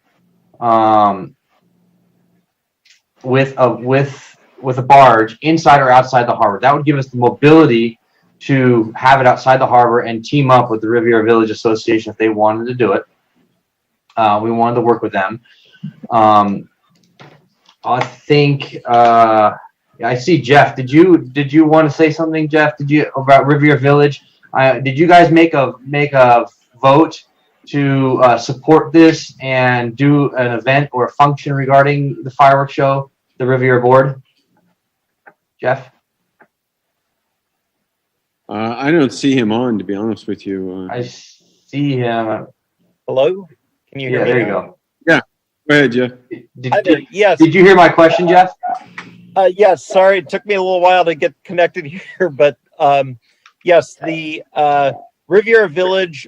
with a barge inside or outside the harbor. That would give us the mobility to have it outside the harbor and team up with the Riviera Village Association if they wanted to do it. We wanted to work with them. I think I see Jeff. Did you want to say something, Jeff? About Riviera Village? Did you guys make a vote to support this and do an event or a function regarding the fireworks show, the Riviera board? Jeff? I don't see him on, to be honest with you. I see him. Hello? Can you hear me? There you go. Yeah. Go ahead, Jeff. Yes. Did you hear my question, Jeff? Yes. Sorry, it took me a little while to get connected here, but yes, the Riviera Village.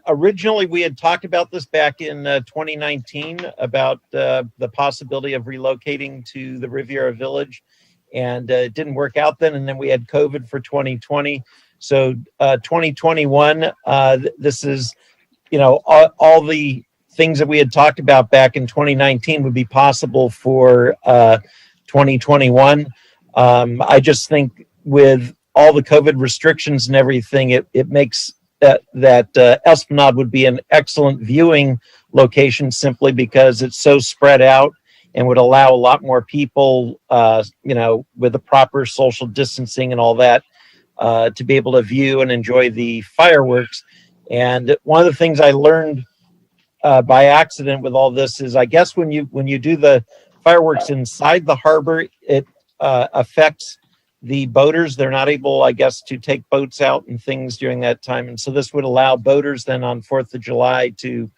Originally, we had talked about this back in 2019 about the possibility of relocating to the Riviera Village, and it didn't work out then. And then we had COVID for 2020. So 2021, this is, all the things that we had talked about back in 2019 would be possible for 2021. I just think with all the COVID restrictions and everything, it makes that Esplanade would be an excellent viewing location simply because it's so spread out and would allow a lot more people, with the proper social distancing and all that, to be able to view and enjoy the fireworks. And one of the things I learned by accident with all this is, I guess when you do the fireworks inside the harbor, it affects the boaters. They're not able, I guess, to take boats out and things during that time. And so this would allow boaters then on 4th of July to,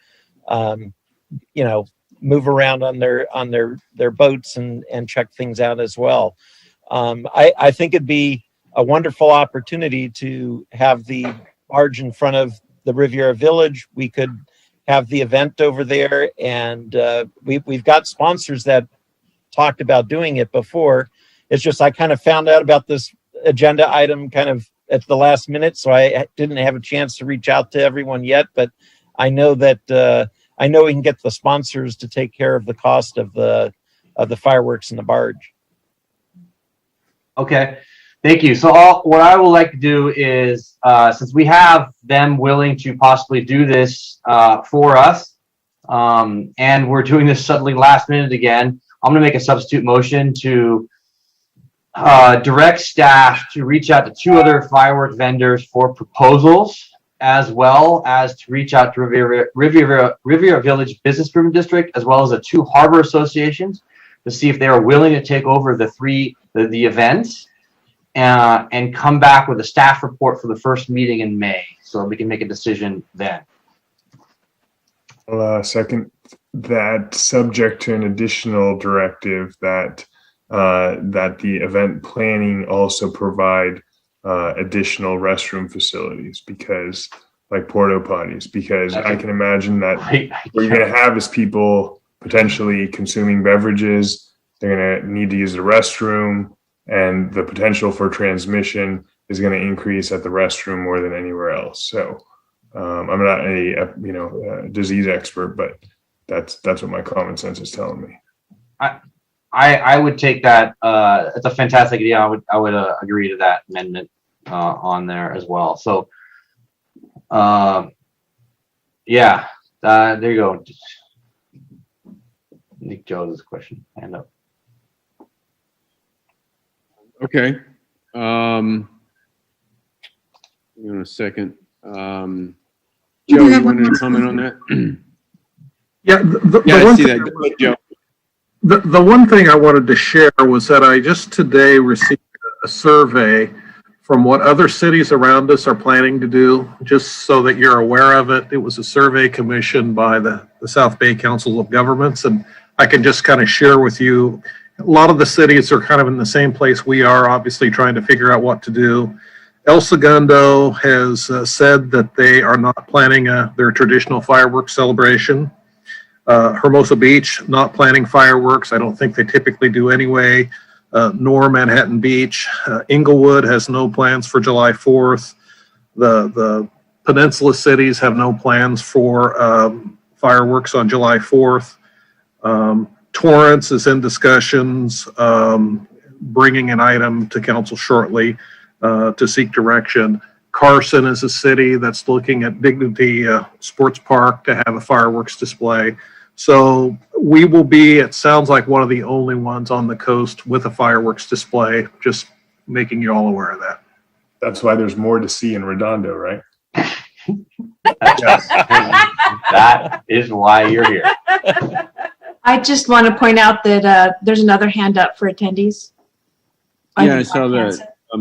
move around on their boats and check things out as well. I think it'd be a wonderful opportunity to have the barge in front of the Riviera Village. We could have the event over there, and we've got sponsors that talked about doing it before. It's just I kind of found out about this agenda item kind of at the last minute, so I didn't have a chance to reach out to everyone yet. But I know that we can get the sponsors to take care of the cost of the fireworks and the barge. Okay, thank you. So what I would like to do is, since we have them willing to possibly do this for us, and we're doing this suddenly last minute again, I'm going to make a substitute motion to direct staff to reach out to 2 other firework vendors for proposals, as well as to reach out to Riviera Village Business Improvement District, as well as the 2 harbor associations, to see if they are willing to take over the events, and come back with a staff report for the first meeting in May, so we can make a decision then. Second, that subject to an additional directive that the event planning also provide additional restroom facilities, because like porta potties, because I can imagine that what you're going to have is people potentially consuming beverages. They're going to need to use the restroom, and the potential for transmission is going to increase at the restroom more than anywhere else. So I'm not a disease expert, but that's what my common sense is telling me. I would take that. It's a fantastic idea. I would agree to that amendment on there as well. So, yeah, there you go. Nick Jones' question. Hand up. Okay. Hang on a second. Joe, you wanted to comment on that? Yeah, I see that. Go ahead, Joe. The one thing I wanted to share was that I just today received a survey from what other cities around us are planning to do, just so that you're aware of it. It was a survey commissioned by the South Bay Council of Governments, and I can just kind of share with you, a lot of the cities are kind of in the same place we are, obviously trying to figure out what to do. El Segundo has said that they are not planning their traditional fireworks celebration. Hermosa Beach, not planning fireworks. I don't think they typically do anyway. Nor Manhattan Beach. Inglewood has no plans for July 4th. The peninsula cities have no plans for fireworks on July 4th. Torrance is in discussions, bringing an item to council shortly to seek direction. Carson is a city that's looking at Dignity Sports Park to have a fireworks display. So we will be, it sounds like, one of the only ones on the coast with a fireworks display, just making you all aware of that. That's why there's more to see in Redondo, right? That is why you're here. I just want to point out that there's another hand up for attendees. Yeah, I saw that. Let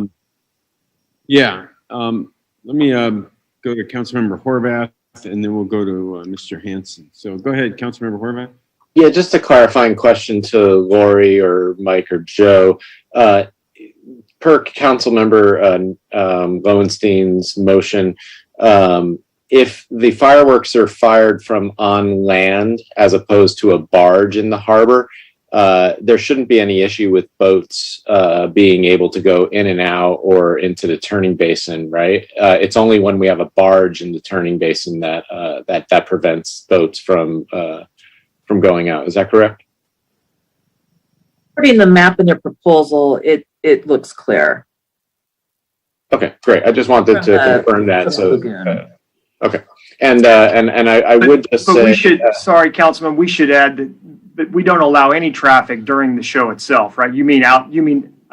me go to Councilmember Horvath, and then we'll go to Mr. Hanson. So go ahead, Councilmember Horvath. Yeah, just a clarifying question to Lori or Mike or Joe. Per Councilmember Lowenstein's motion, if the fireworks are fired from on land as opposed to a barge in the harbor, there shouldn't be any issue with boats being able to go in and out or into the turning basin, right? It's only when we have a barge in the turning basin that that prevents boats from going out. Is that correct? Putting the map in their proposal, it looks clear. Okay, great. I just wanted to confirm that. So, okay, and I would just say, we should. Sorry, Councilman. We should add that we don't allow any traffic during the show itself, right? You mean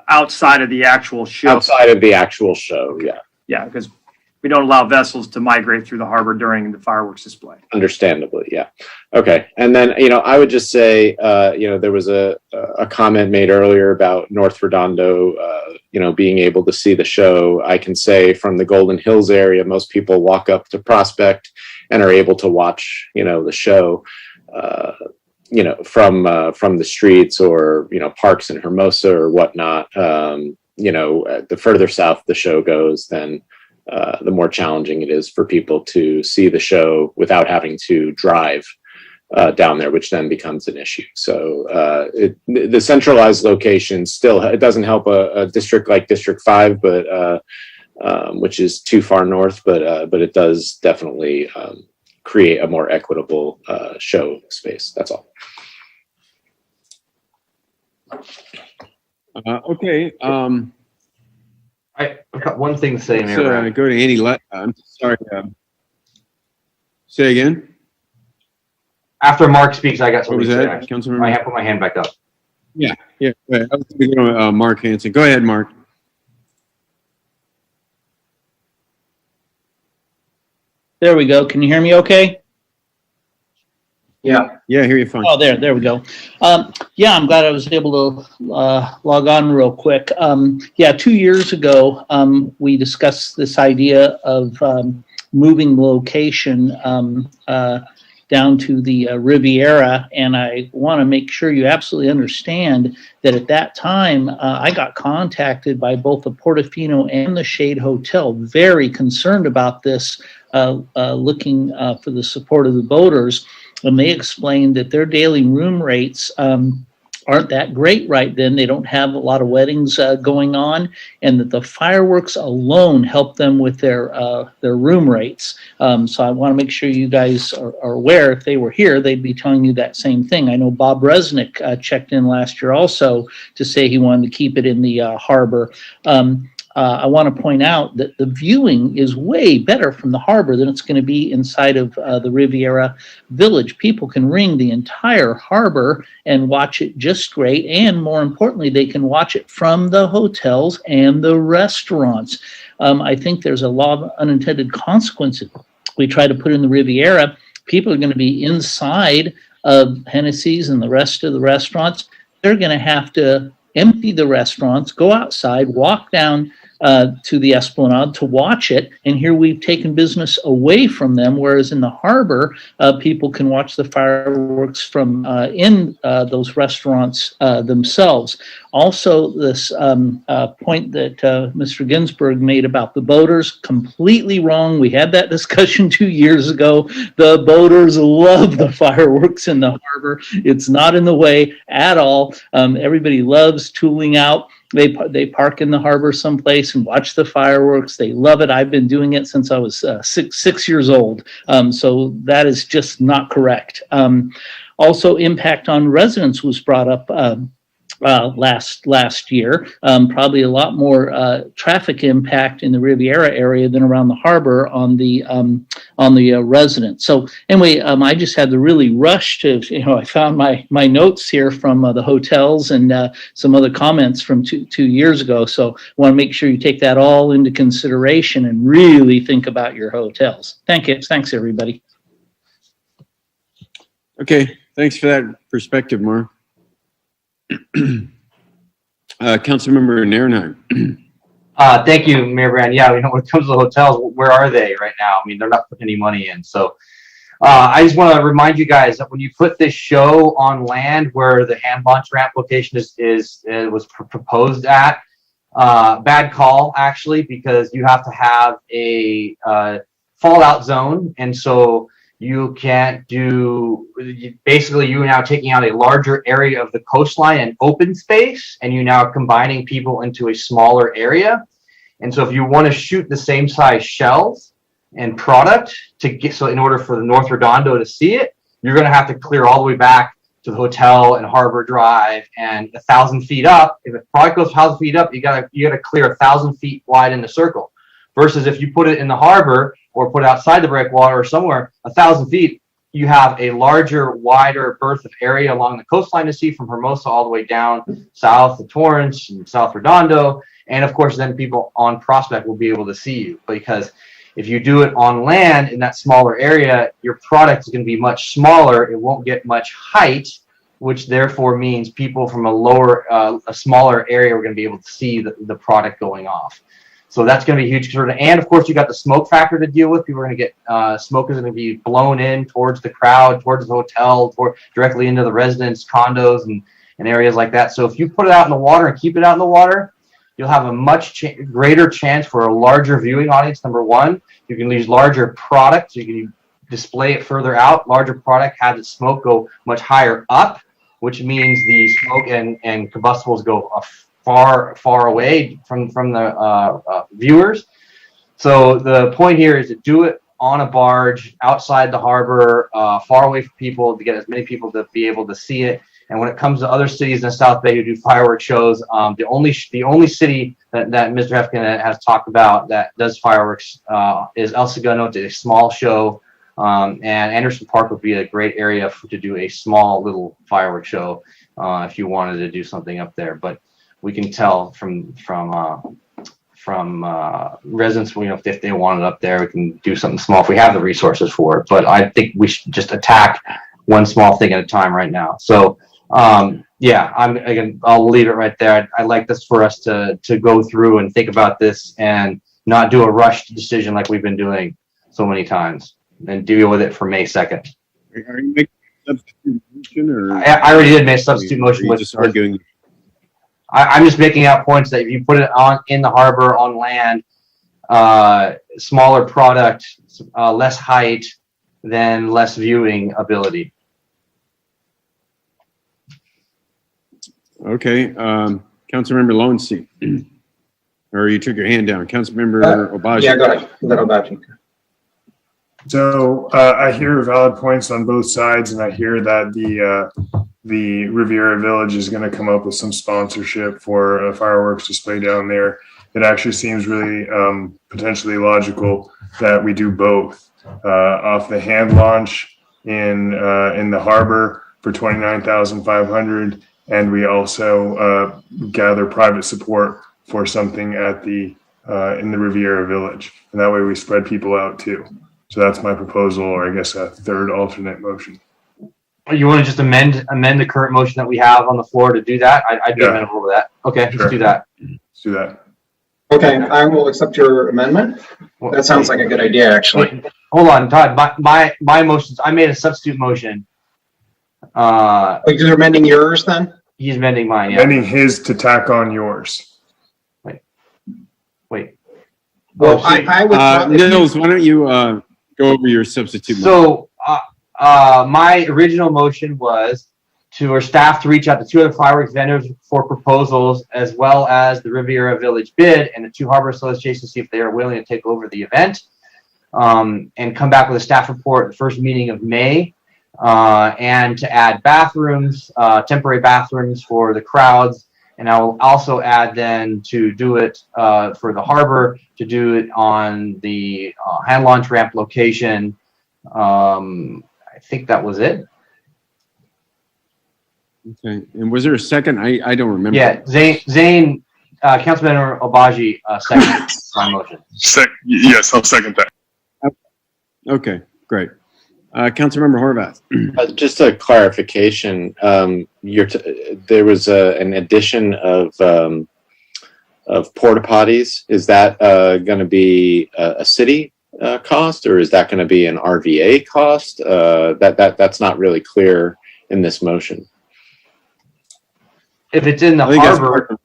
outside of the actual show? Outside of the actual show, yeah. Yeah, because we don't allow vessels to migrate through the harbor during the fireworks display. Understandably, yeah. Okay, and then I would just say there was a comment made earlier about North Redondo, being able to see the show. I can say from the Golden Hills area, most people walk up to Prospect and are able to watch the show. From the streets or parks in Hermosa or whatnot. The further south the show goes, then the more challenging it is for people to see the show without having to drive down there, which then becomes an issue. So the centralized location still, it doesn't help a district like District 5, but which is too far north, but it does definitely create a more equitable show space. That's all. Okay. I've got one thing to say, Mayor. Go to Andy. I'm sorry. Say again. After Mark speaks, I got something to say. Councilmember? I have put my hand back up. Yeah. I was going to go to Mark Hanson. Go ahead, Mark. There we go. Can you hear me okay? Yeah. Yeah, I hear you fine. Oh, there we go. Yeah, I'm glad I was able to log on real quick. 2 years ago, we discussed this idea of moving the location down to the Riviera, and I want to make sure you absolutely understand that at that time, I got contacted by both the Portofino and the Shade Hotel, very concerned about this, looking for the support of the boaters. And they explained that their daily room rates aren't that great right then. They don't have a lot of weddings going on, and that the fireworks alone help them with their room rates. So I want to make sure you guys are aware. If they were here, they'd be telling you that same thing. I know Bob Resnick checked in last year also to say he wanted to keep it in the harbor. I want to point out that the viewing is way better from the harbor than it's going to be inside of the Riviera Village. People can ring the entire harbor and watch it just great. And more importantly, they can watch it from the hotels and the restaurants. I think there's a lot of unintended consequences we try to put in the Riviera. People are going to be inside Hennessy's and the rest of the restaurants, they're going to have to empty the restaurants, go outside, walk down to the Esplanade to watch it. And here we've taken business away from them, whereas in the harbor, people can watch the fireworks from in those restaurants themselves. Also, this point that Mr. Ginsburg made about the boaters, completely wrong. We had that discussion 2 years ago. The boaters love the fireworks in the harbor. It's not in the way at all. Everybody loves tooling out. They park in the harbor someplace and watch the fireworks. They love it. I've been doing it since I was six years old. So that is just not correct. Also, impact on residents was brought up last year. Probably a lot more traffic impact in the Riviera area than around the harbor on the residents. So anyway, I just had to really rush to, I found my notes here from the hotels and some other comments from two years ago. So I want to make sure you take that all into consideration and really think about your hotels. Thanks everybody. Okay, thanks for that perspective, Mark. Councilmember Narenheim. Thank you, Mayor Brand. Yeah, when it comes to the hotels, where are they right now? I mean, they're not putting any money in. So I just want to remind you guys that when you put this show on land where the hand launch ramp location was proposed at, bad call actually, because you have to have a fallout zone, and so you can't do, basically you're now taking out a larger area of the coastline and open space, and you're now combining people into a smaller area. And so if you want to shoot the same size shells and product so in order for the North Redondo to see it, you're going to have to clear all the way back to the hotel and Harbor Drive and 1,000 feet up. If the product goes 1,000 feet up, you gotta clear 1,000 feet wide in the circle. Versus if you put it in the harbor or put it outside the breakwater or somewhere 1,000 feet, you have a larger, wider berth of area along the coastline to see from Hermosa all the way down south to Torrance and South Redondo. And of course, then people on Prospect will be able to see you, because if you do it on land in that smaller area, your product is going to be much smaller. It won't get much height, which therefore means people from a smaller area are going to be able to see the product going off. So that's going to be a huge concern. And of course, you got the smoke factor to deal with. People are going to get, smoke is going to be blown in towards the crowd, towards the hotel, directly into the residents' condos and areas like that. So if you put it out in the water and keep it out in the water, you'll have a much greater chance for a larger viewing audience, number one. You can use larger product, so you can display it further out. Larger product has its smoke go much higher up, which means the smoke and combustibles go far away from the viewers. So the point here is to do it on a barge outside the harbor, far away from people, to get as many people to be able to see it. And when it comes to other cities in the South Bay who do fireworks shows, the only city that Mr. Hefkin has talked about that does fireworks is El Segundo. It's a small show, and Anderson Park would be a great area to do a small little fireworks show if you wanted to do something up there. But we can tell from residents, if they want it up there, we can do something small if we have the resources for it. But I think we should just attack one small thing at a time right now. So yeah, I'll leave it right there. I'd like this for us to go through and think about this and not do a rushed decision like we've been doing so many times, and deal with it for May 2nd. Are you making a substitute motion, or I already did make a substitute motion with just arguing? I'm just making out points that if you put it in the harbor on land, smaller product, less height, then less viewing ability. Okay, Councilmember Lowenstein, or you took your hand down. Councilmember Obagi. Yeah, go ahead. Obagi. So I hear valid points on both sides, and I hear that the Riviera Village is going to come up with some sponsorship for a fireworks display down there. It actually seems really potentially logical that we do both, off the hand launch in the harbor for $29,500, and we also gather private support for something at in the Riviera Village, and that way we spread people out too. So that's my proposal, or I guess a third alternate motion. You want to just amend the current motion that we have on the floor to do that? I'd be amenable to that. Okay, Sure. let's do that. Let's do that. Okay, I will accept your amendment. That sounds like a good idea, actually. Wait, hold on, Todd. My motions. I made a substitute motion. You're amending yours then? He's amending mine. Yeah. Amending his to tack on yours. Wait. Well, I would. Nils, why don't you go over your substitute? So, my original motion was to our staff to reach out to 2 other fireworks vendors for proposals, as well as the Riviera Village bid and the 2 harbor associations to see if they are willing to take over the event, and come back with a staff report at the first meeting of May, and to add bathrooms, temporary bathrooms for the crowds. And I will also add then to do it for the harbor, to do it on the hand launch ramp location. I think that was it. Okay. And was there a second? I don't remember. Yeah, Zane, Councilmember Obaji, second my motion. Yes, I'll second that. Okay, great. Councilmember Horvath. Just a clarification. There was an addition of porta potties. Is that going to be a city cost, or is that going to be an RVA cost? That's not really clear in this motion. If it's in the harbor,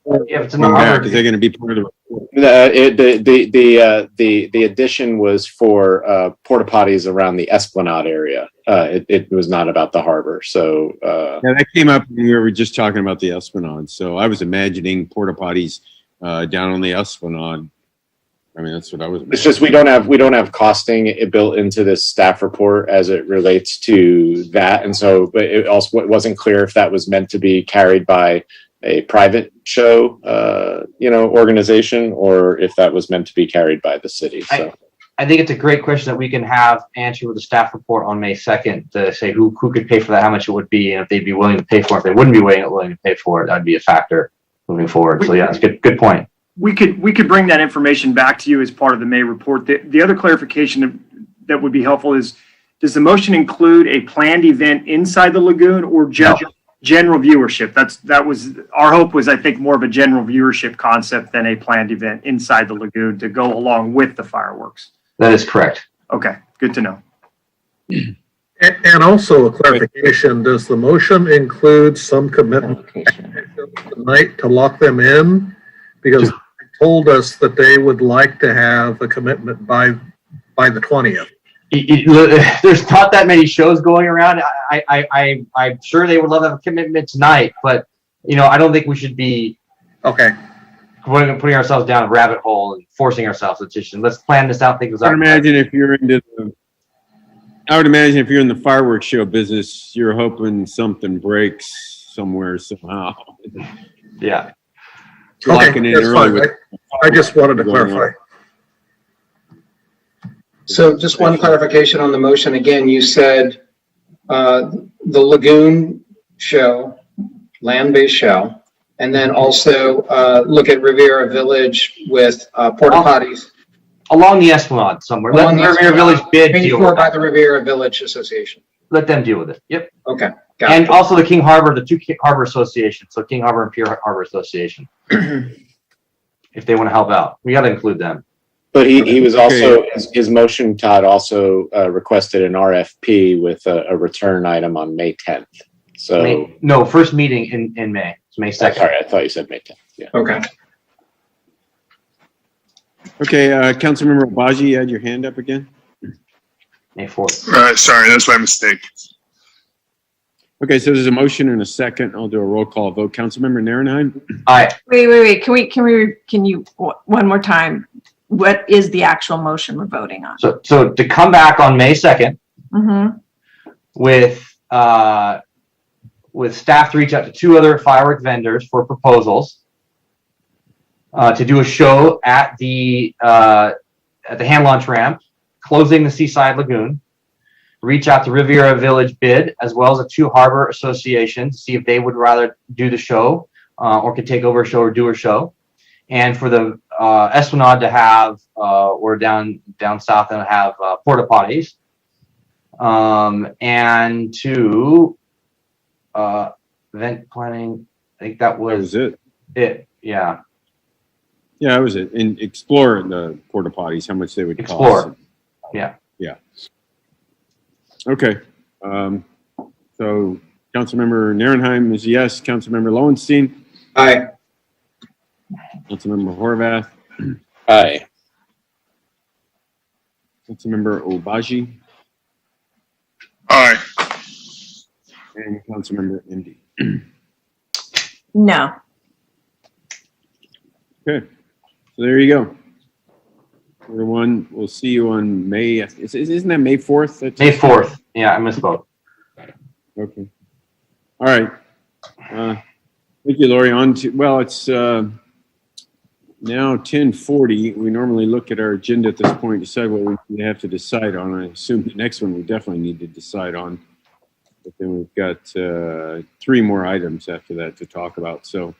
if it's in the harbor, is they going to be part of The addition was for porta potties around the Esplanade area. It was not about the harbor. So yeah, that came up when we were just talking about the Esplanade. So I was imagining porta potties down on the Esplanade. I mean, that's what I was imagining. It's just we don't have costing built into this staff report as it relates to that, and so but it wasn't clear if that was meant to be carried by a private show, organization, or if that was meant to be carried by the city. So I think it's a great question that we can have answered with the staff report on May 2nd to say who could pay for that, how much it would be, and if they'd be willing to pay for it. If they wouldn't be willing to pay for it, that'd be a factor moving forward. So yeah, it's good point. We could bring that information back to you as part of the May report. The other clarification that would be helpful is, does the motion include a planned event inside the lagoon or just general viewership? That was our hope, was I think more of a general viewership concept than a planned event inside the lagoon to go along with the fireworks. That is correct. Okay, good to know. And also a clarification, does the motion include some commitment tonight to lock them in? Because they told us that they would like to have a commitment by the 20th. There's not that many shows going around. I'm sure they would love to have a commitment tonight, but I don't think we should be putting ourselves down a rabbit hole and forcing ourselves. Let's plan this out. Think this out. I would imagine if you're in the fireworks show business, you're hoping something breaks somewhere somehow. Yeah. Locking in that's early fine. I just wanted to clarify. So just one clarification on the motion. Again, you said the lagoon show, land-based show, and then also look at Riviera Village with porta potties. Along the Esplanade somewhere. Let the Riviera Village bid Paid deal for with by that. the Riviera Village Association. Let them deal with it. Yep. Okay. And also the King Harbor, the 2 King Harbor Associations, so King Harbor and Pier Harbor Association. If they want to help out, we got to include them. But he was also, his motion, Todd, also requested an RFP with a return item on May 10th. So first meeting in May. It's May 2nd. Sorry, I thought you said May 10th. Yeah. Okay. Okay, Councilmember Obaji, you had your hand up again? May 4th. Sorry, that's my mistake. Okay, so there's a motion and a second. I'll do a roll call vote. Councilmember Narenheim? Aye. Wait. Can you, one more time, what is the actual motion we're voting on? So to come back on May 2nd Mm-hmm. with staff to reach out to 2 other firework vendors for proposals to do a show at the hand launch ramp, closing the Seaside Lagoon. Reach out to Riviera Village bid, as well as the 2 harbor associations, to see if they would rather do the show or could take over a show or do a show. And for the Esplanade to have, or down south and have porta potties. and to event planning. I think that was it. Yeah. Yeah, that was it. And explore the porta potties, how much they would Explore. cost. Yeah. Yeah. Okay. So Councilmember Narenheim is yes. Councilmember Lowenstein. Aye. Councilmember Horvath. Aye. Councilmember Obaji. Aye. And Councilmember Indy. No. Okay. So there you go. Everyone, we'll see you on May. Isn't that May 4th? May 4th. Yeah, I misspoke. Okay. All right. Thank you, Lori. On to, well, it's now 10:40. We normally look at our agenda at this point, decide what we have to decide on. I assume the next one we definitely need to decide on. But then we've got 3 more items after that to talk about. So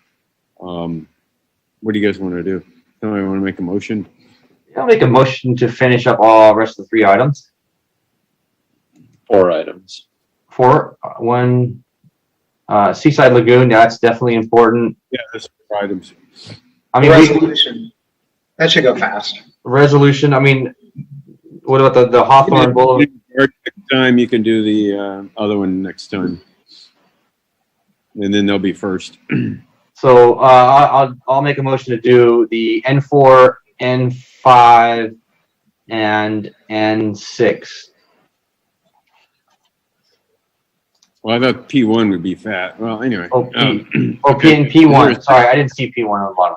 what do you guys want to do? Somebody want to make a motion? I'll make a motion to finish up all rest of the 3 items. 4 items. 4, 1, Seaside Lagoon. That's definitely important. Yeah, that's 4 items. I mean, Resolution. That should go fast. Resolution. I mean, what about the Hawthorne Boulevard? Next time you can do the other one next time, and then they'll be first. So I'll make a motion to do the N4, N5, and N6. Well, I thought P1 would be fat. Well, anyway. Oh, P and P1. Sorry, I didn't see P1 on the bottom.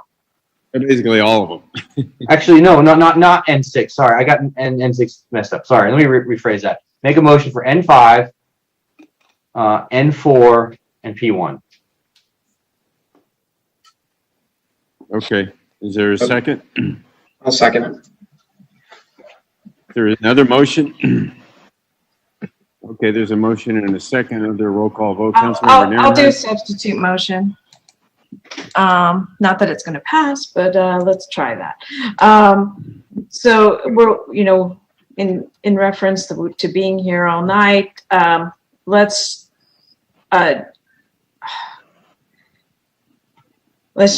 Basically, all of them. Actually, no, not N6. Sorry, I got N6 messed up. Sorry, let me rephrase that. Make a motion for N5, N4, and P1. Okay. Is there a second? I'll second it. There is another motion. Okay, there's a motion and a second. Other roll call vote. Councilmember I'll do a Narenheim. substitute motion. Not that it's going to pass, but let's try that. So we're, in reference to being here all night, let's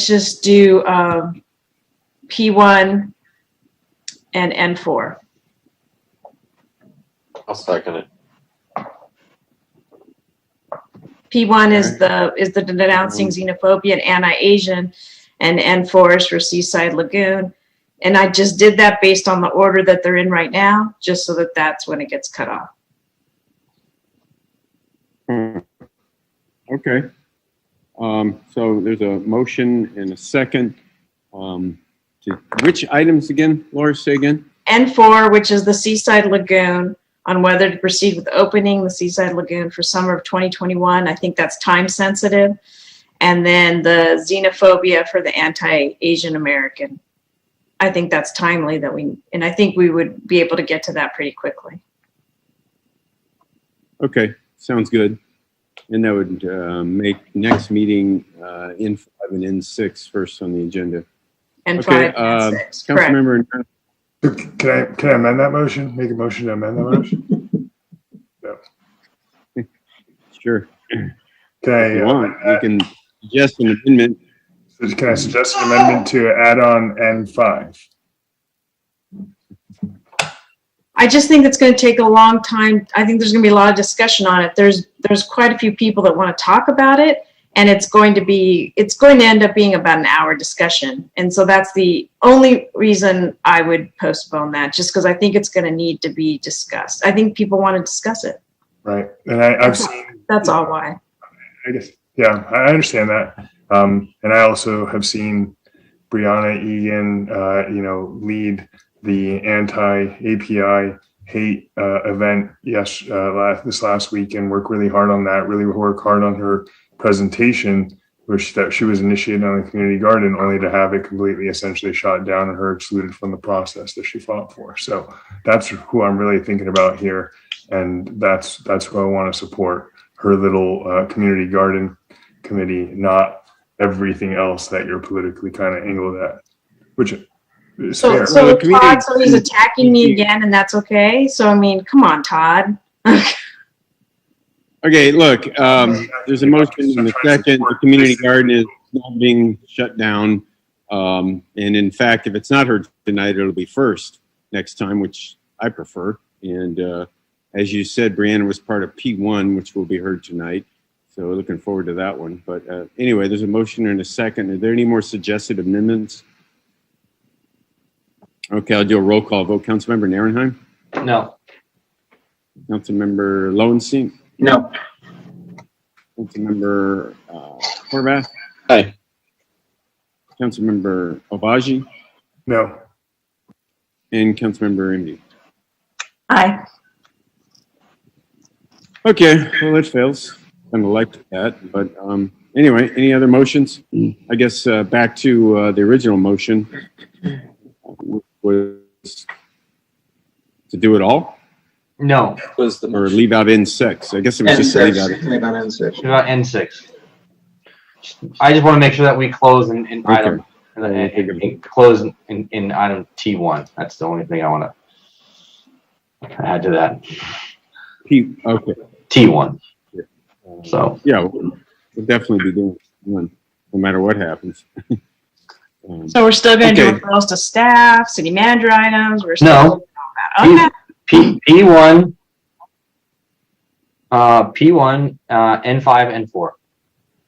just do P1 and N4. I'll second it. P1 is the denouncing xenophobia and anti-Asian, and N4 is for Seaside Lagoon. And I just did that based on the order that they're in right now, just so that that's when it gets cut off. Okay. So there's a motion and a second. Which items again, Laura, say again? N4, which is the Seaside Lagoon, on whether to proceed with opening the Seaside Lagoon for summer of 2021. I think that's time sensitive. And then the xenophobia for the anti-Asian American. I think that's timely and I think we would be able to get to that pretty quickly. Okay, sounds good. And that would make next meeting N5 and N6 first on the agenda. N5 okay, and N6, correct. Councilmember, Can I amend that motion? Make a motion to amend that motion? No. Sure. Can If you want, you can suggest an amendment. So can I suggest an amendment to add on N5? I just think it's going to take a long time. I think there's going to be a lot of discussion on it. There's quite a few people that want to talk about it, and it's going to end up being about an hour discussion. And so that's the only reason I would postpone that, just because I think it's going to need to be discussed. I think people want to discuss it. Right. And I've seen. That's all why. I guess, yeah, I understand that. And I also have seen Brianna Egan, lead the anti-API hate event this last week and work really hard on that, really work hard on her presentation, that she was initiated on the community garden, only to have it completely essentially shot down and her excluded from the process that she fought for. So that's who I'm really thinking about here. And that's who I want to support, her little community garden committee, not everything else that you're politically kind of angled at, which is fair. So Todd, so he's attacking me again, and that's okay. So I mean, come on, Todd. Okay, look, there's a motion in the second. The community garden is not being shut down. And in fact, if it's not heard tonight, it'll be first next time, which I prefer. And as you said, Brianna was part of P1, which will be heard tonight. So looking forward to that one. But anyway, there's a motion and a second. Are there any more suggested amendments? Okay, I'll do a roll call vote. Councilmember Narenheim? No. Councilmember Lowenstein? No. Councilmember Horvath? Aye. Councilmember Obaji? No. And Councilmember Imdi? Aye. Okay, well, that fails. Kind of liked that, but anyway, any other motions? I guess back to the original motion was to do it all No. Was the or leave out N6. I guess it was just to leave out. Leave out N6. What about N6? I just want to make sure that we close in item, close in item T1. That's the only thing I want to add to that. Okay. T1. So yeah, we'll definitely be doing one, no matter what happens. So we're still going to Okay. do referrals to staff, city manager items. We're still No. doing all that. Okay. P1, P1, N5, N4.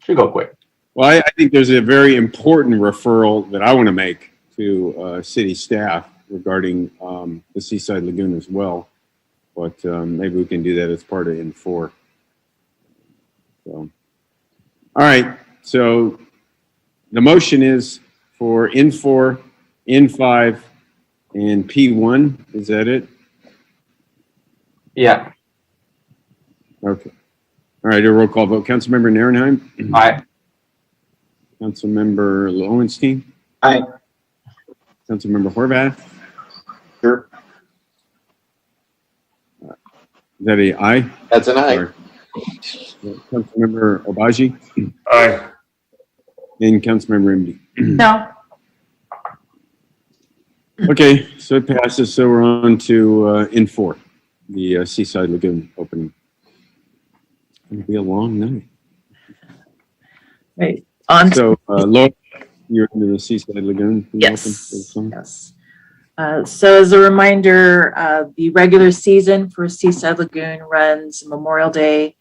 Should go quick. Well, I think there's a very important referral that I want to make to city staff regarding the Seaside Lagoon as well. But maybe we can do that as part of N4. So, all right. So the motion is for N4, N5, and P1. Is that it? Yeah. Okay. All right. A roll call vote. Councilmember Narenheim? Aye. Councilmember Lowenstein? Aye. Councilmember Horvath? Sure. Is that a aye? That's an aye. Or- Councilmember Obaji? Aye. And Councilmember Imdi? No. Okay, so it passes. So we're on to N4, the Seaside Lagoon opening. It'll be a long night. Right. On So, Laura, you're into the Seaside Lagoon? Can you Yes. open for the song? Yes. So as a reminder, the regular season for Seaside Lagoon runs Memorial Day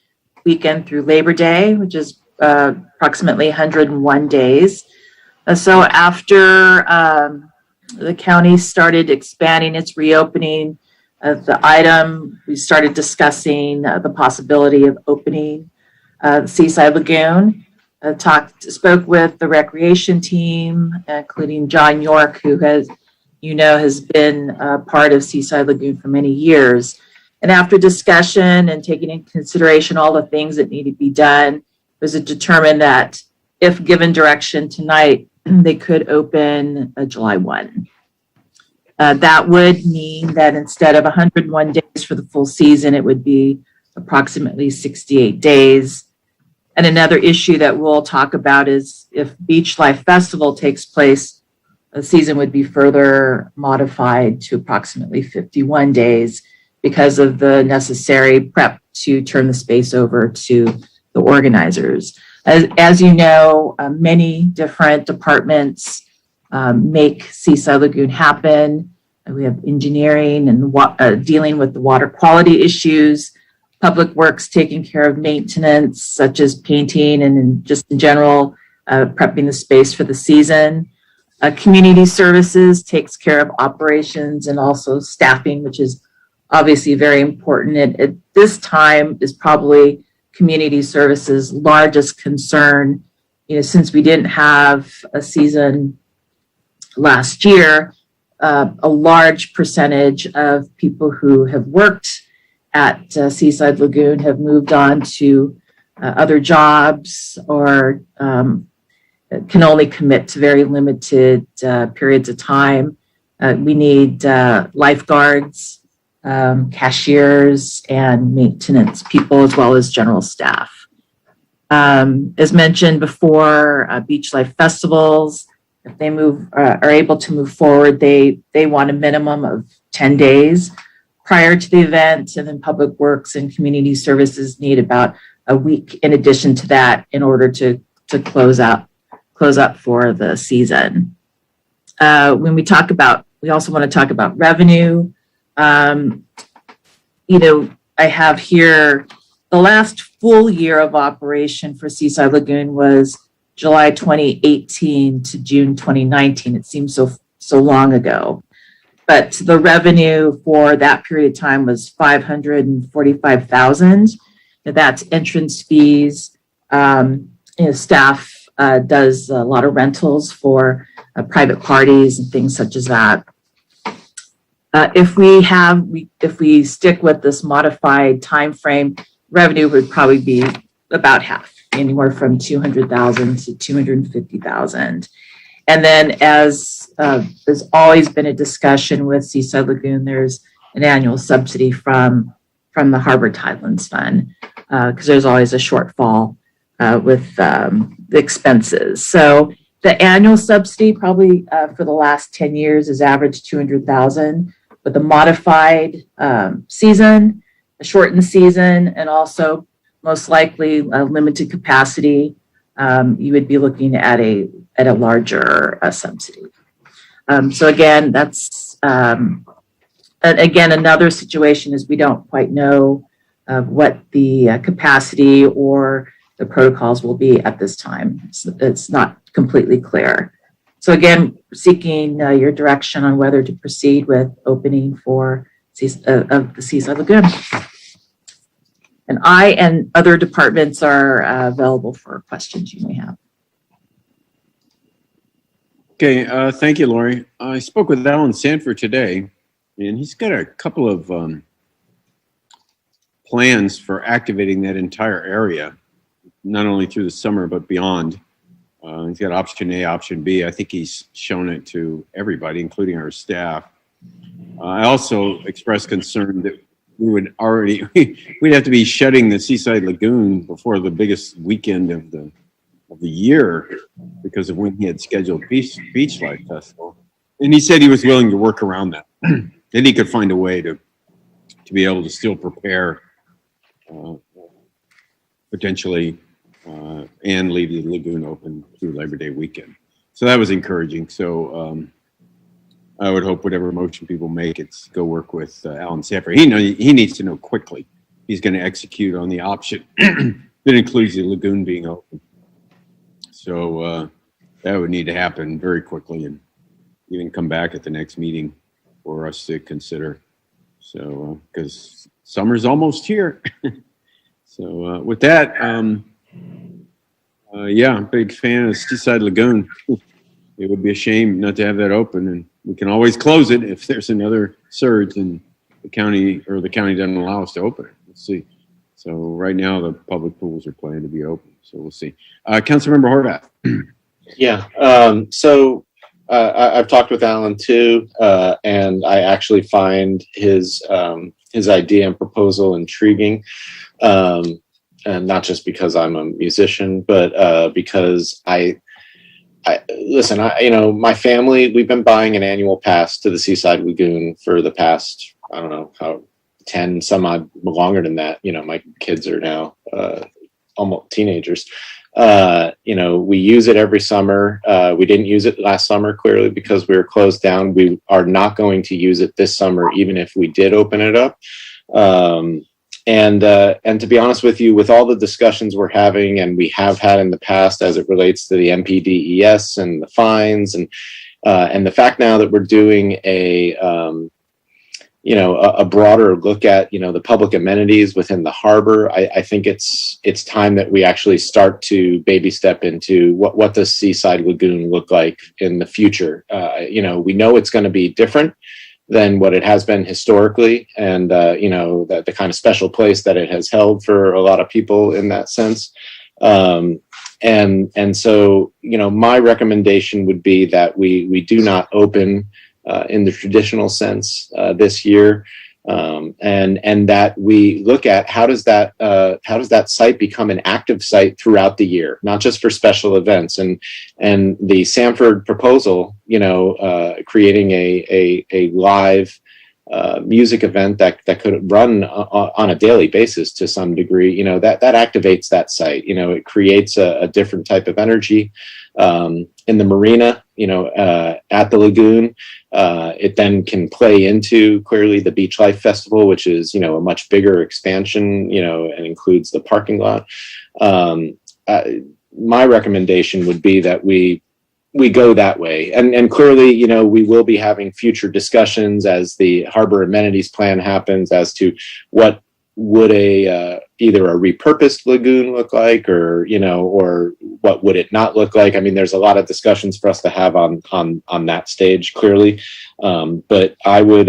weekend through Labor Day, which is approximately 101 days. So after the county started expanding its reopening of the item, we started discussing the possibility of opening the Seaside Lagoon. Spoke with the recreation team, including John York, who has been part of Seaside Lagoon for many years. And after discussion and taking into consideration all the things that need to be done, it was determined that if given direction tonight, they could open July 1. That would mean that instead of 101 days for the full season, it would be approximately 68 days. And another issue that we'll talk about is if Beach Life Festival takes place, the season would be further modified to approximately 51 days because of the necessary prep to turn the space over to the organizers. As you know, many different departments make Seaside Lagoon happen. We have engineering and dealing with the water quality issues, Public Works taking care of maintenance, such as painting and just in general, prepping the space for the season. Community Services takes care of operations and also staffing, which is obviously very important. At this time is probably Community Services' largest concern. Since we didn't have a season last year, a large percentage of people who have worked at Seaside Lagoon have moved on to other jobs or can only commit to very limited periods of time. We need lifeguards, cashiers, and maintenance people, as well as general staff. As mentioned before, Beach Life Festivals, if they are able to move forward, they want a minimum of 10 days prior to the event, and then Public Works and Community Services need about a week in addition to that in order to close up for the season. When we also want to talk about revenue. I have here the last full year of operation for Seaside Lagoon was July 2018 to June 2019. It seems so long ago. But the revenue for that period of time was $545,000. That's entrance fees. Staff does a lot of rentals for private parties and things such as that. If we stick with this modified time frame, revenue would probably be about half, anywhere from $200,000 to $250,000. And then, as there's always been a discussion with Seaside Lagoon, there's an annual subsidy from the Harbor Tidelands Fund, because there's always a shortfall with the expenses. So the annual subsidy probably for the last 10 years has averaged $200,000, but the modified season, a shortened season, and also most likely a limited capacity, you would be looking at a larger subsidy. So again, that's again another situation is we don't quite know what the capacity or the protocols will be at this time. It's not completely clear. So again, seeking your direction on whether to proceed with opening for the Seaside Lagoon. And I and other departments are available for questions you may have. Okay, thank you, Lori. I spoke with Alan Sanford today, and he's got a couple of plans for activating that entire area, not only through the summer, but beyond. He's got option A, option B. I think he's shown it to everybody, including our staff. I also expressed concern that we'd have to be shutting the Seaside Lagoon before the biggest weekend of the year because of when he had scheduled Beach Life Festival. And he said he was willing to work around that. That he could find a way to be able to still prepare potentially and leave the lagoon open through Labor Day weekend. So that was encouraging. So I would hope whatever motion people make, it's go work with Alan Sanford. He needs to know quickly. He's going to execute on the option that includes the lagoon being open. So that would need to happen very quickly and even come back at the next meeting for us to consider. So because summer's almost here. So with that, yeah, big fan of Seaside Lagoon. It would be a shame not to have that open, and we can always close it if there's another surge and the county doesn't allow us to open it. Let's see. So right now the public pools are planned to be open. So we'll see. Councilmember Horvath. Yeah. So I've talked with Alan too, and I actually find his idea and proposal intriguing. And not just because I'm a musician, but because listen, my family, we've been buying an annual pass to the Seaside Lagoon for the past, I don't know, 10, some odd longer than that. My kids are now almost teenagers. We use it every summer. We didn't use it last summer, clearly, because we were closed down. We are not going to use it this summer, even if we did open it up. And to be honest with you, with all the discussions we're having and we have had in the past as it relates to the MPDES and the fines and the fact now that we're doing a broader look at, the public amenities within the harbor, I think it's time that we actually start to baby step into what does Seaside Lagoon look like in the future. We know it's going to be different than what it has been historically, and the kind of special place that it has held for a lot of people in that sense. And so my recommendation would be that we do not open in the traditional sense this year, and that we look at how does that site become an active site throughout the year, not just for special events. And the Sanford proposal, creating a live music event that could run on a daily basis to some degree, you know, that activates that site. You know, it creates a different type of energy in the marina, you know, at the lagoon. It then can play into clearly the Beach Life Festival, which is, you know, a much bigger expansion, you know, and includes the parking lot. My recommendation would be that we go that way. And clearly, you know, we will be having future discussions as the harbor amenities plan happens as to what would either a repurposed lagoon look like, or, you know, or what would it not look like? I mean, there's a lot of discussions for us to have on that stage, clearly. But I would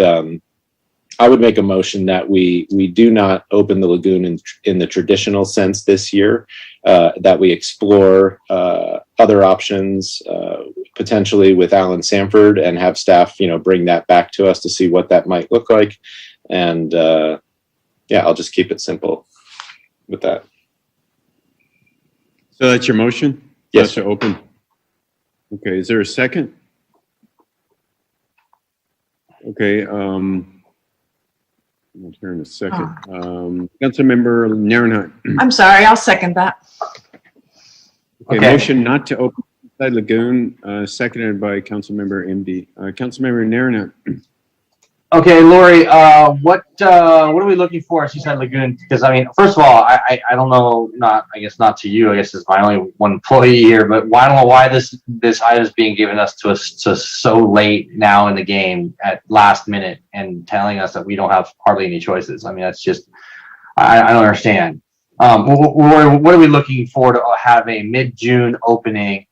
make a motion that we do not open the lagoon in the traditional sense this year, that we explore other options, potentially with Alan Sanford, and have staff, you know, bring that back to us to see what that might look like. And yeah, I'll just keep it simple with that. So that's your motion? Yes. To open. Okay, is there a second? Okay, I'll turn a second. Councilmember Narenhut. I'm sorry, I'll second that. Okay, motion not to open Seaside Lagoon, seconded by Councilmember MD. Councilmember Narenhut. Okay, Lori, what are we looking for at Seaside Lagoon? Because I mean, first of all, I don't know, I guess not to you, I guess it's my only one employee here, but I don't know why this item is being given us to so late now in the game at last minute and telling us that we don't have hardly any choices. I mean, that's just, I don't understand. What are we looking for to have a mid-June opening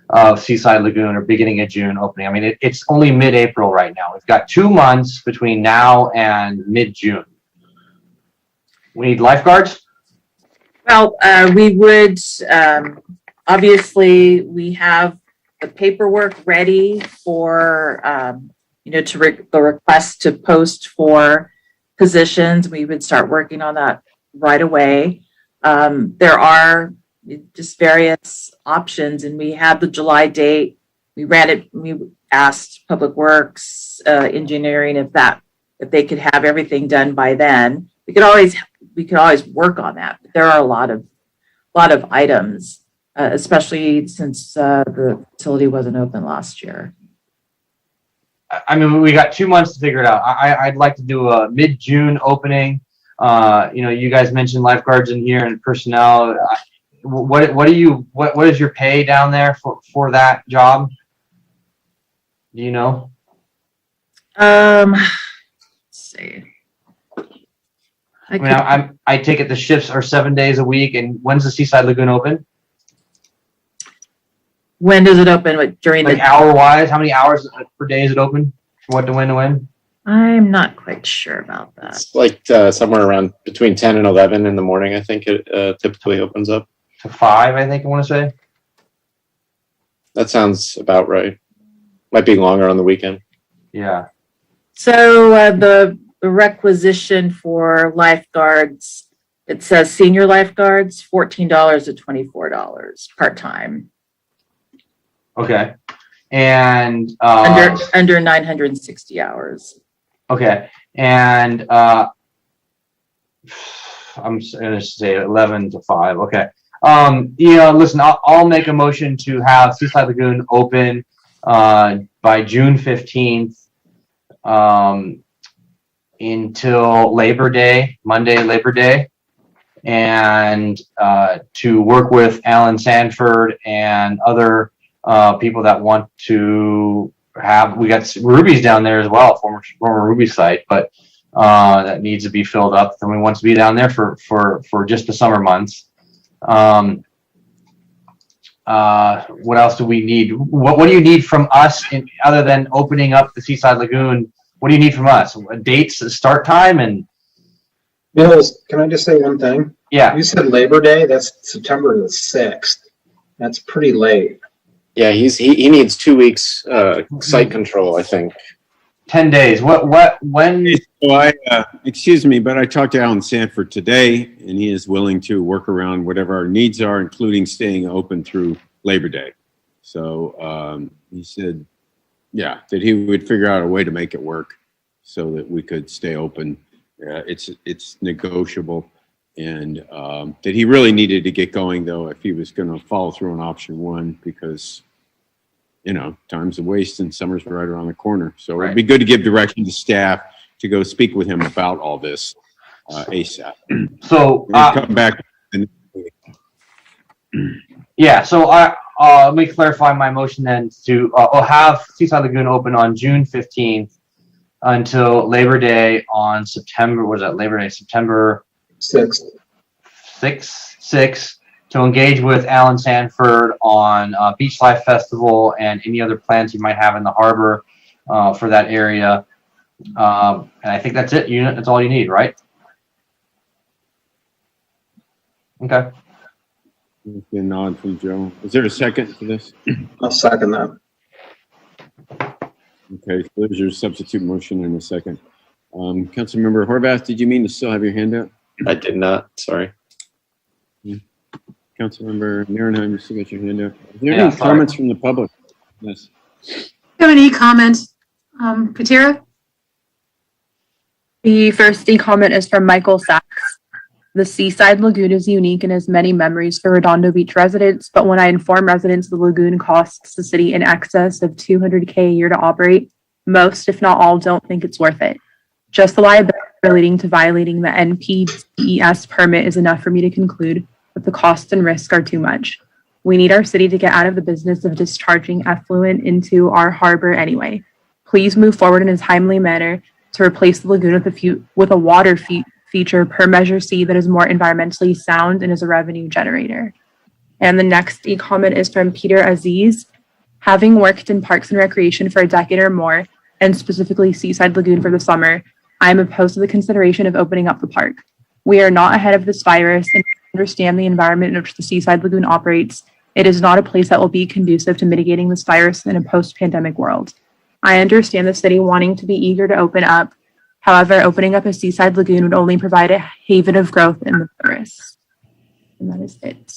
of Seaside Lagoon, or beginning of June opening? I mean, it's only mid-April right now. We've got 2 months between now and mid-June. We need lifeguards? Well, we would, obviously, we have the paperwork ready for, you know, the request to post for positions. We would start working on that right away. There are just various options, and we have the July date. We asked Public Works, Engineering if they could have everything done by then. We could always work on that. But there are a lot of items, especially since the facility wasn't open last year. I mean, we got 2 months to figure it out. I'd like to do a mid-June opening. You know, you guys mentioned lifeguards in here and personnel. What is your pay down there for that job? Do you know? Let's see. I take it the shifts are 7 days a week, and when's the Seaside Lagoon open? When does it open? During like the hour wise? How many hours per day is it open? What to when to when? I'm not quite sure about that. It's like somewhere around between 10 and 11 in the morning, I think it typically opens up. To 5, I think I want to say. That sounds about right. Might be longer on the weekend. Yeah. So the requisition for lifeguards, it says senior lifeguards, $14 to $24 part-time. Okay. And under 960 hours. Okay. And I'm going to say 11 to 5. Okay. Yeah, listen, I'll make a motion to have Seaside Lagoon open by June 15th until Labor Day, Monday, Labor Day, and to work with Alan Sanford and other people that want to have. We got Ruby's down there as well, former Ruby site, but that needs to be filled up. And we want to be down there for just the summer months. What else do we need? What do you need from us other than opening up the Seaside Lagoon? What do you need from us? Dates, start time, and Mills, can I just say one thing? Yeah. You said Labor Day. That's September the 6th. That's pretty late. Yeah, he needs 2 weeks site control, I think. 10 days. When? So excuse me, but I talked to Alan Sanford today, and he is willing to work around whatever our needs are, including staying open through Labor Day. So he said, yeah, that he would figure out a way to make it work. so that we could stay open. It's negotiable, and that he really needed to get going though if he was going to follow through on option one, because time's a waste and summer's right around the corner. So it'd be good to give direction to staff to go speak with him about all this ASAP. So come back. Yeah, so let me clarify my motion then to have Seaside Lagoon open on June 15th until Labor Day on September 6th. 6th, to engage with Alan Sanford on Beach Life Festival and any other plans you might have in the harbor for that area. And I think that's it. That's all you need, right? Okay. A nod from Joe. Is there a second to this? I'll second that. Okay, so there's your substitute motion in a second. Councilmember Horvath, did you mean to still have your hand up? I did not. Sorry. Councilmember Nierenheim, you still got your hand up. Are there any comments from the public? Yes. Have any comments? Katira? The first comment is from Michael Sachs. The Seaside Lagoon is unique and has many memories for Redondo Beach residents, but when I inform residents the lagoon costs the city in excess of $200K a year to operate, most, if not all, don't think it's worth it. Just the liability relating to violating the NPDES permit is enough for me to conclude that the cost and risk are too much. We need our city to get out of the business of discharging effluent into our harbor anyway. Please move forward in a timely manner to replace the lagoon with a water feature per Measure C that is more environmentally sound and is a revenue generator. And the next comment is from Peter Aziz. Having worked in parks and recreation for a decade or more, and specifically Seaside Lagoon for the summer, I am opposed to the consideration of opening up the park. We are not ahead of this virus and understand the environment in which the Seaside Lagoon operates. It is not a place that will be conducive to mitigating this virus in a post-pandemic world. I understand the city wanting to be eager to open up. However, opening up a Seaside Lagoon would only provide a haven of growth in the forest. And that is it.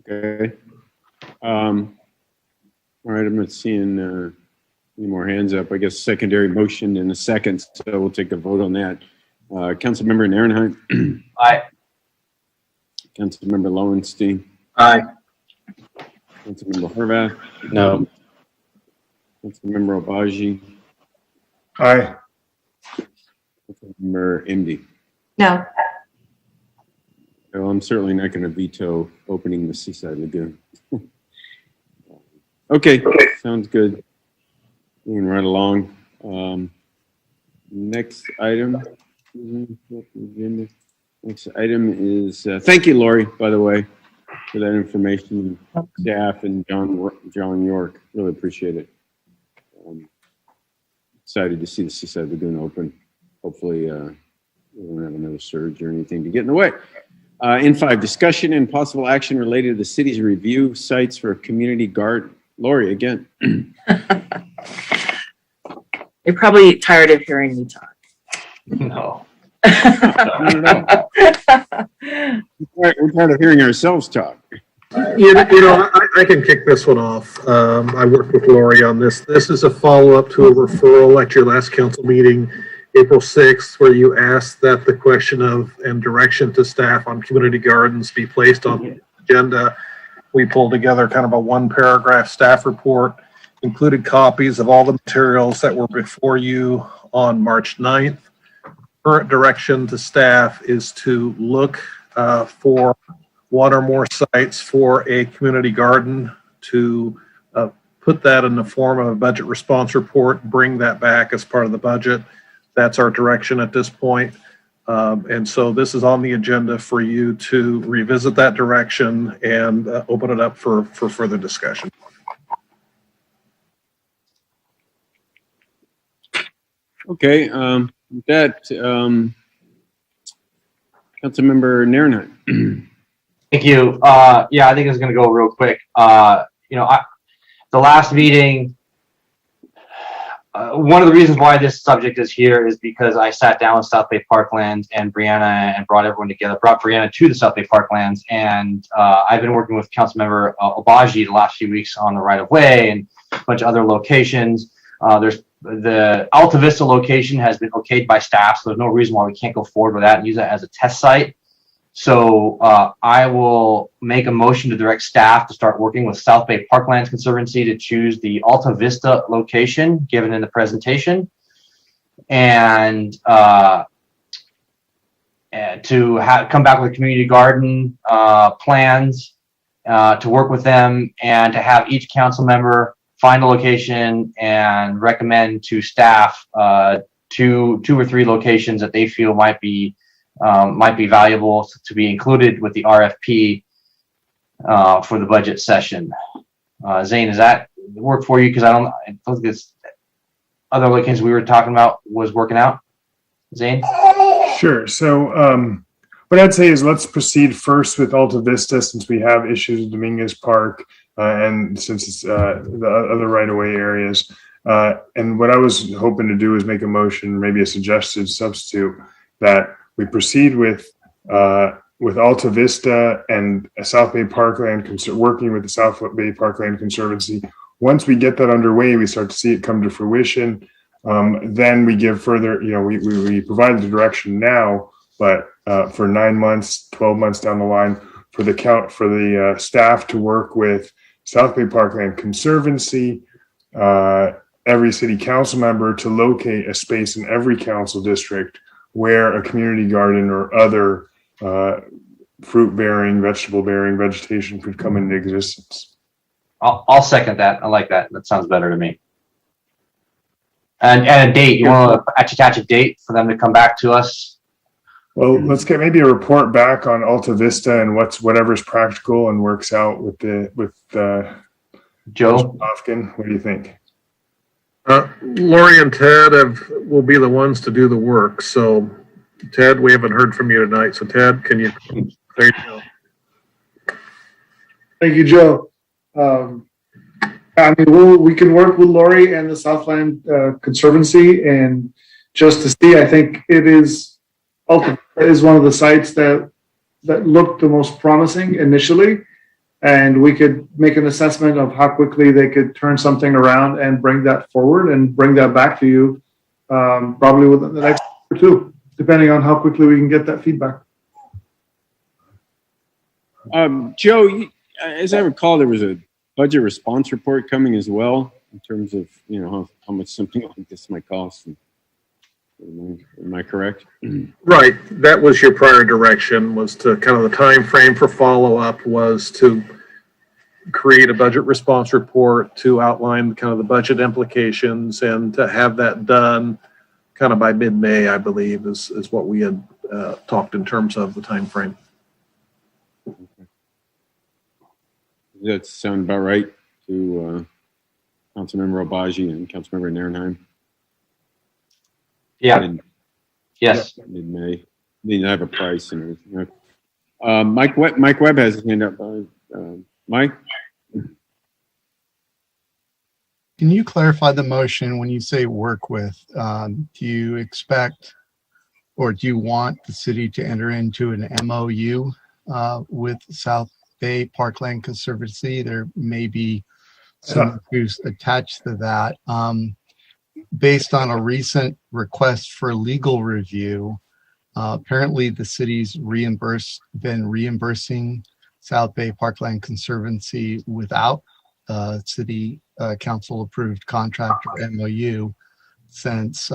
Okay. All right, I'm not seeing any more hands up. I guess secondary motion in a second, so we'll take a vote on that. Councilmember Nierenheim. Aye. Councilmember Lowenstein. Aye. Councilmember Horvath. No. Councilmember Obaji. Aye. Councilmember Imdi. No. Well, I'm certainly not going to veto opening the Seaside Lagoon. Okay, sounds good. Moving right along. Next item. Next item is, thank you, Lori, by the way, for that information. Staff and John York, really appreciate it. Excited to see the Seaside Lagoon open. Hopefully, we won't have another surge or anything to get in the way. N5, discussion and possible action related to the city's review sites for a community garden. Lori, again. You're probably tired of hearing me talk. No. We're tired of hearing ourselves talk. I can kick this one off. I worked with Lori on this. This is a follow-up to a referral at your last council meeting, April 6th, where you asked that the question of and direction to staff on community gardens be placed on the agenda. We pulled together kind of a one-paragraph staff report, included copies of all the materials that were before you on March 9th. Current direction to staff is to look for one or more sites for a community garden, to put that in the form of a budget response report, bring that back as part of the budget. That's our direction at this point. And so this is on the agenda for you to revisit that direction and open it up for further discussion. Okay, with that, Councilmember Nierenheim. Thank you. Yeah, I think it's going to go real quick. The last meeting, one of the reasons why this subject is here is because I sat down with South Bay Parklands and Brianna and brought everyone together, brought Brianna to the South Bay Parklands. And I've been working with Councilmember Obaji the last few weeks on the right of way. And bunch of other locations. There's the Alta Vista location has been okayed by staff, so there's no reason why we can't go forward with that and use that as a test site. So I will make a motion to direct staff to start working with South Bay Parklands Conservancy to choose the Alta Vista location given in the presentation, and to come back with community garden plans, to work with them, and to have each council member find a location and recommend to staff two or three locations that they feel might be valuable to be included with the RFP for the budget session. Zane, does that work for you? Because I don't think this other locations we were talking about was working out. Zane? Sure. So what I'd say is let's proceed first with Alta Vista, since we have issues with Dominguez Park and since it's the other right-of-way areas. And what I was hoping to do is make a motion, maybe a suggested substitute, that we proceed with Alta Vista and South Bay Parkland, working with the South Bay Parkland Conservancy. Once we get that underway, we start to see it come to fruition. Then we give further, we provide the direction now, but for 9 months, 12 months down the line, for the staff to work with South Bay Parkland Conservancy, every city council member to locate a space in every council district where a community garden or other fruit-bearing, vegetable-bearing vegetation could come into existence. I'll second that. I like that. That sounds better to me. And a date. You want to actually attach a date for them to come back to us? Well, let's get maybe a report back on Alta Vista and whatever's practical and works out with Joe Hofkin. What do you think? Lori and Ted will be the ones to do the work. So, Ted, we haven't heard from you tonight. So, Ted, can you? There you go. Thank you, Joe. I mean, we can work with Lori and the Southland Conservancy, and just to see, I think it is one of the sites that looked the most promising initially, and we could make an assessment of how quickly they could turn something around and bring that forward and bring that back to you, probably within the next week or two, depending on how quickly we can get that feedback. Joe, as I recall, there was a budget response report coming as well in terms of how much something like this might cost. Am I correct? Right. That was your prior direction, was to kind of the time frame for follow-up was to create a budget response report to outline kind of the budget implications, and to have that done kind of by mid-May, I believe, is what we had talked in terms of the time frame. Does that sound about right to Councilmember Obaji and Councilmember Narenheim? Yeah. Yes. Mid-May. Need to have a price and everything. Mike Webb has his hand up. Mike? Can you clarify the motion when you say work with? Do you expect or do you want the city to enter into an MOU with South Bay Parkland Conservancy? There may be some issues attached to that. Based on a recent request for legal review, apparently the city's been reimbursing South Bay Parkland Conservancy without city council approved contract or MOU since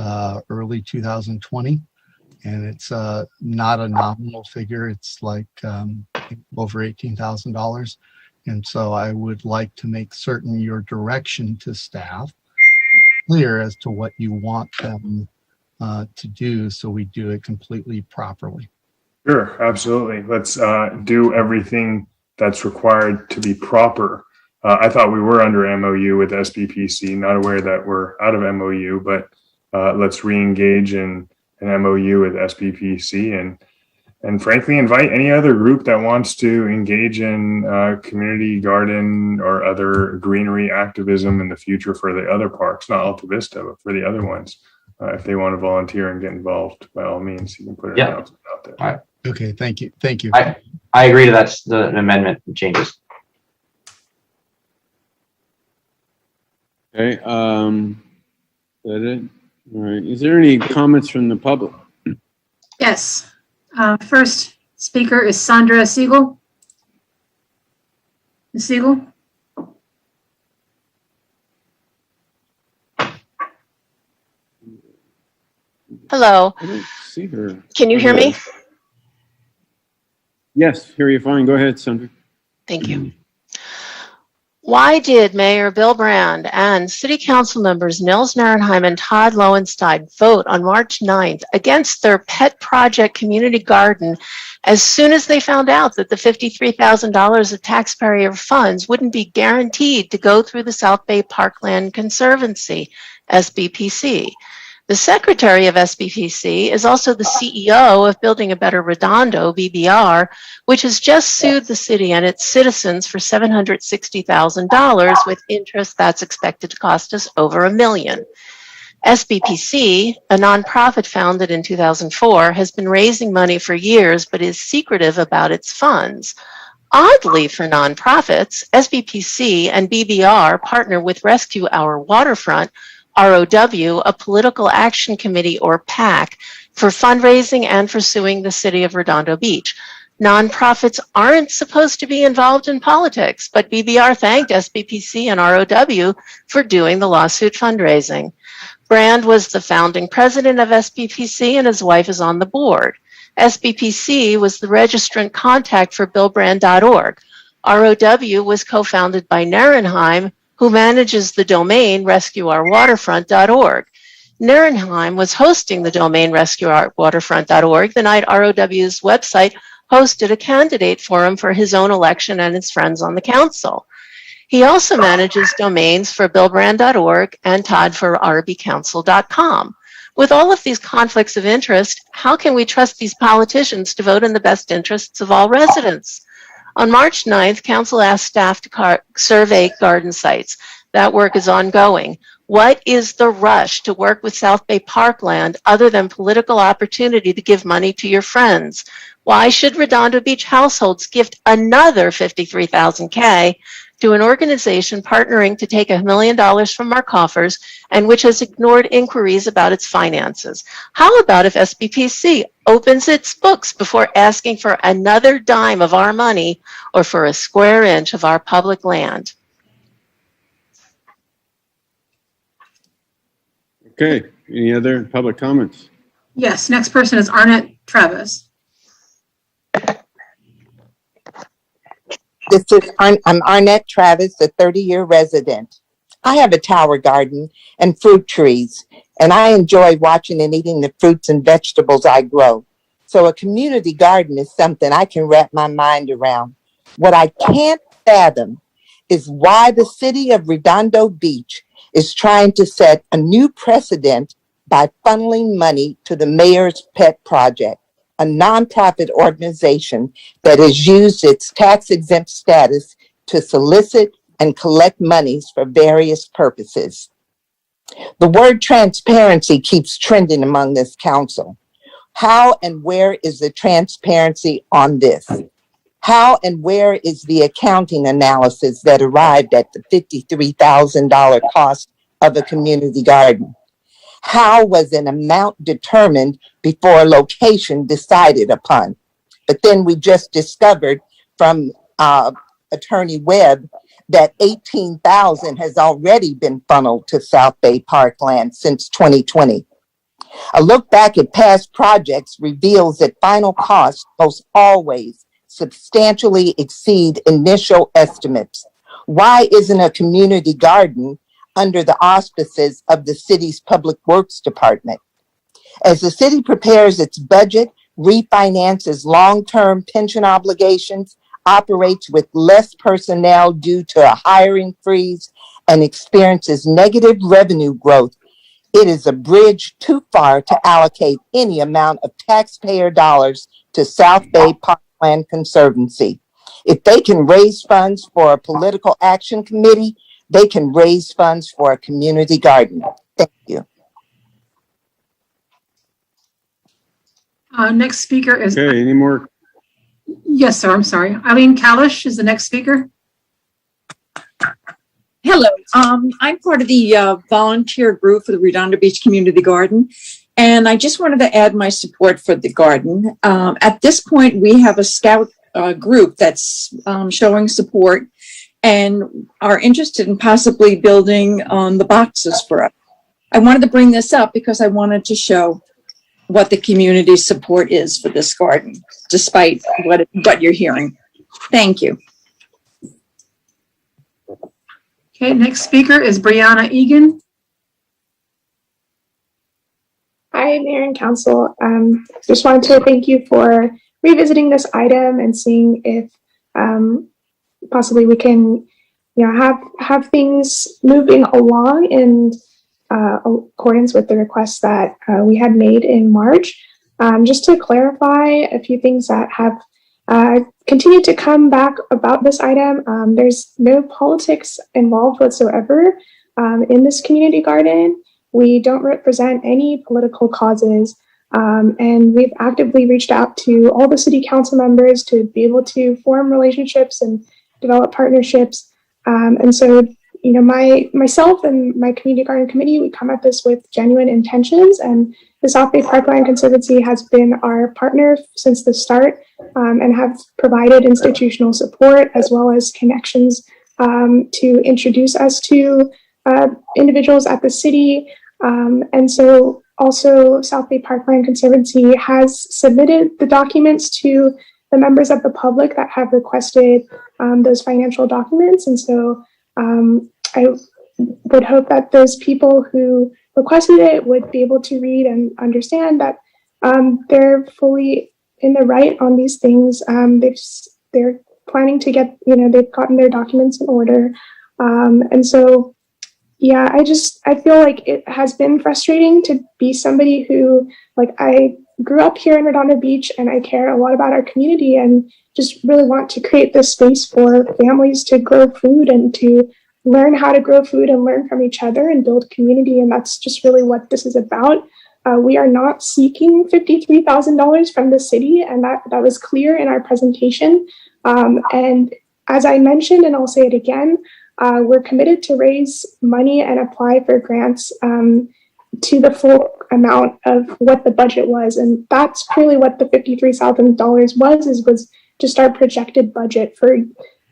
early 2020. And it's not a nominal figure. It's like over $18,000. And so I would like to make certain your direction to staff clear as to what you want them to do, so we do it completely properly. Sure, absolutely. Let's do everything that's required to be proper. I thought we were under MOU with SBPC, not aware that we're out of MOU, but let's re-engage in an MOU with SBPC and frankly invite any other group that wants to engage in community garden or other greenery activism in the future for the other parks, not Alta Vista, but for the other ones. If they want to volunteer and get involved, by all means, you can put an announcement out there. All right. Okay, thank you. Thank you. I agree to that's the amendment changes. Okay, is that it? All right, is there any comments from the public? Yes. First speaker is Sandra Siegel. Ms. Siegel? Hello. I don't see her. Can you hear me? Yes, hear you fine. Go ahead, Sandra. Thank you. Why did Mayor Bill Brand and City Council members Nils Narenheim and Todd Lowenstein vote on March 9th against their pet project community garden as soon as they found out that the $53,000 of taxpayer funds wouldn't be guaranteed to go through the South Bay Parkland Conservancy, SBPC? The secretary of SBPC is also the CEO of Building a Better Redondo, BBR, which has just sued the city and its citizens for $760,000 with interest that's expected to cost us over $1 million. SBPC, a nonprofit founded in 2004, has been raising money for years but is secretive about its funds. Oddly for nonprofits, SBPC and BBR partner with Rescue Our Waterfront, ROW, a political action committee or PAC, for fundraising and for suing the city of Redondo Beach. Nonprofits aren't supposed to be involved in politics, but BBR thanked SBPC and ROW for doing the lawsuit fundraising. Brand was the founding president of SBPC and his wife is on the board. SBPC was the registrant contact for billbrand.org. ROW was co-founded by Narenheim, who manages the domain rescueourwaterfront.org. Narenheim was hosting the domain rescueourwaterfront.org the night ROW's website hosted a candidate forum for his own election and his friends on the council. He also manages domains for billbrand.org and Todd for rbcouncil.com. With all of these conflicts of interest, how can we trust these politicians to vote in the best interests of all residents? On March 9th, Council asked staff to survey garden sites. That work is ongoing. What is the rush to work with South Bay Parkland other than political opportunity to give money to your friends? Why should Redondo Beach households gift another $53,000 to an organization partnering to take $1 million from our coffers and which has ignored inquiries about its finances? How about if SBPC opens its books before asking for another dime of our money or for a square inch of our public land? Okay, any other public comments? Yes, next person is Arnett Travis. I'm Arnett Travis, a 30-year resident. I have a tower garden and fruit trees, and I enjoy watching and eating the fruits and vegetables I grow. So a community garden is something I can wrap my mind around. What I can't fathom is why the city of Redondo Beach is trying to set a new precedent by funneling money to the mayor's pet project, a nonprofit organization that has used its tax-exempt status to solicit and collect monies for various purposes. The word transparency keeps trending among this council. How and where is the transparency on this? How and where is the accounting analysis that arrived at the $53,000 cost of a community garden? How was an amount determined before a location decided upon? But then we just discovered from Attorney Webb that $18,000 has already been funneled to South Bay Parkland since 2020. A look back at past projects reveals that final costs most always substantially exceed initial estimates. Why isn't a community garden under the auspices of the city's Public Works Department? As the city prepares its budget, refinances long-term pension obligations, operates with less personnel due to a hiring freeze, and experiences negative revenue growth, it is a bridge too far to allocate any amount of taxpayer dollars to South Bay Parkland Conservancy. If they can raise funds for a political action committee, they can raise funds for a community garden. Thank you. Next speaker is. Okay, any more? Yes, sir. I'm sorry. Eileen Kalish is the next speaker. Hello, I'm part of the volunteer group for the Redondo Beach Community Garden, and I just wanted to add my support for the garden. At this point, we have a scout group that's showing support and are interested in possibly building the boxes for us. I wanted to bring this up because I wanted to show what the community support is for this garden, despite what you're hearing. Thank you. Okay, next speaker is Brianna Egan. Hi, Mayor and Council. Just wanted to thank you for revisiting this item and seeing if possibly we can, have things moving along in accordance with the requests that we had made in March. Just to clarify a few things that have continued to come back about this item. There's no politics involved whatsoever in this community garden. We don't represent any political causes, and we've actively reached out to all the city council members to be able to form relationships and develop partnerships. And so, myself and my community garden committee, we come at this with genuine intentions, and the South Bay Parkland Conservancy has been our partner since the start, and have provided institutional support as well as connections to introduce us to individuals at the city. And so also South Bay Parkland Conservancy has submitted the documents to the members of the public that have requested those financial documents. And so I would hope that those people who requested it would be able to read and understand that they're fully in the right on these things. They're planning to get, they've gotten their documents in order. And so, yeah, I feel like it has been frustrating to be somebody who, I grew up here in Redondo Beach and I care a lot about our community and just really want to create this space for families to grow food and to learn how to grow food and learn from each other and build community. And that's just really what this is about. We are not seeking $53,000 from the city, and that was clear in our presentation. And as I mentioned, and I'll say it again, we're committed to raise money and apply for grants to the full amount of what the budget was. And that's really what the $53,000 was just our projected budget for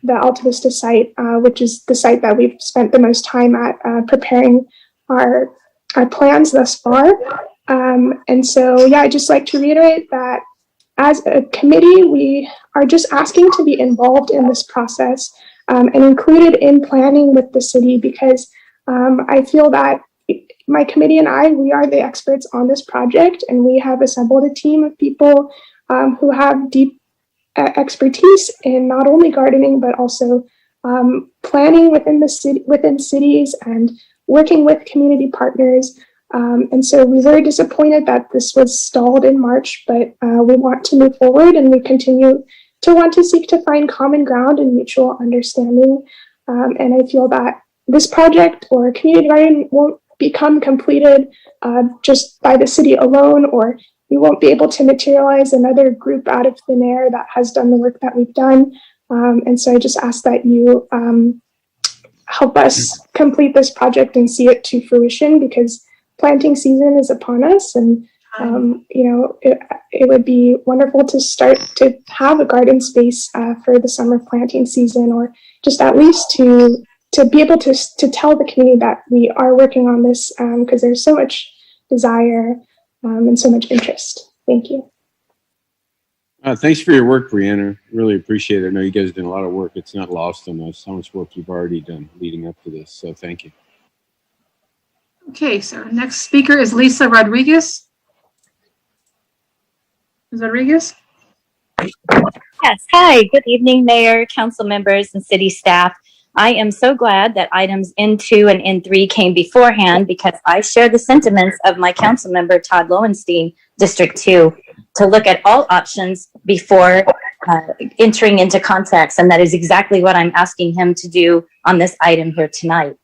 the Alta Vista site, which is the site that we've spent the most time at preparing our plans thus far. And so, yeah, I'd just like to reiterate that as a committee, we are just asking to be involved in this process and included in planning with the city, because I feel that my committee and we are the experts on this project, and we have assembled a team of people who have deep expertise in not only gardening, but also planning within the city, within cities, and working with community partners. And so we're very disappointed that this was stalled in March, but we want to move forward, and we continue to want to seek to find common ground and mutual understanding. And I feel that this project or community garden won't become completed just by the city alone, or we won't be able to materialize another group out of thin air that has done the work that we've done. And so I just ask that you help us complete this project and see it to fruition, because planting season is upon us, and it would be wonderful to start to have a garden space for the summer planting season, or just at least to be able to tell the community that we are working on this, because there's so much desire and so much interest. Thank you. Thanks for your work, Brianna. Really appreciate it. I know you guys did a lot of work. It's not lost on us how much work you've already done leading up to this. So thank you. Okay, so our next speaker is Lisa Rodriguez. Ms. Rodriguez? Yes, hi, good evening, Mayor, council members, and city staff. I am so glad that items N2 and N3 came beforehand, because I share the sentiments of my council member, Todd Lowenstein, District 2, to look at all options before entering into contracts. And that is exactly what I'm asking him to do on this item here tonight.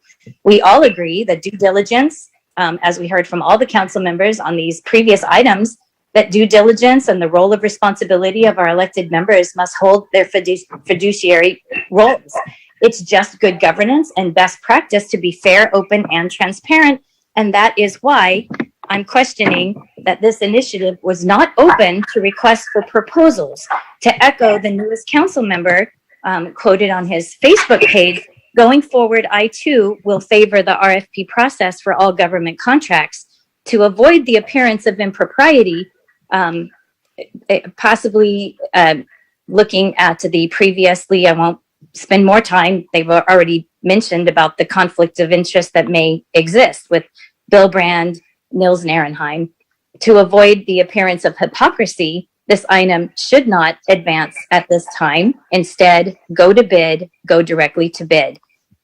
We all agree that due diligence, as we heard from all the council members on these previous items, that due diligence and the role of responsibility of our elected members must hold their fiduciary roles. It's just good governance and best practice to be fair, open, and transparent. And that is why I'm questioning that this initiative was not open to requests for proposals. To echo the newest council member quoted on his Facebook page, going forward, I too will favor the RFP process for all government contracts to avoid the appearance of impropriety, possibly looking at the previously, I won't spend more time, they've already mentioned about the conflict of interest that may exist with Bill Brand, Nils Narenheim. To avoid the appearance of hypocrisy, this item should not advance at this time. Instead, go to bid, go directly to bid.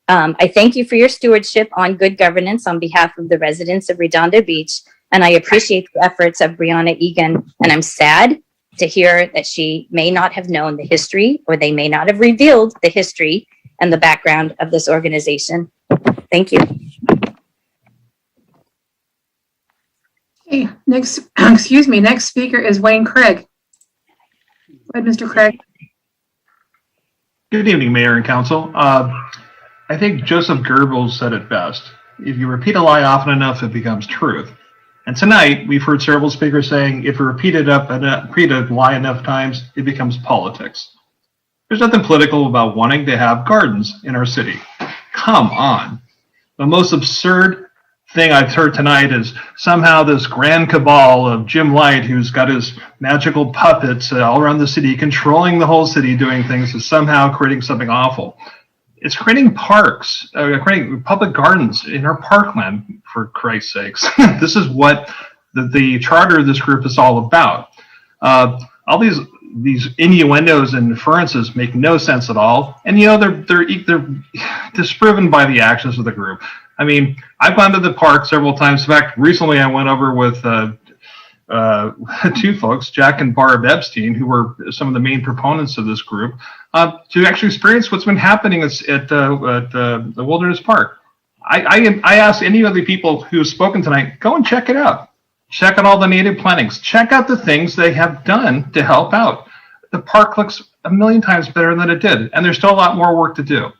I thank you for your stewardship on good governance on behalf of the residents of Redondo Beach, and I appreciate the efforts of Brianna Egan, and I'm sad to hear that she may not have known the history, or they may not have revealed the history and the background of this organization. Thank you. Okay, next, excuse me, next speaker is Wayne Craig. Go ahead, Mr. Craig. Good evening, Mayor and Council. I think Joseph Goebbels said it best. If you repeat a lie often enough, it becomes truth. And tonight, we've heard several speakers saying if you repeat a lie enough times, it becomes politics. There's nothing political about wanting to have gardens in our city. Come on. The most absurd thing I've heard tonight is somehow this grand cabal of Jim Light, who's got his magical puppets all around the city, controlling the whole city, doing things, is somehow creating something awful. It's creating parks, creating public gardens in our parkland, for Christ's sakes. This is what the charter of this group is all about. All these innuendos and inferences make no sense at all, and they're disproven by the actions of the group. I mean, I've gone to the park several times. In fact, recently I went over with two folks, Jack and Barb Epstein, who were some of the main proponents of this group, to actually experience what's been happening at the Wilderness Park. I ask any of the people who have spoken tonight, go and check it out. Check out all the native plantings. Check out the things they have done to help out. The park looks a million times better than it did, and there's still a lot more work to do.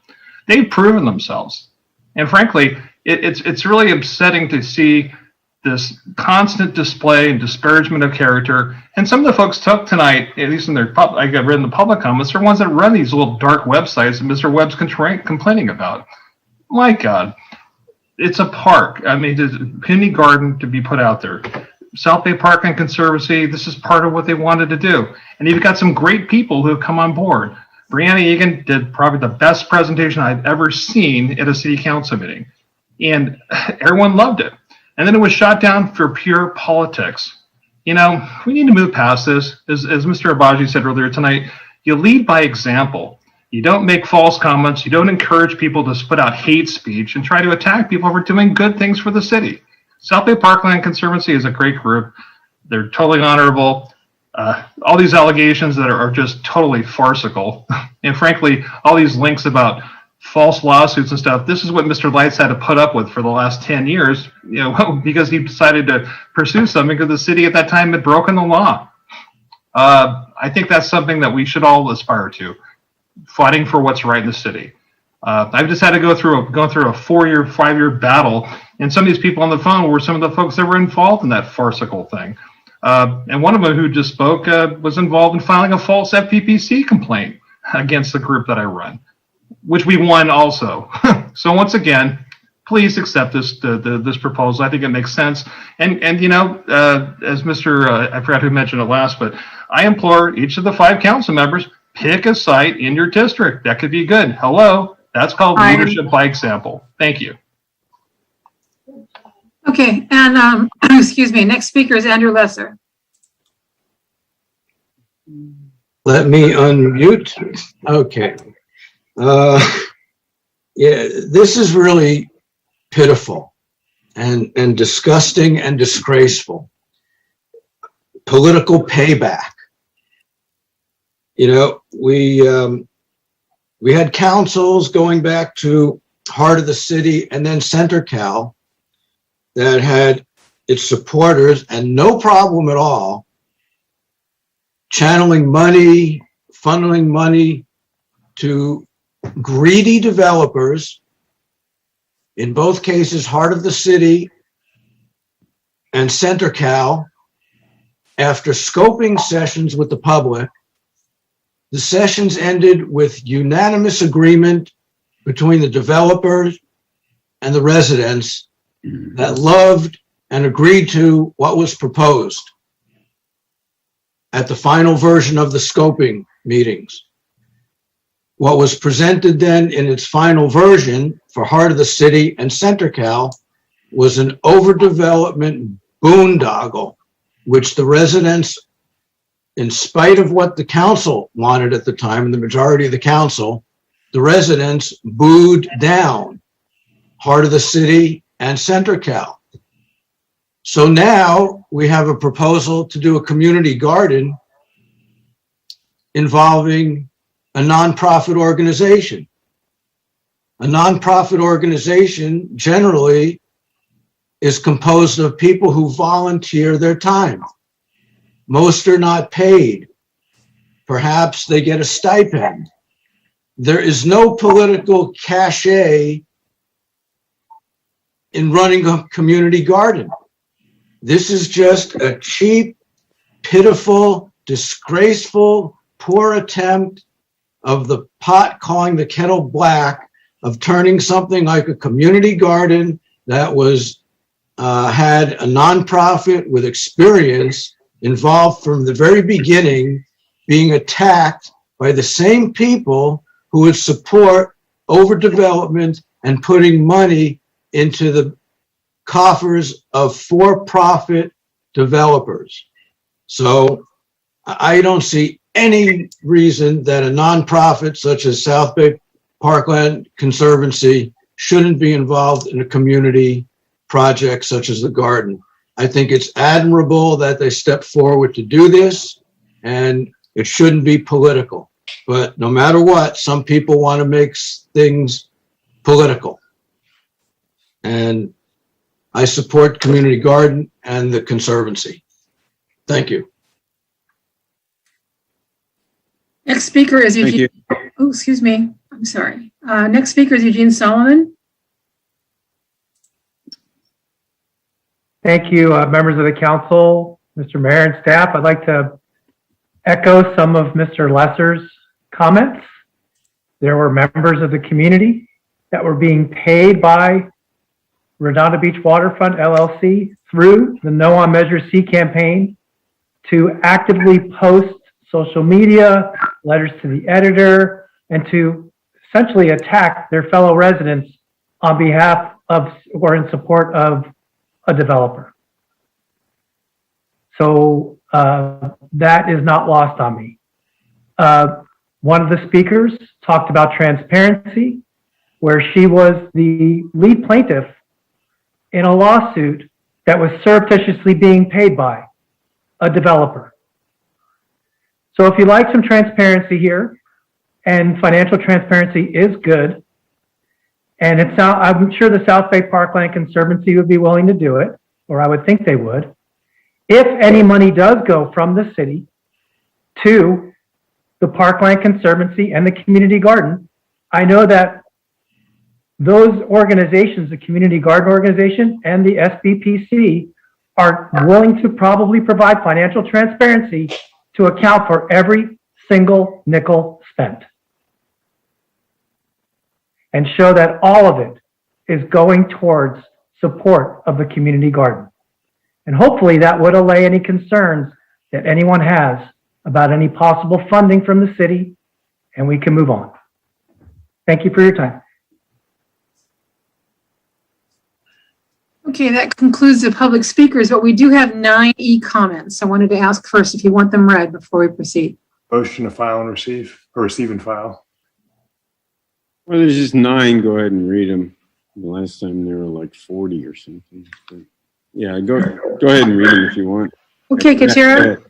They've proven themselves. And frankly, it's really upsetting to see this constant display and disparagement of character. And some of the folks took tonight, at least in their I got read in the public comments, are ones that run these little dark websites that Mr. Webb's complaining about. My God, it's a park. I mean, there's a penny garden to be put out there. South Bay Park and Conservancy, this is part of what they wanted to do. And you've got some great people who have come on board. Brianna Egan did probably the best presentation I've ever seen at a city council meeting. And everyone loved it. And then it was shot down for pure politics. You know, we need to move past this. As Mr. Abaji said earlier tonight, you lead by example. You don't make false comments. You don't encourage people to spit out hate speech and try to attack people for doing good things for the city. South Bay Parkland Conservancy is a great group. They're totally honorable. All these allegations that are just totally farcical. And frankly, all these links about false lawsuits and stuff, this is what Mr. Lights had to put up with for the last 10 years, you know, because he decided to pursue something because the city at that time had broken the law. I think that's something that we should all aspire to, fighting for what's right in the city. I've just had to go through a 4-year, 5-year battle, and some of these people on the phone were some of the folks that were involved in that farcical thing. And one of them who just spoke was involved in filing a false FPPC complaint against the group that I run, which we won also. So once again, please accept this proposal. I think it makes sense. And you know, as Mr. I forgot who mentioned it last, but I implore each of the 5 council members, pick a site in your district. That could be good. Hello, that's called leadership by example. Thank you. Okay, and excuse me, next speaker is Andrew Lesser. Let me unmute. Okay. Yeah, this is really pitiful and disgusting and disgraceful. Political payback. You know, we had councils going back to heart of the city and then Center Cal that had its supporters and no problem at all channeling money, funneling money to greedy developers, in both cases, Heart of the City and Center Cal, after scoping sessions with the public, the sessions ended with unanimous agreement between the developers and the residents that loved and agreed to what was proposed at the final version of the scoping meetings. What was presented then in its final version for Heart of the City and Center Cal was an overdevelopment boondoggle, which the residents, in spite of what the council wanted at the time, and the majority of the council, the residents booed down Heart of the City and Center Cal. So now we have a proposal to do a community garden involving a nonprofit organization. A nonprofit organization generally is composed of people who volunteer their time. Most are not paid. Perhaps they get a stipend. There is no political cachet in running a community garden. This is just a cheap, pitiful, disgraceful, poor attempt of the pot calling the kettle black, of turning something like a community garden that was had a nonprofit with experience involved from the very beginning, being attacked by the same people who would support overdevelopment and putting money into the coffers of for-profit developers. So I don't see any reason that a nonprofit such as South Bay Parkland Conservancy shouldn't be involved in a community project such as the garden. I think it's admirable that they step forward to do this, and it shouldn't be political. But no matter what, some people want to make things political. And I support community garden and the Conservancy. Thank you. Next speaker is Thank Eugene. Oh, excuse me. I'm sorry. Next speaker is Eugene Solomon. Thank you, members of the council, Mr. Mayor and staff. I'd like to echo some of Mr. Lesser's comments. There were members of the community that were being paid by Redondo Beach Waterfront LLC through the No on Measure C campaign to actively post social media, letters to the editor, and to essentially attack their fellow residents on behalf of or in support of a developer. So that is not lost on me. One of the speakers talked about transparency, where she was the lead plaintiff in a lawsuit that was surreptitiously being paid by a developer. So if you like some transparency here, and financial transparency is good, and I'm sure the South Bay Parkland Conservancy would be willing to do it, or I would think they would. If any money does go from the city to the Parkland Conservancy and the community garden, I know that those organizations, the community garden organization and the SBPC, are willing to probably provide financial transparency to account for every single nickel spent, and show that all of it is going towards support of the community garden. And hopefully that would allay any concerns that anyone has about any possible funding from the city, and we can move on. Thank you for your time. Okay, that concludes the public speakers, but we do have 9 e-comments. I wanted to ask first if you want them read before we proceed. Motion to file and receive, or receive and file. Well, there's just 9. Go ahead and read them. The last time there were like 40 or something. But yeah, go ahead and read them if you want. Okay, Katira.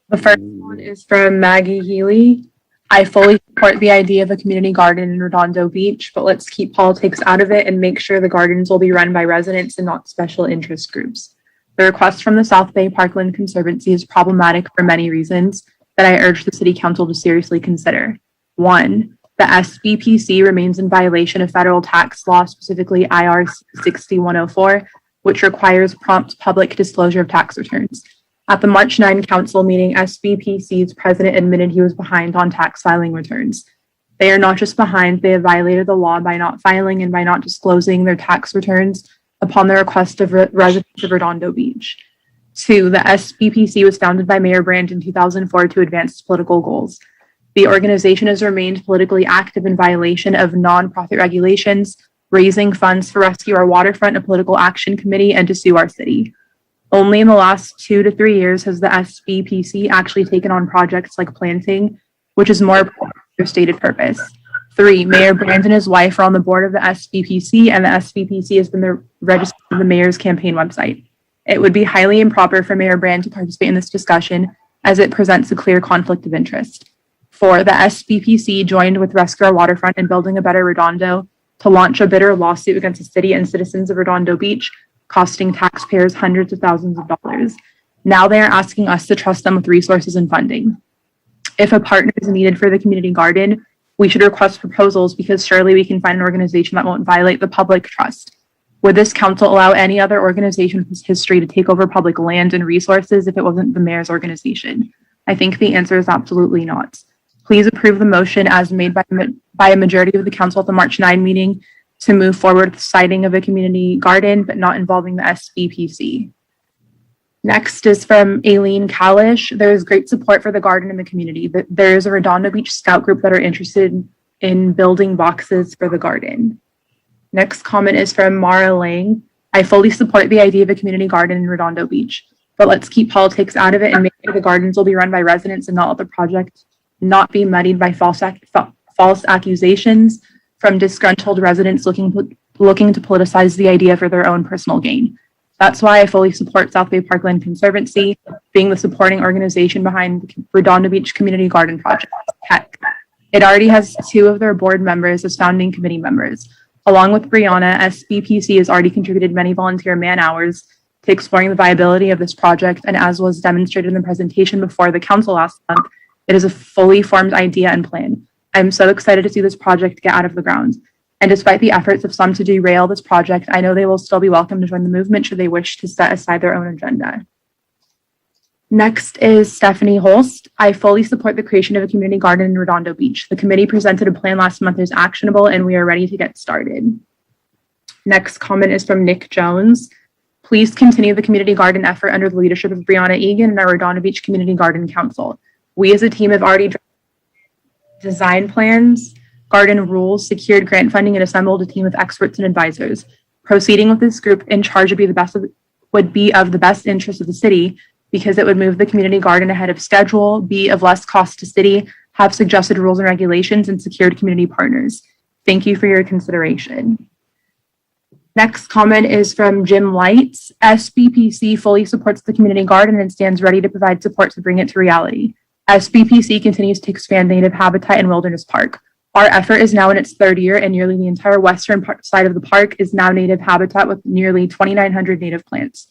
The first one is from Maggie Healy. I fully support the idea of a community garden in Redondo Beach, but let's keep politics out of it and make sure the gardens will be run by residents and not special interest groups. The request from the South Bay Parkland Conservancy is problematic for many reasons that I urge the City Council to seriously consider. 1. The SBPC remains in violation of federal tax law, specifically IR 6104, which requires prompt public disclosure of tax returns. At the March 9 council meeting, SBPC's president admitted he was behind on tax filing returns. They are not just behind, they have violated the law by not filing and by not disclosing their tax returns upon the request of residents of Redondo Beach. 2. The SBPC was founded by Mayor Brandt in 2004 to advance its political goals. The organization has remained politically active in violation of nonprofit regulations, raising funds for Rescue Our Waterfront, a political action committee, and to sue our city. Only in the last 2 to 3 years has the SBPC actually taken on projects like planting, which is more important to their stated purpose. 3. Mayor Brandt and his wife are on the board of the SBPC, and the SBPC has been registered on the mayor's campaign website. It would be highly improper for Mayor Brandt to participate in this discussion, as it presents a clear conflict of interest. 4. The SBPC joined with Rescue Our Waterfront and Building a Better Redondo to launch a bitter lawsuit against the city and citizens of Redondo Beach, costing taxpayers hundreds of thousands of dollars. Now they are asking us to trust them with resources and funding. If a partner is needed for the community garden, we should request proposals, because surely we can find an organization that won't violate the public trust. Would this council allow any other organization with this history to take over public land and resources if it wasn't the mayor's organization? I think the answer is absolutely not. Please approve the motion as made by a majority of the council at the March 9 meeting to move forward with the siting of a community garden, but not involving the SBPC. Next is from Aileen Kalish. There is great support for the garden in the community. There is a Redondo Beach Scout group that are interested in building boxes for the garden. Next comment is from Mara Lang. I fully support the idea of a community garden in Redondo Beach, but let's keep politics out of it and make sure the gardens will be run by residents and not let the project not be muddied by false accusations from disgruntled residents looking to politicize the idea for their own personal gain. That's why I fully support South Bay Parkland Conservancy being the supporting organization behind the Redondo Beach Community Garden Project. Heck, it already has 2 of their board members as founding committee members. Along with Brianna, SBPC has already contributed many volunteer man hours to exploring the viability of this project, and as was demonstrated in the presentation before the council last month, it is a fully formed idea and plan. I'm so excited to see this project get out of the ground. And despite the efforts of some to derail this project, I know they will still be welcome to join the movement should they wish to set aside their own agenda. Next is Stephanie Holst. I fully support the creation of a community garden in Redondo Beach. The committee presented a plan last month that is actionable, and we are ready to get started. Next comment is from Nick Jones. Please continue the community garden effort under the leadership of Brianna Egan and our Redondo Beach Community Garden Council. We as a team have already designed plans, garden rules, secured grant funding, and assembled a team of experts and advisors. Proceeding with this group in charge would be of the best interest of the city, because it would move the community garden ahead of schedule, be of less cost to city, have suggested rules and regulations, and secured community partners. Thank you for your consideration. Next comment is from Jim Lights. SBPC fully supports the community garden and stands ready to provide support to bring it to reality. SBPC continues to expand native habitat in Wilderness Park. Our effort is now in its 3rd year, and nearly the entire western side of the park is now native habitat with nearly 2,900 native plants.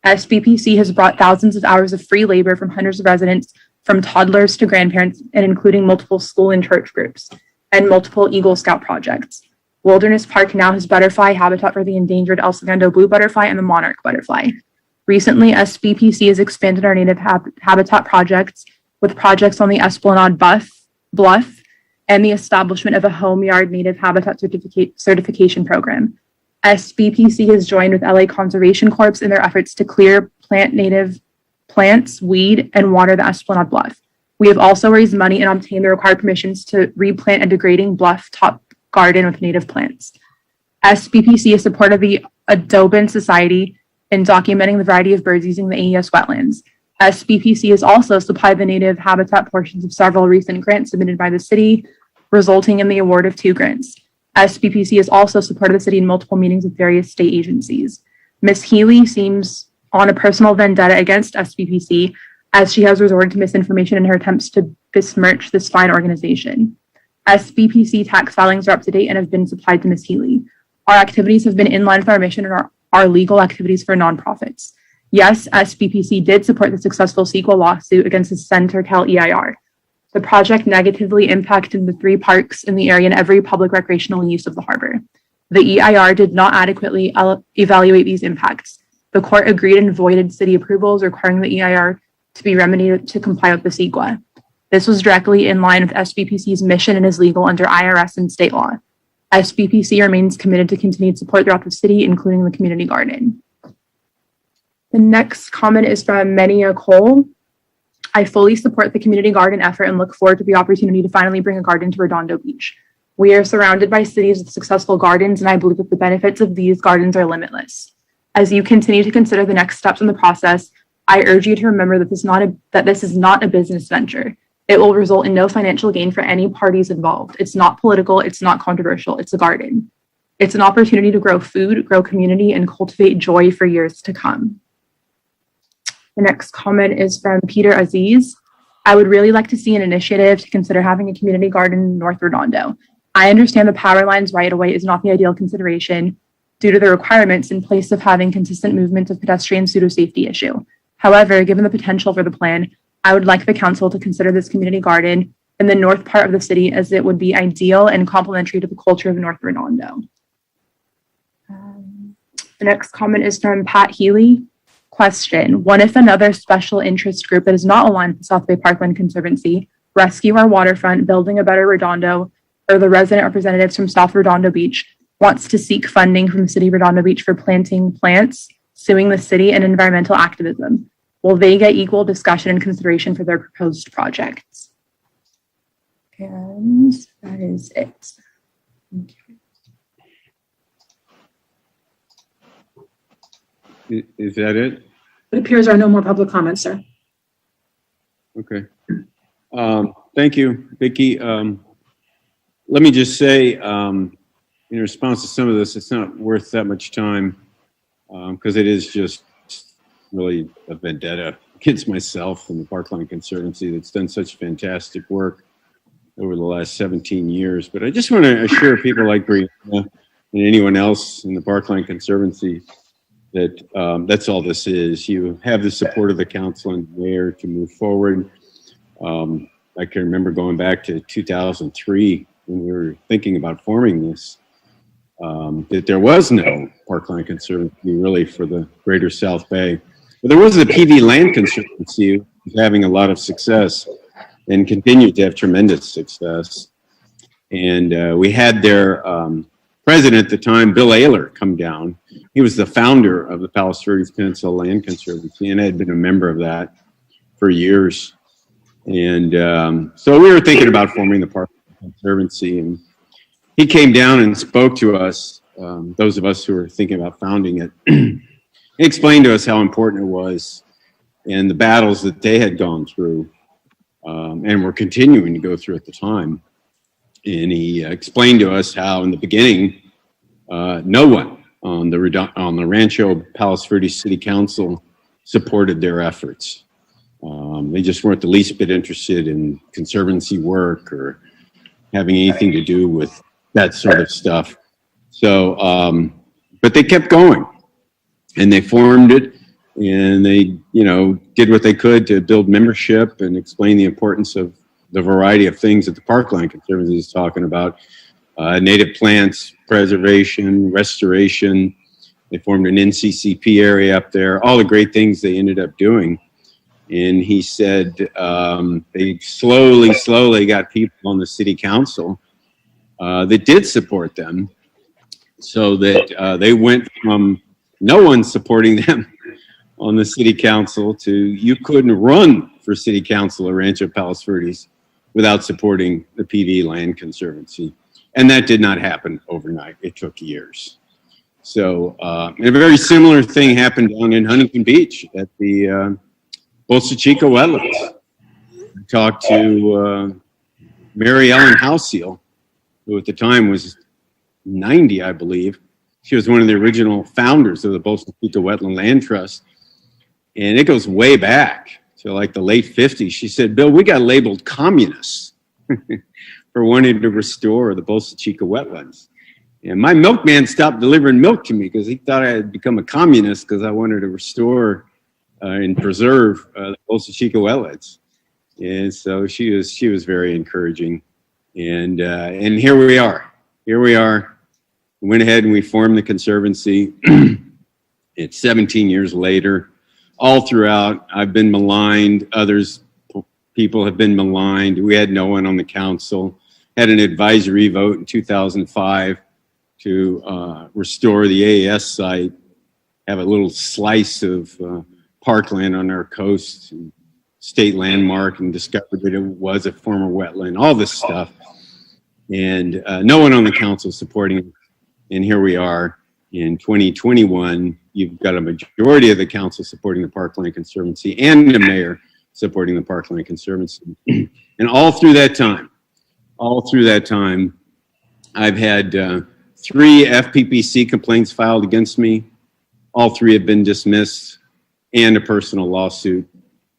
SBPC has brought thousands of hours of free labor from hundreds of residents, from toddlers to grandparents, and including multiple school and church groups, and multiple Eagle Scout projects. Wilderness Park now has butterfly habitat for the endangered El Segundo blue butterfly and the monarch butterfly. Recently, SBPC has expanded our native habitat projects with projects on the Esplanade Bluff and the establishment of a home yard native habitat certification program. SBPC has joined with LA Conservation Corps in their efforts to clear native plants, weed, and water the Esplanade Bluff. We have also raised money and obtained the required permissions to replant a degrading bluff top garden with native plants. SBPC has supported the Audubon Society in documenting the variety of birds using the AES wetlands. SBPC has also supplied the native habitat portions of several recent grants submitted by the city, resulting in the award of 2 grants. SBPC has also supported the city in multiple meetings with various state agencies. Ms. Healy seems on a personal vendetta against SBPC, as she has resorted to misinformation in her attempts to besmirch this fine organization. SBPC tax filings are up to date and have been supplied to Ms. Healy. Our activities have been in line with our mission and our legal activities for nonprofits. Yes, SBPC did support the successful CEQA lawsuit against the Center Cal EIR. The project negatively impacted the 3 parks in the area and every public recreational use of the harbor. The EIR did not adequately evaluate these impacts. The court agreed and voided city approvals requiring the EIR to be remedied to comply with the CEQA. This was directly in line with SBPC's mission and is legal under IRS and state law. SBPC remains committed to continued support throughout the city, including the community garden. The next comment is from Menia Cole. I fully support the community garden effort and look forward to the opportunity to finally bring a garden to Redondo Beach. We are surrounded by cities with successful gardens, and I believe that the benefits of these gardens are limitless. As you continue to consider the next steps in the process, I urge you to remember that this is not a business venture. It will result in no financial gain for any parties involved. It's not political, it's not controversial, it's a garden. It's an opportunity to grow food, grow community, and cultivate joy for years to come. The next comment is from Peter Aziz. I would really like to see an initiative to consider having a community garden in North Redondo. I understand the power lines right away is not the ideal consideration due to the requirements in place of having consistent movement of pedestrians due to a safety issue. However, given the potential for the plan, I would like the council to consider this community garden in the north part of the city as it would be ideal and complementary to the culture of North Redondo. The next comment is from Pat Healy. Question: what if another special interest group that is not aligned with the South Bay Parkland Conservancy, Rescue Our Waterfront, Building a Better Redondo, or the resident representatives from South Redondo Beach wants to seek funding from City Redondo Beach for planting plants, suing the city, and environmental activism? Will they get equal discussion and consideration for their proposed projects? And that is it. Is that it? It appears there are no more public comments, sir. Okay. Thank you, Vicki. Let me just say, in response to some of this, it's not worth that much time because it is just really a vendetta against myself and the Parkland Conservancy that's done such fantastic work over the last 17 years. But I just want to assure people like Brianna and anyone else in the Parkland Conservancy that that's all this is. You have the support of the council and mayor to move forward. I can remember going back to 2003 when we were thinking about forming this, that there was no Parkland Conservancy really for the greater South Bay. But there was the PV Land Conservancy having a lot of success and continued to have tremendous success. And we had their president at the time, Bill Ayler, come down. He was the founder of the Palos Verdes Peninsula Land Conservancy and had been a member of that for years. And so we were thinking about forming the Parkland Conservancy, and he came down and spoke to us, those of us who were thinking about founding it. He explained to us how important it was and the battles that they had gone through and were continuing to go through at the time. And he explained to us how in the beginning, no one on the Rancho Palos Verdes City Council supported their efforts. They just weren't the least bit interested in conservancy work or having anything to do with that sort of stuff. So, but they kept going and they formed it and they, did what they could to build membership and explain the importance of the variety of things that the Parkland Conservancy is talking about. Native plants, preservation, restoration. They formed an NCCP area up there, all the great things they ended up doing. And he said they slowly got people on the city council that did support them, so that they went from no one supporting them on the city council to you couldn't run for city council at Rancho Palos Verdes without supporting the PV Land Conservancy. And that did not happen overnight. It took years. So and a very similar thing happened down in Huntington Beach at the Bolsa Chica wetlands. I talked to Mary Ellen Halseel, who at the time was 90, I believe. She was one of the original founders of the Bolsa Chica Wetland Land Trust. And it goes way back to like the late 50s. She said, Bill, we got labeled communists for wanting to restore the Bolsa Chica wetlands. And my milkman stopped delivering milk to me because he thought I had become a communist because I wanted to restore and preserve the Bolsa Chica wetlands. And so she was very encouraging. And here we are. Here we are. We went ahead and we formed the Conservancy. It's 17 years later. All throughout, I've been maligned. People have been maligned. We had no one on the council. Had an advisory vote in 2005 to restore the AAS site, have a little slice of parkland on our coast, state landmark, and discovered that it was a former wetland, all this stuff. And no one on the council supporting it. And here we are in 2021. You've got a majority of the council supporting the Parkland Conservancy and the mayor supporting the Parkland Conservancy. And all through that time, I've had 3 FPPC complaints filed against me. All 3 have been dismissed, and a personal lawsuit,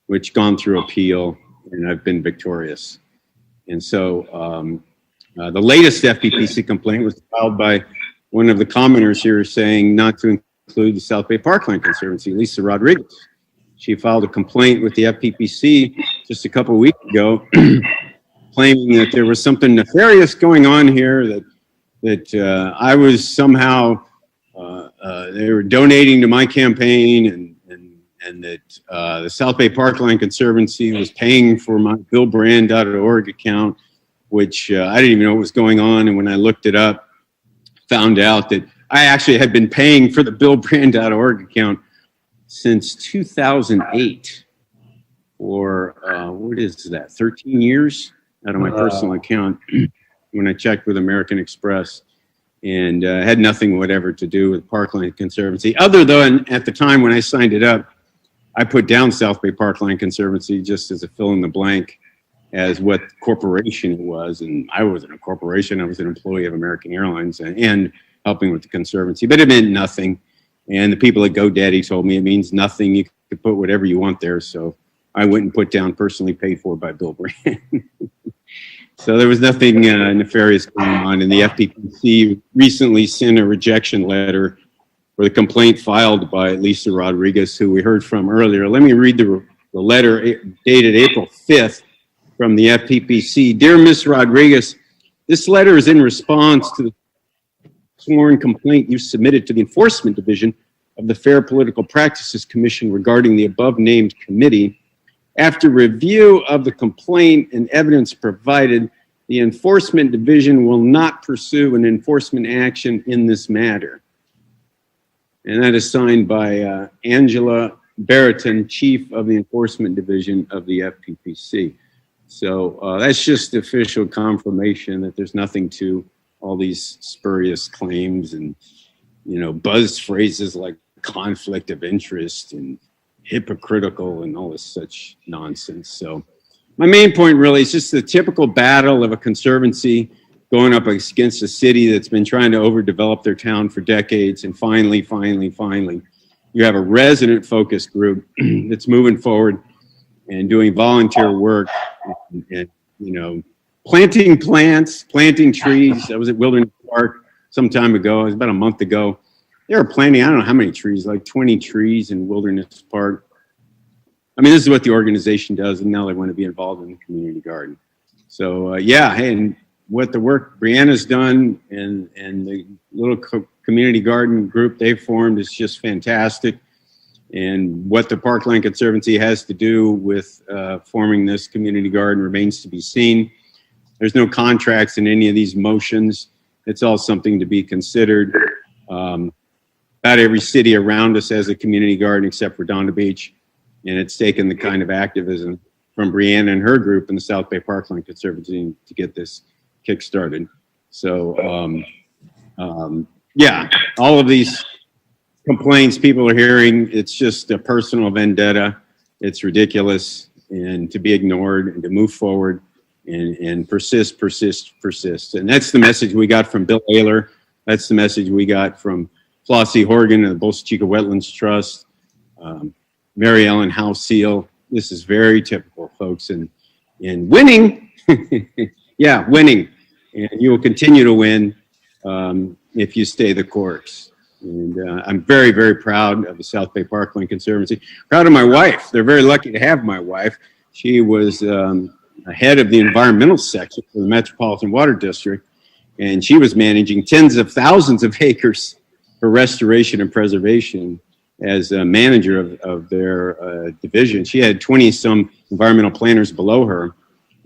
which gone through appeal, and I've been victorious. And so the latest FPPC complaint was filed by one of the commenters here saying not to include the South Bay Parkland Conservancy, Lisa Rodriguez. She filed a complaint with the FPPC just a couple of weeks ago, claiming that there was something nefarious going on here, that I was somehow, they were donating to my campaign, and that the South Bay Parkland Conservancy was paying for my billbrand.org account, which I didn't even know what was going on. And when I looked it up, found out that I actually had been paying for the billbrand.org account since 2008 for, what is that, 13 years out of my personal account when I checked with American Express, and had nothing whatever to do with Parkland Conservancy, other than at the time when I signed it up, I put down South Bay Parkland Conservancy just as a fill in the blank as what corporation it was. And I wasn't a corporation. I was an employee of American Airlines and helping with the Conservancy, but it meant nothing. And the people at GoDaddy told me it means nothing. You could put whatever you want there. So I went and put down personally paid for by Bill Brand. So there was nothing nefarious going on. And the FPPC recently sent a rejection letter for the complaint filed by Lisa Rodriguez, who we heard from earlier. Let me read the letter dated April 5th from the FPPC. Dear Ms. Rodriguez, this letter is in response to the sworn complaint you submitted to the Enforcement Division of the Fair Political Practices Commission regarding the above-named committee. After review of the complaint and evidence provided, the Enforcement Division will not pursue an enforcement action in this matter. And that is signed by Angela Barrington, Chief of the Enforcement Division of the FPPC. So that's just official confirmation that there's nothing to all these spurious claims and, buzz phrases like conflict of interest and hypocritical and all this such nonsense. So my main point really is just the typical battle of a conservancy going up against a city that's been trying to overdevelop their town for decades. And finally, you have a resident focus group that's moving forward and doing volunteer work and planting plants, planting trees. I was at Wilderness Park some time ago. It was about a month ago. They were planting, I don't know how many trees, like 20 trees in Wilderness Park. I mean, this is what the organization does, and now they want to be involved in the community garden. So, hey, and what the work Brianna's done and the little community garden group they've formed is just fantastic. And what the Parkland Conservancy has to do with forming this community garden remains to be seen. There's no contracts in any of these motions. It's all something to be considered. About every city around us has a community garden except for Redondo Beach. And it's taken the kind of activism from Brianna and her group in the South Bay Parkland Conservancy to get this kick-started. So, yeah, all of these complaints people are hearing, it's just a personal vendetta. It's ridiculous, and to be ignored and to move forward and persist. And that's the message we got from Bill Ayler. That's the message we got from Flossie Horgan of the Bolsa Chica Wetlands Trust, Mary Ellen House Seal. This is very typical, folks. And winning, yeah, winning. And you will continue to win if you stay the course. And I'm very, very proud of the South Bay Parkland Conservancy. Proud of my wife. They're very lucky to have my wife. She was head of the environmental section for the Metropolitan Water District, and she was managing tens of thousands of acres for restoration and preservation as a manager of their division. She had 20-some environmental planners below her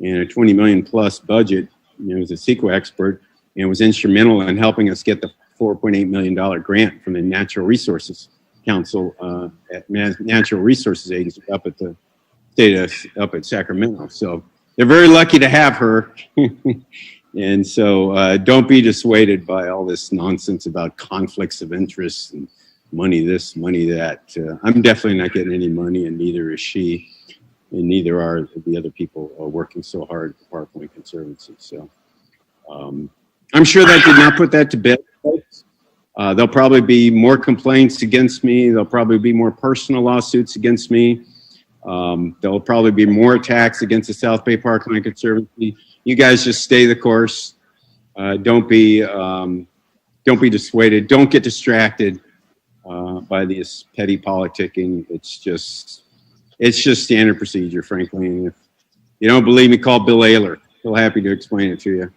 and a 20 million plus budget. You know, as a CEQA expert, and was instrumental in helping us get the $4.8 million grant from the Natural Resources Council, Natural Resources Agency up at the up at Sacramento. So they're very lucky to have her. And so don't be dissuaded by all this nonsense about conflicts of interest and money this, money that. I'm definitely not getting any money, and neither is she, and neither are the other people working so hard at the Parkland Conservancy. So I'm sure that did not put that to bed. There'll probably be more complaints against me. There'll probably be more personal lawsuits against me. There'll probably be more attacks against the South Bay Parkland Conservancy. You guys just stay the course. Don't be dissuaded. Don't get distracted by this petty politicking. It's just standard procedure, frankly. And if you don't believe me, call Bill Ayler. He'll happy to explain it to you.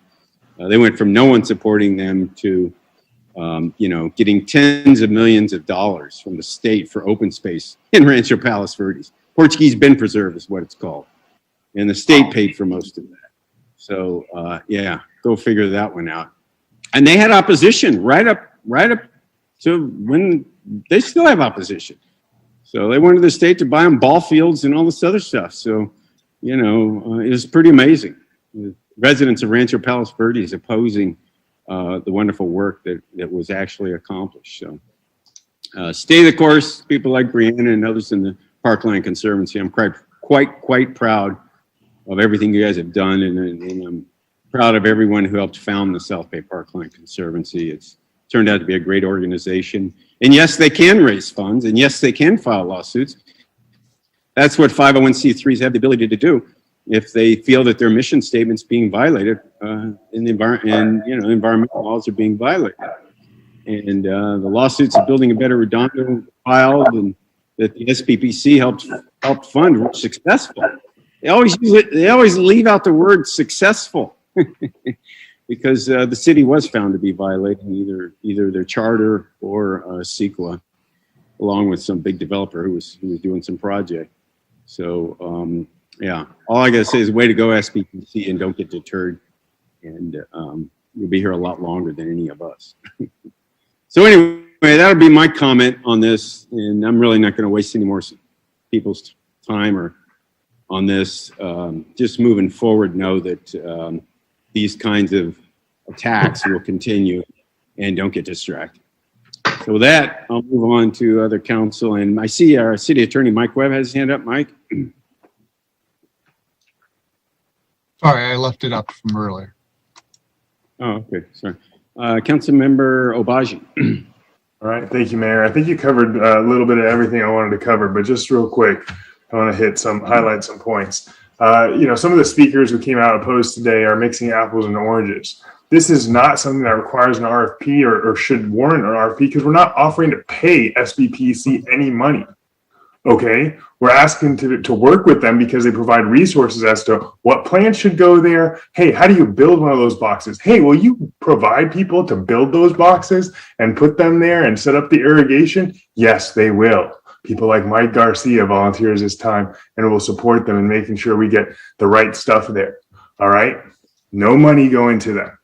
They went from no one supporting them to, getting tens of millions of dollars from the state for open space in Rancho Palos Verdes. Portuguese bin preserve is what it's called. And the state paid for most of that. So, go figure that one out. And they had opposition right up to when they still have opposition. So they wanted the state to buy them ball fields and all this other stuff. So, it was pretty amazing. The residents of Rancho Palos Verdes opposing the wonderful work that was actually accomplished. So stay the course, people like Brianna and others in the Parkland Conservancy. I'm quite proud of everything you guys have done, and I'm proud of everyone who helped found the South Bay Parkland Conservancy. It's turned out to be a great organization. And yes, they can raise funds, and yes, they can file lawsuits. That's what 501c3s have the ability to do if they feel that their mission statement's being violated in the environment, and environmental laws are being violated. And the lawsuits of Building a Better Redondo filed and that the SPPC helped fund were successful. They always leave out the word successful because the city was found to be violating either their charter or CEQA, along with some big developer who was doing some project. So all I gotta say is way to go SPPC, and don't get deterred. And you'll be here a lot longer than any of us. So anyway, that'll be my comment on this, and I'm really not going to waste any more people's time or on this. Just moving forward, know that these kinds of attacks will continue, and don't get distracted. So with that, I'll move on to other council, and I see our city attorney, Mike Webb, has his hand up. Mike? Sorry, I left it up from earlier. Oh, okay, sorry. Councilmember Obaji. All right, thank you, Mayor. I think you covered a little bit of everything I wanted to cover, but just real quick, I want to highlight some points. Some of the speakers who came out opposed today are mixing apples and oranges. This is not something that requires an RFP or should warrant an RFP, because we're not offering to pay SBPC any money. Okay, we're asking to work with them because they provide resources as to what plants should go there. Hey, how do you build one of those boxes? Hey, will you provide people to build those boxes and put them there and set up the irrigation? Yes, they will. People like Mike Garcia volunteers his time, and we'll support them in making sure we get the right stuff there. All right, no money going to them.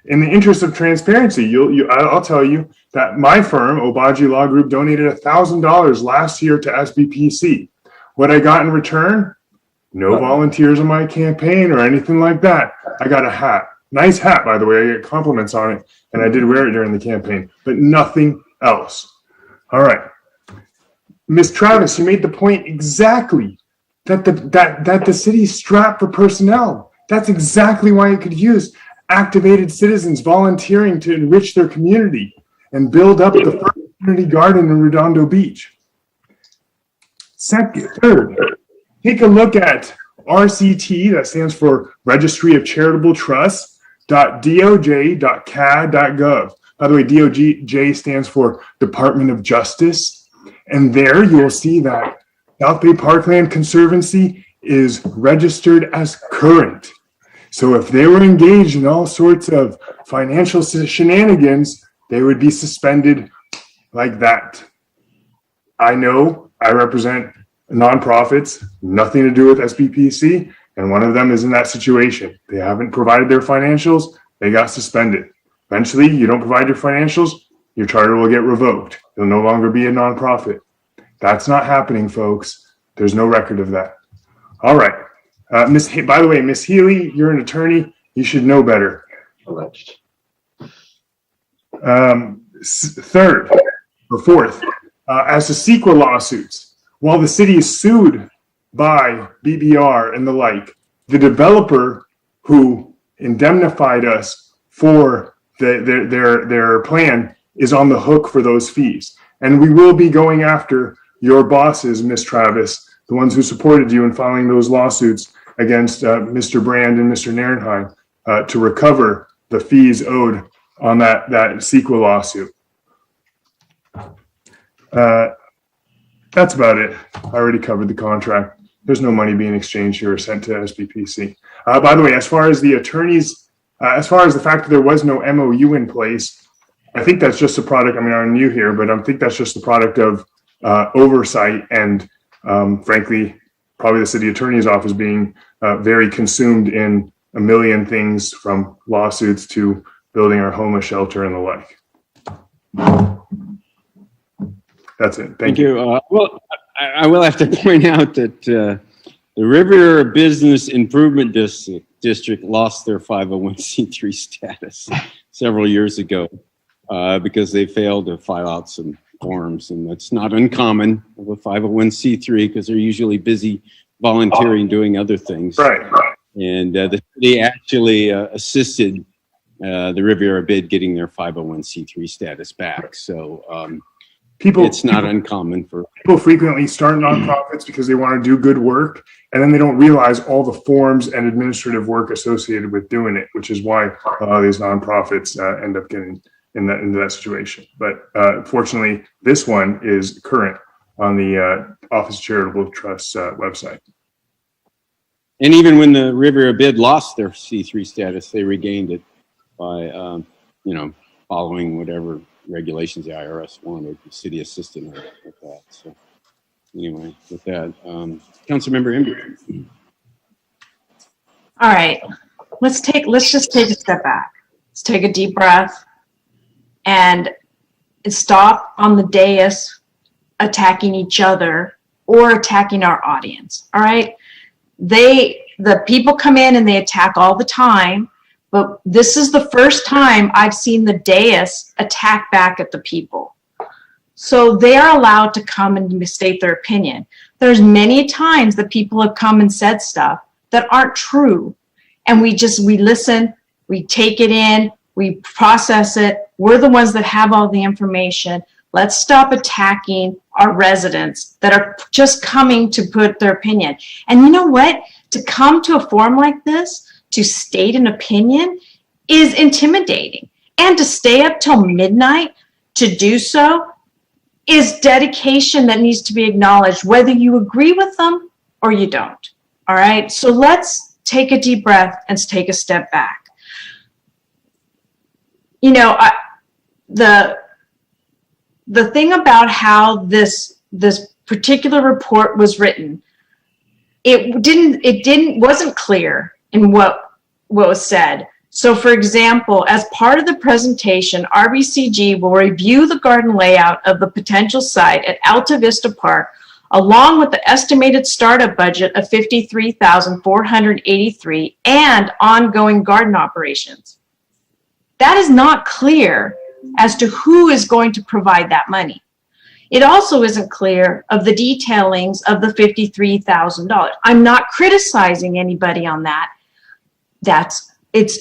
In the interest of transparency, I'll tell you that my firm, Obaji Law Group, donated $1,000 last year to SBPC. What I got in return? No volunteers on my campaign or anything like that. I got a hat. Nice hat, by the way. I get compliments on it, and I did wear it during the campaign, but nothing else. All right. Ms. Travis, you made the point exactly that the city's strapped for personnel. That's exactly why it could use activated citizens volunteering to enrich their community and build up the first community garden in Redondo Beach. Third, take a look at RCT, that stands for Registry of Charitable Trusts, .doj.cad.gov. By the way, DOJ stands for Department of Justice. And there you'll see that South Bay Parkland Conservancy is registered as current. So if they were engaged in all sorts of financial shenanigans, they would be suspended like that. I know I represent nonprofits, nothing to do with SBPC, and one of them is in that situation. They haven't provided their financials, they got suspended. Eventually, you don't provide your financials, your charter will get revoked. You'll no longer be a nonprofit. That's not happening, folks. There's no record of that. All right. By the way, Miss Healy, you're an attorney. You should know better. Alleged. Third or fourth, as to CEQA lawsuits, while the city is sued by BBR and the like, the developer who indemnified us for their plan is on the hook for those fees. And we will be going after your bosses, Ms. Travis, the ones who supported you in filing those lawsuits against Mr. Brand and Mr. Narenheim to recover the fees owed on that CEQA lawsuit. That's about it. I already covered the contract. There's no money being exchanged here or sent to SBPC. By the way, as far as the attorneys, as far as the fact that there was no MOU in place, I think that's just a product, I mean, I'm new here, but I think that's just the product of oversight and frankly, probably the city attorney's office being very consumed in a million things from lawsuits to building our homeless shelter and the like. That's it. Thank you. Well, I will have to point out that the Riviera Business Improvement District lost their 501c3 status several years ago because they failed to file out some forms, and that's not uncommon of a 501c3 because they're usually busy volunteering, doing other things. Right. And the city actually assisted the Riviera Bid getting their 501c3 status back. So it's not uncommon for people frequently start nonprofits because they want to do good work, and then they don't realize all the forms and administrative work associated with doing it, which is why a lot of these nonprofits end up getting into that situation. But fortunately, this one is current on the Office of Charitable Trust's website. And even when the Riviera Bid lost their C3 status, they regained it by, following whatever regulations the IRS wanted. The city assisted with that. So anyway, with that, Councilmember Emby. All right, let's just take a step back. Let's take a deep breath and stop on the dais attacking each other or attacking our audience. All right. The people come in and they attack all the time, but this is the first time I've seen the dais attack back at the people. So they are allowed to come and state their opinion. There's many times that people have come and said stuff that aren't true. And we listen, we take it in, we process it. We're the ones that have all the information. Let's stop attacking our residents that are just coming to put their opinion. And you know what? To come to a forum like this, to state an opinion, is intimidating. And to stay up till midnight to do so is dedication that needs to be acknowledged, whether you agree with them or you don't. All right? So let's take a deep breath and take a step back. You know, the thing about how this particular report was written, wasn't clear in what was said. So for example, as part of the presentation, RBCG will review the garden layout of the potential site at Alta Vista Park, along with the estimated startup budget of $53,483 and ongoing garden operations. That is not clear as to who is going to provide that money. It also isn't clear of the detailings of the $53,000. I'm not criticizing anybody on that. It's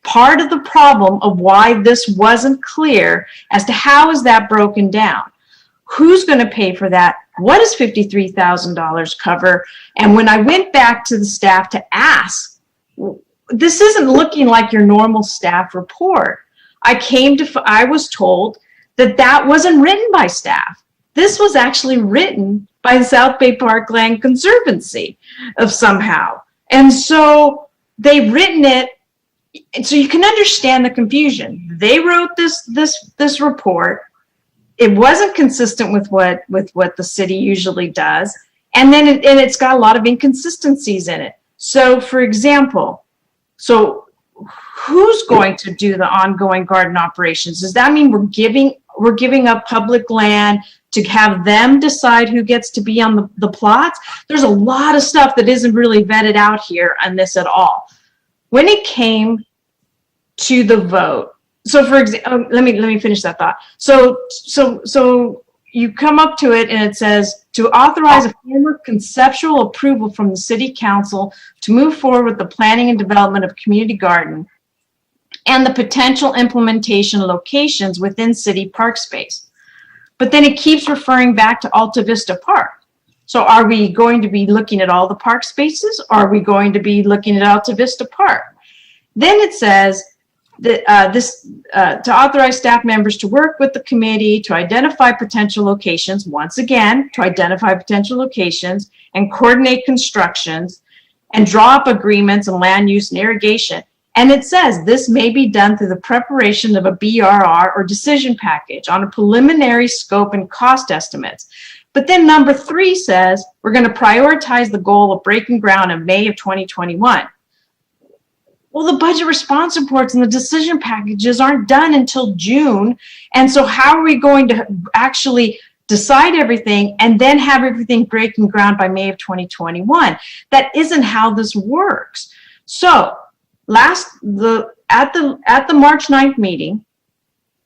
part of the problem of why this wasn't clear as to how is that broken down. Who's going to pay for that? What does $53,000 cover? And when I went back to the staff to ask, this isn't looking like your normal staff report. I was told that wasn't written by staff. This was actually written by the South Bay Parkland Conservancy of somehow. And so they've written it, and so you can understand the confusion. They wrote this report. It wasn't consistent with what the city usually does, and then it's got a lot of inconsistencies in it. So, for example, who's going to do the ongoing garden operations? Does that mean we're giving up public land to have them decide who gets to be on the plots? There's a lot of stuff that isn't really vetted out here on this at all. When it came to the vote, so for example, let me finish that thought. So you come up to it and it says to authorize a formal conceptual approval from the city council to move forward with the planning and development of community garden and the potential implementation locations within city park space. But then it keeps referring back to Alta Vista Park. So are we going to be looking at all the park spaces? Or are we going to be looking at Alta Vista Park? Then it says that to authorize staff members to work with the committee to identify potential locations, once again, to identify potential locations and coordinate constructions and draw up agreements on land use and irrigation. And it says this may be done through the preparation of a BRR or decision package on a preliminary scope and cost estimates. But then number 3 says we're going to prioritize the goal of breaking ground in May of 2021. Well, the budget response reports and the decision packages aren't done until June. And so how are we going to actually decide everything and then have everything breaking ground by May of 2021? That isn't how this works. So at the March 9th meeting,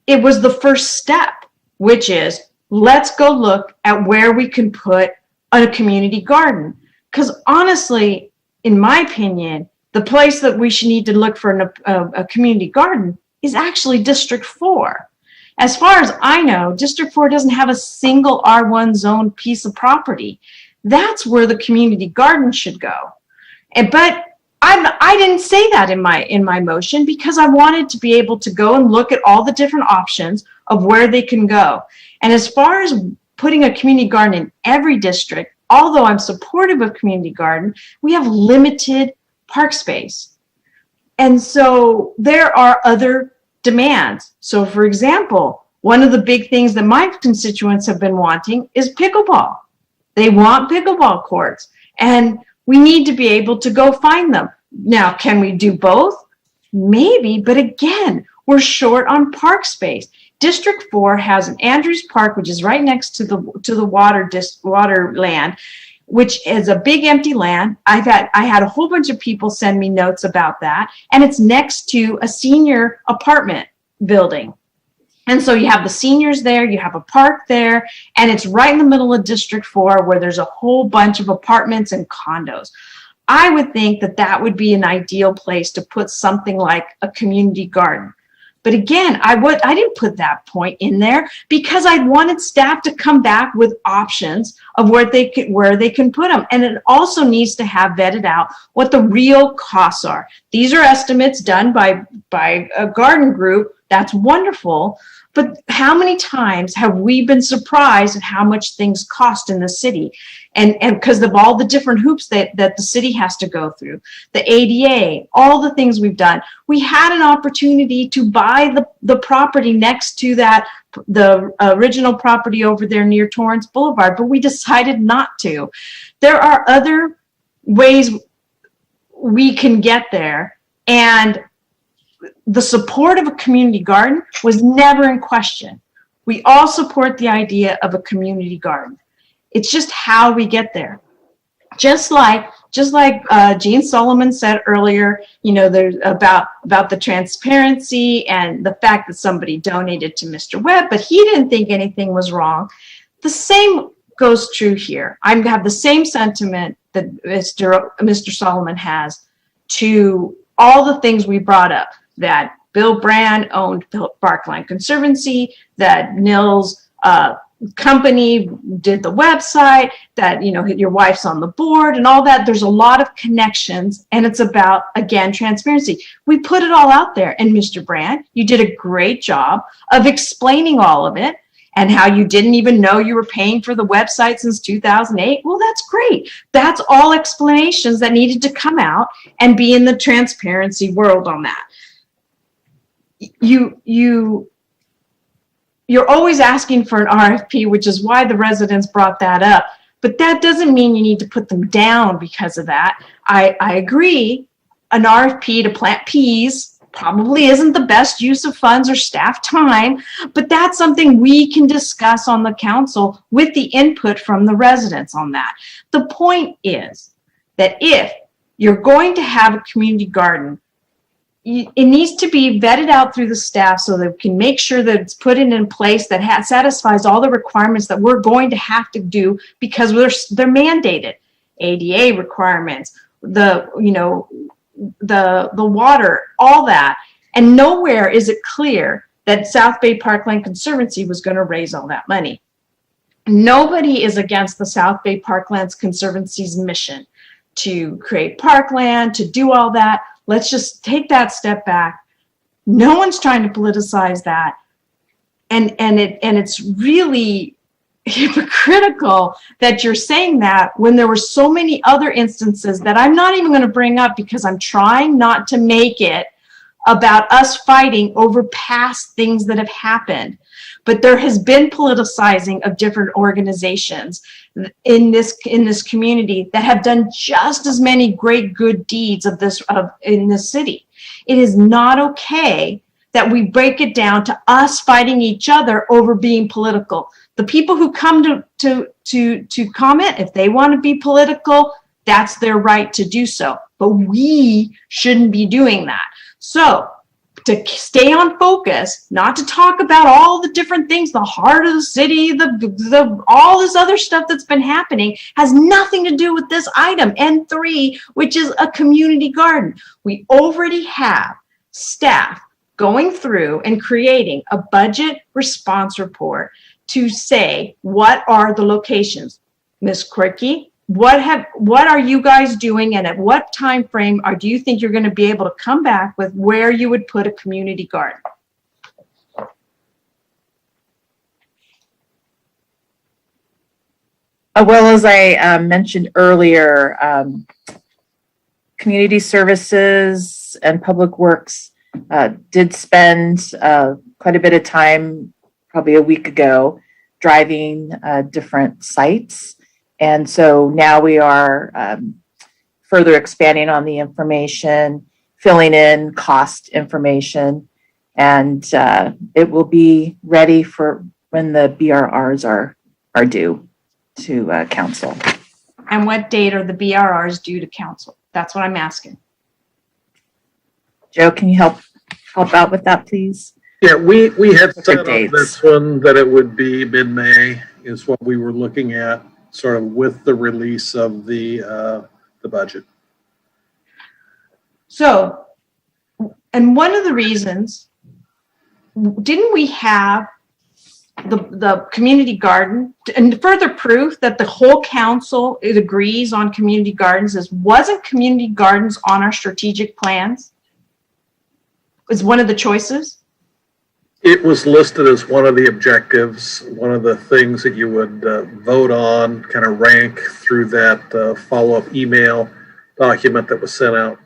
it was the first step, which is let's go look at where we can put a community garden. Because honestly, in my opinion, the place that we should need to look for a community garden is actually District 4. As far as I know, District 4 doesn't have a single R1 zone piece of property. That's where the community garden should go. But I didn't say that in my motion because I wanted to be able to go and look at all the different options of where they can go. And as far as putting a community garden in every district, although I'm supportive of community garden, we have limited park space. And so there are other demands. So for example, one of the big things that my constituents have been wanting is pickleball. They want pickleball courts, and we need to be able to go find them. Now, can we do both? Maybe, but again, we're short on park space. District 4 has an Andrews Park, which is right next to the water land, which is a big empty land. I had a whole bunch of people send me notes about that, and it's next to a senior apartment building. And so you have the seniors there, you have a park there, and it's right in the middle of District 4 where there's a whole bunch of apartments and condos. I would think that that would be an ideal place to put something like a community garden. But again, I didn't put that point in there because I wanted staff to come back with options of where they can put them. And it also needs to have vetted out what the real costs are. These are estimates done by a garden group. That's wonderful. But how many times have we been surprised at how much things cost in the city? And because of all the different hoops that the city has to go through, the ADA, all the things we've done. We had an opportunity to buy the property next to the original property over there near Torrance Boulevard, but we decided not to. There are other ways we can get there, and the support of a community garden was never in question. We all support the idea of a community garden. It's just how we get there. Just like Gene Solomon said earlier, there's about the transparency and the fact that somebody donated to Mr. Webb, but he didn't think anything was wrong. The same goes true here. I have the same sentiment that Mr. Solomon has to all the things we brought up, that Bill Brand owned Parkland Conservancy, that Nils company did the website, that your wife's on the board and all that. There's a lot of connections, and it's about, again, transparency. We put it all out there, and Mr. Brand, you did a great job of explaining all of it, and how you didn't even know you were paying for the website since 2008. Well, that's great. That's all explanations that needed to come out and be in the transparency world on that. You're always asking for an RFP, which is why the residents brought that up. But that doesn't mean you need to put them down because of that. I agree, an RFP to plant peas probably isn't the best use of funds or staff time, but that's something we can discuss on the council with the input from the residents on that. The point is that if you're going to have a community garden, it needs to be vetted out through the staff so that we can make sure that it's put in place that satisfies all the requirements that we're going to have to do because they're mandated. ADA requirements, the water, all that. And nowhere is it clear that South Bay Parkland Conservancy was going to raise all that money. Nobody is against the South Bay Parklands Conservancy's mission to create parkland, to do all that. Let's just take that step back. No one's trying to politicize that. And it's really hypocritical that you're saying that when there were so many other instances that I'm not even going to bring up because I'm trying not to make it about us fighting over past things that have happened. But there has been politicizing of different organizations in this community that have done just as many great good deeds in this city. It is not okay that we break it down to us fighting each other over being political. The people who come to comment, if they want to be political, that's their right to do so. But we shouldn't be doing that. So to stay on focus, not to talk about all the different things, the heart of the city, all this other stuff that's been happening has nothing to do with this item, N3, which is a community garden. We already have staff going through and creating a budget response report to say, what are the locations? Ms. Quirky, what are you guys doing, and at what time frame do you think you're going to be able to come back with where you would put a community garden? Well, as I mentioned earlier, community services and public works did spend quite a bit of time, probably a week ago, driving different sites. And so now we are further expanding on the information, filling in cost information, and it will be ready for when the BRRs are due to council. And what date are the BRRs due to council? That's what I'm asking. Joe, can you help out with that, please? Yeah, we had set dates. up this one that it would be mid-May is what we were looking at, sort of with the release of the budget. So, and one of the reasons, didn't we have the community garden, and further proof that the whole council agrees on community gardens wasn't community gardens on our strategic plans? Was one of the choices? It was listed as one of the objectives, one of the things that you would vote on, kind of rank through that follow-up email document that was sent out.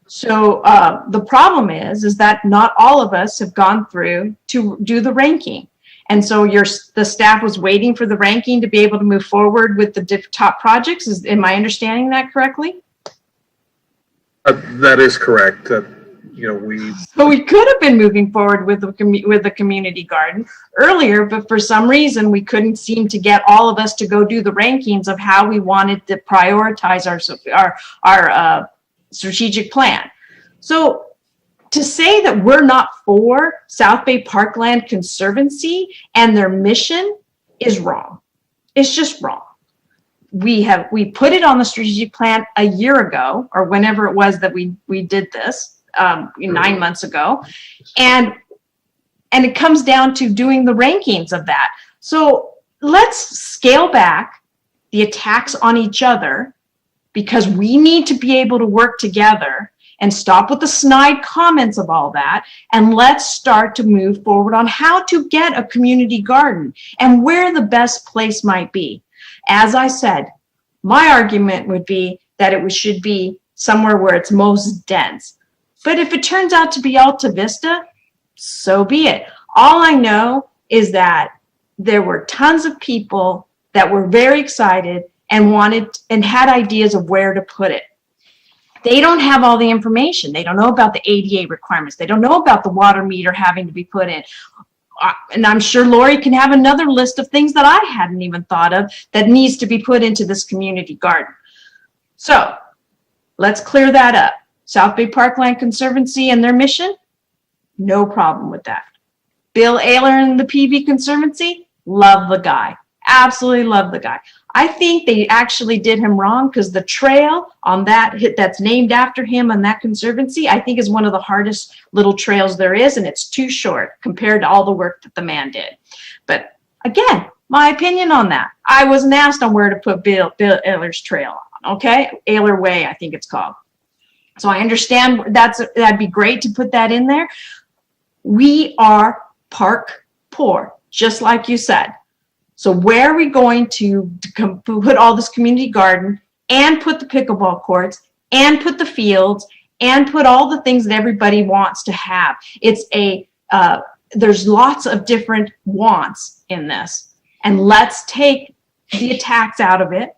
So the problem is that not all of us have gone through to do the ranking. And so the staff was waiting for the ranking to be able to move forward with the top projects. Am I understanding that correctly? That is correct. So we could have been moving forward with the community garden earlier, but for some reason we couldn't seem to get all of us to go do the rankings of how we wanted to prioritize our strategic plan. So to say that we're not for South Bay Parkland Conservancy and their mission is wrong. It's just wrong. We put it on the strategic plan a year ago, or whenever it was that we did this. 9 months ago, and it comes down to doing the rankings of that. So let's scale back the attacks on each other, because we need to be able to work together and stop with the snide comments of all that, and let's start to move forward on how to get a community garden and where the best place might be. As I said, my argument would be that it should be somewhere where it's most dense. But if it turns out to be Alta Vista, so be it. All I know is that there were tons of people that were very excited and wanted and had ideas of where to put it. They don't have all the information. They don't know about the ADA requirements. They don't know about the water meter having to be put in. And I'm sure Lori can have another list of things that I hadn't even thought of that needs to be put into this community garden. So let's clear that up. South Bay Parkland Conservancy and their mission, no problem with that. Bill Ayler and the PV Conservancy, love the guy. Absolutely love the guy. I think they actually did him wrong because the trail on that that's named after him on that conservancy, I think is one of the hardest little trails there is, and it's too short compared to all the work that the man did. But again, my opinion on that. I wasn't asked on where to put Bill Ayler's trail on, okay? Ayler Way, I think it's called. So I understand that'd be great to put that in there. We are park poor, just like you said. So where are we going to put all this community garden and put the pickleball courts and put the fields and put all the things that everybody wants to have? It's there's lots of different wants in this, and let's take the attacks out of it.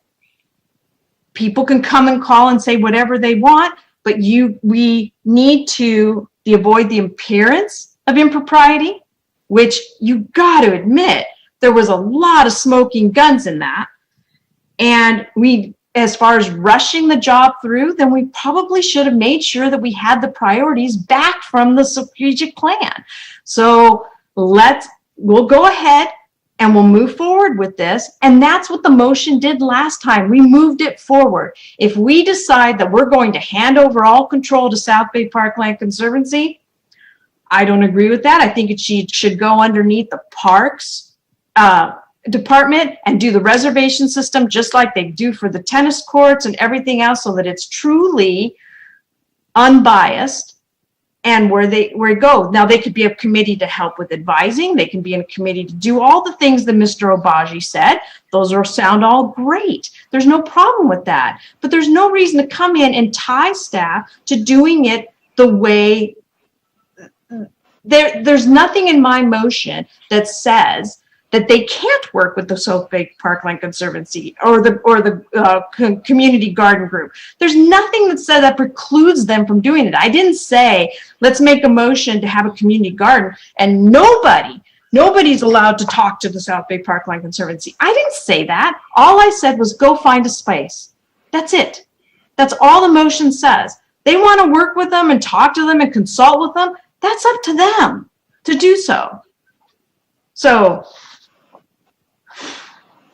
People can come and call and say whatever they want, but we need to avoid the appearance of impropriety, which you got to admit, there was a lot of smoking guns in that. And as far as rushing the job through, then we probably should have made sure that we had the priorities back from the strategic plan. So we'll go ahead and we'll move forward with this. And that's what the motion did last time. We moved it forward. If we decide that we're going to hand over all control to South Bay Parkland Conservancy, I don't agree with that. I think it should go underneath the Parks department and do the reservation system just like they do for the tennis courts and everything else, so that it's truly unbiased and where it goes. Now, they could be a committee to help with advising. They can be in a committee to do all the things that Mr. Obaji said. Those sound all great. There's no problem with that. But there's no reason to come in and tie staff to doing it the way there's nothing in my motion that says that they can't work with the South Bay Parkland Conservancy or the community garden group. There's nothing that said that precludes them from doing it. I didn't say, let's make a motion to have a community garden and nobody's allowed to talk to the South Bay Parkland Conservancy. I didn't say that. All I said was go find a space. That's it. That's all the motion says. They want to work with them and talk to them and consult with them. That's up to them to do so. So,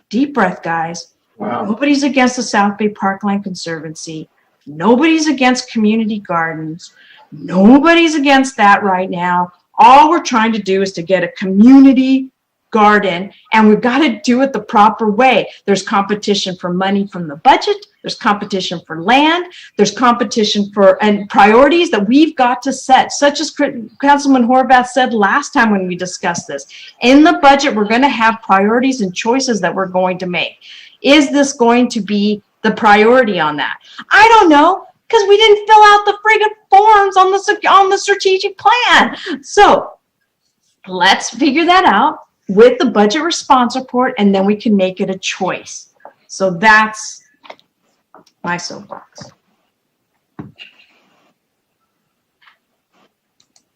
deep breath, guys. Wow. Nobody's against the South Bay Parkland Conservancy. Nobody's against community gardens. Nobody's against that right now. All we're trying to do is to get a community garden, and we've got to do it the proper way. There's competition for money from the budget. There's competition for land. There's competition and priorities that we've got to set, such as Councilman Horvath said last time when we discussed this. In the budget, we're going to have priorities and choices that we're going to make. Is this going to be the priority on that? I don't know, because we didn't fill out the friggin' forms on the strategic plan. So let's figure that out with the budget response report, and then we can make it a choice. So that's my soapbox.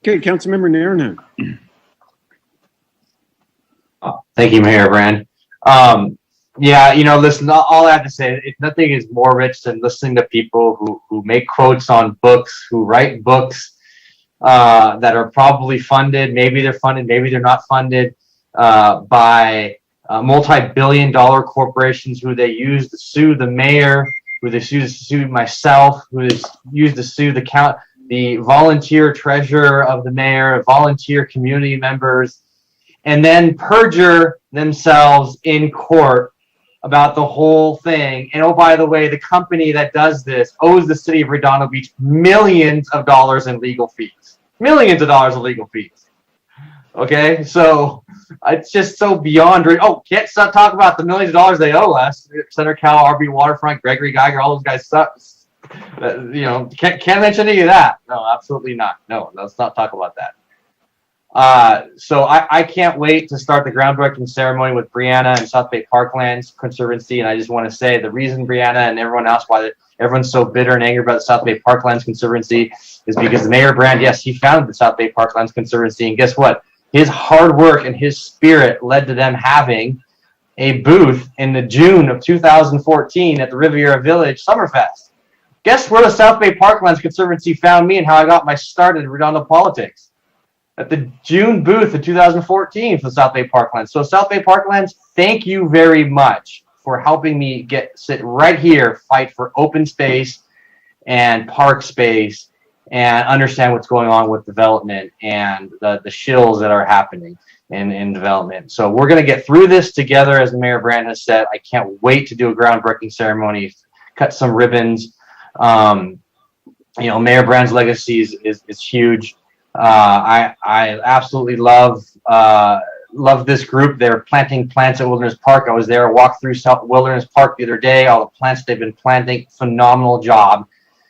Okay, Councilmember Nairn. Thank you, Mayor Brand. Yeah, listen, all I have to say, nothing is more rich than listening to people who make quotes on books, who write books that are probably funded. Maybe they're funded, maybe they're not funded by multi-billion-dollar corporations who they use to sue the mayor, who they use to sue myself, who they use to sue the volunteer treasurer of the mayor, volunteer community members, and then perjure themselves in court about the whole thing. And oh, by the way, the company that does this owes the city of Redondo Beach millions of dollars in legal fees. Millions of dollars in legal fees. Okay, so it's just so beyond. Oh, can't stop talking about the millions of dollars they owe us. Center Cal, RB Waterfront, Gregory Geiger, all those guys suck. Can't mention any of that. No, absolutely not. No, let's not talk about that. So I can't wait to start the groundbreaking ceremony with Brianna and South Bay Parklands Conservancy. And I just want to say the reason Brianna and everyone else, why everyone's so bitter and angry about the South Bay Parklands Conservancy is because Mayor Brand, yes, he founded the South Bay Parklands Conservancy. And guess what? His hard work and his spirit led to them having a booth in the June of 2014 at the Riviera Village Summerfest. Guess where the South Bay Parklands Conservancy found me and how I got my start in Redondo politics? At the June booth of 2014 for South Bay Parklands. So South Bay Parklands, thank you very much for helping me sit right here, fight for open space and park space and understand what's going on with development and the shills that are happening in development. So we're going to get through this together, as Mayor Brand has said. I can't wait to do a groundbreaking ceremony, cut some ribbons. Mayor Brand's legacy is huge. I absolutely love this group. They're planting plants at Wilderness Park. I was there, walked through Wilderness Park the other day. All the plants they've been planting, phenomenal job.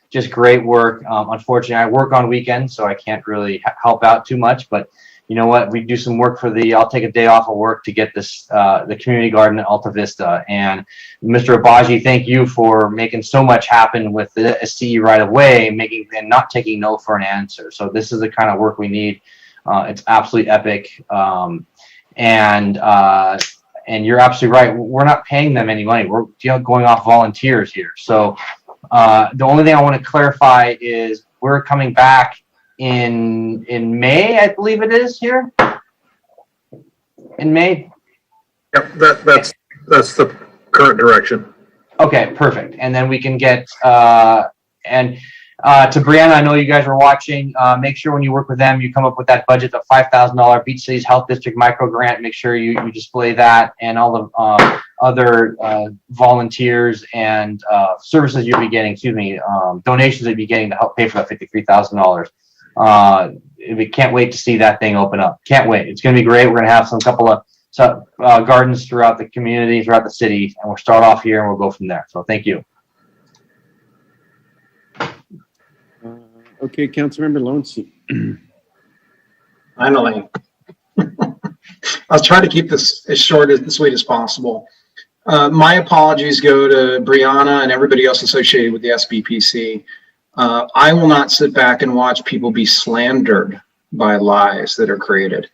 Just great work. Unfortunately, I work on weekends, so I can't really help out too much. But you know what? We do some work I'll take a day off of work to get this, the community garden at Alta Vista. And Mr. Abaji, thank you for making so much happen with the SCE right away, and not taking no for an answer. So this is the kind of work we need. It's absolutely epic. And you're absolutely right. We're not paying them any money. We're going off volunteers here. So the only thing I want to clarify is we're coming back in May, I believe it is here. In May. Yep, that's the current direction. Okay, perfect. And then we can get to Brianna, I know you guys are watching. Make sure when you work with them, you come up with that budget, the $5,000 Beach Cities Health District micro grant. Make sure you display that and all the other volunteers and services you'll be getting. Donations you'll be getting to help pay for that $53,000. We can't wait to see that thing open up. Can't wait. It's going to be great. We're going to have some couple of gardens throughout the community, throughout the city, and we'll start off here and we'll go from there. So thank you. Okay, Councilmember Lowenstein. Finally. I'll try to keep this as short and sweet as possible. My apologies go to Brianna and everybody else associated with the SBPC. I will not sit back and watch people be slandered by lies that are created.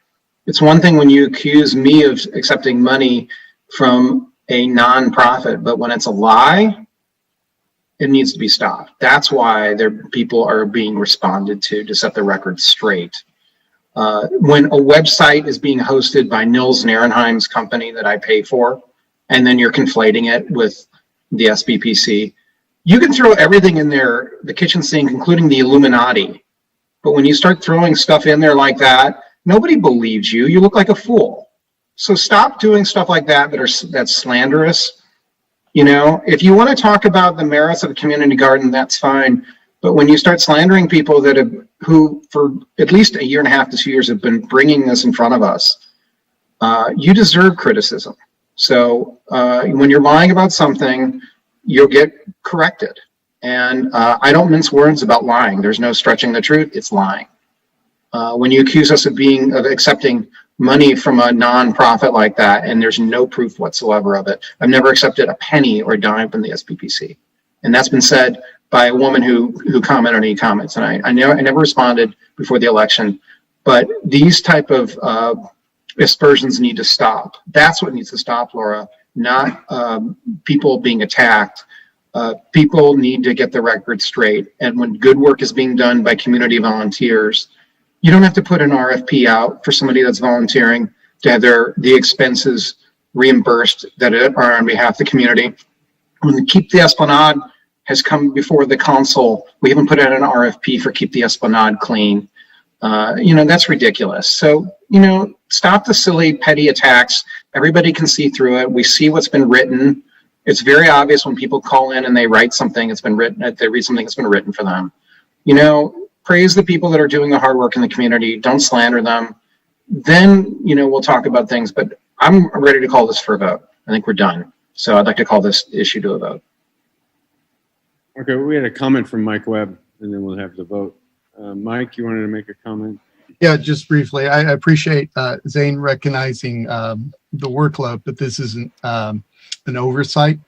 It's one thing when you accuse me of accepting money from a nonprofit, but when it's a lie, it needs to be stopped. That's why people are being responded to set the record straight. When a website is being hosted by Nils Narenheim's company that I pay for, and then you're conflating it with the SBPC, you can throw everything in there, the kitchen sink, including the Illuminati. But when you start throwing stuff in there like that, nobody believes you. You look like a fool. So stop doing stuff like that's slanderous. If you want to talk about the merits of a community garden, that's fine. But when you start slandering people who for at least a year and a half to 2 years have been bringing this in front of us, you deserve criticism. So when you're lying about something, you'll get corrected. And I don't mince words about lying. There's no stretching the truth. It's lying. When you accuse us of accepting money from a nonprofit like that, and there's no proof whatsoever of it. I've never accepted a penny or a dime from the SBPC. And that's been said by a woman who commented on any comments. And I never responded before the election. But these type of aspersions need to stop. That's what needs to stop, Laura, not people being attacked. People need to get the record straight. And when good work is being done by community volunteers, you don't have to put an RFP out for somebody that's volunteering to have the expenses reimbursed that are on behalf of the community. When Keep the Esplanade has come before the council, we haven't put out an RFP for Keep the Esplanade clean. That's ridiculous. So, stop the silly, petty attacks. Everybody can see through it. We see what's been written. It's very obvious when people call in and they write something that's been written, they read something that's been written for them. You know, praise the people that are doing the hard work in the community. Don't slander them. Then, you know, we'll talk about things, but I'm ready to call this for a vote. I think we're done. So I'd like to call this issue to a vote. Okay, we had a comment from Mike Webb, and then we'll have the vote. Mike, you wanted to make a comment? Yeah, just briefly, I appreciate Zane recognizing the workload, but this isn't an oversight.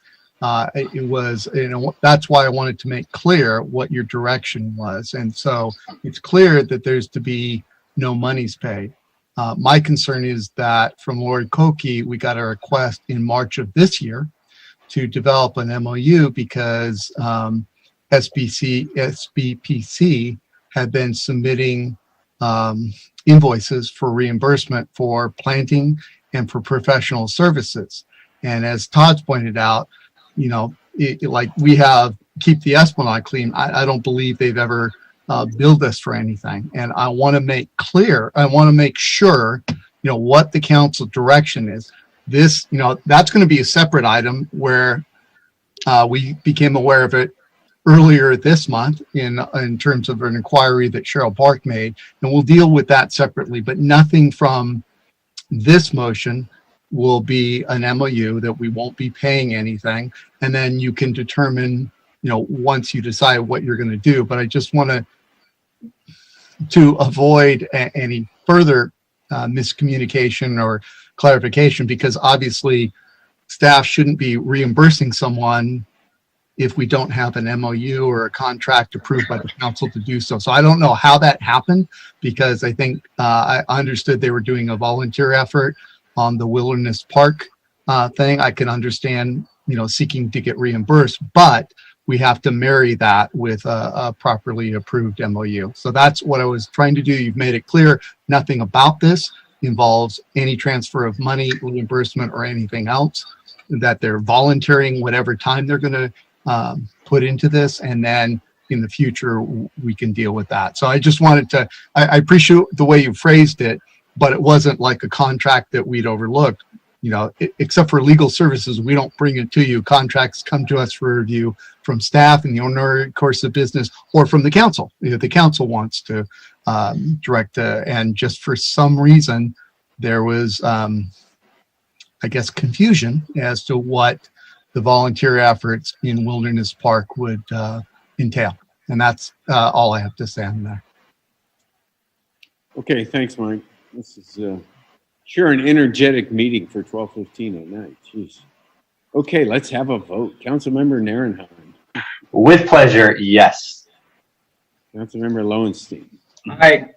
It was, you know, that's why I wanted to make clear what your direction was. And so it's clear that there's to be no monies paid. My concern is that from Lori Koki, we got a request in March of this year to develop an MOU because SBPC had been submitting invoices for reimbursement for planting and for professional services. And as Todd's pointed out, you know, like we have Keep the Esplanade Clean. I don't believe they've ever billed us for anything. And I want to make clear, I want to make sure, you know, what the council direction is. This, you know, that's going to be a separate item where we became aware of it earlier this month in terms of an inquiry that Cheryl Park made, and we'll deal with that separately, but nothing from this motion will be an MOU that we won't be paying anything. And then you can determine, you know, once you decide what you're going to do. But I just want to avoid any further miscommunication or clarification, because obviously staff shouldn't be reimbursing someone if we don't have an MOU or a contract approved by the council to do so. So I don't know how that happened, because I think I understood they were doing a volunteer effort on the Wilderness Park thing. I can understand, you know, seeking to get reimbursed, but we have to marry that with a properly approved MOU. So that's what I was trying to do. You've made it clear nothing about this involves any transfer of money, reimbursement, or anything else, that they're volunteering whatever time they're going to put into this, and then in the future we can deal with that. So I just wanted to, I appreciate the way you phrased it, but it wasn't like a contract that we'd overlooked. You know, except for legal services, we don't bring it to you. Contracts come to us for review from staff in the ordinary course of business, or from the council. You know, the council wants to direct, and just for some reason there was, I guess, confusion as to what the volunteer efforts in Wilderness Park would entail. And that's all I have to say on that. Okay, thanks, Mike. This is sure an energetic meeting for 12:15 at night. Jeez. Okay, let's have a vote. Councilmember Narenheim. With pleasure, yes. Councilmember Lowenstein. Aye.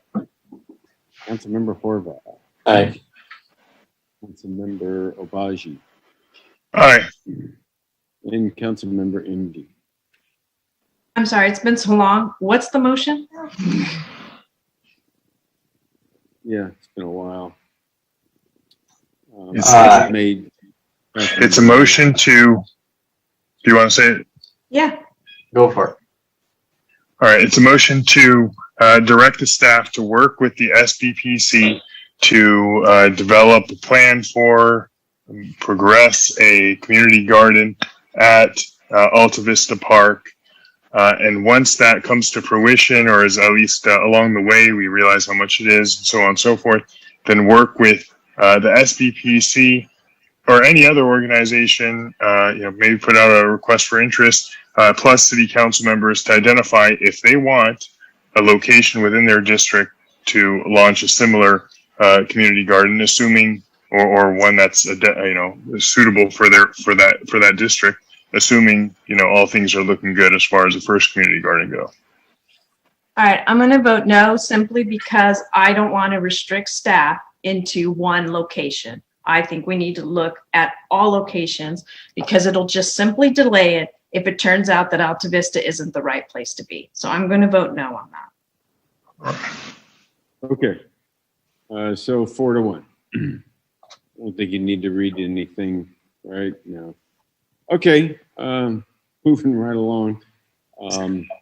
Councilmember Horvath. Aye. Councilmember Obaji. Aye. And Councilmember MD. I'm sorry, it's been so long. What's the motion? Yeah, it's been a while. It's It's a motion to, do you want to say it? Yeah. Go for it. All right, it's a motion to direct the staff to work with the SBPC to develop a plan for progress a community garden at Alta Vista Park. And once that comes to fruition, or is at least along the way, we realize how much it is, and so on and so forth, then work with the SBPC or any other organization, you know, maybe put out a request for interest, plus city council members to identify if they want a location within their district to launch a similar community garden, assuming, or one that's you know, suitable for that district, assuming, you know, all things are looking good as far as the first community garden go. All right, I'm going to vote no, simply because I don't want to restrict staff into one location. I think we need to look at all locations, because it'll just simply delay it if it turns out that Alta Vista isn't the right place to be. So I'm going to vote no on that. Okay. So 4-1. I don't think you need to read anything right now. Okay. Moving right along.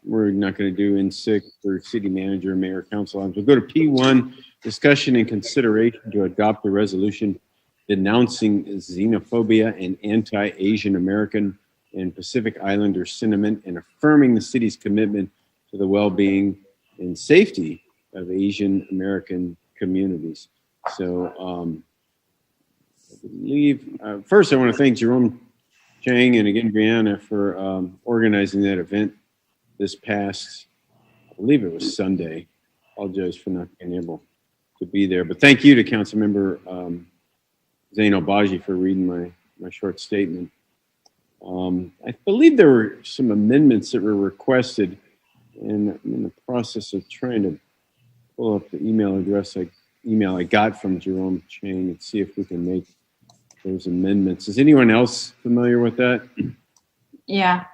We're not going to do N6 for city manager, mayor, council items. We'll go to P1, discussion and consideration to adopt the resolution denouncing xenophobia and anti-Asian American and Pacific Islander sentiment and affirming the city's commitment to the well-being and safety of Asian American communities. So I believe, first I want to thank Jerome Chang and again Brianna for organizing that event this past, I believe it was Sunday. Apologize for not being able to be there, but thank you to Councilmember Zain Al-Baji for reading my short statement. I believe there were some amendments that were requested, and I'm in the process of trying to pull up the email I got from Jerome Chang and see if we can make those amendments. Is anyone else familiar with that? Yeah.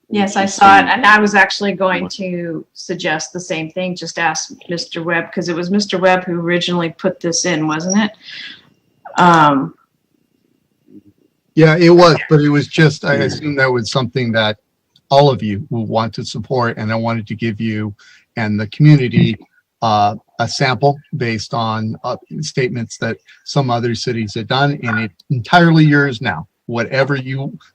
Yes, I saw it, and I was actually going to suggest the same thing, just ask Mr. Webb, because it was Mr. Webb who originally put this in, wasn't it? Yeah, it was, but it was just, I assume that was something that all of you will want to support, and I wanted to give you and the community a sample based on statements that some other cities have done, and it's entirely yours now. Whatever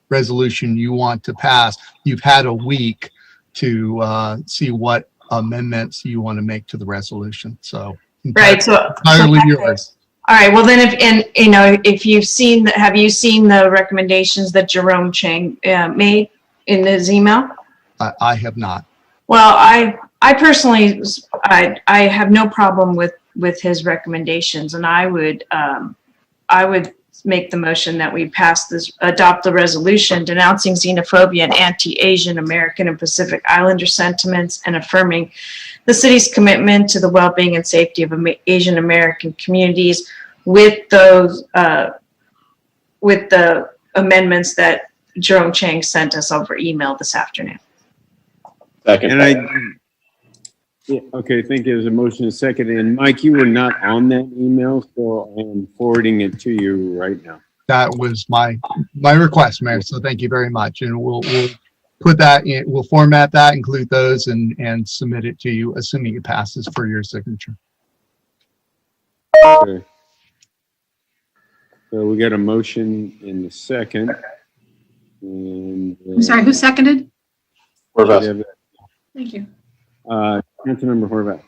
resolution you want to pass, you've had a week to see what amendments you want to make to the resolution. So right, so entirely yours. All right. Well, then, if you've seen, have you seen the recommendations that Jerome Chang made in his email? I have not. Well, I personally, I have no problem with his recommendations, and I would make the motion that we adopt the resolution denouncing xenophobia and anti-Asian American and Pacific Islander sentiments and affirming the city's commitment to the well-being and safety of Asian American communities with those with the amendments that Jerome Chang sent us over email this afternoon. Second. And okay, thank you. There's a motion and a second. And Mike, you were not on that email, so I am forwarding it to you right now. That was my request, Mayor. So thank you very much. And we'll put that in, we'll format that, include those, and submit it to you, assuming it passes for your signature. Okay. So we got a motion in the second. And, I'm sorry, who seconded? Horvath. Thank you. Councilmember Horvath.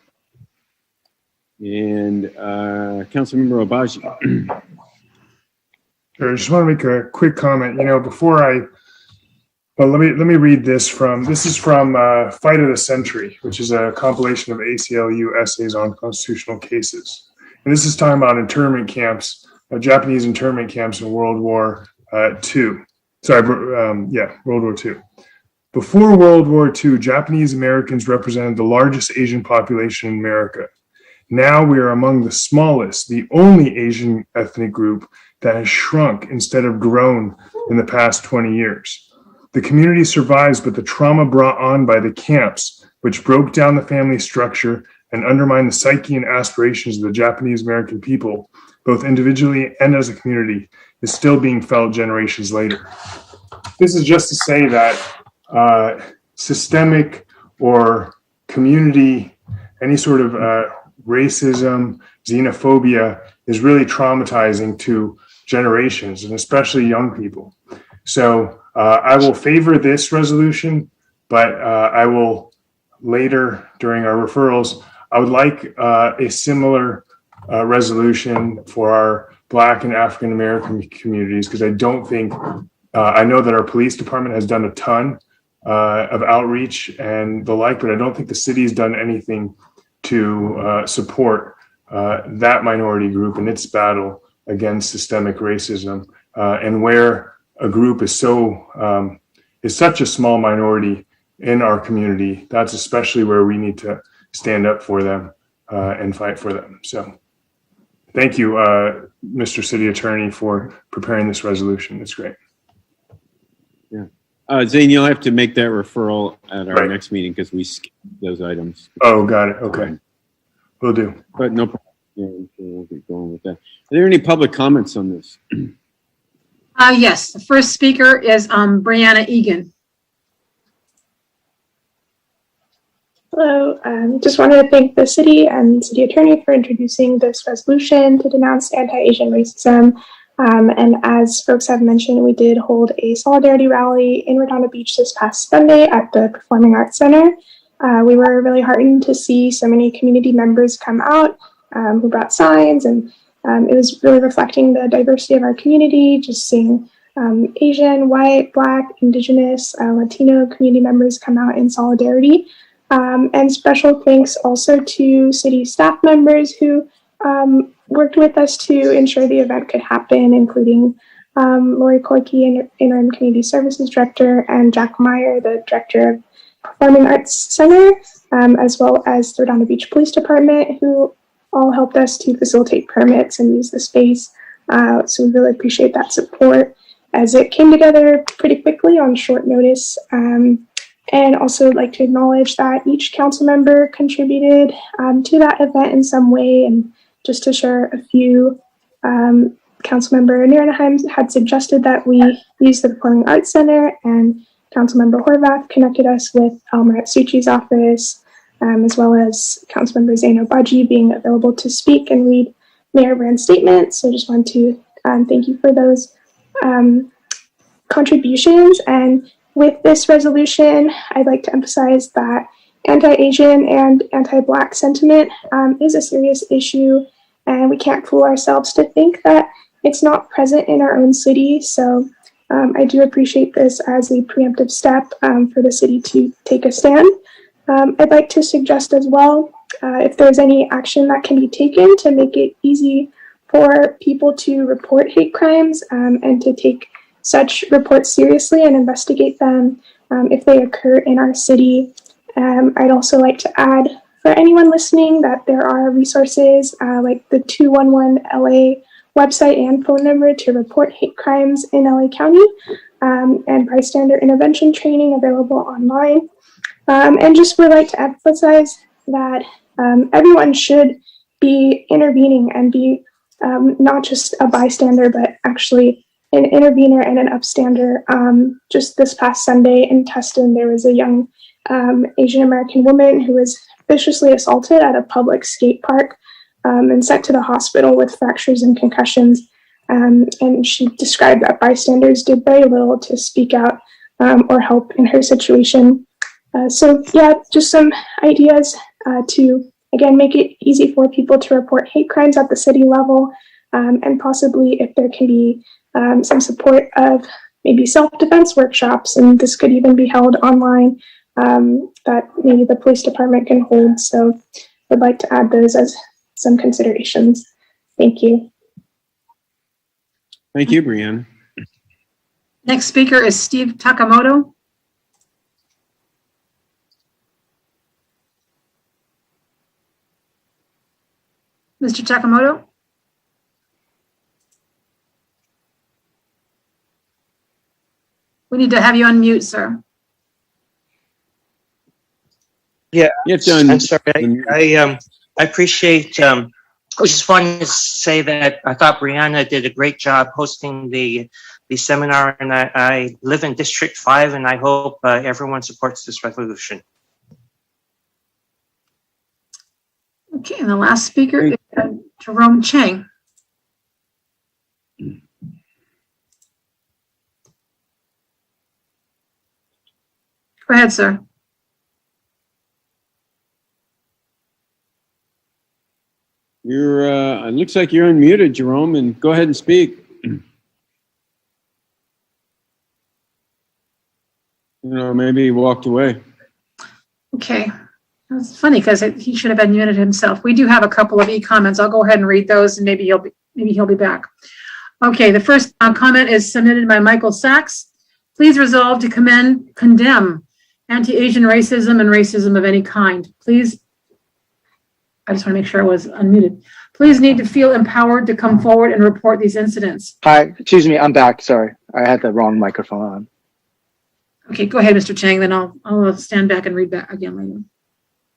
And Councilmember Al-Baji. Sure, I just want to make a quick comment. Let me read this is from Fight of the Century, which is a compilation of ACLU essays on constitutional cases. And this is talking about internment camps, Japanese internment camps in World War II. World War II. Before World War II, Japanese Americans represented the largest Asian population in America. Now we are among the smallest, the only Asian ethnic group that has shrunk instead of grown in the past 20 years. The community survives, but the trauma brought on by the camps, which broke down the family structure and undermined the psyche and aspirations of the Japanese American people, both individually and as a community, is still being felt generations later. This is just to say that systemic or community, any sort of racism, xenophobia is really traumatizing to generations and especially young people. So I will favor this resolution, but I will later during our referrals, I would like a similar resolution for our Black and African American communities, because I don't think, I know that our police department has done a ton of outreach and the like, but I don't think the city's done anything to support that minority group in its battle against systemic racism. And where a group is such a small minority in our community, that's especially where we need to stand up for them and fight for them. So thank you, Mr. City Attorney, for preparing this resolution. It's great. Yeah. Zane, you'll have to make that referral at our next meeting because we skipped those items. Oh, got it. Okay. Will do. But no problem. Yeah, we'll get going with that. Are there any public comments on this? Yes, the first speaker is Brianna Egan. Hello. Just wanted to thank the city and city attorney for introducing this resolution to denounce anti-Asian racism. And as folks have mentioned, we did hold a solidarity rally in Redondo Beach this past Sunday at the Performing Arts Center. We were really heartened to see so many community members come out who brought signs, and it was really reflecting the diversity of our community, just seeing Asian, white, Black, Indigenous, Latino community members come out in solidarity. And special thanks also to city staff members who worked with us to ensure the event could happen, including Lori Koike, Interim Community Services Director, and Jack Meyer, the Director of Performing Arts Center, as well as the Redondo Beach Police Department, who all helped us to facilitate permits and use the space. So we really appreciate that support as it came together pretty quickly on short notice. And also like to acknowledge that each council member contributed to that event in some way. And just to share a few, Councilmember Nierenheim had suggested that we use the Performing Arts Center, and Councilmember Horvath connected us with Almarat Suchi's office, as well as Councilmember Zaino Baji being available to speak and read Mayor Brand's statement. So I just want to thank you for those contributions. And with this resolution, I'd like to emphasize that anti-Asian and anti-Black sentiment is a serious issue, and we can't fool ourselves to think that it's not present in our own city. So I do appreciate this as a preemptive step for the city to take a stand. I'd like to suggest as well, if there's any action that can be taken to make it easy for people to report hate crimes and to take such reports seriously and investigate them if they occur in our city. I'd also like to add for anyone listening that there are resources like the 211 LA website and phone number to report hate crimes in LA County, and bystander intervention training available online. And just would like to emphasize that everyone should be intervening and be not just a bystander, but actually an intervener and an upstander. Just this past Sunday in Tustin, there was a young Asian American woman who was viciously assaulted at a public skate park and sent to the hospital with fractures and concussions. And she described that bystanders did very little to speak out or help in her situation. So yeah, just some ideas to, again, make it easy for people to report hate crimes at the city level, and possibly if there can be some support of maybe self-defense workshops, and this could even be held online, that maybe the police department can hold. So I'd like to add those as some considerations. Thank you. Thank you, Brianne. Next speaker is Steve Takamoto. Mr. Takamoto? We need to have you unmute, sir. Yeah, You have to I'm sorry. I appreciate. I just wanted to say that I thought Brianna did a great job hosting the seminar, and I live in District 5, and I hope everyone supports this resolution. Okay, and the last speaker is Jerome Chang. Go ahead, sir. You're, it looks like you're unmuted, Jerome, and go ahead and speak. Maybe he walked away. Okay. It's funny because he should have unmuted himself. We do have a couple of e-comments. I'll go ahead and read those, and maybe he'll be back. Okay, the first comment is submitted by Michael Sachs. Please resolve to condemn anti-Asian racism and racism of any kind. Please, I just want to make sure I was unmuted. Please need to feel empowered to come forward and report these incidents. Hi, excuse me, I'm back. Sorry, I had the wrong microphone on. Okay, go ahead, Mr. Chang, then I'll stand back and read back again later.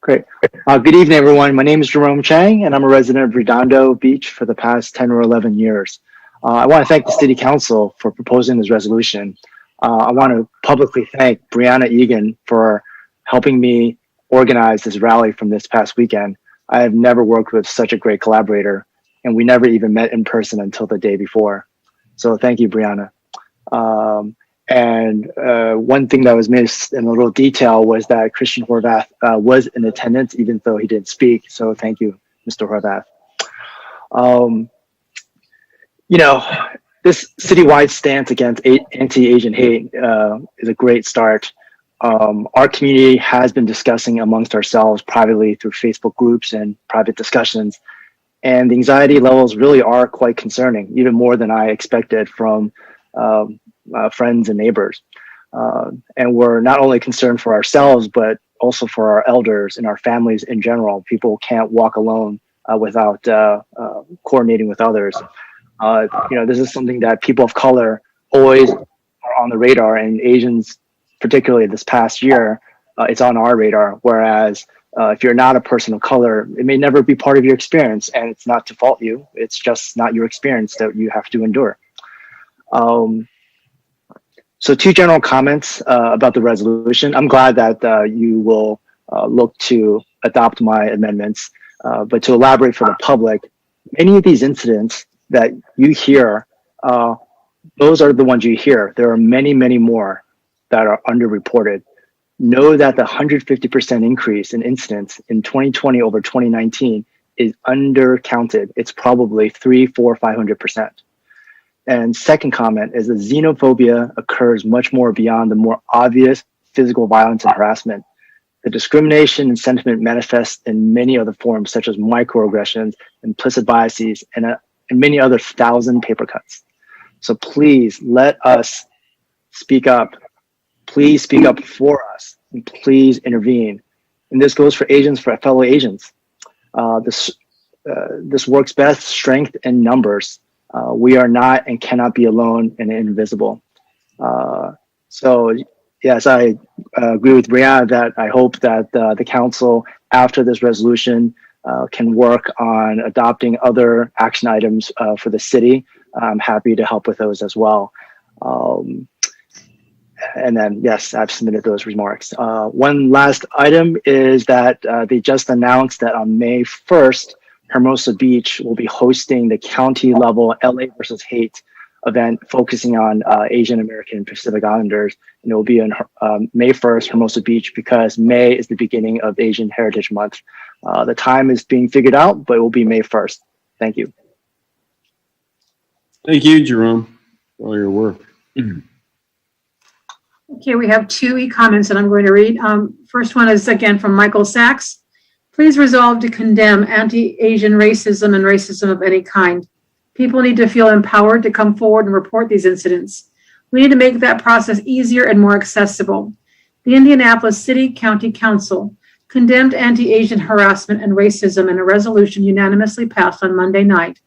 Great. Good evening, everyone. My name is Jerome Chang, and I'm a resident of Redondo Beach for the past 10 or 11 years. I want to thank the City Council for proposing this resolution. I want to publicly thank Brianna Egan for helping me organized this rally from this past weekend. I have never worked with such a great collaborator, and we never even met in person until the day before. So thank you, Brianna. And one thing that was missed in a little detail was that Christian Horvath was in attendance, even though he didn't speak. So thank you, Mr. Horvath. You know, this citywide stance against anti-Asian hate is a great start. Our community has been discussing amongst ourselves privately through Facebook groups and private discussions, and the anxiety levels really are quite concerning, even more than I expected from friends and neighbors. And we're not only concerned for ourselves, but also for our elders and our families in general. People can't walk alone without coordinating with others. You know, this is something that people of color always are on the radar, and Asians, particularly this past year, it's on our radar. Whereas if you're not a person of color, it may never be part of your experience, and it's not to fault you. It's just not your experience that you have to endure. So 2 general comments about the resolution. I'm glad that you will look to adopt my amendments, but to elaborate for the public, many of these incidents that you hear, those are the ones you hear. There are many, many more that are underreported. Know that the 150% increase in incidents in 2020 over 2019 is undercounted. It's probably 300, 400, 500%. And second comment is that xenophobia occurs much more beyond the more obvious physical violence and harassment. The discrimination and sentiment manifests in many other forms, such as microaggressions, implicit biases, and many other 1,000 paper cuts. So please let us speak up. Please speak up for us, and please intervene. And this goes for Asians, for fellow Asians. This works best, strength in numbers. We are not and cannot be alone and invisible. So yes, I agree with Brianna that I hope that the council, after this resolution, can work on adopting other action items for the city. I'm happy to help with those as well. And then, yes, I've submitted those remarks. One last item is that they just announced that on May 1st, Hermosa Beach will be hosting the county level LA versus Hate event focusing on Asian American and Pacific Islanders. And it will be on May 1st, Hermosa Beach, because May is the beginning of Asian Heritage Month. The time is being figured out, but it will be May 1st. Thank you. Thank you, Jerome, for all your work. Okay, we have 2 e-comments that I'm going to read. First one is again from Michael Sachs. Please resolve to condemn anti-Asian racism and racism of any kind. People need to feel empowered to come forward and report these incidents. We need to make that process easier and more accessible. The Indianapolis City County Council condemned anti-Asian harassment and racism in a resolution unanimously passed on Monday night,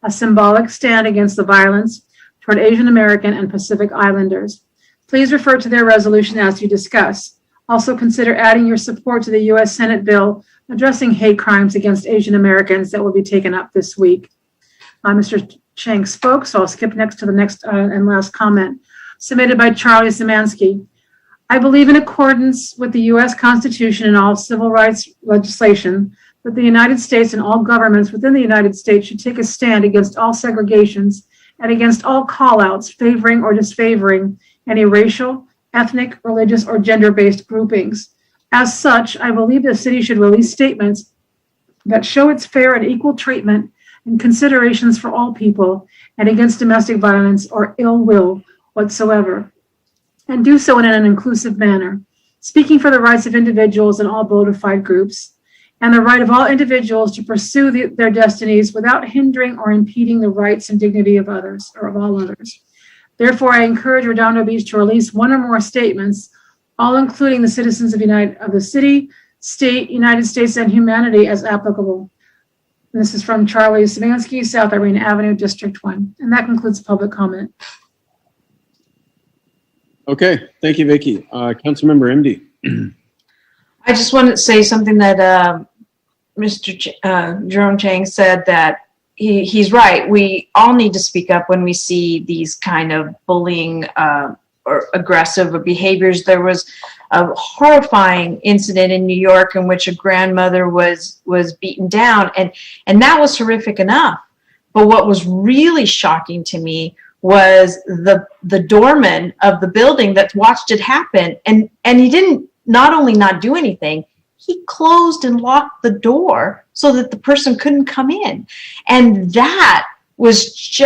a symbolic stand against the violence toward Asian American and Pacific Islanders. Please refer to their resolution as you discuss. Also consider adding your support to the U.S. Senate bill addressing hate crimes against Asian Americans that will be taken up this week. Mr. Chang spoke, so I'll skip next to the next and last comment, submitted by Charlie Szymanski. I believe in accordance with the U.S. Constitution and all civil rights legislation that the United States and all governments within the United States should take a stand against all segregations and against all call-outs favoring or disfavoring any racial, ethnic, religious, or gender-based groupings. As such, I believe the city should release statements that show its fair and equal treatment and considerations for all people and against domestic violence or ill will whatsoever, and do so in an inclusive manner, speaking for the rights of individuals and all bona fide groups, and the right of all individuals to pursue their destinies without hindering or impeding the rights and dignity of others or of all others. Therefore, I encourage Redondo Beach to release one or more statements, all including the citizens of the city, state, United States, and humanity as applicable. And this is from Charlie Szymanski, South Irene Avenue, District 1. And that concludes public comment. Okay, thank you, Vicki. Councilmember MD. I just wanted to say something that Mr. Jerome Chang said, that he's right. We all need to speak up when we see these kind of bullying or aggressive behaviors. There was horrifying incident in New York in which a grandmother was beaten down, and that was horrific enough. But what was really shocking to me was the doorman of the building that watched it happen, and he didn't not only not do anything, he closed and locked the door so that the person couldn't come in. And that was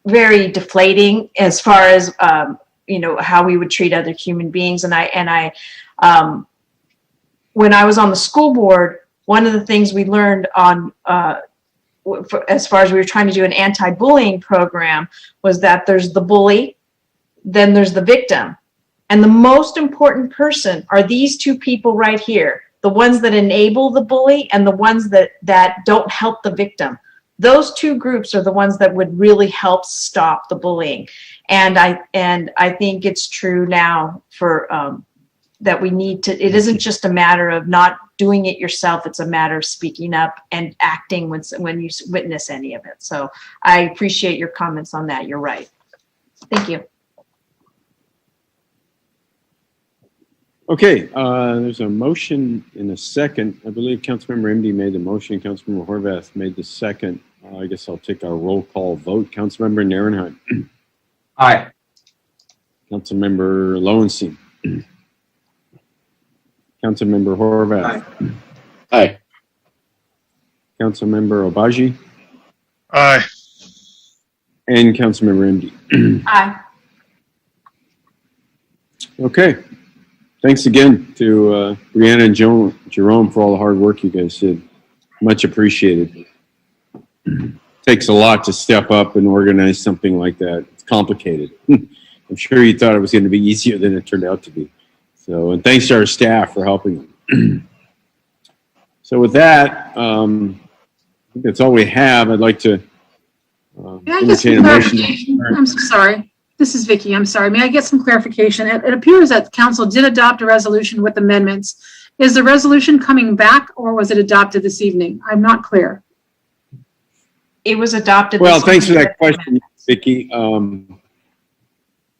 very deflating as far as how we would treat other human beings. And I when I was on the school board, one of the things we learned on as far as we were trying to do an anti-bullying program was that there's the bully, then there's the victim. And the most important person are these two people right here, the ones that enable the bully and the ones that don't help the victim. Those two groups are the ones that would really help stop the bullying. And I think it's true now for that we need to, it isn't just a matter of not doing it yourself, it's a matter of speaking up and acting when you witness any of it. So I appreciate your comments on that. You're right. Thank you. Okay, there's a motion in a second. I believe Councilmember MD made the motion. Councilmember Horvath made the second. I guess I'll take a roll call vote. Councilmember Narenheim. Aye. Councilmember Lowenstein. Councilmember Horvath. Aye. Councilmember Obaji. Aye. And Councilmember MD. Aye. Okay. Thanks again to Brianna and Jerome for all the hard work you guys did. Much appreciated. Takes a lot to step up and organize something like that. It's complicated. I'm sure you thought it was going to be easier than it turned out to be. So, and thanks to our staff for helping them. So with that, I think that's all we have. I'd like to May I get some clarification? I'm so sorry. This is Vicky. I'm sorry. May I get some clarification? It appears that council did adopt a resolution with amendments. Is the resolution coming back or was it adopted this evening? I'm not clear. It was adopted. Well, thanks for that question, Vicky.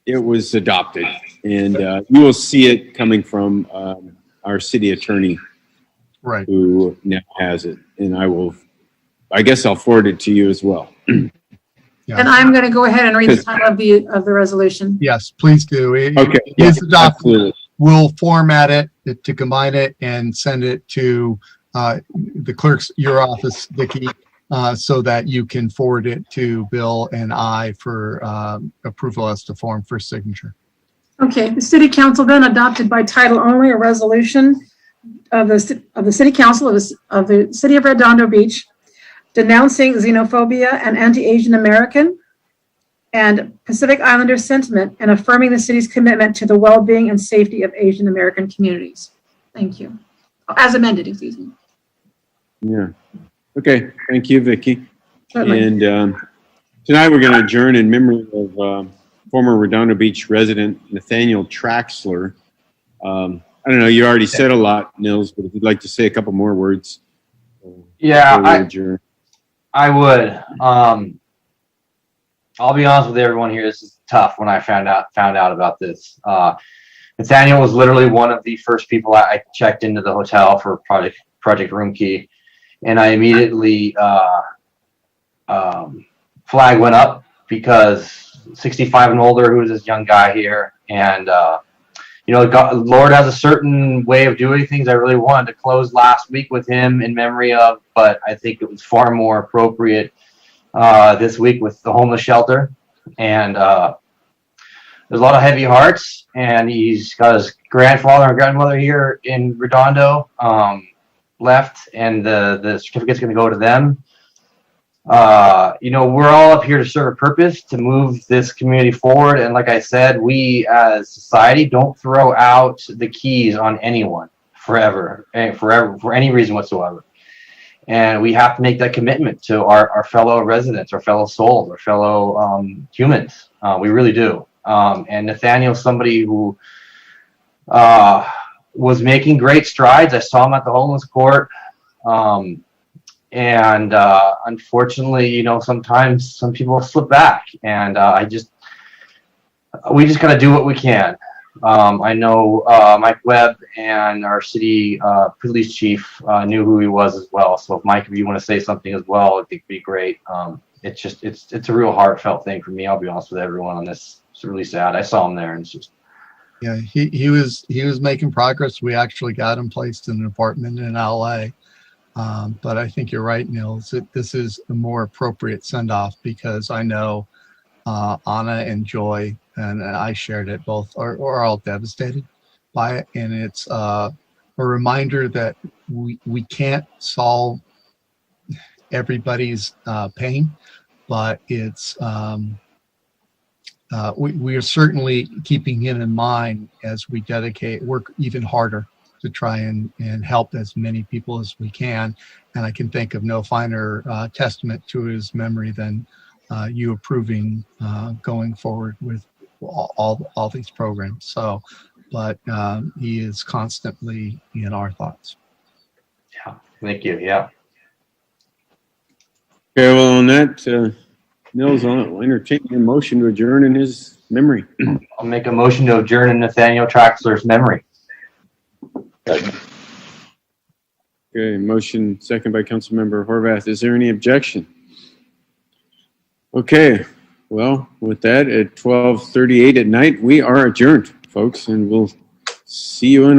It was adopted, and you will see it coming from our city attorney, right, who now has it, and I guess I'll forward it to you as well. And I'm going to go ahead and read the title of the resolution. Yes, please do. Okay. It's adopted. Absolutely. We'll format it to combine it and send it to the clerk's, your office, Vicky, so that you can forward it to Bill and I for approval as to form for signature. Okay. The city council then adopted by title only a resolution of the city council of the city of Redondo Beach denouncing xenophobia and anti-Asian American and Pacific Islander sentiment and affirming the city's commitment to the well-being and safety of Asian American communities. Thank you. As amended, excuse me. Yeah. Okay. Thank you, Vicky. Certainly. And tonight we're going to adjourn in memory of former Redondo Beach resident Nathaniel Traxler. I don't know, you already said a lot, Nils, but if you'd like to say a couple more words. Yeah, I would. I'll be honest with everyone here. This is tough when I found out about this. Nathaniel was literally one of the first people I checked into the hotel for Project Room Key, and I immediately flag went up because 65 and older, who was this young guy here, and Lord has a certain way of doing things. I really wanted to close last week with him in memory of, but I think it was far more appropriate this week with the homeless shelter. And there's a lot of heavy hearts, and he's got his grandfather and grandmother here in Redondo left, and the certificate's going to go to them. We're all up here to serve a purpose, to move this community forward. And like I said, we as society don't throw out the keys on anyone forever, for any reason whatsoever. And we have to make that commitment to our fellow residents, our fellow souls, our fellow humans. We really do. And Nathaniel's somebody who was making great strides. I saw him at the homeless court. And unfortunately, sometimes some people slip back, and we just got to do what we can. I know Mike Webb and our city police chief knew who he was as well. So if Mike, if you want to say something as well, I think it'd be great. It's a real heartfelt thing for me. I'll be honest with everyone on this. It's really sad. I saw him there, and it's just. Yeah, he was making progress. We actually got him placed in an apartment in LA. But I think you're right, Nils. This is a more appropriate send-off because I know Anna and Joy, and I shared it, both are all devastated by it. And it's a reminder that we can't solve everybody's pain, but it's we are certainly keeping it in mind as we work even harder to try and help as many people as we can. And I can think of no finer testament to his memory than you approving going forward with all these programs. So, but he is constantly in our thoughts. Yeah, thank you. Yeah. Okay, well, on that, Nils, I'll entertain a motion to adjourn in his memory. I'll make a motion to adjourn in Nathaniel Traxler's memory. Okay, motion second by Councilmember Horvath. Is there any objection? Okay, well, with that, at 12:38 at night, we are adjourned, folks, and we'll see you in